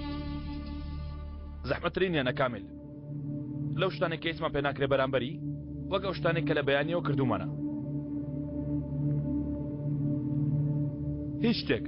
زەحمەتترینیانە کامل لەو شتانێک کە هیچمان پێ ناکرێ بەرامبەری وەک ئەو شتانێک کە لە بەیانیەوە کردومانە هیچ شتێک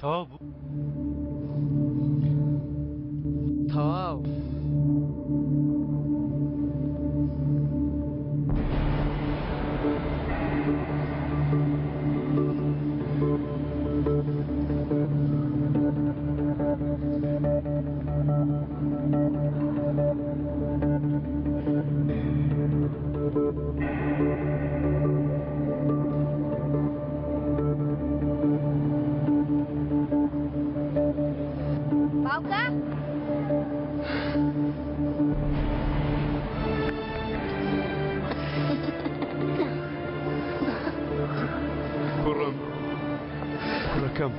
تەواو بوو تەواو باوکە کوڕەکەم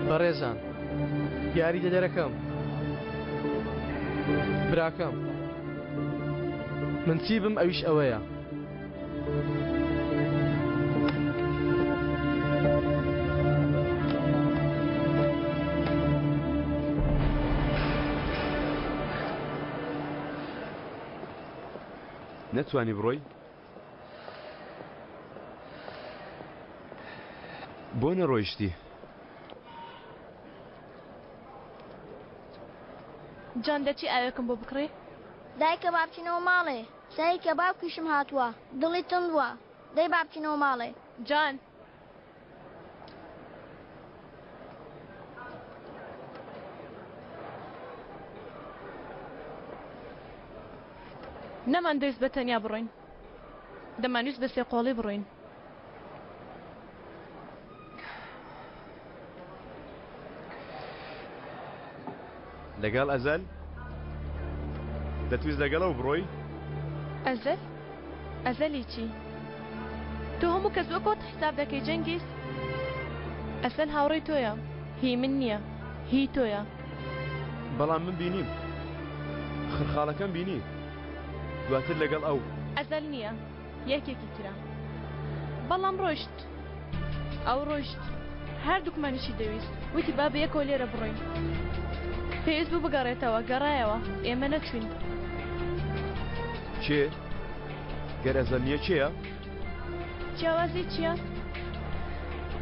بەڕێزان یاری دەدەرەکەم براکەم من چی بم ئەویش ئەوەیە نەتوانی بڕۆی بۆ نەڕۆیشتی جان دەچی ئاوێکم بۆ بکڕێ دایکە با بچینەوە ماڵێ سەیکە باوکیشم هاتووە دڵی تندووە دەی با بچینەوە ماڵێ جان نەمانویست بە تەنیا بڕۆین دەمانویست بە سێقۆڵی بڕۆین لەگەڵ ئەزەل دەتویست لەگەڵەوە بڕۆی ئەزەل ئەزەلی چی تۆ هەموو کەس وەکۆت حساب دەکەی جەنگیز ئەسەل هاوڕێی تۆیە هی من نییە هی تۆیە بەڵام من بینیم خرخاڵەکەم بینی دواتر لەگەڵ ئەو ئەزەل نییە یەکێکی ترە بەڵام ڕۆیشت ئەو ڕۆیشت هەردووکمانیشی دەویست وتی با بە یەکەوە لێرە بڕۆین پێویست بوو بگەڕێتەوە گەڕایەوە ئێمە نەچوین چێ گەر ئەزەل نییە چێە جیاوازی چییە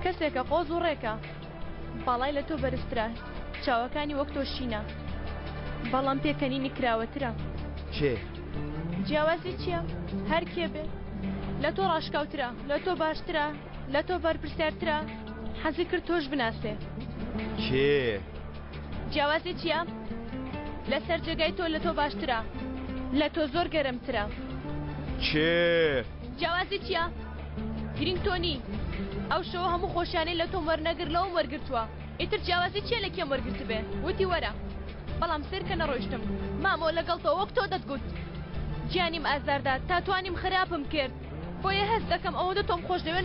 کەسێکە قۆز و ڕێکە باڵای لە تۆ بەرزترە چاوەکانی وەک تۆ شینە بەڵام پێکەنینی کراوەترە چێ جیاوازی چییە هەر کێ بێ لە تۆ ڕاشکاوترە لە تۆ باشترە لە تۆ بەرپرسیارترە حەزی کرد تۆش بناسێ چێ جیاوازی چییە لەسەر جێگای تۆ لە تۆ باشترە لە تۆ زۆر گەرمترە چێ جیاوازی چییە گرنگ تۆنی ئەو شەوە هەموو خۆشیانەی لە تۆم وەرنەگر لەوم وەرگرتووە ئیتر جیاوازی چیە لە کێم وەرگرت بێ وتی وەرە بەڵام سێرکە نەڕۆیشتم مامۆ لەگەڵ تۆ وەک تۆ دەتگوت گیانیم ئازاردا تا توانیم خراپم کرد بۆیە هەست دەکەم ئەوەندە تۆم خۆش دەوێ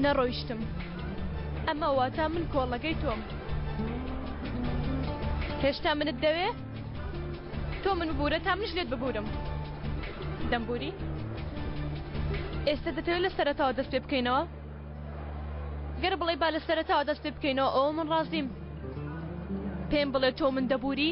نەڕۆیشتم ئەمە واتە من کۆڵەکەی تۆم هێشتا منت دەوێ تۆ من ببوورە تا منش لێت ببوورم دەمبوری ئێستا دەتەوێت لە سەرەتاوە دەست پێ بکەینەوە گەر بڵێ با لە سەرەتاوە دەست پێ بکەینەوە ئەوە من ڕازیم پێم بڵێ تۆ من دەبووری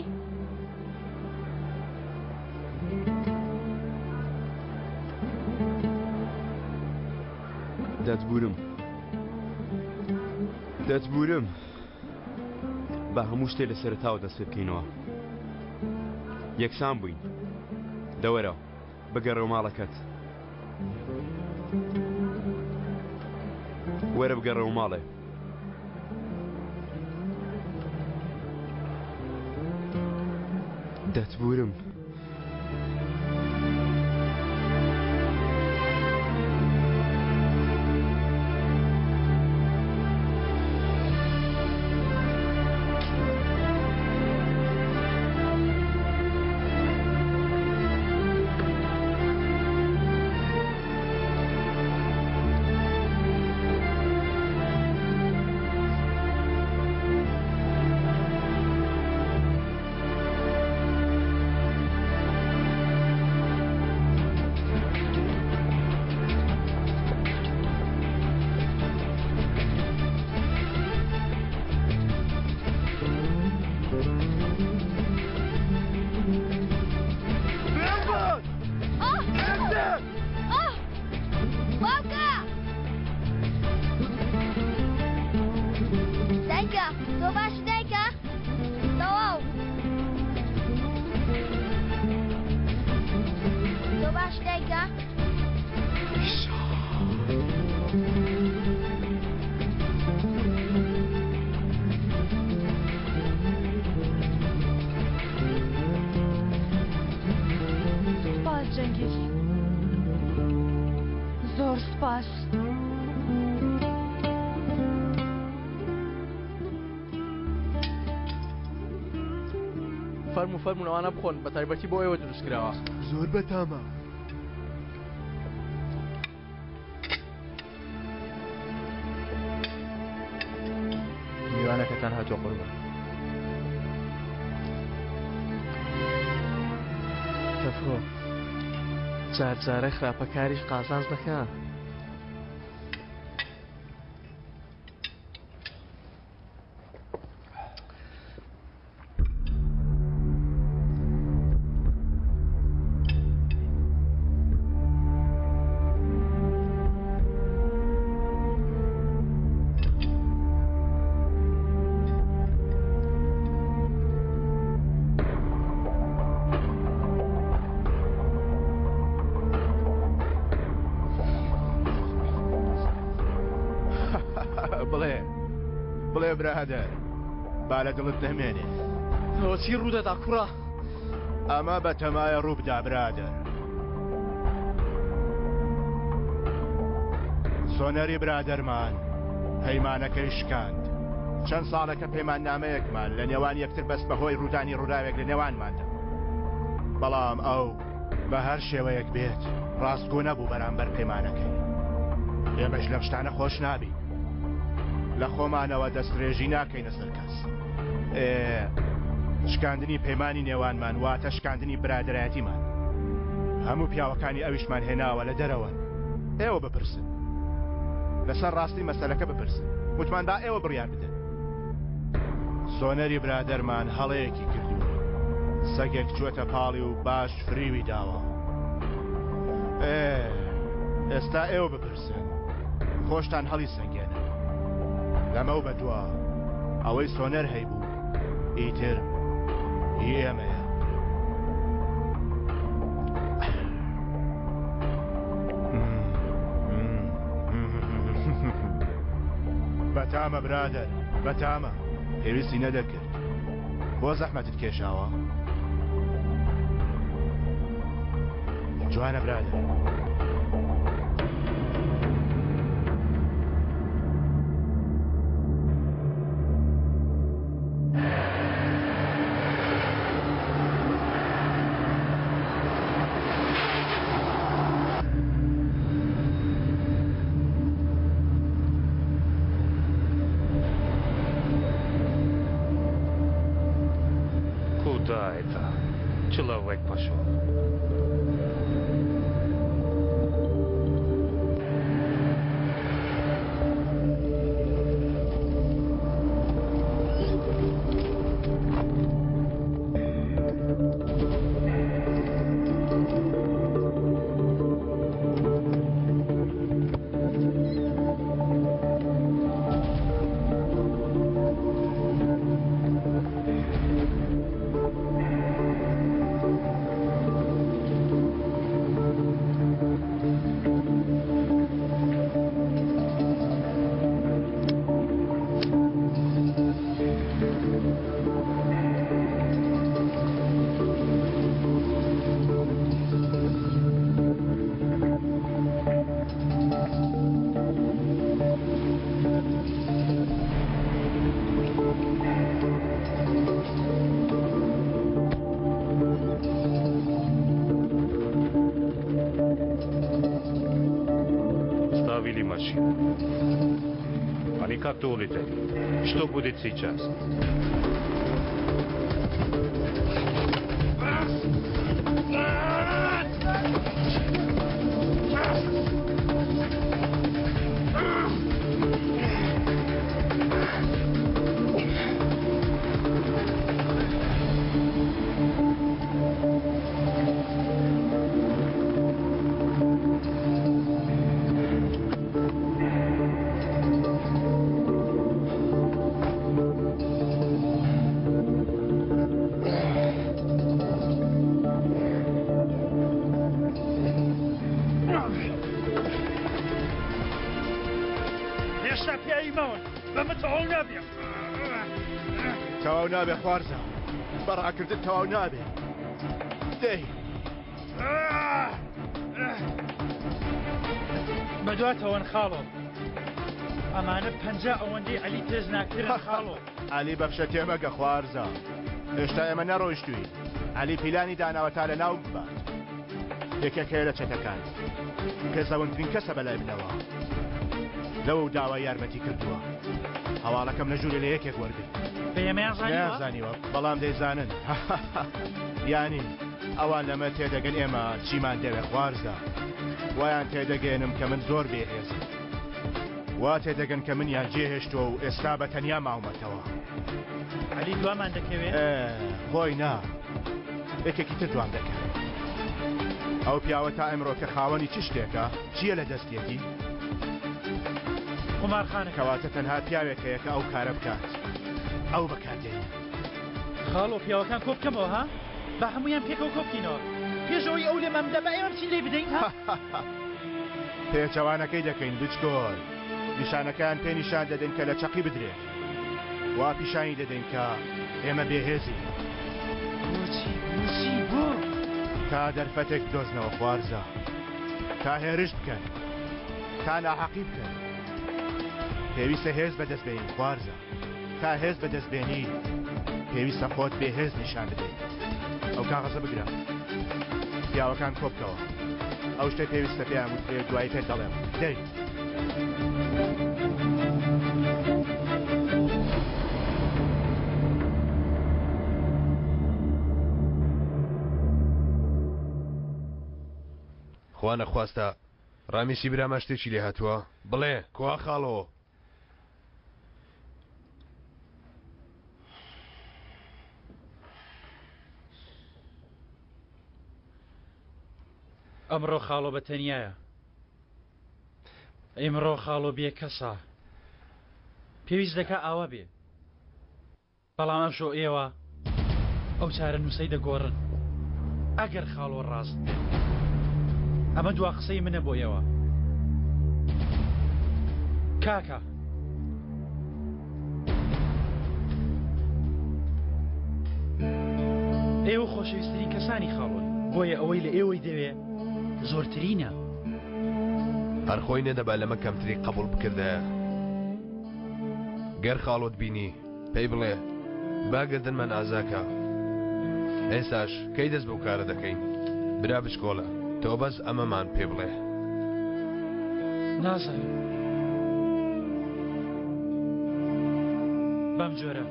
دەتبورم بە هەموو شتێ لە سەرەتاوە دەست پێ بکەینەوە یەکسان بووین دەوەرە بگەڕێەوە ماڵەکەت وەرە بگەڕێەوە ماڵێ دەتبورم باوکە دایکە تۆ باش دایکە تەواو تۆ باش دایکە سپاس جەنگیز زۆر سپاس فەرمو ئەوانە بخۆن بە تایبەتی بۆ ئێوە دروست کراوە زۆر بەتامە میوانەکەتان هاتووە قوربان تەفۆ جارجارە خراپەکاریش قازانج دەکا بڵێ برادەر با لە دڵت نەمێنێ ئەوە چی ڕوودەدا کوڕە ئەمە بە تەمایە ڕوو بدا برادەر سۆنەری برادەرمان پەیمانەکەی شکاند چەند ساڵەکە پەیمان نامەیەکمان لە نێوان یەکتر بەس بەهۆی ڕوودانی ڕووداوێک لە نێوانماندا بەڵام ئەو بە هەر شێوەیەک بێت ڕاستگۆ نەبوو بەرامبەر پەیمانەکەی ئێمەش لەم شتانە خۆش نابین لە خۆمانەوە دەستدرێژی ناکەینە سەر کەس شکاندنی پەیمانی نێوانمان واتە شکاندنی برادەرایەتیمان هەموو پیاوەکانی ئەویشمان هێناوە لە دەرەوە ئێوە بپرسن لەسەر ڕاستی مەسەلەکە بپرسن وتمان با ئێوە بڕیار بدەن سۆنەری برادەرمان هەڵەیەکی کردووە سەگێک چوەتە پاڵی و باش فریوی داوە ئێستا ئێوە بپرسن خۆشتان هەڵی سەنگێنە لەمەو بەدووە ئەوەی سۆنەر هەیبوو ئیتر هی ئێمەیە بەتامە برادەر بەتامە پێویستی نەدەکرد بۆ زەحمەتت کێشاوە جوانە برادەر Чоловік пішов. Ставили машину. Они как-то улетели. Что будет сейчас? ماون بەمە تەواو نابێ تەواو نابێ خوارزە بەڕاکردت تەواو نابێ دەی بەدواتەوەن خاڵۆ ئەمانە 50 ئەوەندەی عەلی تێز ناکرن خاڵۆ عەلی بەخشە تێمەگە خوارزە هێشتا ئێمە نەڕۆیشتووی عەلی پیلانی داناوە تا لە ناو ببات یەکێکەیە لە چەتەکان کە زەوەندترین کەسە بەلای بنەوە لەوە داوای یارمەتی کردووە هەواڵەکەم لە ژووری لە یەکێک وەرگرت نازانیوە بەڵام دەیزانن یانی ئەوان لەمە تێدەگەن ئێمە چیمان دەوێ خوارزە وایان تێدەگەێنم کە من زۆر بێهێزم وا تێدەگەن کە منیان جێهێشتووە و ئێستا بە تەنیا ماومەتەوە عەلی دوامان دەکەوێت خۆی نا یەکێکی تر دوام دەکەن ئەو پیاوە تا ئەمڕۆ کە خاوەنی چ شتێکە چییە لە دەستێتی قومارخانە کەواتە تەنها پیاوێکەیەکە ئەو کارە بکات ئەو بەکاتێنێ خاڵۆ پیاوەکان کۆ بکەمەوە ها بە هەمویان پێکەوە کۆبکەینەوە پێشەوەی ئەو لێ مەمدە بە ئێمە بچین لێ بدەین ها پێچەوانەکەی دەکەین بچکۆل نیشانەکان پێ نیشان دەدەین کە لە چەقی بدرێت وا پیشانی دەدەین کە ئێمە بێهێزی بۆ تا دەرفەتێک دۆزنەوە خوارزە تا هێرشت بکەن تا ناحەقی بکەن پێویستە هێز بەدەستبێنین خوارزە تا هێز بەدەستبێنی پێویستە خۆت بێهێز نیشان بدەیت ئەو کاغەزە بگرە پیاوەکان کۆبکەوە ئەو شتێک پێویستە پێیان وترێت دوایی پێ دەڵێم دەی خوا نەخواستە ڕامیسی برامە شتێکی لێ هاتووە بڵێ کوا خاڵەوە ئەمڕۆ خاڵۆ بە تەنیایە ئەمڕۆ خاڵۆ بێ کەسە پێویست دەکا ئاوا بێ بەڵام ئەمشۆ ئێوە ئەو چارە نووسەی دەگۆڕن ئەگەر خاڵۆ ڕاست بێ ئەمە دوا قسەی منە بۆ ئێوە کاکە ئێوە خۆشەویستترین کەسانی خاڵۆن بۆیە ئەوەی لە ئێوەی دەوێ زۆرترینە هەر خۆی نەدەبا لەمە کەمتری قبول بکردایە گەر خاڵۆت بینی پێی بڵێ باگردنمان ئازاکە ئێستاش کەی دەست بەو کارە دەکەین برا بچکۆڵە تۆ بەس ئەمەمان پێ بڵێ نازانم بەم جۆرە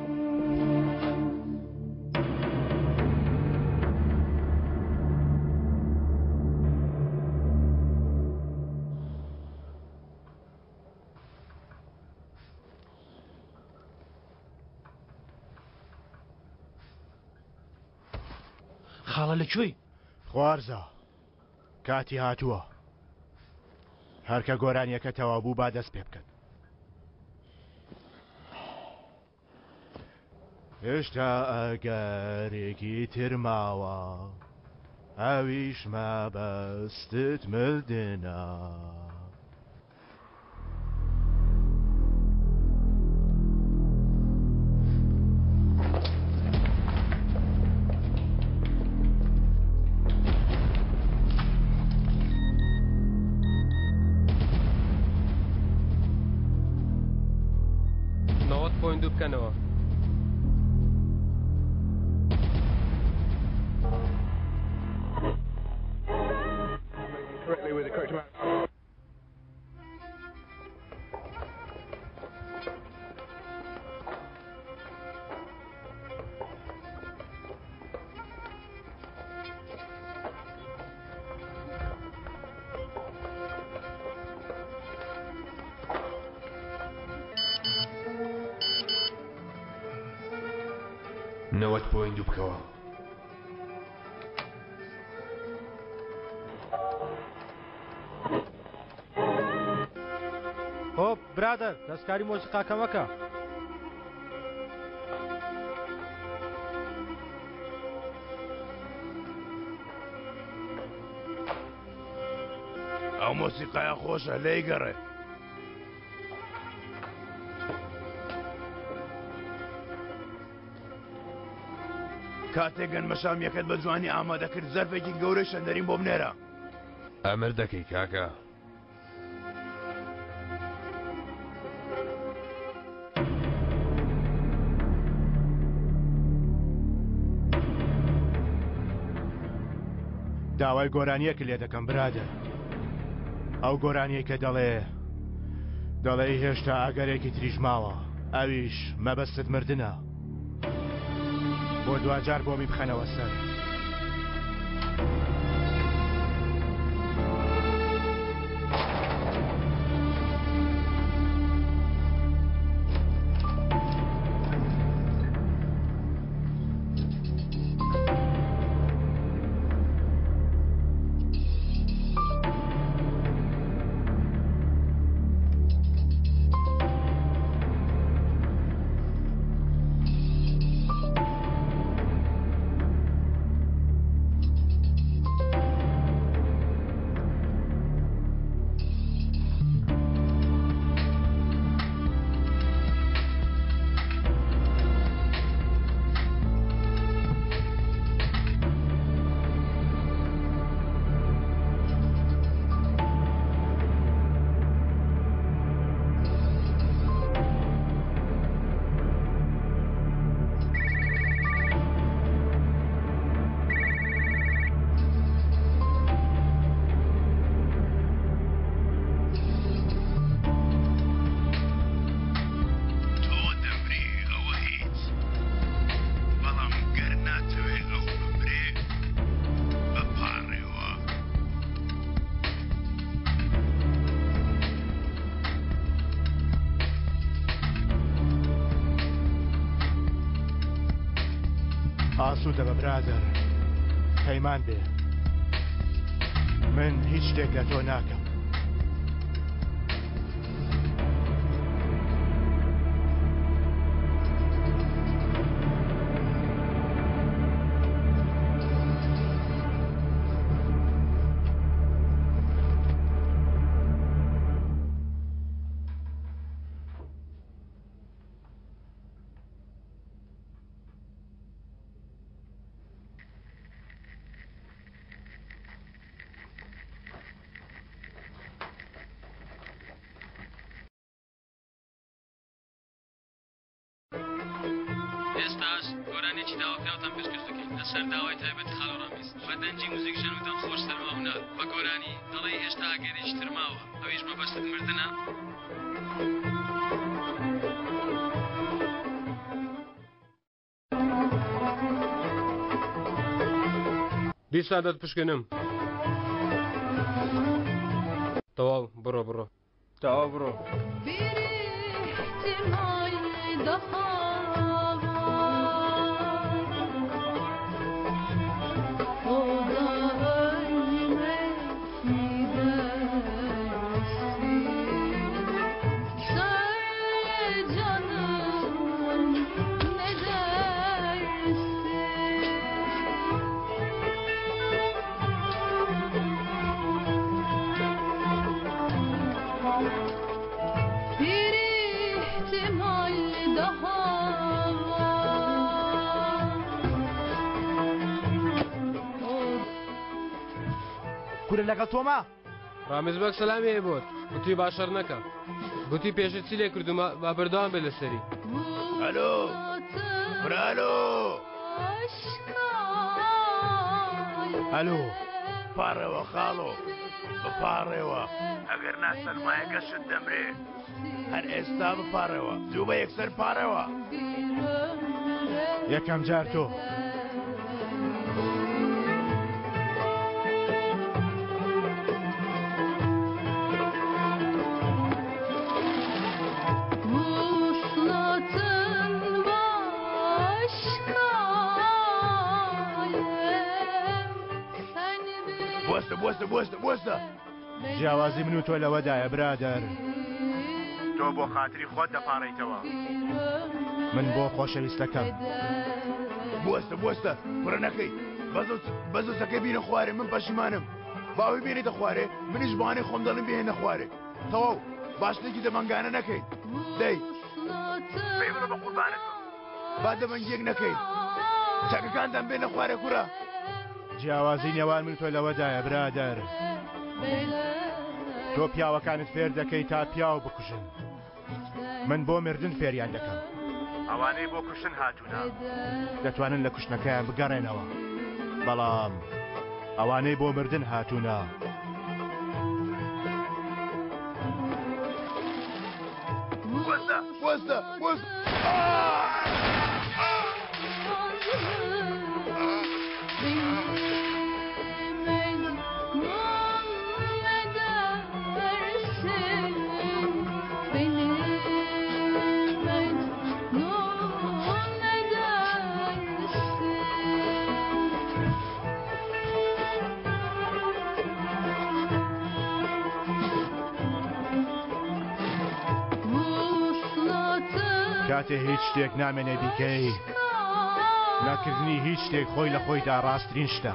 خاڵە لەکوێی خوارزە کاتی هاتووە هەرکە گۆرانیەکە تەوا بوو با دەست پێ بکەن هێشتا ئەگەرێکی ترماوە ئەویش مەبەستت مردنە دوو بکەنەوە نەوەت بۆی دوو بکەوە خۆ برادەر دەستکاری مۆسیقاکە مەکە ئەو مۆسیقایە خۆشە لێی گەڕێ کاتێک گەنمەشامیەکەت بە جوانی ئامادەکرد زەرفێکی گەورەی شەندەرین بۆ بنێرە. ئەمر دەکەی کاکە. داوای گۆرانیەک لێ دەکەم برادر. ئەو گۆرانیە کە دەڵێ هێشتا ئاگەرێکی تریژ ماوە، ئەویش مەبەستت مردنە. بۆ دوجار بۆمی بخەنەوە سەر. ئاسوودە بە برادر، پەیمان بێ من هیچ شتێک لە تۆ ناکەم. ئێستاش گۆرانێکی داواکراوتان پێشکەش دەکەین لەسەر داوای تایبەتی خاڵۆڕامیز بە دەنجی موزیک ژەنوتان خۆش سەرما هونار بە گۆرانی دەڵێ هێشتا ئاگەرێکی ترماوە ئەویش مەبەستت مردنە. دیسا دەت پشکنم. تەواو بڕۆ. تەواو بڕۆ. کورە لەگەڵ تۆمە؟ ڕامیز بەک سەلامی بۆت گوتی باشەر نەکە، گوتی پێشت چی لێ کردومە با بەردەوام بێ لەسەری. ئەلۆ برالۆ ئەلۆ پارڕێوە خاڵۆ بپارڕێوە ئەگەر ناسەرمایە گەشت دەمرێ هەر ئێستا بپارڕێوە دوو بە یەکسەر پارڕێوە. یەکەم جار تۆ. بوەستە جیاوازی من و تۆ لەوەدایە برادر. تۆ بۆ خاتری خۆت دەپاڕیتەوە، من بۆ خۆشەویستەکەم. بوەستە کوڕە نەکەی بەزۆسەکەی بینە خوارێ من پەشیمانم. باوی بێنێتە خوارێ منیش بانەی خۆم دەڵم بێنە خوارێ. تەواو باشتێکی دەمەنگانە نەکەیت دەی پێی بڵە بە قوربانت با دەمەنگێک نەکەیت. چەکەکاندەم بێنە خوارە کوورە جیاوازی نێوان من تۆ لەوەدایە برادەر تۆ پیاوەکانت فێر دەکەی تا پیاو بکوژن من بۆ مردن فێریان دەکەم ئەوانەی بۆ کوشتن هاتوونە دەتوانن لە کوشتنەکەیان بگەڕێنەوە بەڵام ئەوانەی بۆ مردن هاتوونە وەستە وەستە وەستە کاتێ هیچ شتێک نامێنێ بیکەی ناکردنی هیچ شتێک خۆی لە خۆیدا ڕاستترین شتە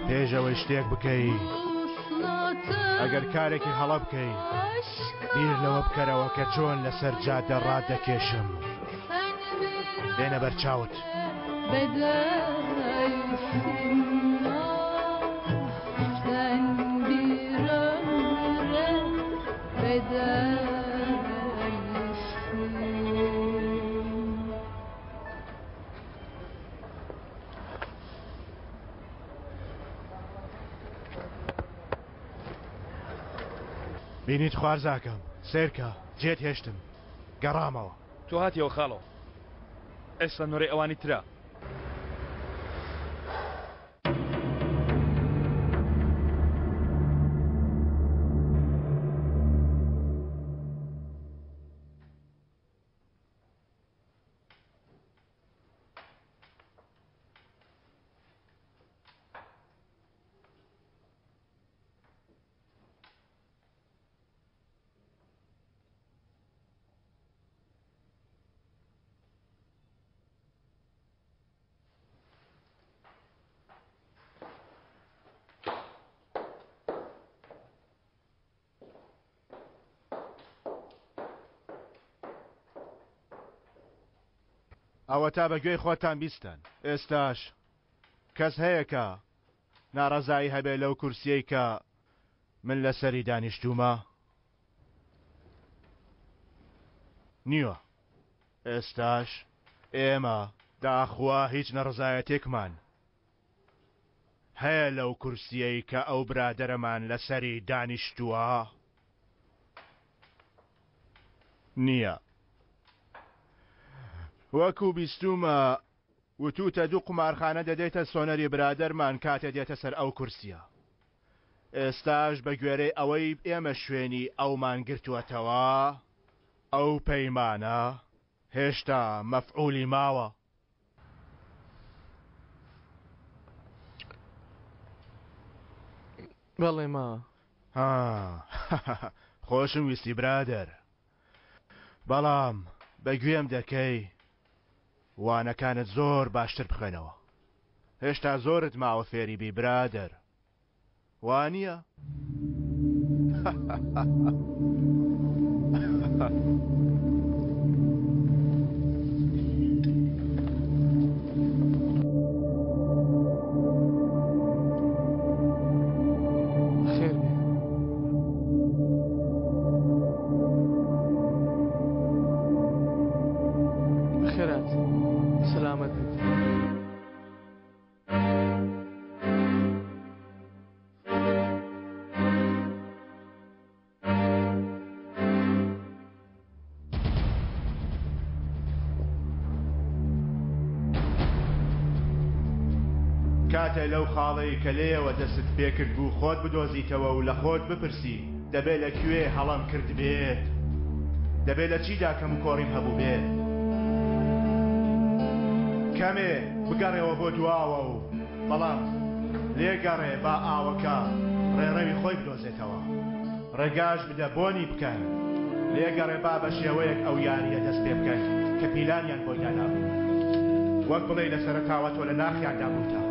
پێشەوەی شتێک بکەی ئەگەر کارێکی هەڵە بکەی بیر لەوە بکەرەوە کە چۆن لەسەر جادە ڕادەکێشم بێنە بەرچاوت بینیت خوارزاکەم سێرکە جێت هێشتم گەڕامەوە تۆ هاتیەوە خاڵەوە ئێستا نۆرەی ئەوانی ترا ئەوە تا بەگوێی خۆتان بیستن ئێستاش کەس هەیەکە ناڕەزایی هەبێ لەو کورسیەی کە من لەسەری دانیشتومە نیوە ئێستاش ئێمە داخوا هیچ نەڕزایەتێکمان هەیە لەو کورسیەی کە ئەو برادەرەمان لەسەری دانیشتووە نییە وەکو بیستومە وتوتە دوو قمارخانە دەدەیتە سۆنەری برادەرمان کاتێ دێتە سەر ئەو کورسیە ئێستاش بە گوێرەی ئەوەی ئێمە شوێنی ئەومان گرتووەتەوە ئەو پەیمانە هێشتا مەفعولی ماوە بەڵێ ما خۆشم ویستی برادەر بەڵام بەگوێم دەکەی وانەکانت زۆر باشتر بخێنەوە هێشتا زۆرت ماوە فێری بی برادەر وانییە؟ کاتە لەو خاڵەی کە لێەوە دەست پێکرد بوو خۆت بدۆزیتەوە و لە خۆت بپرسی دەبێت لەکوێ هەڵام کرد بێت دەبێت لە چیدا کەم کۆڕیم هەبوو بێت کەمێ بگەڕێەوە بۆ دواوە و بەڵام لێگەڕێ با ئاوەکە ڕێڕەوی خۆی بدۆزێتەوە ڕێگاش بدە بۆنی بکەن لێگەڕێ با بە شێوەیەک ئەو یاریە دەست پێ بکەن کە پیلانیان بۆی دانابوو وەک بڵێ لە سەرەتاوە تۆ لە ناخیاندا بووتە.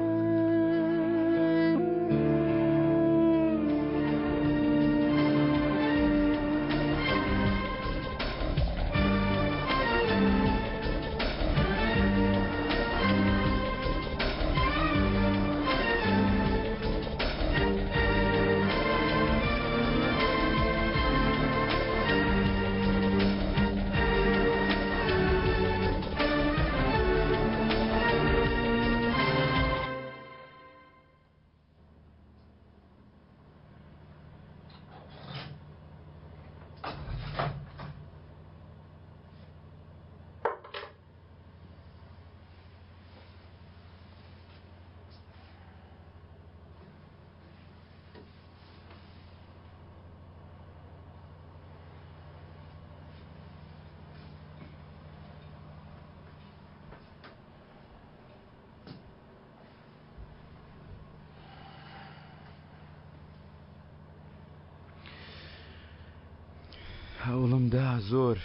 هەوڵم دا زۆر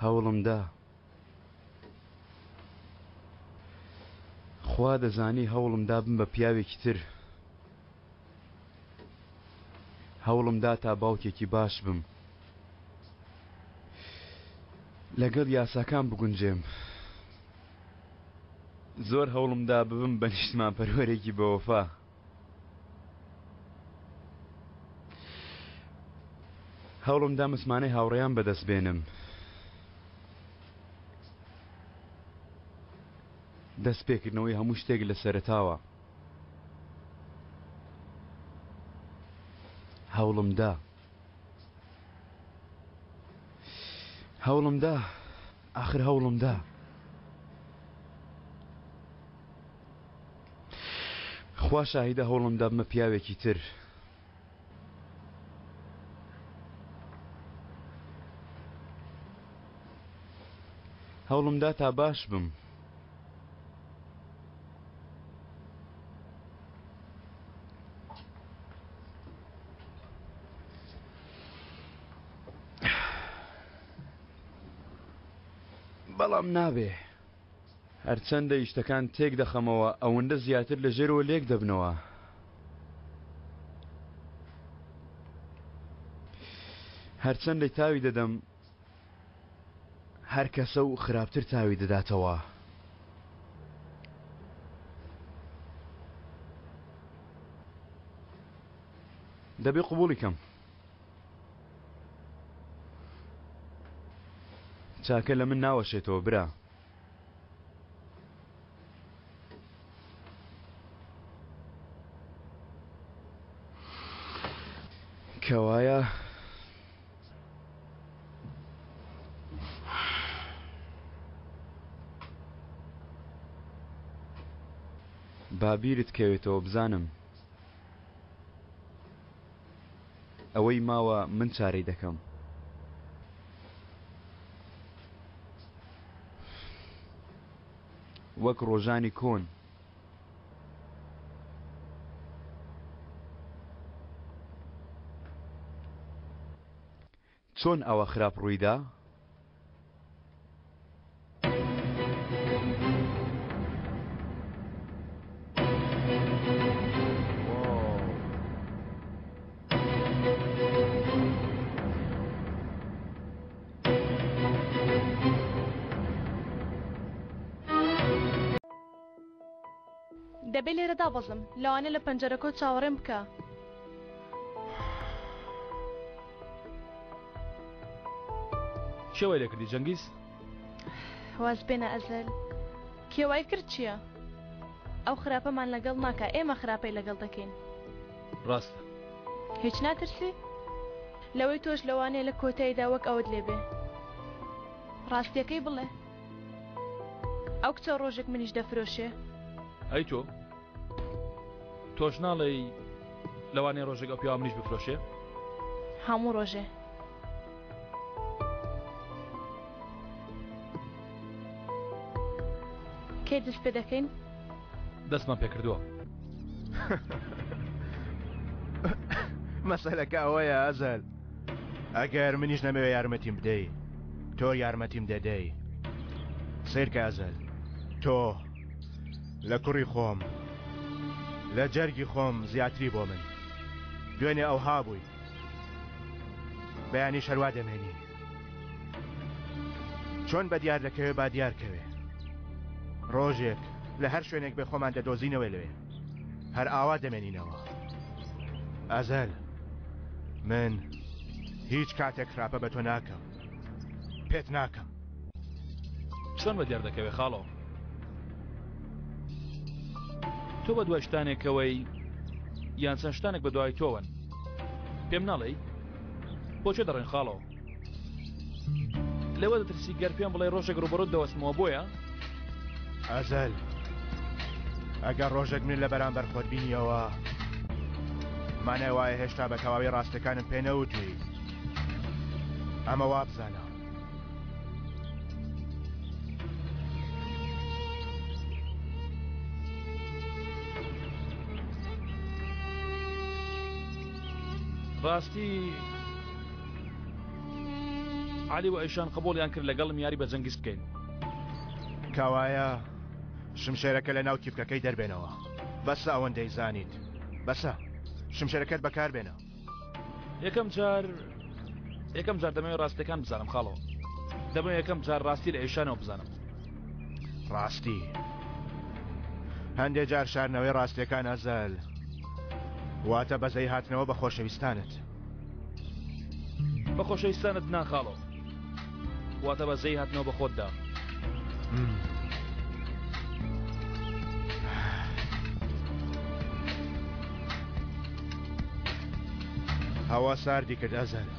هەوڵم دا خوا دەزانی هەوڵم دا بم بە پیاوێکی تر هەوڵم دا تا باوکێکی باش بم لەگەڵ یاساکان بگونجێم زۆر هەوڵم دا ببم بە نیشتمان پەروەرێکی بەوەفا هەوڵم دا مسمانەی هاوڕێیان بەدەست بێنم دەست پێکردنەوەی هەموو شتێک لە سەرەتاوە هەوڵم دا هەوڵم دا ئاخر هەوڵم دا خوا شاهیدە هەوڵم دا بمە پیاوێکی تر هەوڵم دا تا باش بم بەڵام نابێ هەرچەندە ئیشتەکان تێک دەخەمەوە ئەوەندە زیاتر لە ژێرەوە لێک دەبنەوە هەرچەندە تاوی دەدەم هەر کەسە و خراپتر تاوی دەداتەوە دەبێ قبوڵی کەم چاکە لە من ناوەشێتەوە برا کەوایە بابیرت کەوێتەوە بزانم ئەوەی ماوە من چارەی دەکەم وەک ڕۆژانی کۆن چۆن ئەوە خراپ ڕوویدا؟ دەبێ لێرە دابەزم لەوانە لە پەنجەرەکە چاوەڕێم بکە چێوەی لێکردی جەنگیز؟ واز بێنە ئەزەل کێوای کرد چییە؟ ئەو خراپەمان لەگەڵ ناکە ئێمە خراپەی لەگەڵ دەکەین ڕاستە هیچ ناترسی؟ لەوەی تۆش لەوانەیە لە کۆتاییدا وەک ئەوت لێبێ ڕاستیەکەی بڵێ ئەو کچە ڕۆژێک منیش دەفرۆشێ ئەی تۆش ناڵێی لەوانەیە ڕۆژێک ئەو پیاوە منیش بفرۆشێ؟ هەموو ڕۆژێ کێ دەست پێ دەکەین؟ دەستمان پێکردووە مەسەلەکە ئەوەیە ئەزەل ئەگەر منیش نەمەوێ یارمەتیم بدەی تۆ یارمەتیم دەدەی سیرکە ئەزەل تۆ لە کوڕی خۆم لە جەرگی خۆم زیاتری بۆ من دوێنێ ئەو هابووی بەیانی شەروا دەمێنی چۆن بە دیار دەکەوێ با دیارکەوێ ڕۆژێک لە هەر شوێنێک بێ خۆمان دەدۆزینەوە لەوێ هەر ئاوا دەمێنینەوە ئەزەل من هیچ کاتێک خراپە بە تۆ ناکەم پێت ناکەم چۆن بە دیار دەکەوێ خاڵۆ تۆ بە دوای شتانێکەوەی یان چەند شتانێک بە دوای تۆون پێم ناڵێی بۆچێ دەڕێن خاڵۆ لەوە دەترسی گەر پێم بڵێ ڕۆژێک ڕوبەڕۆت دەوەستمەوە بۆیە ئەزەل ئەگەر ڕۆژێک من لە بەرامبەر خۆت بینیەوە مانای وایە هێشتا بە تەواوی ڕاستەکانم پێ نەوتووی ئەمە وا بزانە ڕاستی علی و ئەیشان قبوڵیان کرد لەگەڵم یاری بە جەنگیز بکەین کاوایە شمشێرەکە لە ناو کیفکەکەی دەربێنەوە بەسە ئەوەندەی زانیت بەسە شمشێرەکەت بەکار بێنە یەکەم جار دەمەوێت ڕاستیەکان بزانم خاڵەوە دەبێت یەکەم جار ڕاستی لە ئێشانەوە بزانم ڕاستی هەندێک جار شارنەوەی ڕاستیەکان ئەزەل واتە بەزەی هاتنەوە بە خۆشەویستانت بە خۆشەویستانت ناخاڵەوە واتە بەزەی هاتنەوە بە خۆتدا هەوا ساردی کرد ئەزەل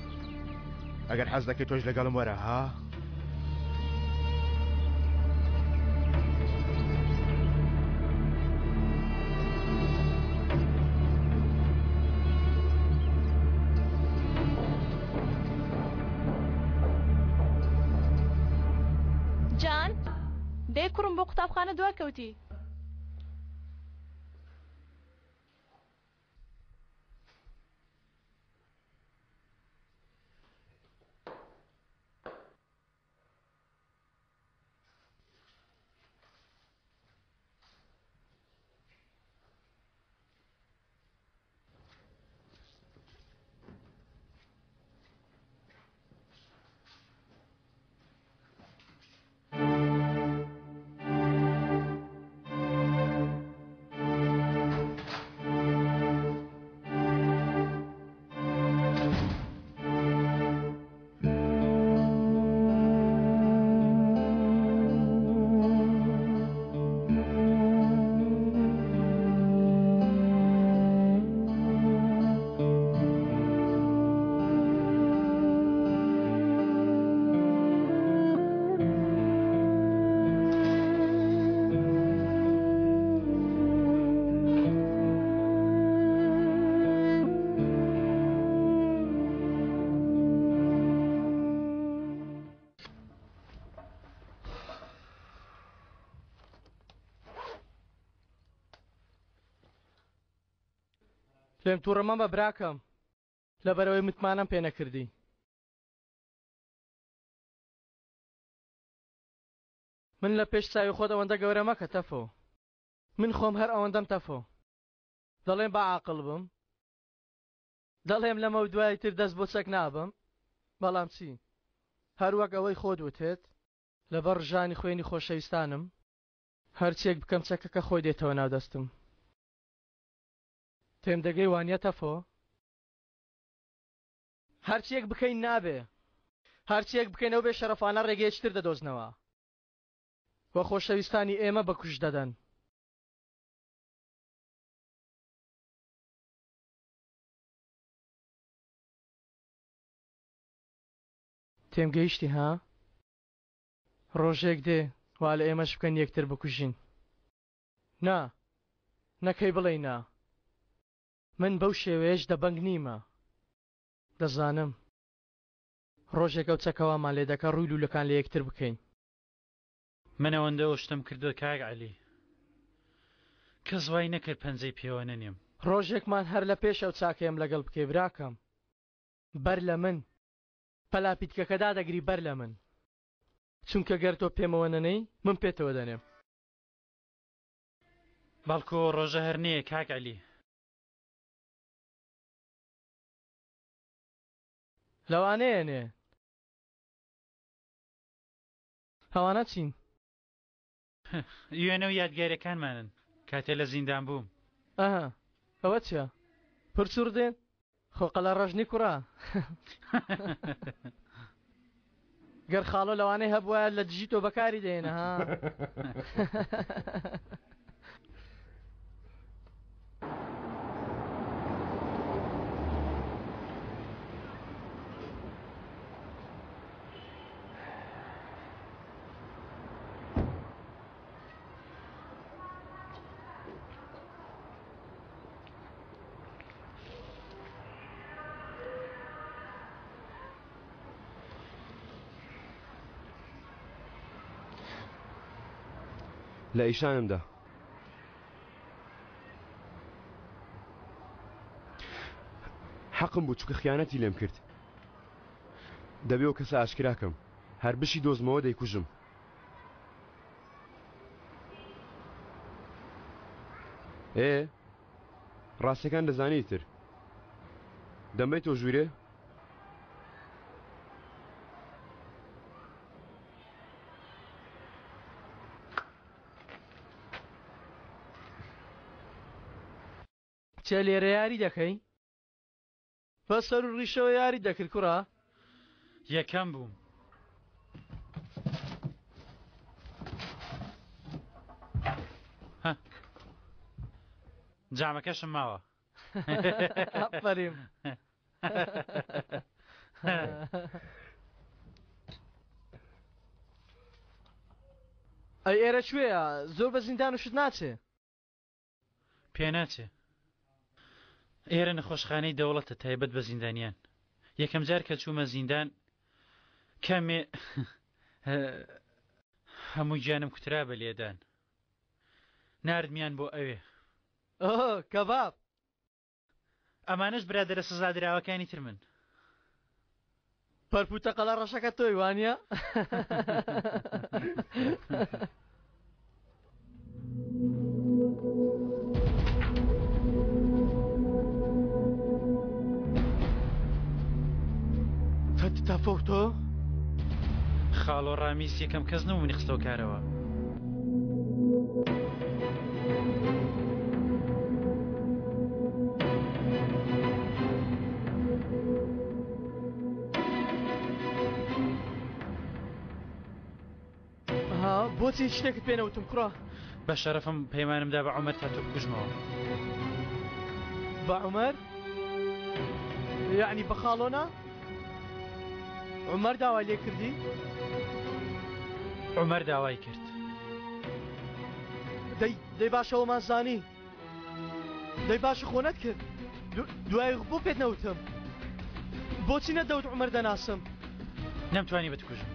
ئەگەر حەز دەکەی تۆش لەگەڵم وەرە ها جان دەی کوڕم بۆ قوتابخانە دواکەوتی لێم تووڕەمە بە براکەم لەبەرەوەی متمانەم پێ نەکردی من لە پێش چاوی خۆت ئەوەندە گەورە مەکە تەفۆ من خۆم هەر ئەوەندەم تەفۆ دەڵێم بە عاقڵ بم دەڵێم لەمە دوای تر دەست بۆ چەک نابم بەڵام چی هەروەک ئەوەی خۆت وتێت لەبەر ژانی خوێنی خۆشەویستانم هەرچێک بکەم چەکەکە خۆی دێتەوە ناو دەستم تێم دەگەی وانە تەفۆ هەرچیەک بکەین نابێ هەرچیەک بکەینەوە بێ شەرەفانە ڕێگەیەکتر دەدۆزنەوە وە خۆشەویستانی ئێمە بەکوش دەدەن تێم گەیشتی ها ڕۆژێک دێ وا لە ئێمەش بکەن یەکتر بکوژین نا نەکەی بڵێ نا من بەو شێوەیەش دەبەنگ نیمە دەزانم ڕۆژێک ئەو چەکەوامان لێ دەکە ڕووی لوولەکان لە یەکتر بکەین من ئەوەندەوە شتم کردو کاک عەلی کەس وای نەکرد پەنجەی پێوە نەنێم ڕۆژێکمان هەر لە پێش ئەو چاکەیەم لەگەڵ بکەی براکەم بەر لە من پەلاپیتکەکەدا دەگری بەر لە من چونکە گەر تۆ پێمەوە نەنەی من پێتەوە دەنێم بەڵکو ڕۆژە هەر نییە کاک عەلی لەوانەیە نێ هەوانە چین وێنە و یادگاریەکانمانن کاتێ لە زیندان بووم ئەها ئەوە چیە پرسوور دێن خۆقەلە ڕەژنی کوڕا گەر خاڵۆ لەوانەی هەبووە لە دژی تۆ بەکاری دێنە ها لە ئیشانمدا حەقم بوو چووکە خیانەتی لێم کرد دەبێ و کەسە ئاشکراکەم هەر بشی دۆزمەوە دەیکوژم ڕاستیەکان دەزانی تر دەمبەی تۆ ژوورێ چێ لێرە یاری دەکەی بە سەر و ڕیشەوە یاری دەکرد کوڕا یەکەم بووم جامەکەشم ماوە ئەفەریم ئەی ئێرە کوێیە زۆر بە زیندان وشت ناچێ پێ ناچێ ئێرە نەخۆشخانەی دەوڵەتە تایبەت بە زیندانیان یەکەم جار کە چوومە زیندان کەمێ هەموو گیانم کوترا بە لێدان ناردمیان بۆ ئەوێ کەباب ئەمانش برادرە سزادراوەکانی تر من پەرپوتە قەڵا ڕەشەکە تۆی وانە تا فۆکتۆ خاڵۆ ڕامیز یەکەم کەس نەبوو خستەوە کارەوە بۆچی شتێکت پێ نەوتم کوڕا بە شەرەفم پەیمانمدا بە عومەر تا تۆ بکوژمەوە بە عومەر یعنی بە خاڵۆنا عومەر داوای لێ کردی عومەر داوای کرد دەی باشەوەمان زانی دەی باشە خۆنەت کرد دوای بۆ پێت نەوتم بۆچی نەدەوت عومەر دەناسم نەمتوانی بتکوژم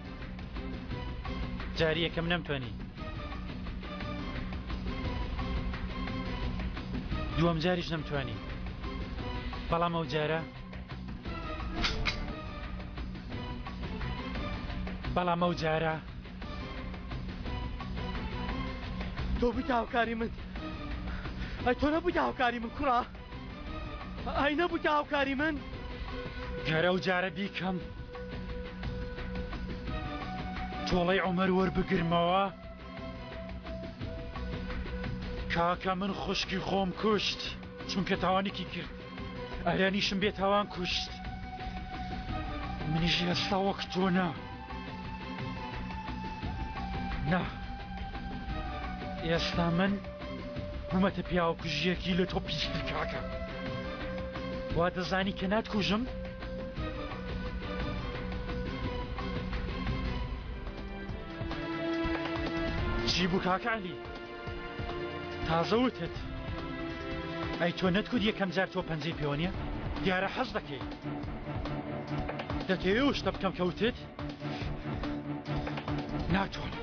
جاری یەکەم نەمتوانی دووەم جاریش نەمتوانی بەڵام ئەو جارە تۆ بوویتە هاوکاری من ئەی تۆ نەبوویتە هاوکاری من کوڕا ئەی نەبوویتە هاوکاری من گەرە و جارە بیکەم تۆڵەی عومەر وەربگرمەوە کاکە من خوشکی خۆم کوشت چونکە تاوانێکی کرد ئەرانیشم بێ تاوان کوشت منیش ئێستا وەک تۆ نا ئێستا من بوومەتە پیاوە کوژیەکی لە تۆ پیشتی کاکە وا دەزانی کە ناتکوژم چی بوو کاکە عەلی تازە وتت ئەی تۆ نەتکوت یەکەم جار تۆ پەنجەی پێوە نییە دیارە حەز دەکەی دەتەوێ شتە بکەم کە وتت ناتوانم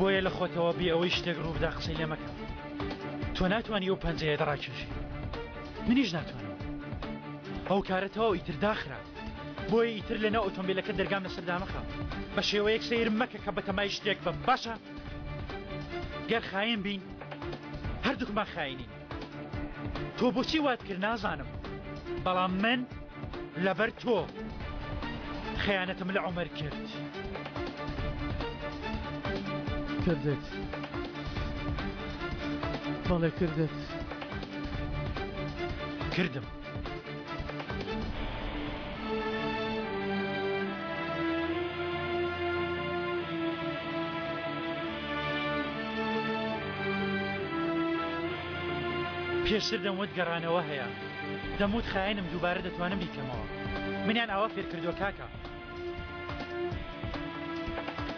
بۆیە لە خۆتەوە بێ ئەوەی شتێک ڕوو بدا قسەی لێ مەکە. تۆ ناتوانانی ئەو پەنجەیە دەڕاکێشی، منیش ناتوانم. ئەو کارەتەوە ئیتر داخرا، بۆیە ئیتر لەناو ئۆتۆمبیلەکە دەرگام لەسەردا مەخە، بە شێوەیەک سەیرم مەکە کە بەتەمای شتێک بم. باشە؟ گەر خاین بین هەردووکمان خاینین. تۆ بۆچی وات کرد نازانم، بەڵام من لەبەر تۆ خەیانەتم لە عومەر کرد. کردت، بەڵێ کردت. کردم. پێشتر دەموت گەڕانەوە هەیە، دەموت خاینم دووبارە دەتوانم بیکەمەوە. منیان ئاوا فێر کردووە کاکە،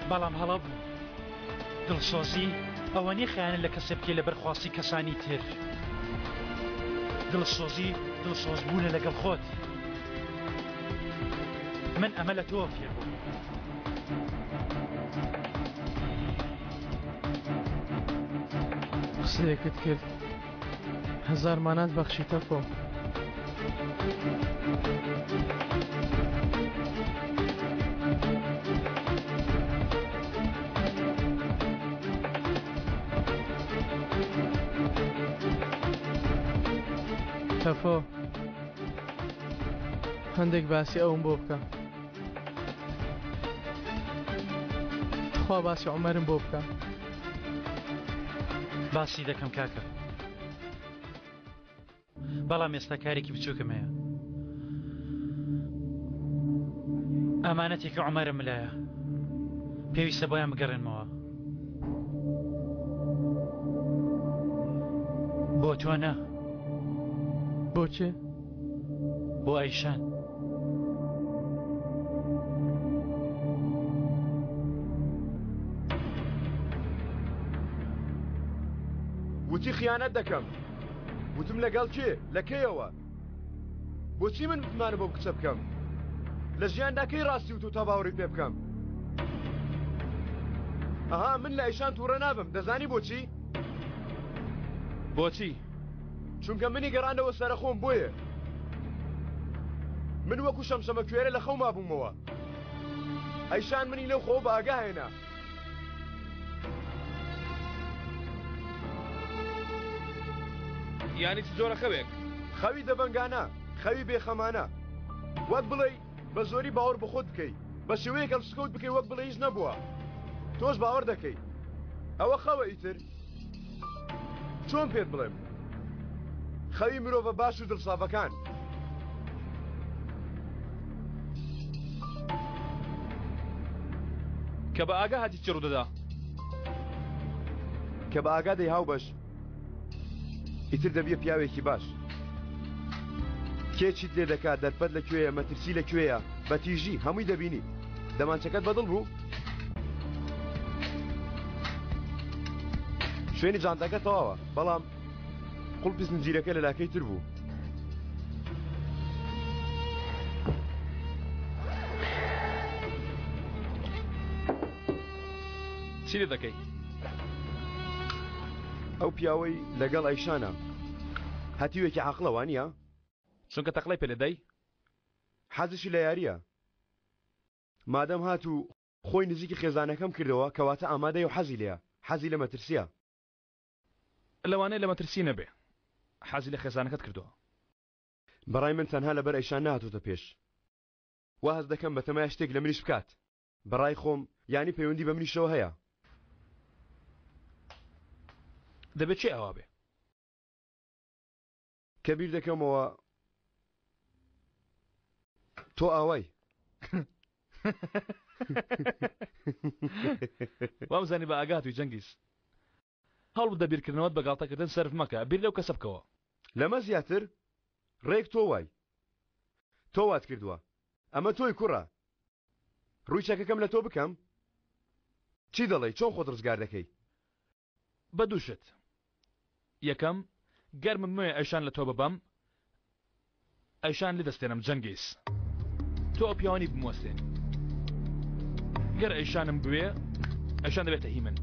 بەڵام هەڵە بوو. دڵسۆزی ئەوە نیە خەیانەت لە کەسێ بکەی لەبەر خواستی کەسانی تر. دڵسۆزی دڵسۆزبوونە لەگەڵ خۆت. من ئەمە لە تۆ فێر بوو. قسەیەکت کرد هەزار مانات بەخشیتە خۆ. تەفۆ هەندێک باسی ئەوم بۆ بکە، خوا باسی عومەرم بۆ بکە. باسی دەکەم کاکە، بەڵام ئێستا کارێکی بچووکم هەیە. ئەمانەتێکی عومەرم لایە، پێویستە بۆیان بگەڕێنمەوە. بۆ تۆ نە. بۆچێ؟ بۆ ئەیشان. وتی خیانەت دەکەم. وتم لەگەڵ کێ؟ لە کێیەوە؟ بۆچی من بتمانە بۆ کچە بکەم؟ لە ژیاندا کەی ڕاستی و تا باوەڕی پێ بکەم؟ ئەها من لە ئەیشان تووڕە نابم، دەزانی بۆچی؟ بۆچی؟ چونکە منی گەڕاندەوە سەرە خۆم بۆیە. من وەکو شەمشەمە کوێرە لە خەو مابوومەوە. ئەیشان منی لەو خۆ بە ئاگا هێنا. یانی زۆرە خەوێک خەوی دەبنگانە، خەوی بێخەمانە. وەک بڵێ بە زۆری باوەڕ بخۆت بکەی، بە شێوەیە کەڵسکەوت بکەی وەک بڵێ هیچ نەبووە. تۆش باوەڕ دەکەی. ئەوە خەوە ئیتر. چۆن پێت بڵێم؟ خەوی مرۆڤە باش و دڵسافەکان. کە بە ئاگا هاتی چ ڕوودەدا؟ کە بە ئاگا دەی هاو بەش ئیتر دەبیە پیاوێکی باش. کێچیت لێ دەکات، دەرپەت لەکوێیە، مەترسی لەکوێیە، بەتیژی هەمووی دەبینی. دەمانچەکەت بەدڵ بوو؟ شوێنی جانتاکە تەواوە، بەڵام قوڵپی زنجیرەکە لە لاکەی تر بوو. چی لێ دەکەی؟ ئەو پیاوەی لەگەڵ ئەیشانە هەتیوێکی عاقڵەوە نییە؟ چونکە تەقلەی پێ لەدەی؟ حەزشی لە یاریە. مادەم هات و خۆی نزیکی خێزانەکەم کردەوە کەواتە ئامادەی و حەزی لێە، حەزی لە مەترسیە. لەوانەیە لە مەترسی نەبێ، حەزی لە خێزانەکەت کردووە. بەڕای من تەنها لەبەر ئەیشان نهاتوتە پێش. وا هەز دەکەم بەتەمای شتێک لە منیش بکات. بەڕای خۆم یانی پەیوەندی بە منیشەوە هەیە. دەبێت چێ ئەوا بێ؟ کە بیر دەکەمەوە تۆ ئاوای. وامزانی بە ئاگات و جەنگیز هەڵ بدە بیرکردنەوەت بە گاڵتەکردن سەرف مەکە، بیر لەو کەسە بکەوە. لەمە زیاتر ڕێک تۆ وای، تۆ وات کردووە. ئەمە تۆی کوڕە، ڕووی چەکەکەم لە تۆ بکەم؟ چی دەڵێی؟ چۆن خۆت ڕزگار دەکەی؟ بە دووشت. یەکەم گەرمم موێ ئەیشان لە تۆ ببەم، ئەیشان لێ دەستێنم جەنگیز. تۆ ئەو پیاوانی بموەستێن. گەر ئەیشانم بوێ ئەیشان دەبێتە هی من.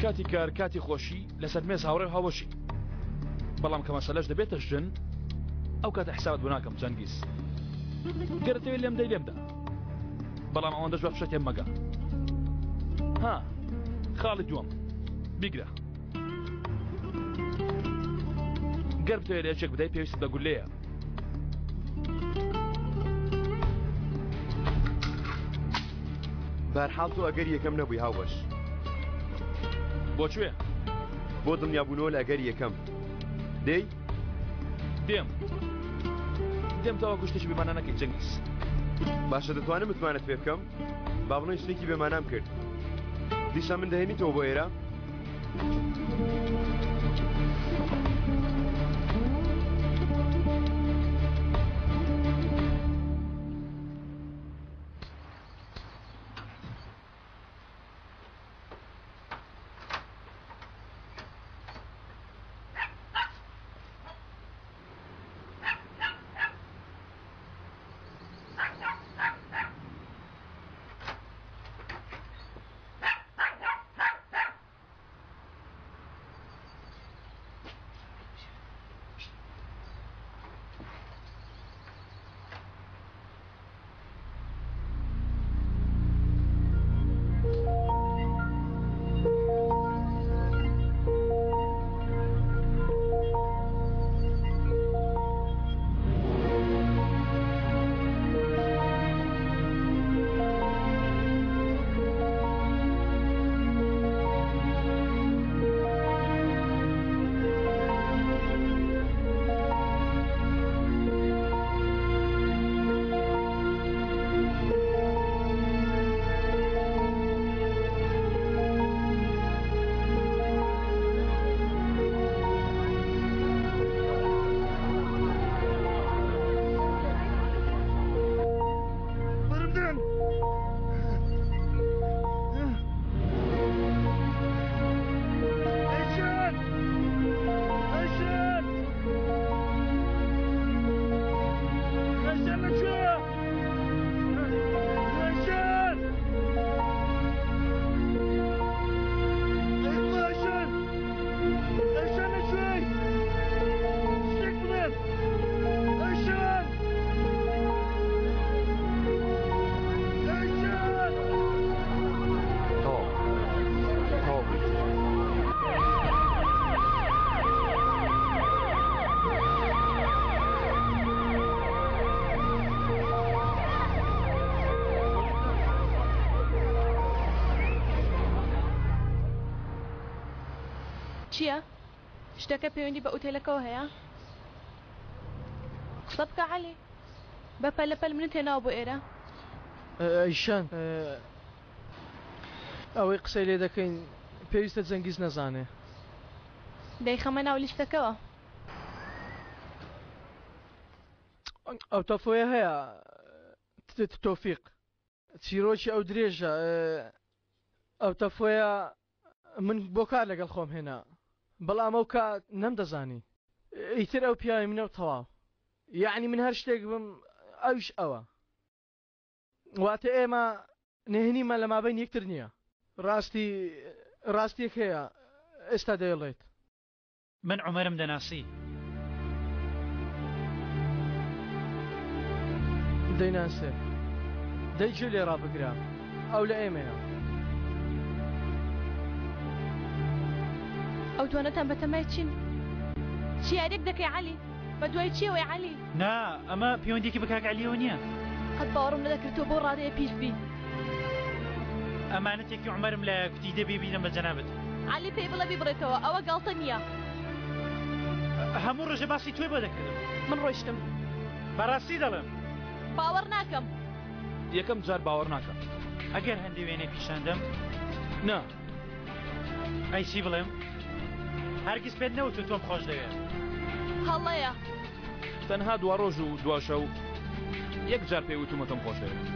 کاتی کار کاتی خۆشی لەسەر مێز هاوڕێ و هاوەشی بەڵام کە مەسەلەش دەبێتە ژن ئەو کاتە حسابت بۆ ناکەم جەنگیز گەرەتەوێت لێم دەی لێمدا بەڵام ئەوەندەش بە فشەتێم مەگە ها خاڵی دووەم بیگرە گەر بتەوێت یەکێک بدەی پێویست بە گولەیە بەرحاڵ تۆ ئەگەر یەکەم نەبووی هاوبەش بۆکوێ بۆ دڵنیابوونەوە لە ئەگەر یەکەم دەی دێم تاوە کوشتێکی بێمانە نەکەی جەنگیز باشە دەتوانم متمانەت پێ بکەم با بڵێن شتێکی بێمانام کرد دیسا من دەهێنیتەوە بۆ ئێرە چییە؟ شتەکە پەیوەندی بە ئوتێلەکەەوە هەیە؟ قسە بکە عەلی بەپەل لەپەل منت هێناوە بۆ ئێرە؟ ئەیشان ئەوەی قسەی لێ دەکەین پێویستە جەنگیز نەزانێ دەیخەمە ناو لیستەکەەوە ئەو تەفۆیە هەیە تۆفیق چیرۆکی ئەو درێژە ئەو تەفۆیە من بۆ کار لەگەڵ خۆم هێنا بەڵام ئەو کات نەمدەزانی ئیتر ئەو پیاوی منە و تەواو یعنی من هەر شتێک بم ئەوش ئەوە واتە ئێمە نهێنیمان لە مابین یەکتر نییە ڕاستیەک هەیە ئێستا دەیڵێت من عومەرم دەناسی دەیناسێ دەیگوێ لێ ڕابگرا ئەو لە ئێمەیە ئەو دوانەتان بەتەمای چین چی یاریێک دەکەی عەلی بە دوای چیەوەی عەلی نا ئەمە پەیوەندێکی بە کاک عەلیەوە نییە قەت باوەڕم نەدەکردەوە بۆ ڕادەیە پیش بی ئەمانەتێکی عومەرم لە کوتی دەبێ بینم بە جەنابەت عەلی پێی بڵێ بیبڕێتەوە ئەوە گاڵتە نییە هەموو ڕۆژە باسی توێ بۆ دەکردم من ڕۆیشتم بەڕاستی دەڵێم باوەڕ ناکەم یەکەم جار باوەڕ ناکەم ئەگەر هەندێک وێنێ پیشاندەم نا ئەی چی بڵێم هەرگیز پێت نەوتو تۆم خۆش دەوێت هەڵەیە تەنها دوا ڕۆژ و دوا شەو یەک جار پێی وتومە تۆم خۆش دەوێت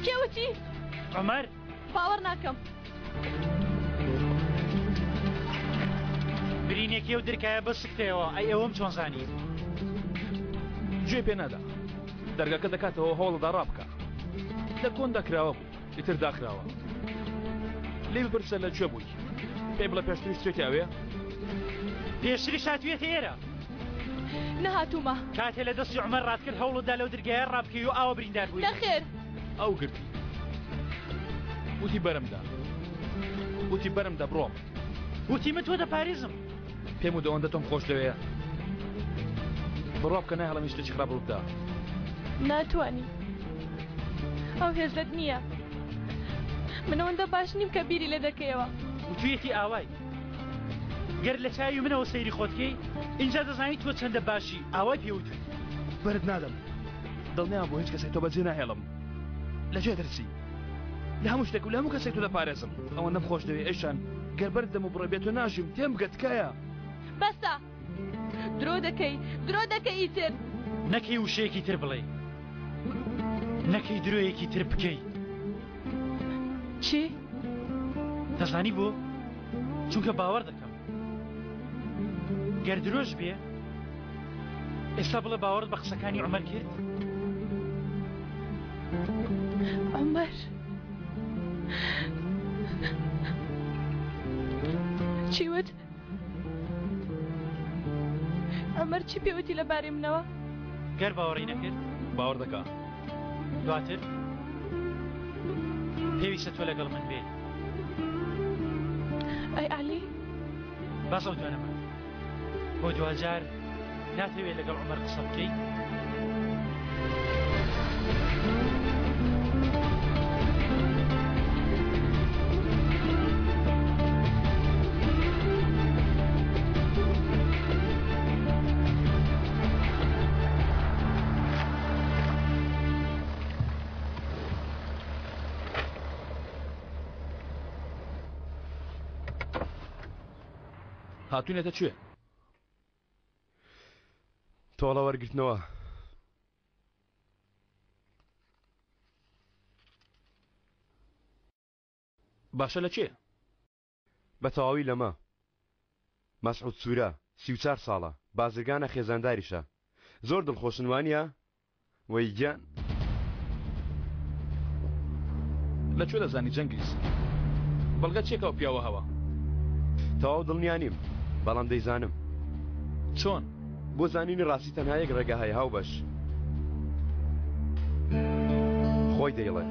کێوتی عومەر باوەڕ ناکەم برینێکی و درکایە بە سکتەوە ئەی ئەوەم چۆن زانی گوێ پێ نادا دەرگەکە دەکاتەوە هەوڵدا ڕابکە لە کۆن دەکراوە بوو ئیتر داخراوە لێ بپرسە لە کوێ بووی پێی بڵە پێشتری شتێکی ئەوەیە پێشتری شاتوێت ئێرە نەهاتوومە کاتێ لە دەستی عومەر ڕاتکرد هەوڵدا لەو دەرگایە ڕابکەی و ئاوە بریندار بووی نەخێر ئەو گرتی وتی بەرەمدا وتی بەرەمدا بڕۆم وتی من تۆ دەپارێزم پێم و دەوەندە تۆم خۆش دەوەیە بڕۆ بکە نایهەڵەمی شتێکی خراپ ڕوودا ناتوانی ئەو هێزت نییە من ئەوەندە باش نیم کە بیری لێ دەکەیەوە وتویەتی ئاوای گەر لە چاوی منەوە سەیری خۆتکەی اینجا دەزانی تۆ چەندە باشی ئاوای پێوتوی بەرت نادەم دڵنیام بۆ هیچ کەسێک تۆ بەجێ ناهێڵم لەجێ دەرچی لە هەموو شتێک و لە هەموو کەسێک تۆ دەپارێزم ئەوە نەخۆش دەوێ ئێشان گەر بەرت دەم و بڕێ بێت و ناژیم تێم بگە تکایە بەسە درۆ دەکەی ئیتر نەکەی وشەیەکی تر بڵێ نەکەی درۆیەکی تر بکەی چی؟ دەزانی بۆ؟ چونکە باوەڕ دەکەم گەر درۆژ بێ ئێستا بڵێ باوەڕت بە قسەکانی عومەر کرد؟ عومەر چیوت؟ عومەر چی پێوتی لەبارەی منەوە؟ گەر باوەڕی نەکرد؟ باوەڕ دەکا دواتر پێویستە تۆ لەگەڵ من بێ ئەی عەلی باس ئەو دوانەمە بۆ دوجار ناتەوێت لەگەڵ عومەر قسە بکەی؟ هاتوونێتە کوێ؟ تۆڵە وەرگرتنەوە باشە لە چێ؟ بە تەواوی لەمە مەسعود سوورە 34 ساڵە بازرگانە خێزانداریشە زۆر دڵخۆشنوانیە وەی گیان لەکوێ دەزانی جەنگیز بەڵگە چێکەوە پیاوە هەوە تەواو دڵنیانیم بەڵام دەیزانم چۆن؟ بۆ زانینی ڕاستی تەنها یەک ڕێگە هەیە هاو بەش خۆی دەیڵێ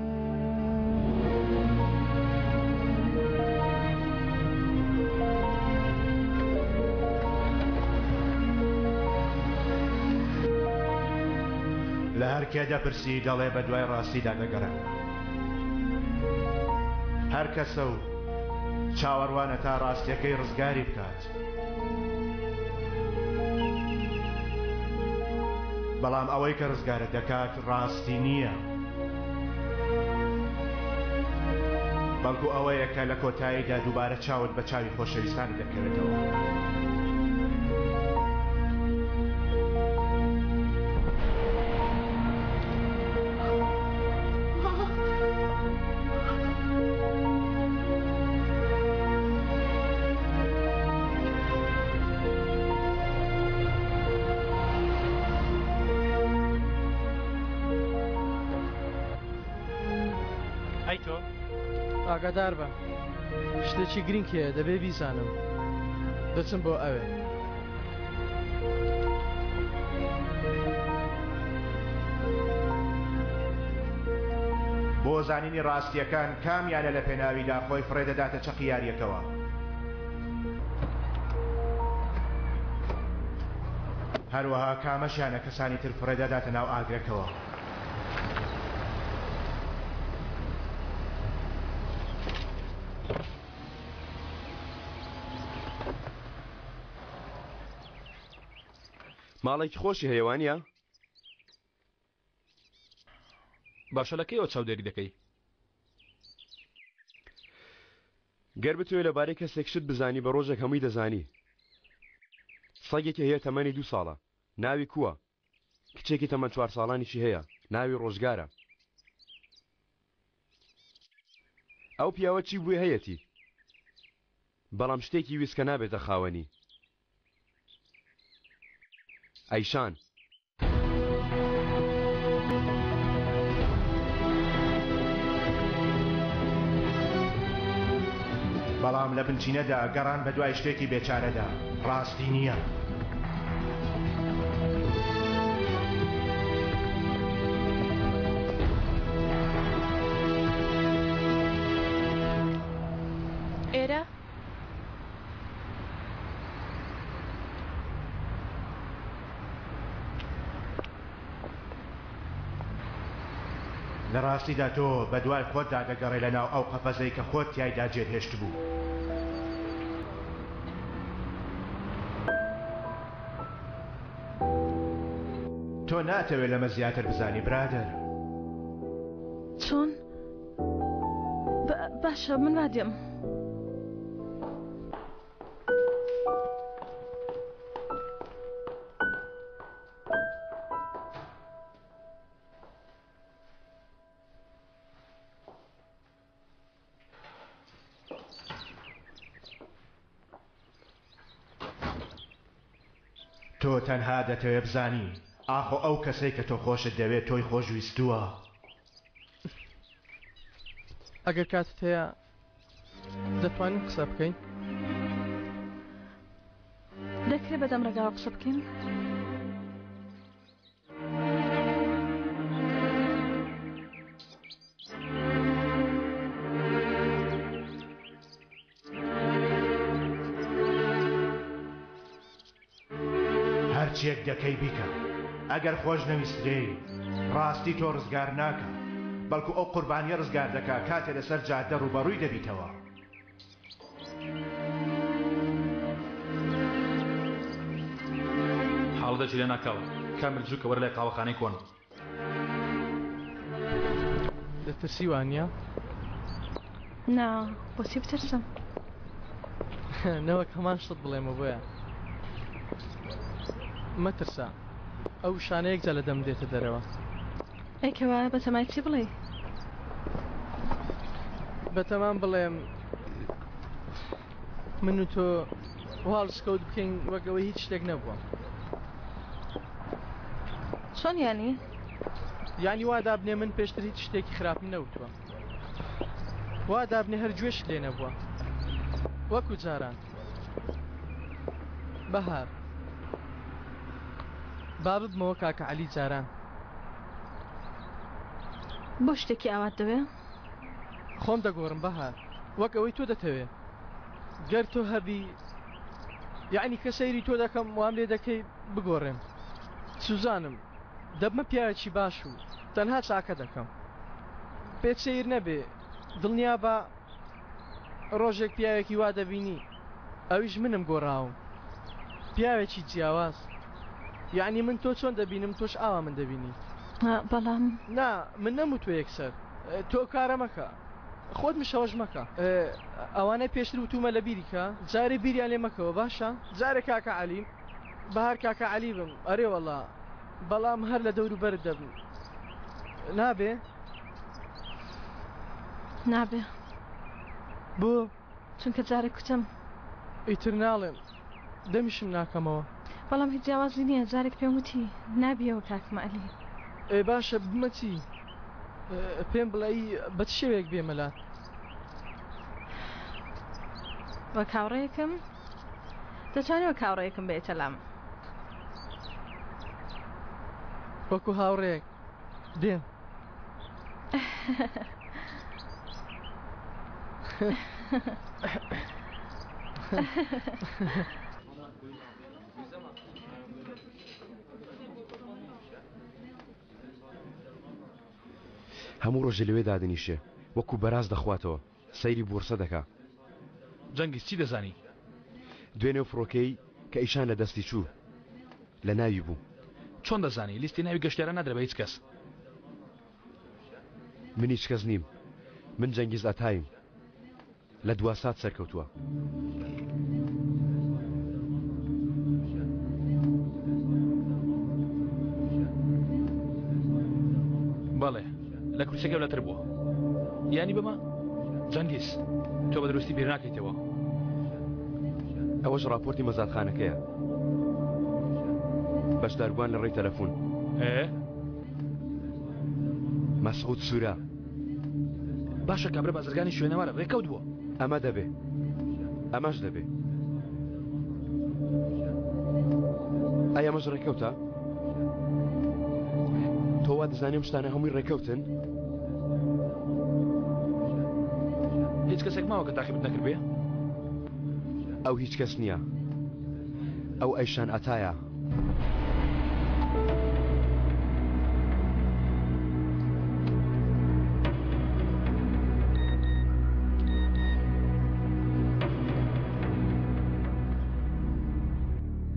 لە هەر کێ دەپرسی دەڵێ بە دوای ڕاستیدا دەگەڕێن هەر کەسە و چاوەڕوانە تا ڕاستیەکەی ڕزگاری بکات بەڵام ئەوەی کە ڕزگارە دەکات ڕاستی نییە بەڵکو ئەوەیە کە لە کۆتاییدا دووبارە چاوت بە چاوی خۆشەویستان دەکەوێتەوە ئاگادار بە شتێکی گرنگکەیە دەبێ بیزانم دەچم بۆ ئەوێ بۆ زانینی ڕاستیەکان کامیانە لە پێناویدا خۆی فڕێدەداتە چەقی یاریەکەوە هەروەها کامەشیانە کەسانی تر فڕێدەداتە ناو ئاگرەکەوە ماڵێکی خۆشی هەیەوانە؟ باشە لەکەیەوە چاودێری دەکەی؟ گەر بتوێت لەبارەی کەسێک شت بزانی بە ڕۆژێک هەمووی دەزانی سەگێکی هەیە تەمەنی 2 ساڵە ناوی کووە کچێکی تەمەن 4 ساڵانیشی هەیە ناوی ڕۆژگارە ئەو پیاوە چی بووی هەیەی بەڵام شتێکی ویست کە نابێتە خاوەنی ئەیشان بەڵام لە بنچینەدا گەڕان بە دوای شتێکی بێچارەدا ڕاستی نییە. ئێرە لە ڕاستیدا تۆ بە دوای خۆتدا دەگەڕێ لە ناو ئەو قەفەزەی کە خۆت تیایدا جێهێشت بوو. تۆ ناتەوێت لەمە زیاتر بزانی برادر. چۆن؟ باشە من وادێم. تۆ تەنها دەتەوێت بزانی ئاخۆ ئەو کەسەی کە تۆ خۆشت دەوێت تۆی خۆشویستووە. ئەگەر کاتت هەیە دەتوانین قسە بکەین؟ دەکرێت بەدەم ڕێگاوە قسە بکەین؟ هەرچیەک دەکەی بیکە. ئەگەر خۆش نەویسترێ ڕاستی تۆ ڕزگار ناکە، بەڵکو ئەو قوربانیە ڕزگار دەکا کاتێ لەسەر جادە ڕوبەڕووی دەبیتەوە. حاڵدەچی لێ ناکەوە کامل جووکە وەرە لای قاوەخانەی کۆن. دەترسی وانە؟ نا بۆچی بترسم؟ نەوەک هەمان شت بڵێمە بۆیە. مەترسە ئەو شانەیەک جا لە دەم دێتە دەرەوە. ئەیکەوە بەتەمای چی بڵێ؟ بەتەمان بڵێم من و تۆ هەڵسکەوت بکەین وەگەوەی هیچ شتێک نەبووە. چۆن یانی؟ یانی وا دابنێ من پێشتر هیچ شتێکی خراپ نەوتووە. وا دابنێ هەر گوێش لێ نەبووە وەکو جاران. بەهار با ببمەوە کاکە عەلی جاران. بۆ شتێکی ئاوات دەوێ؟ خۆم دەگۆڕم بەهار وەک ئەوەی تۆ دەتەوێ. گەر تۆ هەبی یعنی کە سەیری تۆ دەکەم وام لێ دەکەی بگۆڕێم. سوزانم دەبمە پیاوێکی باش و تەنها چاکە دەکەم. پێت سەیر نەبێ دڵنیا بە ڕۆژێک پیاوێکی وا دەبینی ئەویش منم گۆڕاوم. پیاوێکی جیاواز یعنی من تۆ چۆن دەبینم تۆش ئاوا من دەبینی. بەڵام نا من نەموتوە یەکسەر تۆ کارە مەکە خۆت مشەوەش مەکە. ئەوانەی پێشتر وتومە لە بیریکە جارێ بیریان لێ مەکەوە باشە؟ جارێک کاکە عەلی بەهار کاکە عەلی بم ئەرێ وەڵا بەڵام هەر لە دەور و بەرد دەبم. نابێ؟ نابێ. بۆ؟ چونکە جارێک کوتم. ئیتر ناڵێم دەمیشم ناکەمەوە. بەڵام هیچ جیاوازی نییە جارێک پێم وتی نابیەوە کاکمە عەلی. ئێ باشە بمەچی پێم بڵێ بە چ شێوێک بێمەلات؟ وە کاوڕەیەکم دەتوانێت وە کاوڕەیەکم بێتە لام. وەکو هاوڕێک دێم. هەموو ڕۆژە لەوێ دادنیشێ وەکو بەراز دەخواتەوە سەیری بورسە دەکا. جەنگیز چی دەزانی؟ دوێنێ فڕۆکەی کە ئیشان لە دەستی چوو لە ناوی بوو. چۆن دەزانی لیستی ناوی گەشتیارە نادرێ بە هیچ کەس؟ من هیچ کەس نیم. من جەنگیز ئەتایم لە 2 سات سەرکەوتووە. بەڵێ لە کورسەکە لەتر بووە یانی بەمە جەنگیز تۆ بە دروستی بیر ناکەیتەوە. ئەوەش راپۆرتی مەزادخانەکەیە بەشداربووان لە ڕێی تەلەفۆن. مەسعود سوورە باشە کابرا بازرگانی شوێنەوارە ڕێکەوت بووە. ئەمە دەبێ ئەمەش دەبێ ئایا ئەمەش ڕێکەوتە؟ تۆ وا دەزانێ شتانە هەمووی ڕێکەوتن؟ هیچ کەسێک ماوە کە تاقیبت نەکرد بێ؟ ئەو هیچ کەس نییە، ئەو ئەیشان ئەتایە.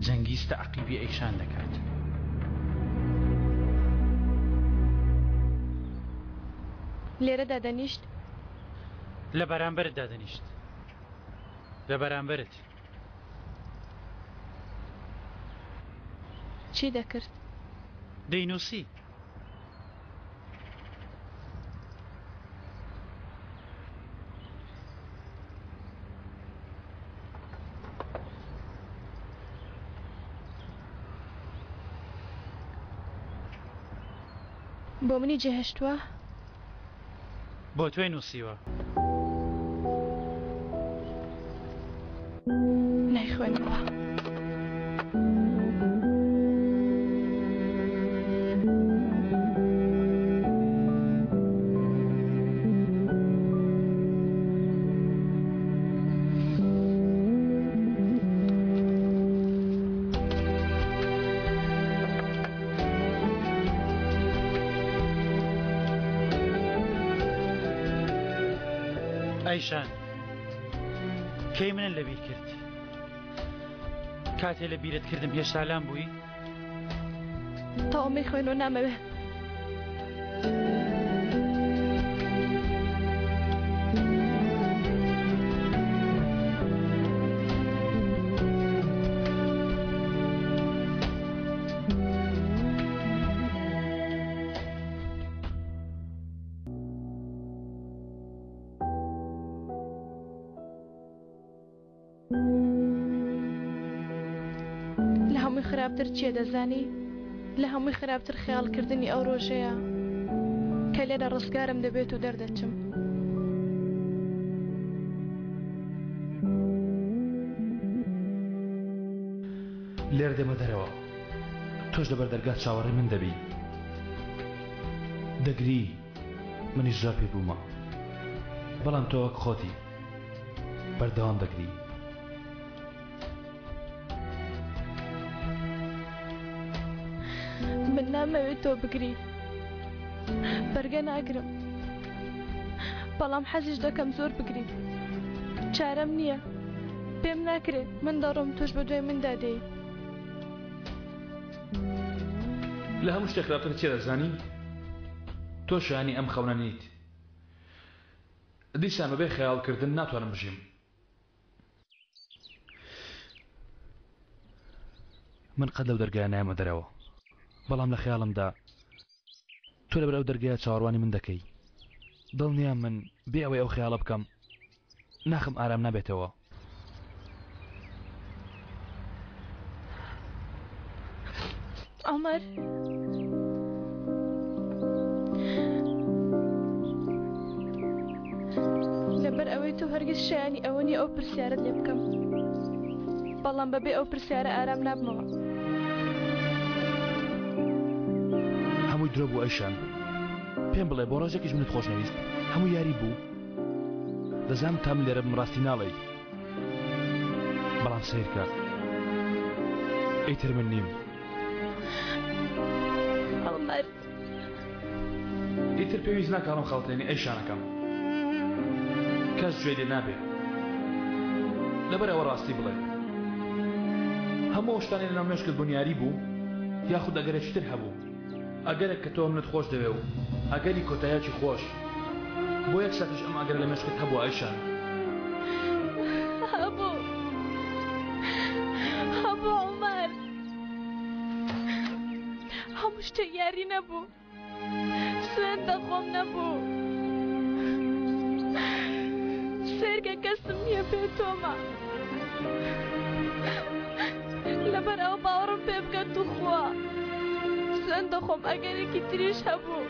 جەنگیز تەعقیبی ئەیشان دەکات. لێرەدا دەنیشت؟ لە بەرامبەرت دادەنیشت. لە بەرامبەرت. چی دەکرد؟ دەینووسی. بۆ منی جێهێشتووە؟ بۆ توێ نووسیوە. نایخوێنەوە. ئەیشان کەی منن لەبیر کرد کاتێ لە بیرت کردم هێشتا لام بووی؟ تا ئەمەی خوێنەوە نامەوێ. خراپتر چیە دەزانی؟ لە هەمووی خراپتر خەیاڵکردنی ئەو ڕۆژەیە کە لێرە ڕزگارم دەبێت و دەردەچم. لێر دێمە دەرەوە، تۆش لەبەر دەرگا چاوەڕێی من دەبی. دەگری منیش ژا پێ بوومە، بەڵام تۆ وەک خۆتی بەردەوام دەگری. من نامەوێت تۆ بگری، بەرگە ناگرم، بەڵام حەزیش دەکەم زۆر بگری. چارەم نییە، پێم ناکرێت من دەڕۆم تۆش بە دوای مندا دێی. لە هەموو شتێک خراپتر چێ دەزانی؟ تۆ شایانی ئەم خەونە نیت. دیسان بەبێ خەیاڵکردن ناتوانم بژیم. من قەت لەو دەرگایە نایمە دەرەوە، بەڵام لە خەیاڵمدا تۆ لەبەر ئەو دەرگایە چاوەڕوانی من دەکەی. دڵنیام من بێ ئەوەی ئەو خەیاڵە بکەم ناخم ئارام نابێتەوە. عومەر، لەبەر ئەوەی تۆ هەرگیز شایانی ئەوە نیە ئەو پرسیارەت لێ بکەم، بەڵام بەبێ ئەو پرسیارە ئارام نابمەوە. هەمووی درۆ بوو ئەیشان، پێم بڵێ بۆ ڕۆژێکیش منت خۆشنەویست هەموو یاری بوو. دەزانم تا من لێرە بمڕاستی ناڵێی، بەڵام سیرکە ئەیتر من نیم. عومەر، ئیتر پێویست ناکەڵم خەڵتێنی ئەیشانەکەم، کەس گوێ لێ نابێ. لەبەر ئەوە ڕاستی بڵێ هەموو شتانی لەناو مێشکت بنیاری بوو، یاخود ئەگەرێکی تر هەبوو، ئەگەرێک کە تۆ منت خۆش دەوێ و ئەگەری کۆتاییاکی خۆش، بۆ یەک ساتیش ئەم ئەگەر لە مێشکت هەبوو ئەیشان؟ هەبوو عومەر، هەموو شتێک یاری نەبوو، سوێن دەخۆم نەبوو، سێرگە کەسم نییە پێ تۆمە، لەبەر ئەو باوەڕم پێ بکەن تو خوا سوێن دەخۆم ئەگەرێکی تریش هەبوو.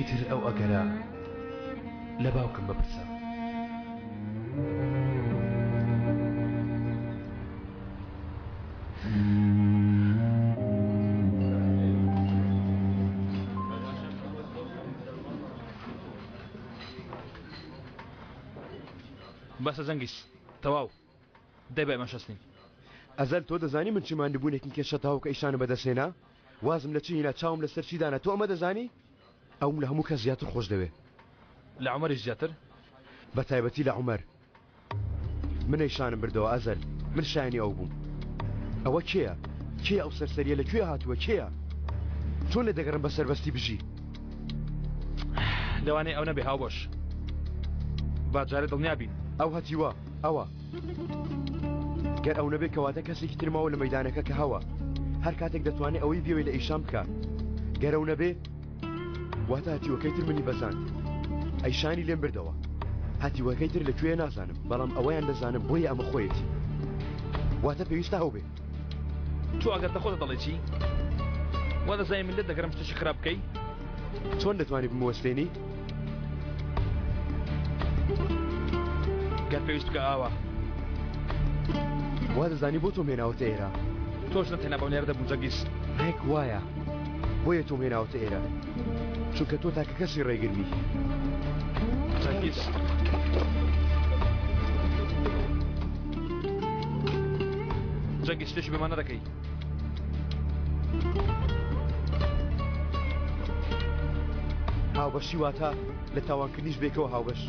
ئەیتر ئەو ئەگەرە لە باوکم بپرسە. بەسە زەنگیس تەواو دەی بە ئێمە شەستین. ئەزەل تۆ دەزانی من چی ماندبوونێکی کێشە تاو کە ئیشانە بەدەسێنا وازم لە چی هینا چاوم لەسەر چیدانە تۆ ئەمە دەزانی ئەوم لە هەموو کەس زیاتر خۆش دەوێ. لە عومەریش زیاتر؟ بە تایبەتی لە عومەر. من ئیشانم بردەوە ئەزەل من شایانی ئەو بووم. ئەوە کێیە؟ کێ ئەو سەرسەریە لەکوێ هاتووە کێیە؟ چۆن لێ دەگەڕم بە سەربەستی بژی؟ لەوانەیە ئەو نەبێ هاوبەش با جارێ دڵنیابین. ئەو هەتیوە ئەوە گەر ئەو نەبێت کەواتە کەسێکی ترماوە لە مەدانەکە کە هەوە هەر کاتێک دەتوانێت ئەوەی بێوەی لە ئیشام بکە گەر ئەو نەبێ واتە هەتیوەکەی تر منی بەزان ئەیشانی لێم بردەوە هەتیوەکەی تر لەکوێ نازانم بەڵام ئەوەیان دەزانم بۆیە ئەمە خۆیەتی واتە پێویستە هەو بێ. تۆ ئەگەر دەخۆتە دەڵێ چی؟ وا دەزانی من لێت دەگەڕم شتێکی خراپ بکەی؟ چۆن دەتوانی بموەستێنی؟ گەر پێویست بکە ئاوە وا دەزانی بۆ تۆم هێناوەتە ئێرە تۆش نەتێنا بەو نێرە دەبوو جەگیس هەیەک وایە بۆیە تۆم هێناوەتە ئێرە چونکە تۆ تاکە کەسی ڕێگرمی. جەگیس جەگیس شتێکی بێمان نەدەکەی. هاوبەشی واتە لە تاوانکردنیش بێکەوە هاوبەش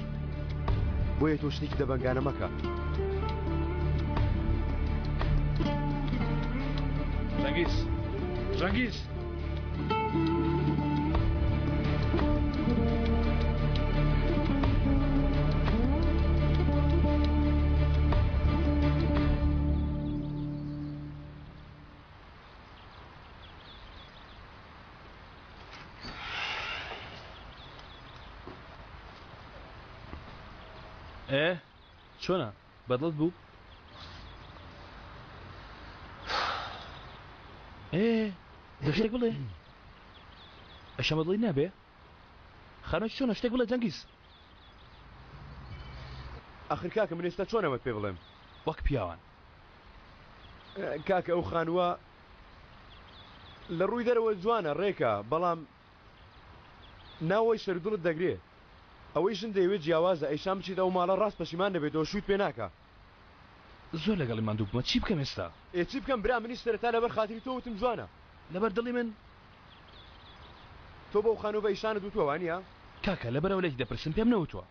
بۆیە تۆ شتێکی دەبەنگانە مەکە. جەنگیز جەنگیز چۆنە بەدڵت بوو؟ شتێک بڵێ ئەشەمە دڵی نابێ خانە چۆنە شتێک بڵێ جەنگیز. ئەخر کاکە من ئێستا چۆنەمە پێ بڵێم وەک پیاوان کاکە ئەو خانووە لە ڕووی دەرەوە جوانە ڕێکە بەڵام ناوەی سەردوڵت دەگرێ ئەوەی ژن دەیەوێت جیاوازە ئەیشام بچیت ئەو ماڵە ڕاست پەشیمان دەبێتەوە شووت پێ ناکە. زۆر لەگەڵی ماندوو بوومە چی بکەم ئێستا؟ چی بکەم برا منی سەرەتا لەبەر خاتری تۆ وتم جوانە لەبەر دڵی من تۆ بەو خانوو بە ئیشانت وتووە وانە؟ کاکە لەبەرەوە لێکی دەپرسم پێم نەوتووە.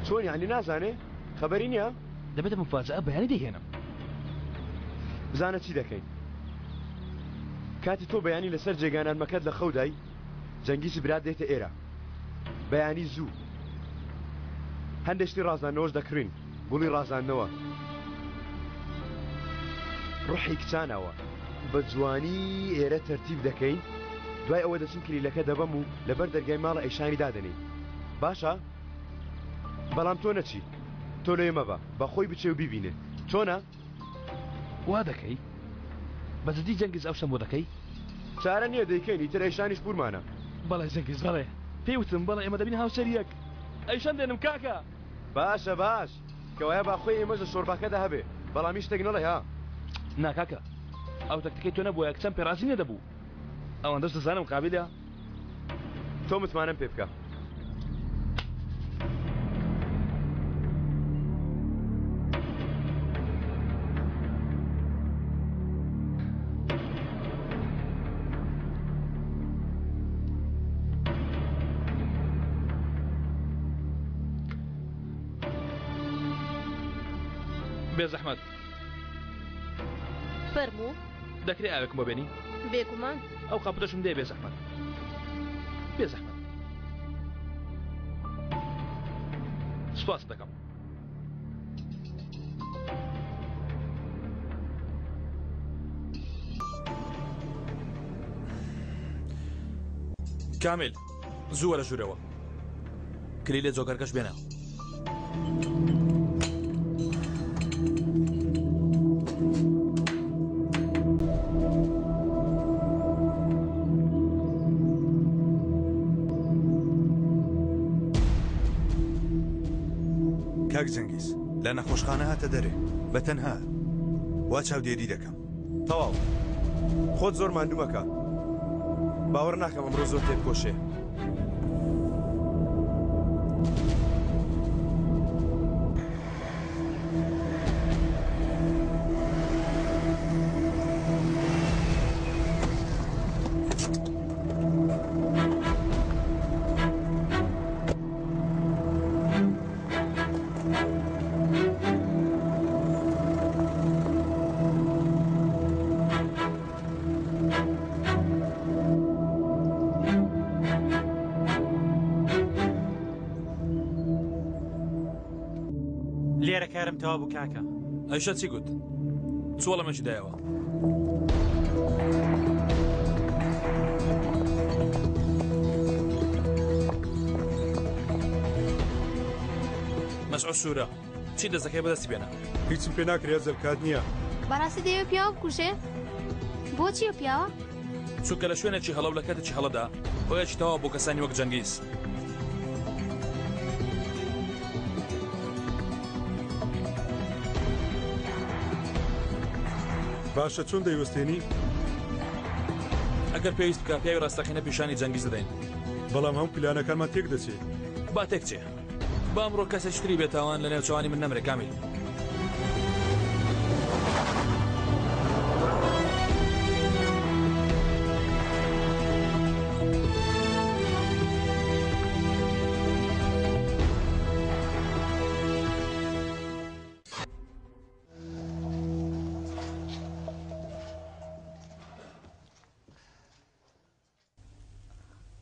چۆن یعنی نازانێ خەبەری نییە؟ دەبێتە مفاجعە بەیانی دەهێنم. بزانە چی دەکەین کاتی تۆ بەیانی لەسەر جێگانانمەکەت لە خەودای جەنگیسی برات دێتە ئێرە بەیانی زوو هەندێشتی ڕازاندنەوەش دەکڕین گوڵی ڕازاندنەوە ڕوحی کچانەوە بە جوانی ئێرە تەرتیب دەکەین دوای ئەوە دەچین کلیلەکە دەبەم و لەبەر دەرگای ماڵە ئەیشانی دادەنین باشە؟ بەڵام تۆ نەچی تۆ لێ مەبە بە خۆی بچێ و بیبینێ چۆنە؟ وا دەکەی؟ بەجددی جەنگیز ئەو شەم بۆ دەکەی؟ چارە نییە دەیکەین ئیتر ئەیشانیش پورمانە. بەڵێ جەنگیز بەڵێ پێیوتم بەڵێ ئێمە دەبین هاوسەریەک ئەیشان دێنم کاکە. باشە باش کەوایە باخۆی ئێمەش لە شۆرباکەدا هەبێ بەڵامی شتێک نەڵێ ها ناکاکە ئەو تەکتیکەی تۆ نەبووە یەکچەند پێڕازی نەدەبوو ئەوەندەش دەزانم قابلە تۆ متمانم پێ بکە. بێزەحمەت فەرموو دەکرێت ئاوێکم بۆ بێنی؟ بێگومان ئەو قاپدەشم دێ بێزەحمەت بێزەحمەت سوپاس دەکەم. کامل زووە لە ژوورەوە کلی لێ جۆگەرگەش بێنە. کاک جەنگیز لە نەخۆشخانە هاتە دەرێ بە تەنها وا چاودێری دەکەم. تەواو خۆت زۆر ماندوومەکە باوەڕ ناکەم ئەمڕۆ زۆر تێبکۆشێ. لێرە کارم تەوا بوو کاکە. ئەیشە چی گوت؟ چوە لە مەشی دایەوە. مەسعود سوورە چی دەستەکەی بەدەستی بێنە؟ هیچم پێ ناکرێ زەرکات نییە. بەڕاستی دەیەوێت پیاوە بکوژێ؟ بۆچی ئەو پیاوە؟ چونکە لە شوێنێکی هەڵە و لە کاتێکی هەڵەدا هۆیەکی تەواو بۆ کەسانی وەک جەنگیز. باشە چۆن دەیوەستێنی؟ ئەگەر پێویست بکە پیاوی ڕاستەقینە پیشانی جەنگیز دەدەین. بەڵام هەموو پلانەکانمان تێک دەچێت. با تێک چێ با ئەمڕۆ کەسێکی تری بێتاوان لە نێوچوانی من نەمرێ کامیل.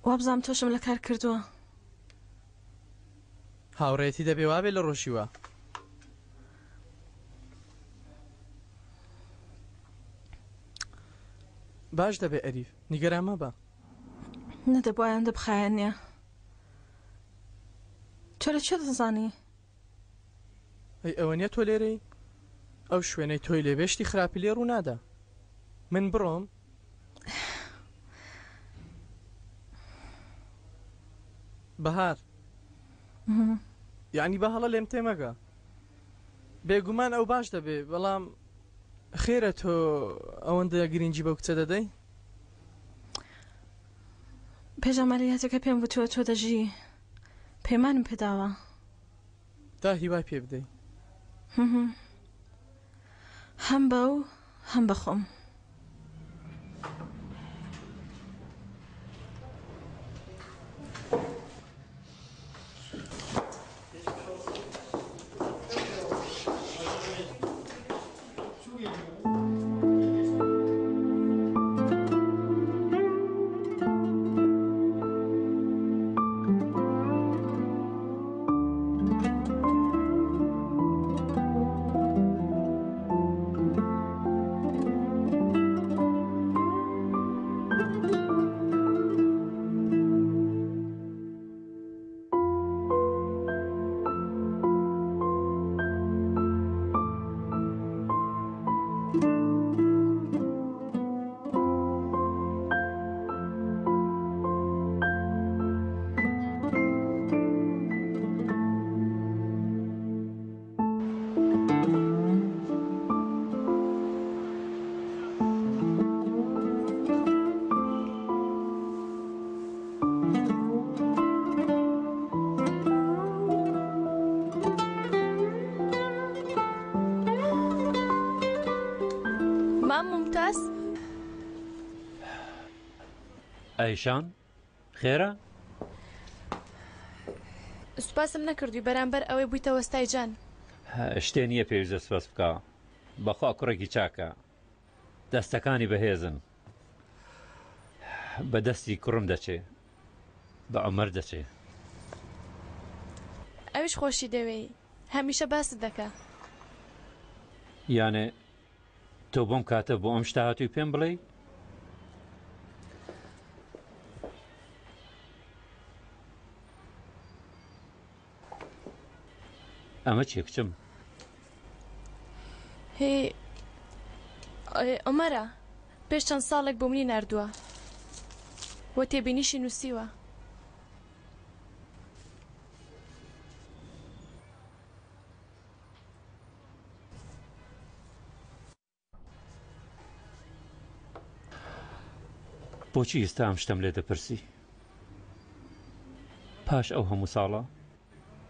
وابزانم تۆشم لە کار کردووە. هاوڕێتی دەبێ وابێ لە ڕۆژیوە. باش دەبێ ئەریف نیگەران مەبە. نەدەبوایان دەبخایەنە. تۆ لە چێ دەزانی؟ ئەی ئەوە نیە تۆ لێرەی؟ ئەو شوێنەی تۆی لێبێشتی خراپی لێ ڕوو نادا. من بڕۆم؟ بەهار یعنی بە هەڵە لێم تێمەگە بێگومان ئەو باش دەبێ بەڵام خێرە تۆ ئەوەندە گرنگی بەو کچە دەدەی؟ پێژەمەلیاتەکە پێم وتووە تۆ دەژی پەیمانم پێداوە تا هیوای پێ بدەی هەم بە و هەم بە خۆم. ئەیشان خێرە؟ سوپاسم نەکردووی بەرامبەر ئەوەی بوویتە وەستای جان. شتێ نییە پێویستە سوپاس بکە بەخوا کوڕێکی چاکە دەستەکانی بەهێزن بە دەستی کوڕم دەچێ بە عومەر دەچێ. ئەویش خۆشی دەوێی هەمیشە باست دەکا. یانێ تۆ بۆم کاتە بۆ ئەم شتا هاتووی پێم بڵێ؟ ئەمە چێ کچم؟ هی ئەمەرە پێش چەند ساڵێک بۆ منی ناردووە وە تێبینیشی نووسیوە. بۆچی ئێستا ئەم شتەم لێ دەپرسی؟ پاش ئەو هەموو ساڵە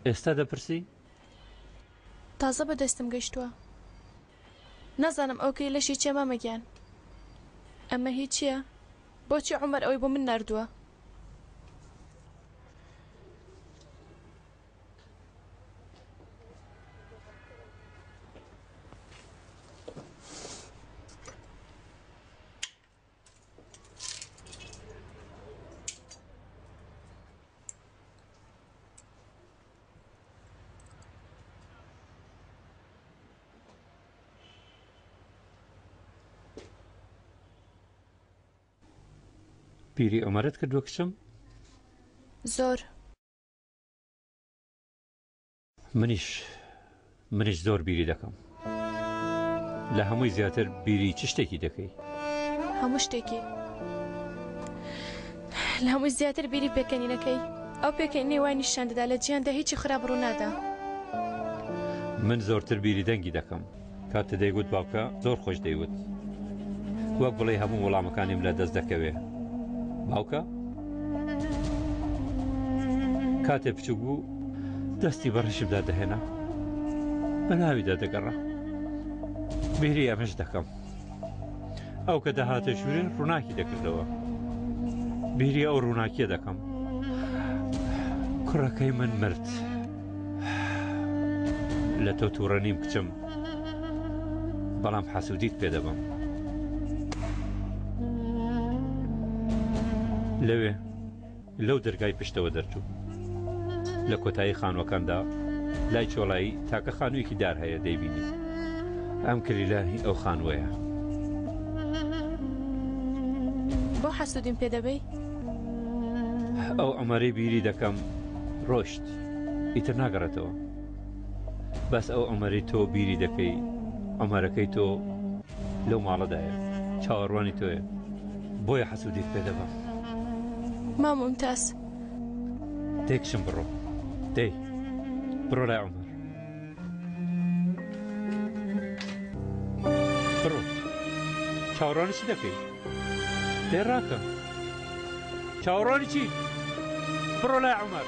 ئێستا دەپرسی؟ تازە بەدەستم گەیشتووە. نازانم ئەوکەی لەشی چێ مامەگیان. ئەمە هیچ چییە؟ بۆچی عومەر ئەوەی بۆ من ناردووە؟ بیری عومەرت کردووە کچم؟ زۆر. منیش زۆر بیری دەکەم. لە هەمووی زیاتر بیری چ شتێکی دەکەی؟ هەموو شتێکی. لە هەمووی زیاتر بیری پێکەنینەکەی. ئەو پێکەنینەی وای نیشان دەدا لە جیاندا هیچی خراپ ڕوو نادا. من زۆرتر بیری دەنگی دەکەم. کاتە دەیگوت باوکە زۆر خۆش دەیوت. وەک بڵێ هەموو وەڵامەکانیم لە دەست دەکەوێ. باوکە؟ کاتێ بچوو بوو دەستی بەڕشمدا دەهێنا بە ناویدا دەگەڕا. بیری ئەمەش دەکەم. ئەو کە دەهاتە ژوورێ ڕووناکی دەکردەوە. بیری ئەو ڕووناکیە دەکەم. کوڕەکەی من مرد. لە تۆ تووڕە نیم کچم، بەڵام حەسوودیت پێ دەبم. لەوێ لەو دەرگای پشتەوە دەرچوو. لە کۆتایی خانووەکاندا لای چۆڵایی تاکە خانوویەکی دار هەیە دەیبینی. ئەم کلیلانی ئەو خانووەیە. بۆ حەسوودیم پێ دەبێ؟ ئەو عومەرەی بیری دەکەم ڕۆشت ئیتر ناگەڕێتەوە. بەس ئەو عومەرەی تۆ بیری دەکەی عومەرەکەی تۆ لەو ماڵەدایە، چاوەڕوانی تۆیە، بۆیە حەسوودیت پێ دەبم. مام ممتاز. تێکشم بڕۆ. دەی بڕۆ لای عومەر. بڕۆ. چاوەڕوانی چی دەکەی؟ دێ ڕاکە. چاوەڕوانی چی؟ بڕۆ لای عومەر.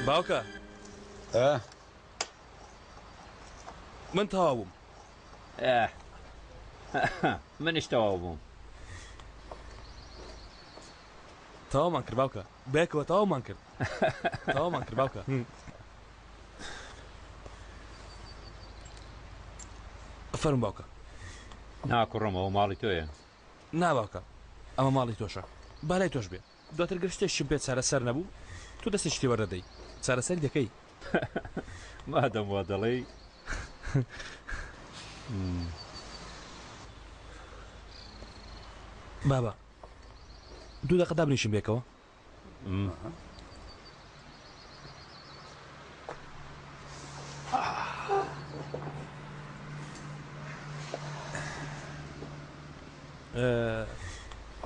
باوکە من تەواو بووم. منیش تەواو بووم. تەواومان کرد باوکە. بێکەوە تەواومان کرد. تەواومان کرد باوکە. فەرم باوکە. ناکوڕەمەوە ماڵی تۆیە. نا باوکە ئەمە ماڵی تۆشە. با لای تۆش بێ. دواتر گەشتێکشم پێت چارەسەر نەبوو تۆ دەستی شتی وەردەدەی. چارەسەری دەکەی. مادەم وا دەڵێی. بابا دوو دەقە دابنیشم بێکەوە.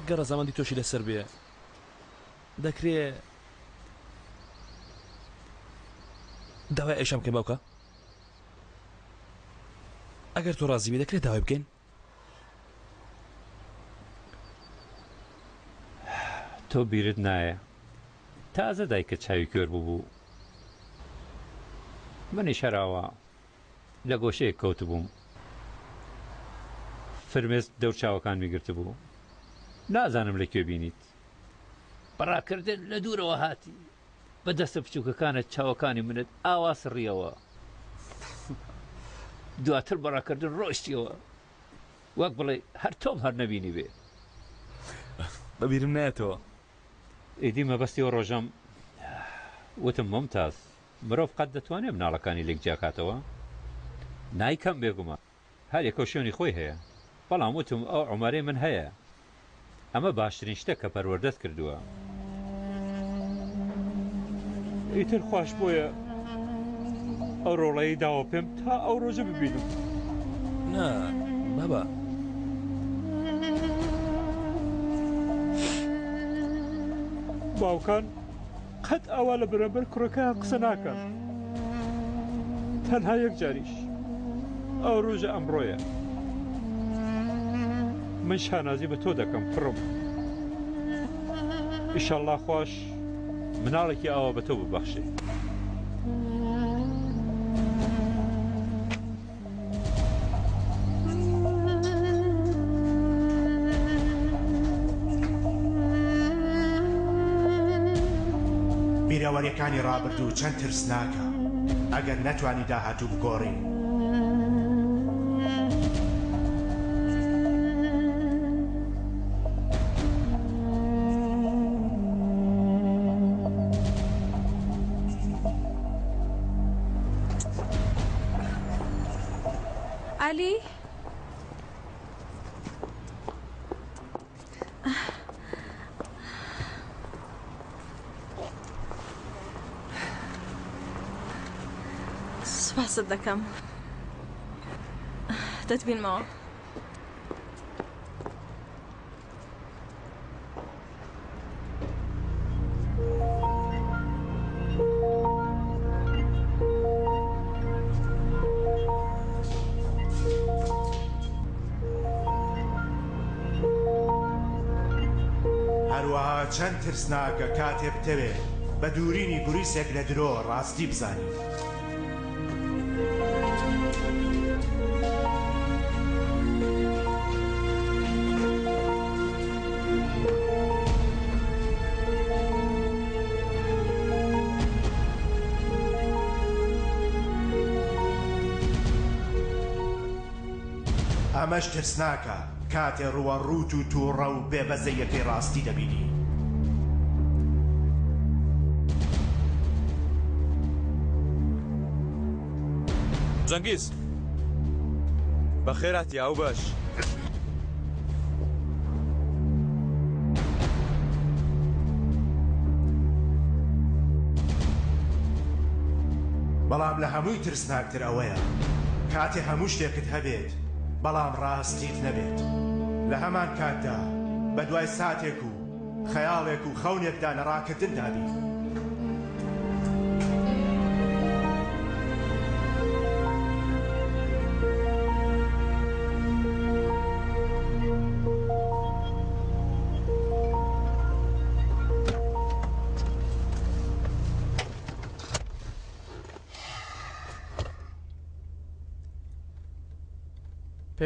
گەڕە زەمەندی تۆشی لەسەر بێ دەکرێ داوای ئێشام بکەین باوکە. ئەگەر تۆ ڕازی بێ دەکرێت داوای بکەین. تۆ بیرت نایە تازە دایکە چاوی کوێر بوو. منی شەراوە لە گۆشەیەک کەوت بووم. فرمێست دەورچاوەکان میگرت بوو. نازانم لەکوێ بینیت. بەڕاکردن لە دوورەوە هاتی. بە دەستە بچووکەکانت چاوەکانی منت ئاوا سڕیەوە. دواتر بەڕاکردن ڕۆشتیەوە. وەک بڵێ هەر تۆم هەر نەبینی بێ. بەبیرم نایەتەوە. ئیدی مەبەستیەوە ڕۆژەم وتم ممتاز مرۆڤ قەت دەتوانێت مناڵەکانی لێک جیاکاتەوە نایکەم بێگومان هەر یەکە شوێنی خۆی هەیە بەڵام وتم ئەو عومەرەی من هەیە ئەمە باشترین شتە کە پەروەردەت کردووە ئیتر خوش بۆیە ئەو ڕۆڵەی داوە پێم تا ئەو ڕۆژە ببینم نا بابا باوکان قەت ئەوە لە بەرامبەر کوڕەکەیان قسە ناکەن تەنها یەک جاریش ئەو ڕۆژە ئەمڕۆیە من شانازی بە تۆ دەکەم پڕم ئیشەڵڵا خۆش مناڵێکی ئەوە بە تۆ ببەخشێ بیرەوەریەکانی ڕابردوو چەند ترسناکە ئەگەر نەتوانی داهاتوو بگۆڕی علی سوپاست دەکەم دەتبینمەوە هەروەها چەند ترسناکە کاتێ بتەوێت بە دوورینی گوریسێک لە درۆ ڕاستی بزانی ئەمەش ترسناکە کاتێ ڕووە ڕوت و تووڕە و بێبەزەیەکەی ڕاستی دەبینی جەنگیز بەخێراتی ئاو باش بەڵام لە هەمووی ترسناکتر ئەوەیە کاتێ هەموو شتێکت هەبێت بەڵام ڕاستیت نەبێت لە هەمان کاتدا بە دوای ساتێک و خەیاڵێک و خەونێکدا لە ڕاکردن دابی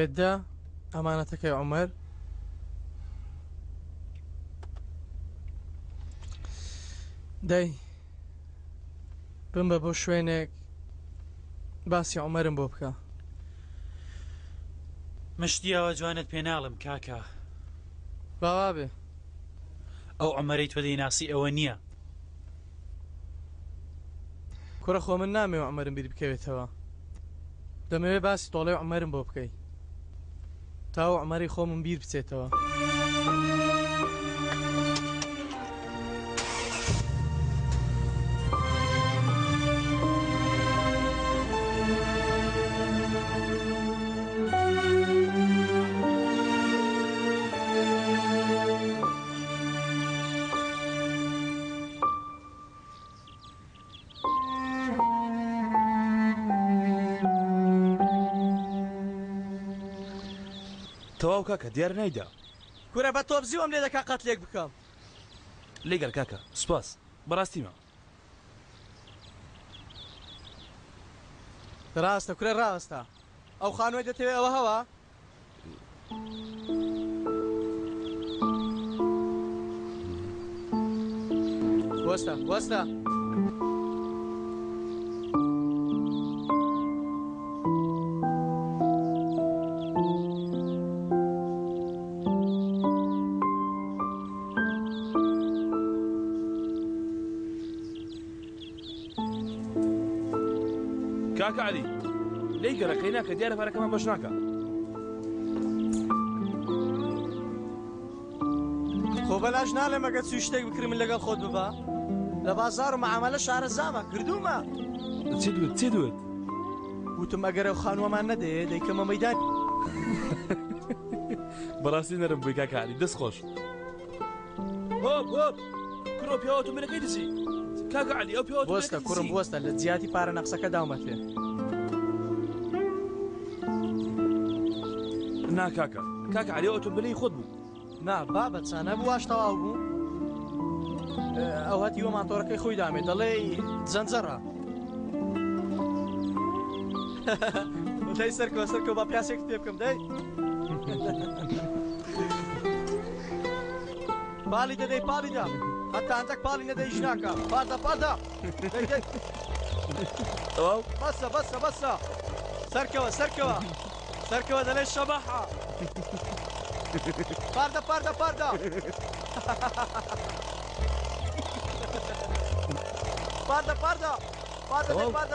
پێتدا ئەمانەتەکەی عومەر دەی بم بە بۆ شوێنێک باسی عومەرم بۆ بکە مشتیەوە جوانت پێ ناڵم کاکە باوا بێ ئەو عومەرەی تۆ دەیناسی ئەوە نییە کوڕە خۆ من نامێ عومەرم بیر بکەوێتەوە دەمەوێت باسی تۆڵەی عومەرم بۆ بکەی تاو عمەری خۆمم بیر بچێتەوە تەواو کاکە دیار نایدا کورە بە تۆ بزیوەم لێ دەکا قەت لێک بکەم لێگەر کاکە سوپاس بەڕاستیمە ڕاستە کورە ڕاستە ئەو خانووی دەتەوێت ئەوە هەوا وەستە وەستە کاکە عەلی لێی گەڕەکەی ناکە دیارە پارەکەمان بەش ناکە خۆ بەلاش ناڵێم ئەگەر چی شتێک بکڕی من لەگەڵ خۆت ببە لە بازار و مەعامەلە شارەزامە کردومە چی دوت وتم ئەگەر ئەو خانووەمان نەدەیە دەیکەمە مەیدان بەڕاستی نەرم بووی کاکە عەلی دەست خۆش هۆپ هۆپ کوڕۆ پیاوە ئۆتۆمبیلەکەی دزی کاکە عەلی ئەو پیاوە بۆستە کوڕم بۆستە لە جیاتی پارە نەقسەکە داومەتێ نا کاکە عەلی ئۆتۆمبیلەی خۆت بوو نا بابەت چانە بواش تەواو بوو ئەو هەتیوە ماتۆرەکەی خۆی دامێ دەڵێ جەنجەڕە دەی سەرکەوە بە پیاسێک پێ بکەم دەی پاڵی دەدەی پاڵی دا هەتا هەندێک پاڵی نەدەی ژناکە پاردا بەسە سەرکەوە دەڵێ شەباحە پاردا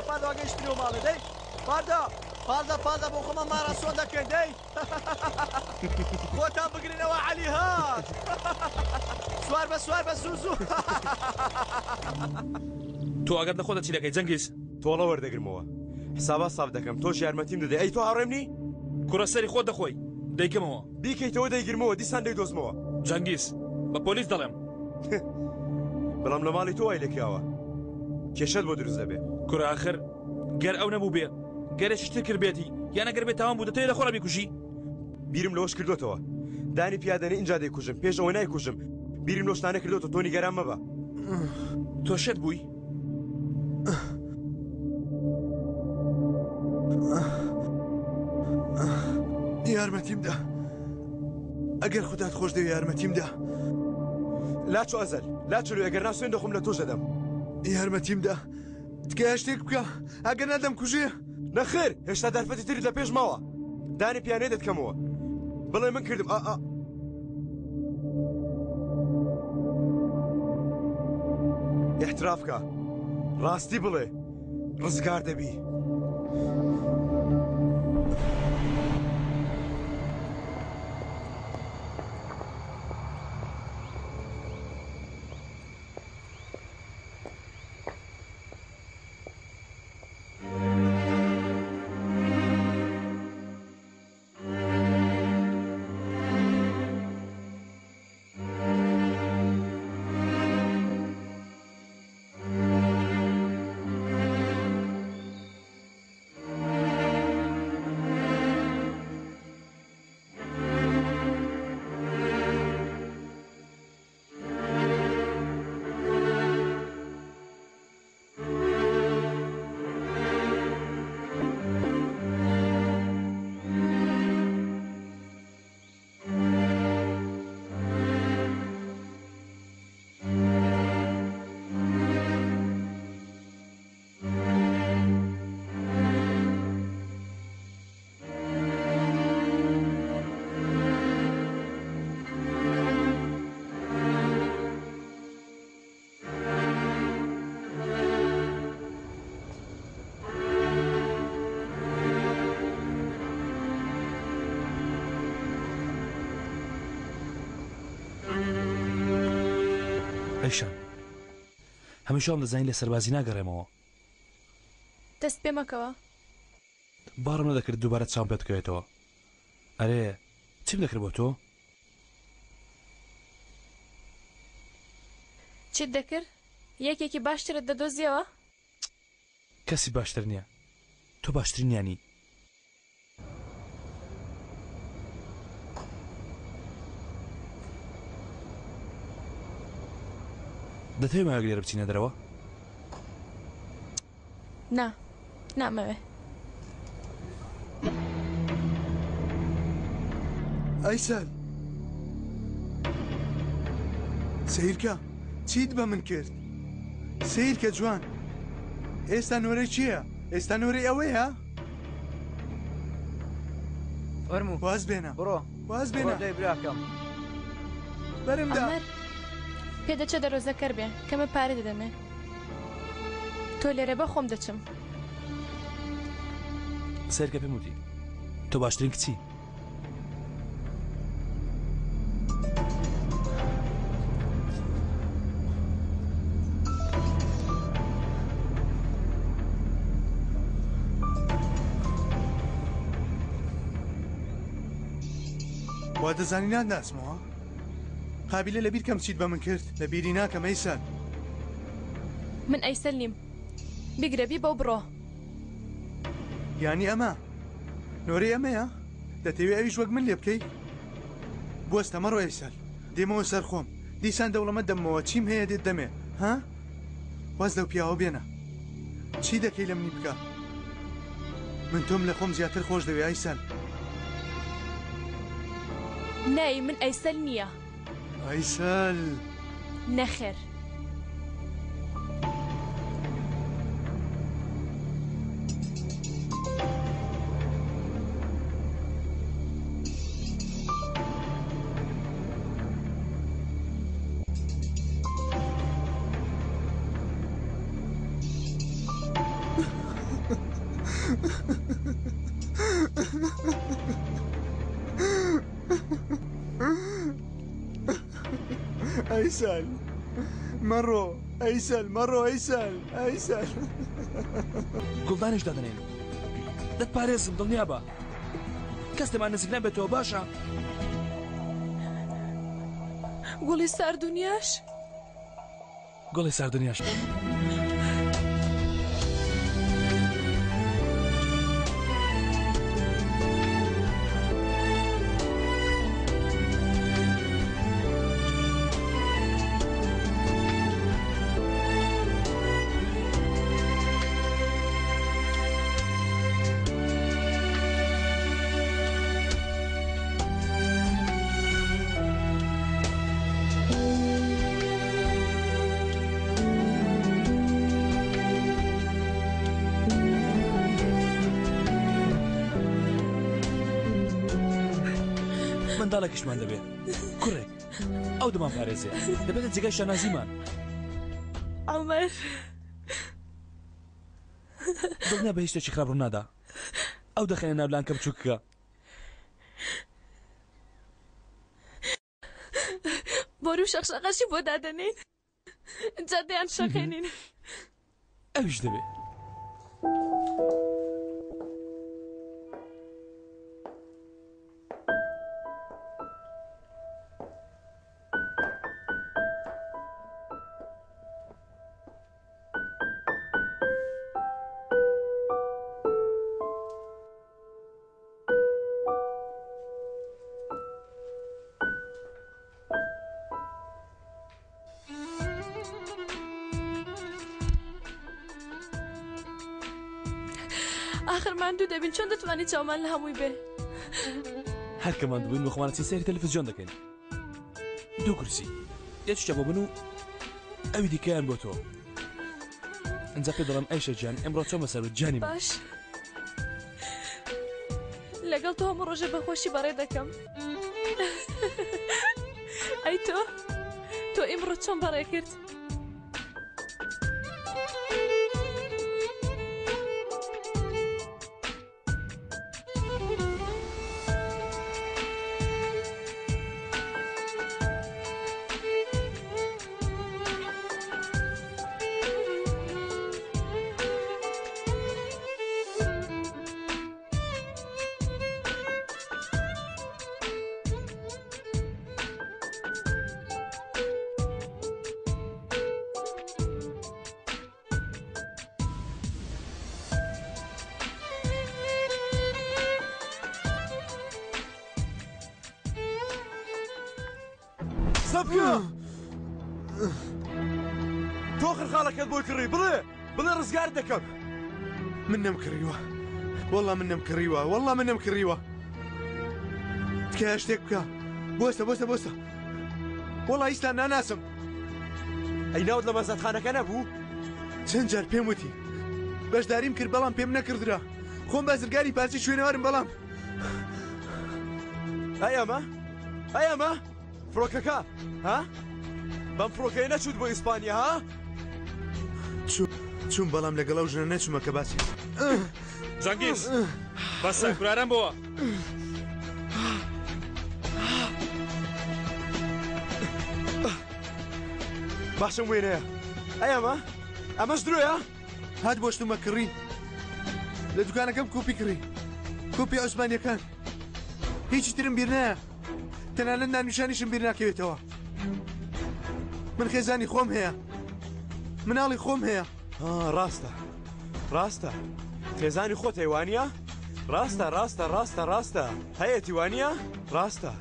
پاردا وەگەیشتنەوە ماڵێ دەی پاردا بۆ خۆمە ماراسۆن دەکەین دەی خۆتان بگرنەوە عەلی هات سوار بە زوو تۆ ئەگەر لە خۆتە چی دەکەی جەنگیز تۆڵە وەردەگرمەوە حسابە ساف دەکەم تۆش یارمەتیم دەدەی ئەی تۆ هاوڕێم نی کوڕە سەری خۆت دەخۆی دەیکەمەوە بیکەیتەوە دەیگرمەوە دیسان دەیدۆزمەوە جەنگیز بە پۆلیس دەڵێم بەڵام لە ماڵی تۆ وای لەکراوە کێشەت بۆ دروست دەبێ کوڕە ئاخر گەر ئەو نەبوو بێ گەرە شتر کرد بێتی یان ئەگەر بێت تاوان بوو دەتەوێت لە خۆڕە بیکوژی بیرم لەوەش کردوتەوە دانی پیادەنە اینجا دەیکوژم پێش ئەوە نایکوژم بیرم لەو شتانە کردوتە تۆ نیگەران مەبە تۆ شێت بووی یارمەتیم دا ئەگەر خودات خۆش دەوێ یارمەتیم دا لاچۆ ئەزەل لاچلو ئەگەر ناسوێن دەخۆم لە تۆش دەدەم یارمەتیم دا تکای شتێک بکە ئەگەر نەدەم کوژێ نەخێر هێشتا دەرفەتی تری لە پێش ماوە دانی پیانەی دەتکەمەوە بڵێ من کردم احتراف بکە ڕاستی بڵێ ڕزگار دەبی ئەیشان هەمیشەم دەزانین لە سەربازی ناگەڕێمەوە دەست پێ مەکەوە باڕم نەدەکرد دووبارە چاوم پێ بکەوێتەوە ئەرێ چیم دەکرد بۆ تۆ چیت دەکرد یەکێکی باشترت دەدۆزیەوە کەسی باشتر نییە تۆ باشترین یانی دەتەوێت ماگە لێرە بچینە دەرەوە نا نامەوێ ئەیسەل سیرکە چیت بە من کرد سیرکە جوان ئێستا نۆرەی چییە ئێستا نۆرەی ئەوەیە فەرموو واز بێنە بڕۆ واز بێنە دەی براکەم بەرمدا پێدەچە دەرۆزەکەر بێ کەمە پارە دەدەمێ تۆ لێرە بە خۆم دەچم سەرکە پێم وتی تۆ باشترین کچی. وا دەزانی نادناسمەوە قابلە لەبیر کەم چیت بە من کرد لە بیری ناکەم ئەیسان. من ئەیسەل نیم بیگرەبی بەو بڕۆ. یانی ئەمە نۆرەی ئەمەیە دەتەوێت ئەویش وەک من لێ بکەی؟ بوەستە مەڕۆ ئەیسەل دێمەوە سەر خۆم دیسان دەوڵەمە دەمەوە چیم هەیە دێت دەمێ ها؟ واز لەو پیاوە بێنە چی دەکەی لە منی بکە؟ من تۆم لە خۆم زیاتر خۆش دەوێ ئەیسەل. نای من ئەیسەل نییە. ئەیسەل نەخێر. ئەیسەل مەڕۆ ئەیسەل مەڕۆ ئەیسەل ئەیسەل گوڵدانیش دەدەنێن دەت پارێزم دڵنیا بە کەس دەمان نزیک نەبێتەوە باشە. گوڵی ساردونیاش گوڵی ساردونیاش منداڵێکیشمان دەبێت کوڕێ ئەو دەمان پارێزێ دەبێتە جێگای شانازیمان. عومەر دڵنیا بە هیچ شتێکی خراپ ڕوو نادا ئەو دەخێنە ناو لانکە بچووکەکە. بۆری و شەقشەقەشی بۆ دادەنین جا دەیان شەقێنین. ئەویش دەبێت. آخر ماندوو دەبین چۆن دەتوانانی چاومان لە هەمووی بێ. هەرکە ماندوو بووین وەخمانەتی سەیری تەلەڤیزیۆن دەکەین. دوو کورسی یەکیشە بۆ من و ئەوی دیکەیان بۆ تۆ. ئەنجا پێ دەڵێم ئەیشە گیان ئەمڕۆ چۆمە سەر گیانی من. باش لەگەڵ تۆ هەموو ڕۆژێ بەخۆشی بەڕێ دەکەم. ئەی تۆ ئیمڕۆ چۆن بەڕێ کرد؟ سەبکە تۆ خرخاڵەکەت بۆی کڕی بڵێ ڕزگار دەکەم. من نەمکڕیوە وەڵا من نەمکڕیوە وەڵا من نەمکڕیوە تکایە شتێک بکە بۆستە وەڵا ئیسلام ناناسم. ئەی ناوت لە مەزەتخانەکە نەبوو؟ چەند جار پێم وتی بەشداریم کرد بەڵام پێم نەکردرا خۆم بازرگانی پارچی شوێنەوارم بەڵام ئەمە فڕۆکەکە ها؟ بەم فڕۆکەیە نەچوت بۆ ئیسپانیا ها؟ چوون بەڵام لەگەڵ ئەو ژنە نەچوومە کە باسی جەنگیز بەسە کوراران بۆوە باشم وێنەیە ئەمە ئەمەش درۆیە هات بۆ شتومە کڕی لە دوکانەکەم کوپی کڕی کوپی عوسمانیەکان هیچی ترم بیر نایە تەنانەت نانیشانیشم بیر ناکەوێتەوە من خێزانی خۆم هەیە مناڵی خۆم هەیە ڕاستە خێزانی خۆت هەیوانە ڕاستە هەیەی وانە ڕاستە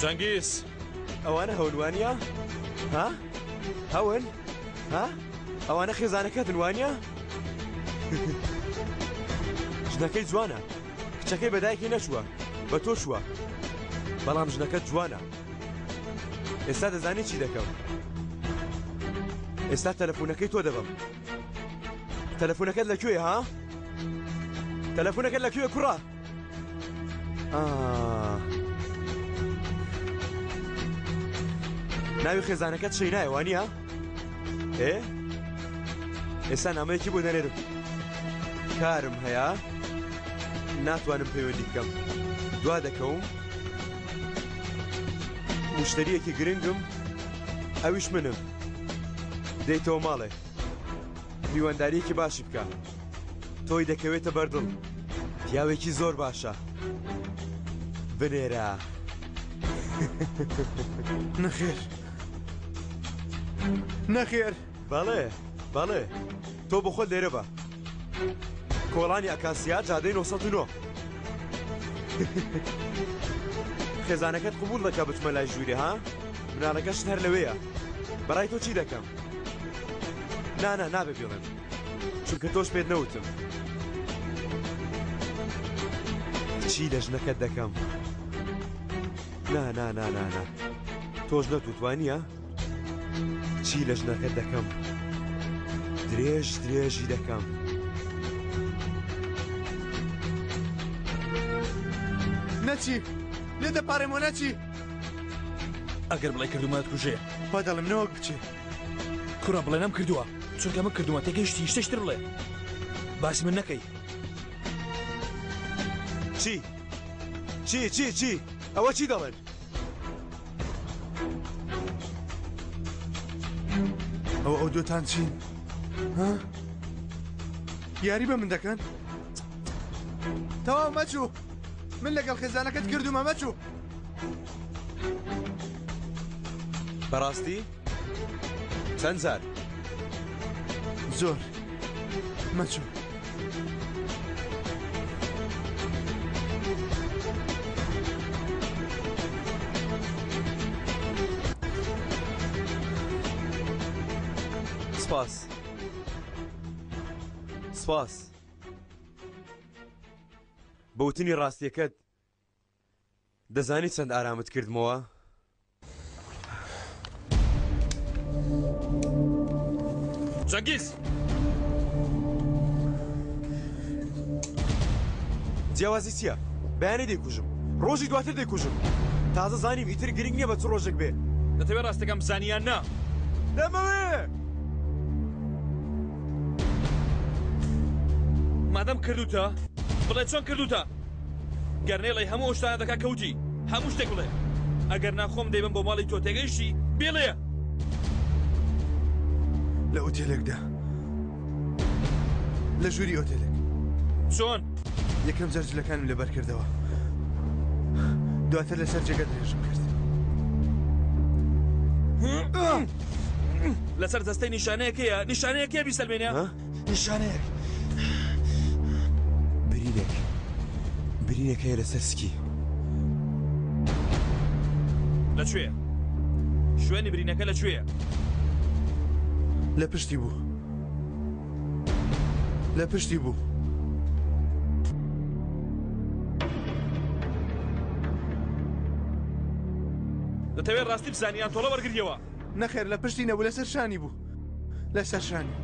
جەنگیز ئەوانە هەولوانە ها هەون ها ئەوانە خێزانەکەتن وانە ژنەکەی جوانە کچەکەی بەدایکی نەچووە بە تۆ چووە بەڵام ژنەکەت جوانە ئێستا دەزانی چی دەکەم ئێستا تەلەفۆنەکەی تۆ دەبم تەلەفۆنەکەت لەکوێیە ها تەلەفۆنەکەت لەکوێ کوڕە ناوی خێزانەکەت شەینایە وانە ئێستا نامەیەکی بۆ دەنێرم کارم هەیە ناتوانم پەیوەندی بکەم دوا دەکەوم مشتریەکی گرنگم ئەویش منم دەیتەوە ماڵێ میوانداریەکی باشی بکە تۆی دەکەوێتە بەردڵ پیاوێکی زۆر باشە بنێرە نەخێر بەڵێ تۆ بۆ خۆت لێرە بە کۆڵانی ئەکاسیا جادەی 909 خێزانەکەت قبول دەکە بچمە لای ژوورێ ها مناڵەکەشت هەر لەوەیە بەڕای تۆ چی دەکەم نابێ بێڵێم چونکە تۆش پێت نەوتم چی لە ژنەکەت دەکەم نا تۆش نەتوانیە چی لە ژنەکەت دەکەم درێژی دەکەم نەچی لێ دەپارێمەوە نەچی ئەگەر بڵێ کردومات کوژێ با دەڵم نەوەک بچێ کوڕە بڵێ نەم کردووە چونکە من کردومە تێگەیشتی شتێشتر بڵێ باسی من نەکەی چی ئەوە چی دەڵێن ئەو دۆتان چین ها یاری بە من دەکەن تەواو مەچوو من لەگەڵ خێزانەکەت کردومە مەچوو بەڕاستی چەند زار زۆر مەچوو سپاس بەوتنی ڕاستیەکەت دەزانی چەند ئارامت کردمەوە جەنگیز جیاوازی چییە بەیانی دەیکوژم ڕۆژی دواتر دەیکوژم تازە زانیم ئیتر گرنگ نییە بە چ ڕۆژێک بێ دەتەوێت ڕاستەکەم بزانیان نا دەمەوێ مادەم کردوتە بڵێ چۆن کردوتە گەرنێڵی هەموو شتانە دەکا کەوتی هەموو شتێک بڵێ ئەگەر ناخۆم دەیبم بۆ ماڵی تۆ تێگەیشتی بێڵێ لە ئۆتێلێکدا لە ژووری ئۆتێلێک چۆن یەکەم جەرجلەکانم لەبەر کردەوە دواتر لەسەر جێگە درێژم کرد لەسەر دەستەی نیشانەیەکەیە نیشانەیەکێ بیسەلمێنە نیشانەیەک برینێک هەیە لەسەر سکی لەکوێیە شوێنی برینەکە لەکوێیە لە پشتی بوو دەتەوێت ڕاستی بزانیان تۆڵە وەرگریەوە نەخێر لە پشتی نەبوو لەسەر شانی بوو لەسەر شانی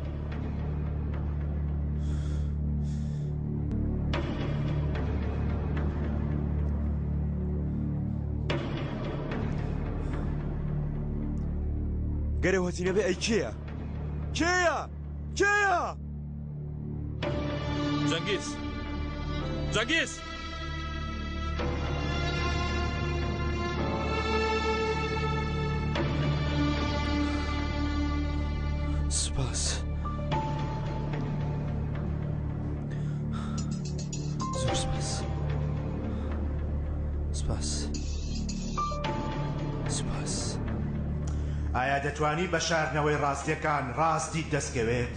گەرە هەتینەبێ ئەی کێیە جەنگیز جەنگیز سپاس زۆر سپاس سپاس سپاس ئایا دەتوانی بە شاردنەوەی ڕاستیەکان ڕاستی دەستکەوێت؟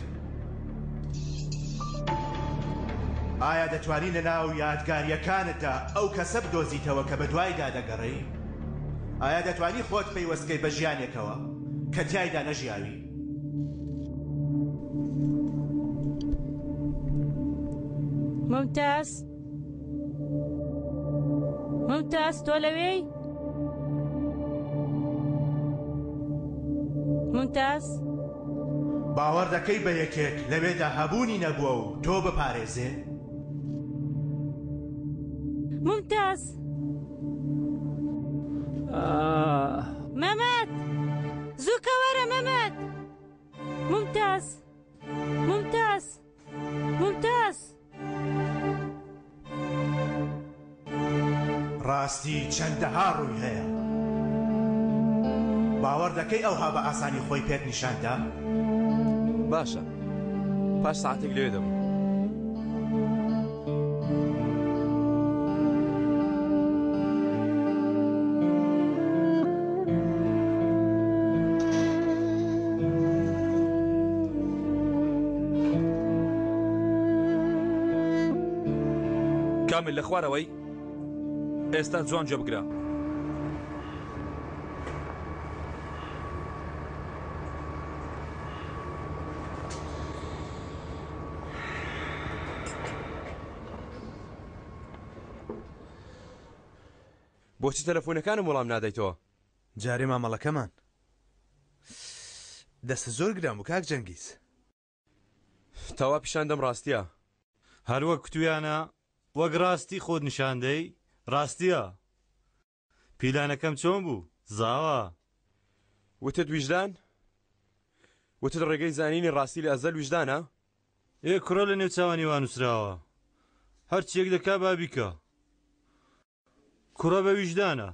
ئایا دەتوانی لە ناو یادگاریەکانتدا ئەو کەسە بدۆزیتەوە کە بە دوایدا دەگەڕێی؟ ئایا دەتوانی خۆت پەیوەستکەی بە ژیانێکەوە کە تیایدا نەژیاوی؟ ممتاز ممتاز تۆ لەوێی؟ ممتاز باوەڕ دەکەی بە یەکێک لەوێدا هەبوونی نەبووە و تۆ بپارێزێ؟ ممتاز مەمەد زووکە وەرە مەمەد ممتاز ممتاز ممتاز ڕاستی چەندەها ڕووی هەیە باوەڕ دەکەی ئەوها بە ئاسانی خۆی پێت نیشاندا؟ باشە پاش ساعتێک لێ دەبوو کامل لە خوارەوەی ئێستا جوان جێ بگرە بۆچی تەلەفۆنەکانم وەڵام نادەیتەوە؟ جارێ مامەڵەکەمان دەستە زۆر گران بوو کاک جەنگیز تاوا پیشاندەم ڕاستیە هەروەک کتویانە وەک ڕاستی خۆت نیشاندەی ڕاستیە پیلانەکەم چۆن بوو زاوە وتت ویژدان؟ وتت ڕێگەی زانینی ڕاستی لە ئەزەل ویژدانە؟ کوڕە لە نێوچاوانی وانووسراوە هەرچیەک دەکا بابیکە کوڕە بە ویژدانە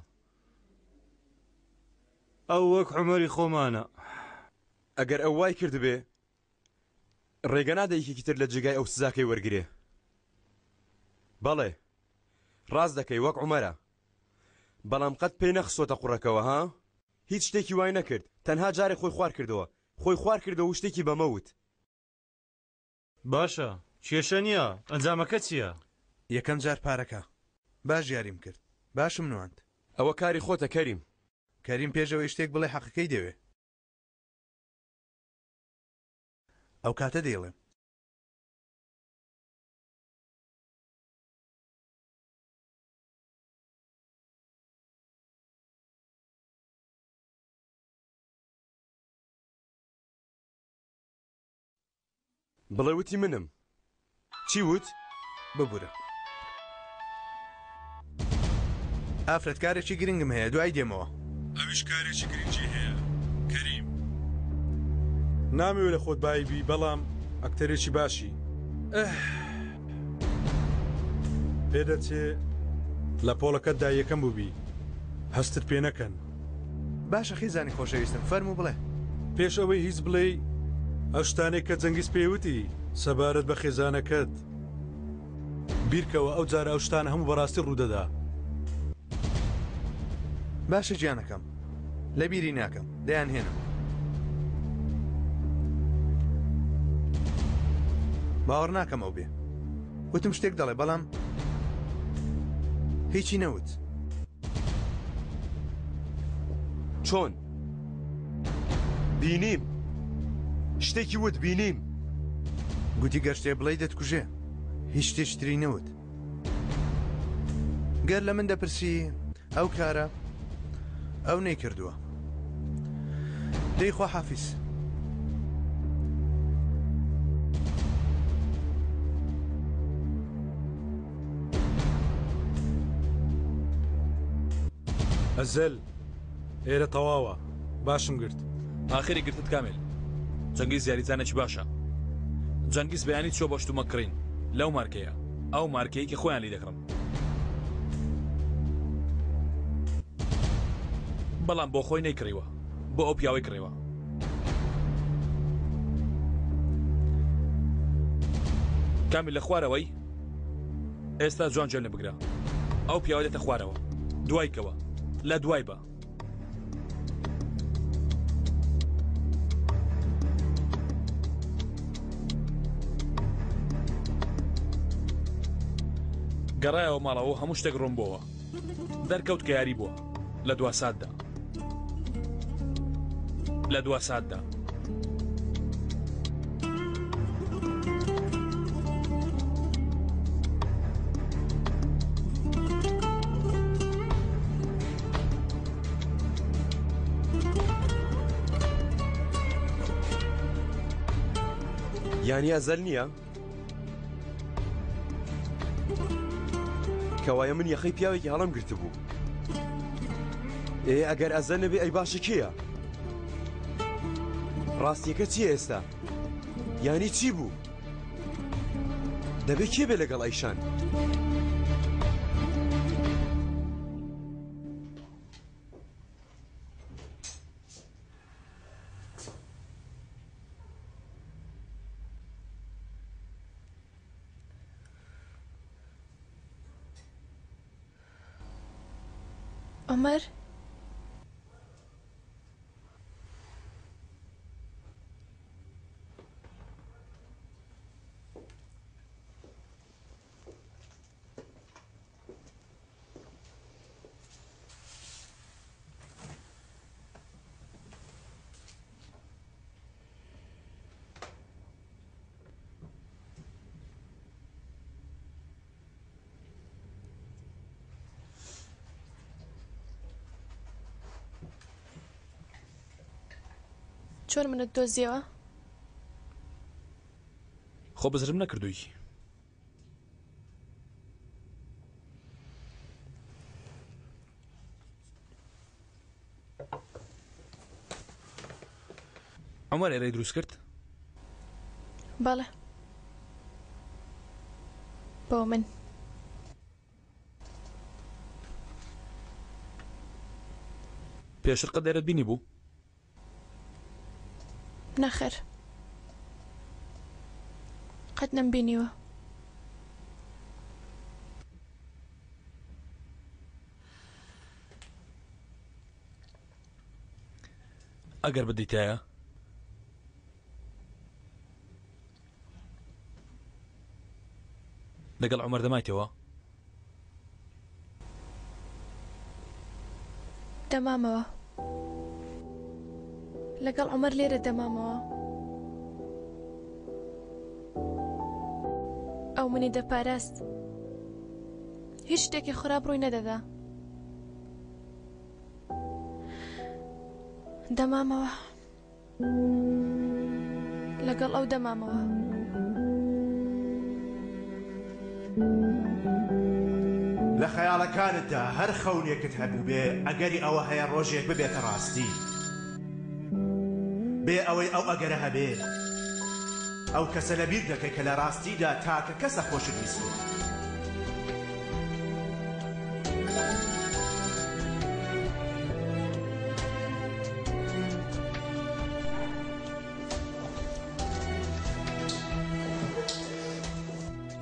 ئەو وەک عومەری خۆمانە ئەگەر ئەو وای کردبێ ڕێگە نادەیەکێکی تر لە جێگای ئەو سزاکەی وەرگێ بەڵێ ڕاست دەکەی وەک عومەرە بەڵام قەت پێی نەخسۆتە قوڕەکەوە ها هیچ شتێکی وای نەکرد تەنها جارێک خۆی خوار کردەوە خۆی خوار کردەوە و شتێکی بەمەوت باشە کێشە نییە ئەنجامەکە چییە؟ یەکەم جار پارەکە باش یاریم کرد باشم نواند ئەوە کاری خۆتە کەریم کەریم پێشەوەی شتێک بڵێ حەقەکەی دەوێ ئەو کاتە دێڵێم بڵێ وتی منم چی وت؟ ببوورە ئافرەت کارێکی گرنگم هەیە دوای دێمەوە ئەویش کارێکی گرنگی هەیە کەریم نامەوێت لە خۆت بایبی بەڵام ئەکتەرێکی باشی پێدەچێ لە پۆڵەکەتدا یەکەم بووبی هەستت پێ نەکەن باشە خیزانی خۆشەویستم فەرموو بڵێ پێش ئەوەی هیچ بڵێ ئەو شتانێک کە جەنگیز پێوتی سەبارەت بە خێزانەکەت بیرکەوە ئەو جارە ئەو شتانە هەموو بەڕاستی ڕوودەدا باشە گیانەکەم لە بیری ناکەم دەیان هێنم باوەڕ ناکەم ئەو بێ وتم شتێک دەڵێ بەڵام هیچی نەوت چۆن؟ بینیم شتێکی وت بینیم گوتی گەشتێ بڵێ دەتکوژێ هیچ شتێشتری نەوت گەر لە من دەپرسی ئەو کارە ئەو نەیکردووە دەی خوا حافیز ئەزەل ئێرە تەواوە باشم گرت ئاخری گرتت کامل جەنگیز یاریزانێکی باشە جەنگیز بەیانی چۆ بۆ شتومەکڕین لەو مارکەیە ئەو مارکەی کە خۆیان لی دەکڕن بەڵام بۆ خۆی نەیکڕیوە بۆ ئەو پیاوەی کڕیوە کامی لە خوارەوەی ئێستا جوان جێل نەبگرە ئەو پیاوە دێتە خوارەوە دوایکەوە لە دوای بە گەڕایەوە ماڵەوە هەموو شتێک ڕوون بووە دەرکەوت کە یاری بووە لە دوا ساتدا لە دوا ساتدا یانی ئەزەل نییە کەوایە من یەخەی پیاوێکی هەڵم گرتبوو ئەگەر ئەزەل نەبێ ئەی باشە کێیە ڕاستیەکە چییە ئێستا یانی چی بوو دەبێت کێ بێ لەگەڵ ئەیشان عمر چۆن منت دۆزیەوە؟ خۆ بزرم نەکردووی عمر ئێرەی دروست کرد؟ بەڵێ بۆ من پێشتر قەت دەرەت بینی بوو؟ نەخێر قەت نەمبینیوە ئەگەر بدەیتایە لەگەڵ عومەر دەمایتەوە دەمامەوە لەگەڵ عومەر لێرە دەمامەوە ئەو منی دەپاراست هیچ شتێکی خراپ ڕووی نەدەدا دەمامەوە لەگەڵ ئەو دەمامەوە لە خەیاڵەکانتدا هەر خەونێکت هەبوو بێ ئەگەری ئەوە هەیە ڕۆژێک ببێتە ڕاستی بێ ئەوەی ئەو ئەگەرە هەبێ ئەو کەسە لەبیر دەکەی کە لە ڕاستیدا تاکە کەسە خۆشت ویستوە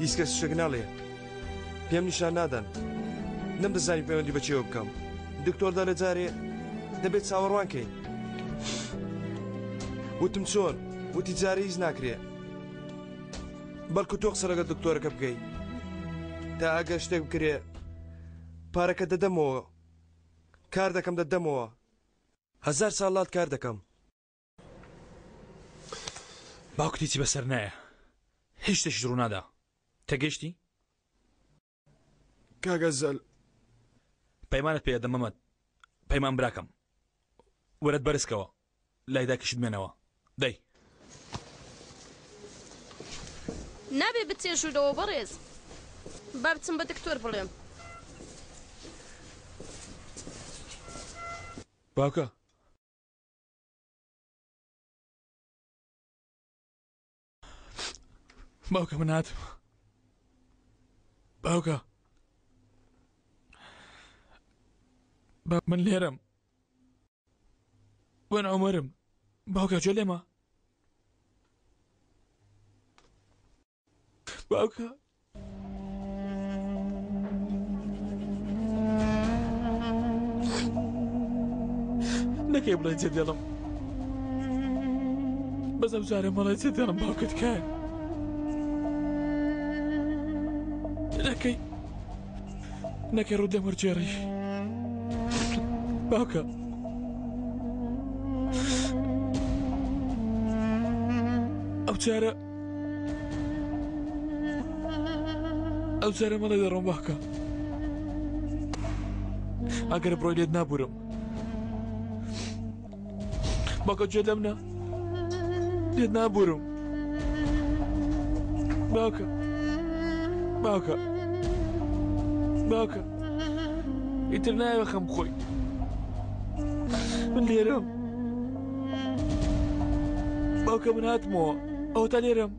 هیچ کەس شتێک ناڵێ پێم نیشان نادەن نەمدەزانی پەیوەندی بەچێوە بکەم دکتۆردا لە جارێ دەبێت چاوەڕوان کەین وتم چۆن وتی جارە هیچ ناکرێ بەڵکو تۆ قسە لەگەڵ دکتۆرەکە بکەی تا ئەگەر شتێک بکرێ پارەکە دەدەمەوە کار دەکەم دەدەمەوە 1000 ساڵات کار دەکەم باوکتیی بەسەر نایە هیچ شتێکی ڕوو نادا تەگەیشتی؟ کاگەزەل پەیمانت پێ دەمەمەد پەیمان براکەم وەرەت بەرزکەوە لایدا کشت مێنەوە دەی نابێ بچێژوورەوە بەڕێز با بچم بە دکتۆر بڵێم باوکە باوکە من هاتم باوکە من لێرەم وێن عومەرم باوکە گوێ لێمە باوکە نەکەی بڵێ جێ دێڵم بەس ئەو جارە مەڵێ جێ دێڵم باوکت کایە نەکەی ڕوودەم وەرجێڕی باوکە ئەو جارە مەڵێ دەڕۆم باوکە ئەگەر بڕۆی لێت نابورم باوکە گوێ لەمنە لێت نابورم باوکە ئیتر نایوە خەم بخۆی من لێرەم باوکە من هاتمەوە ئەو تا لێرەم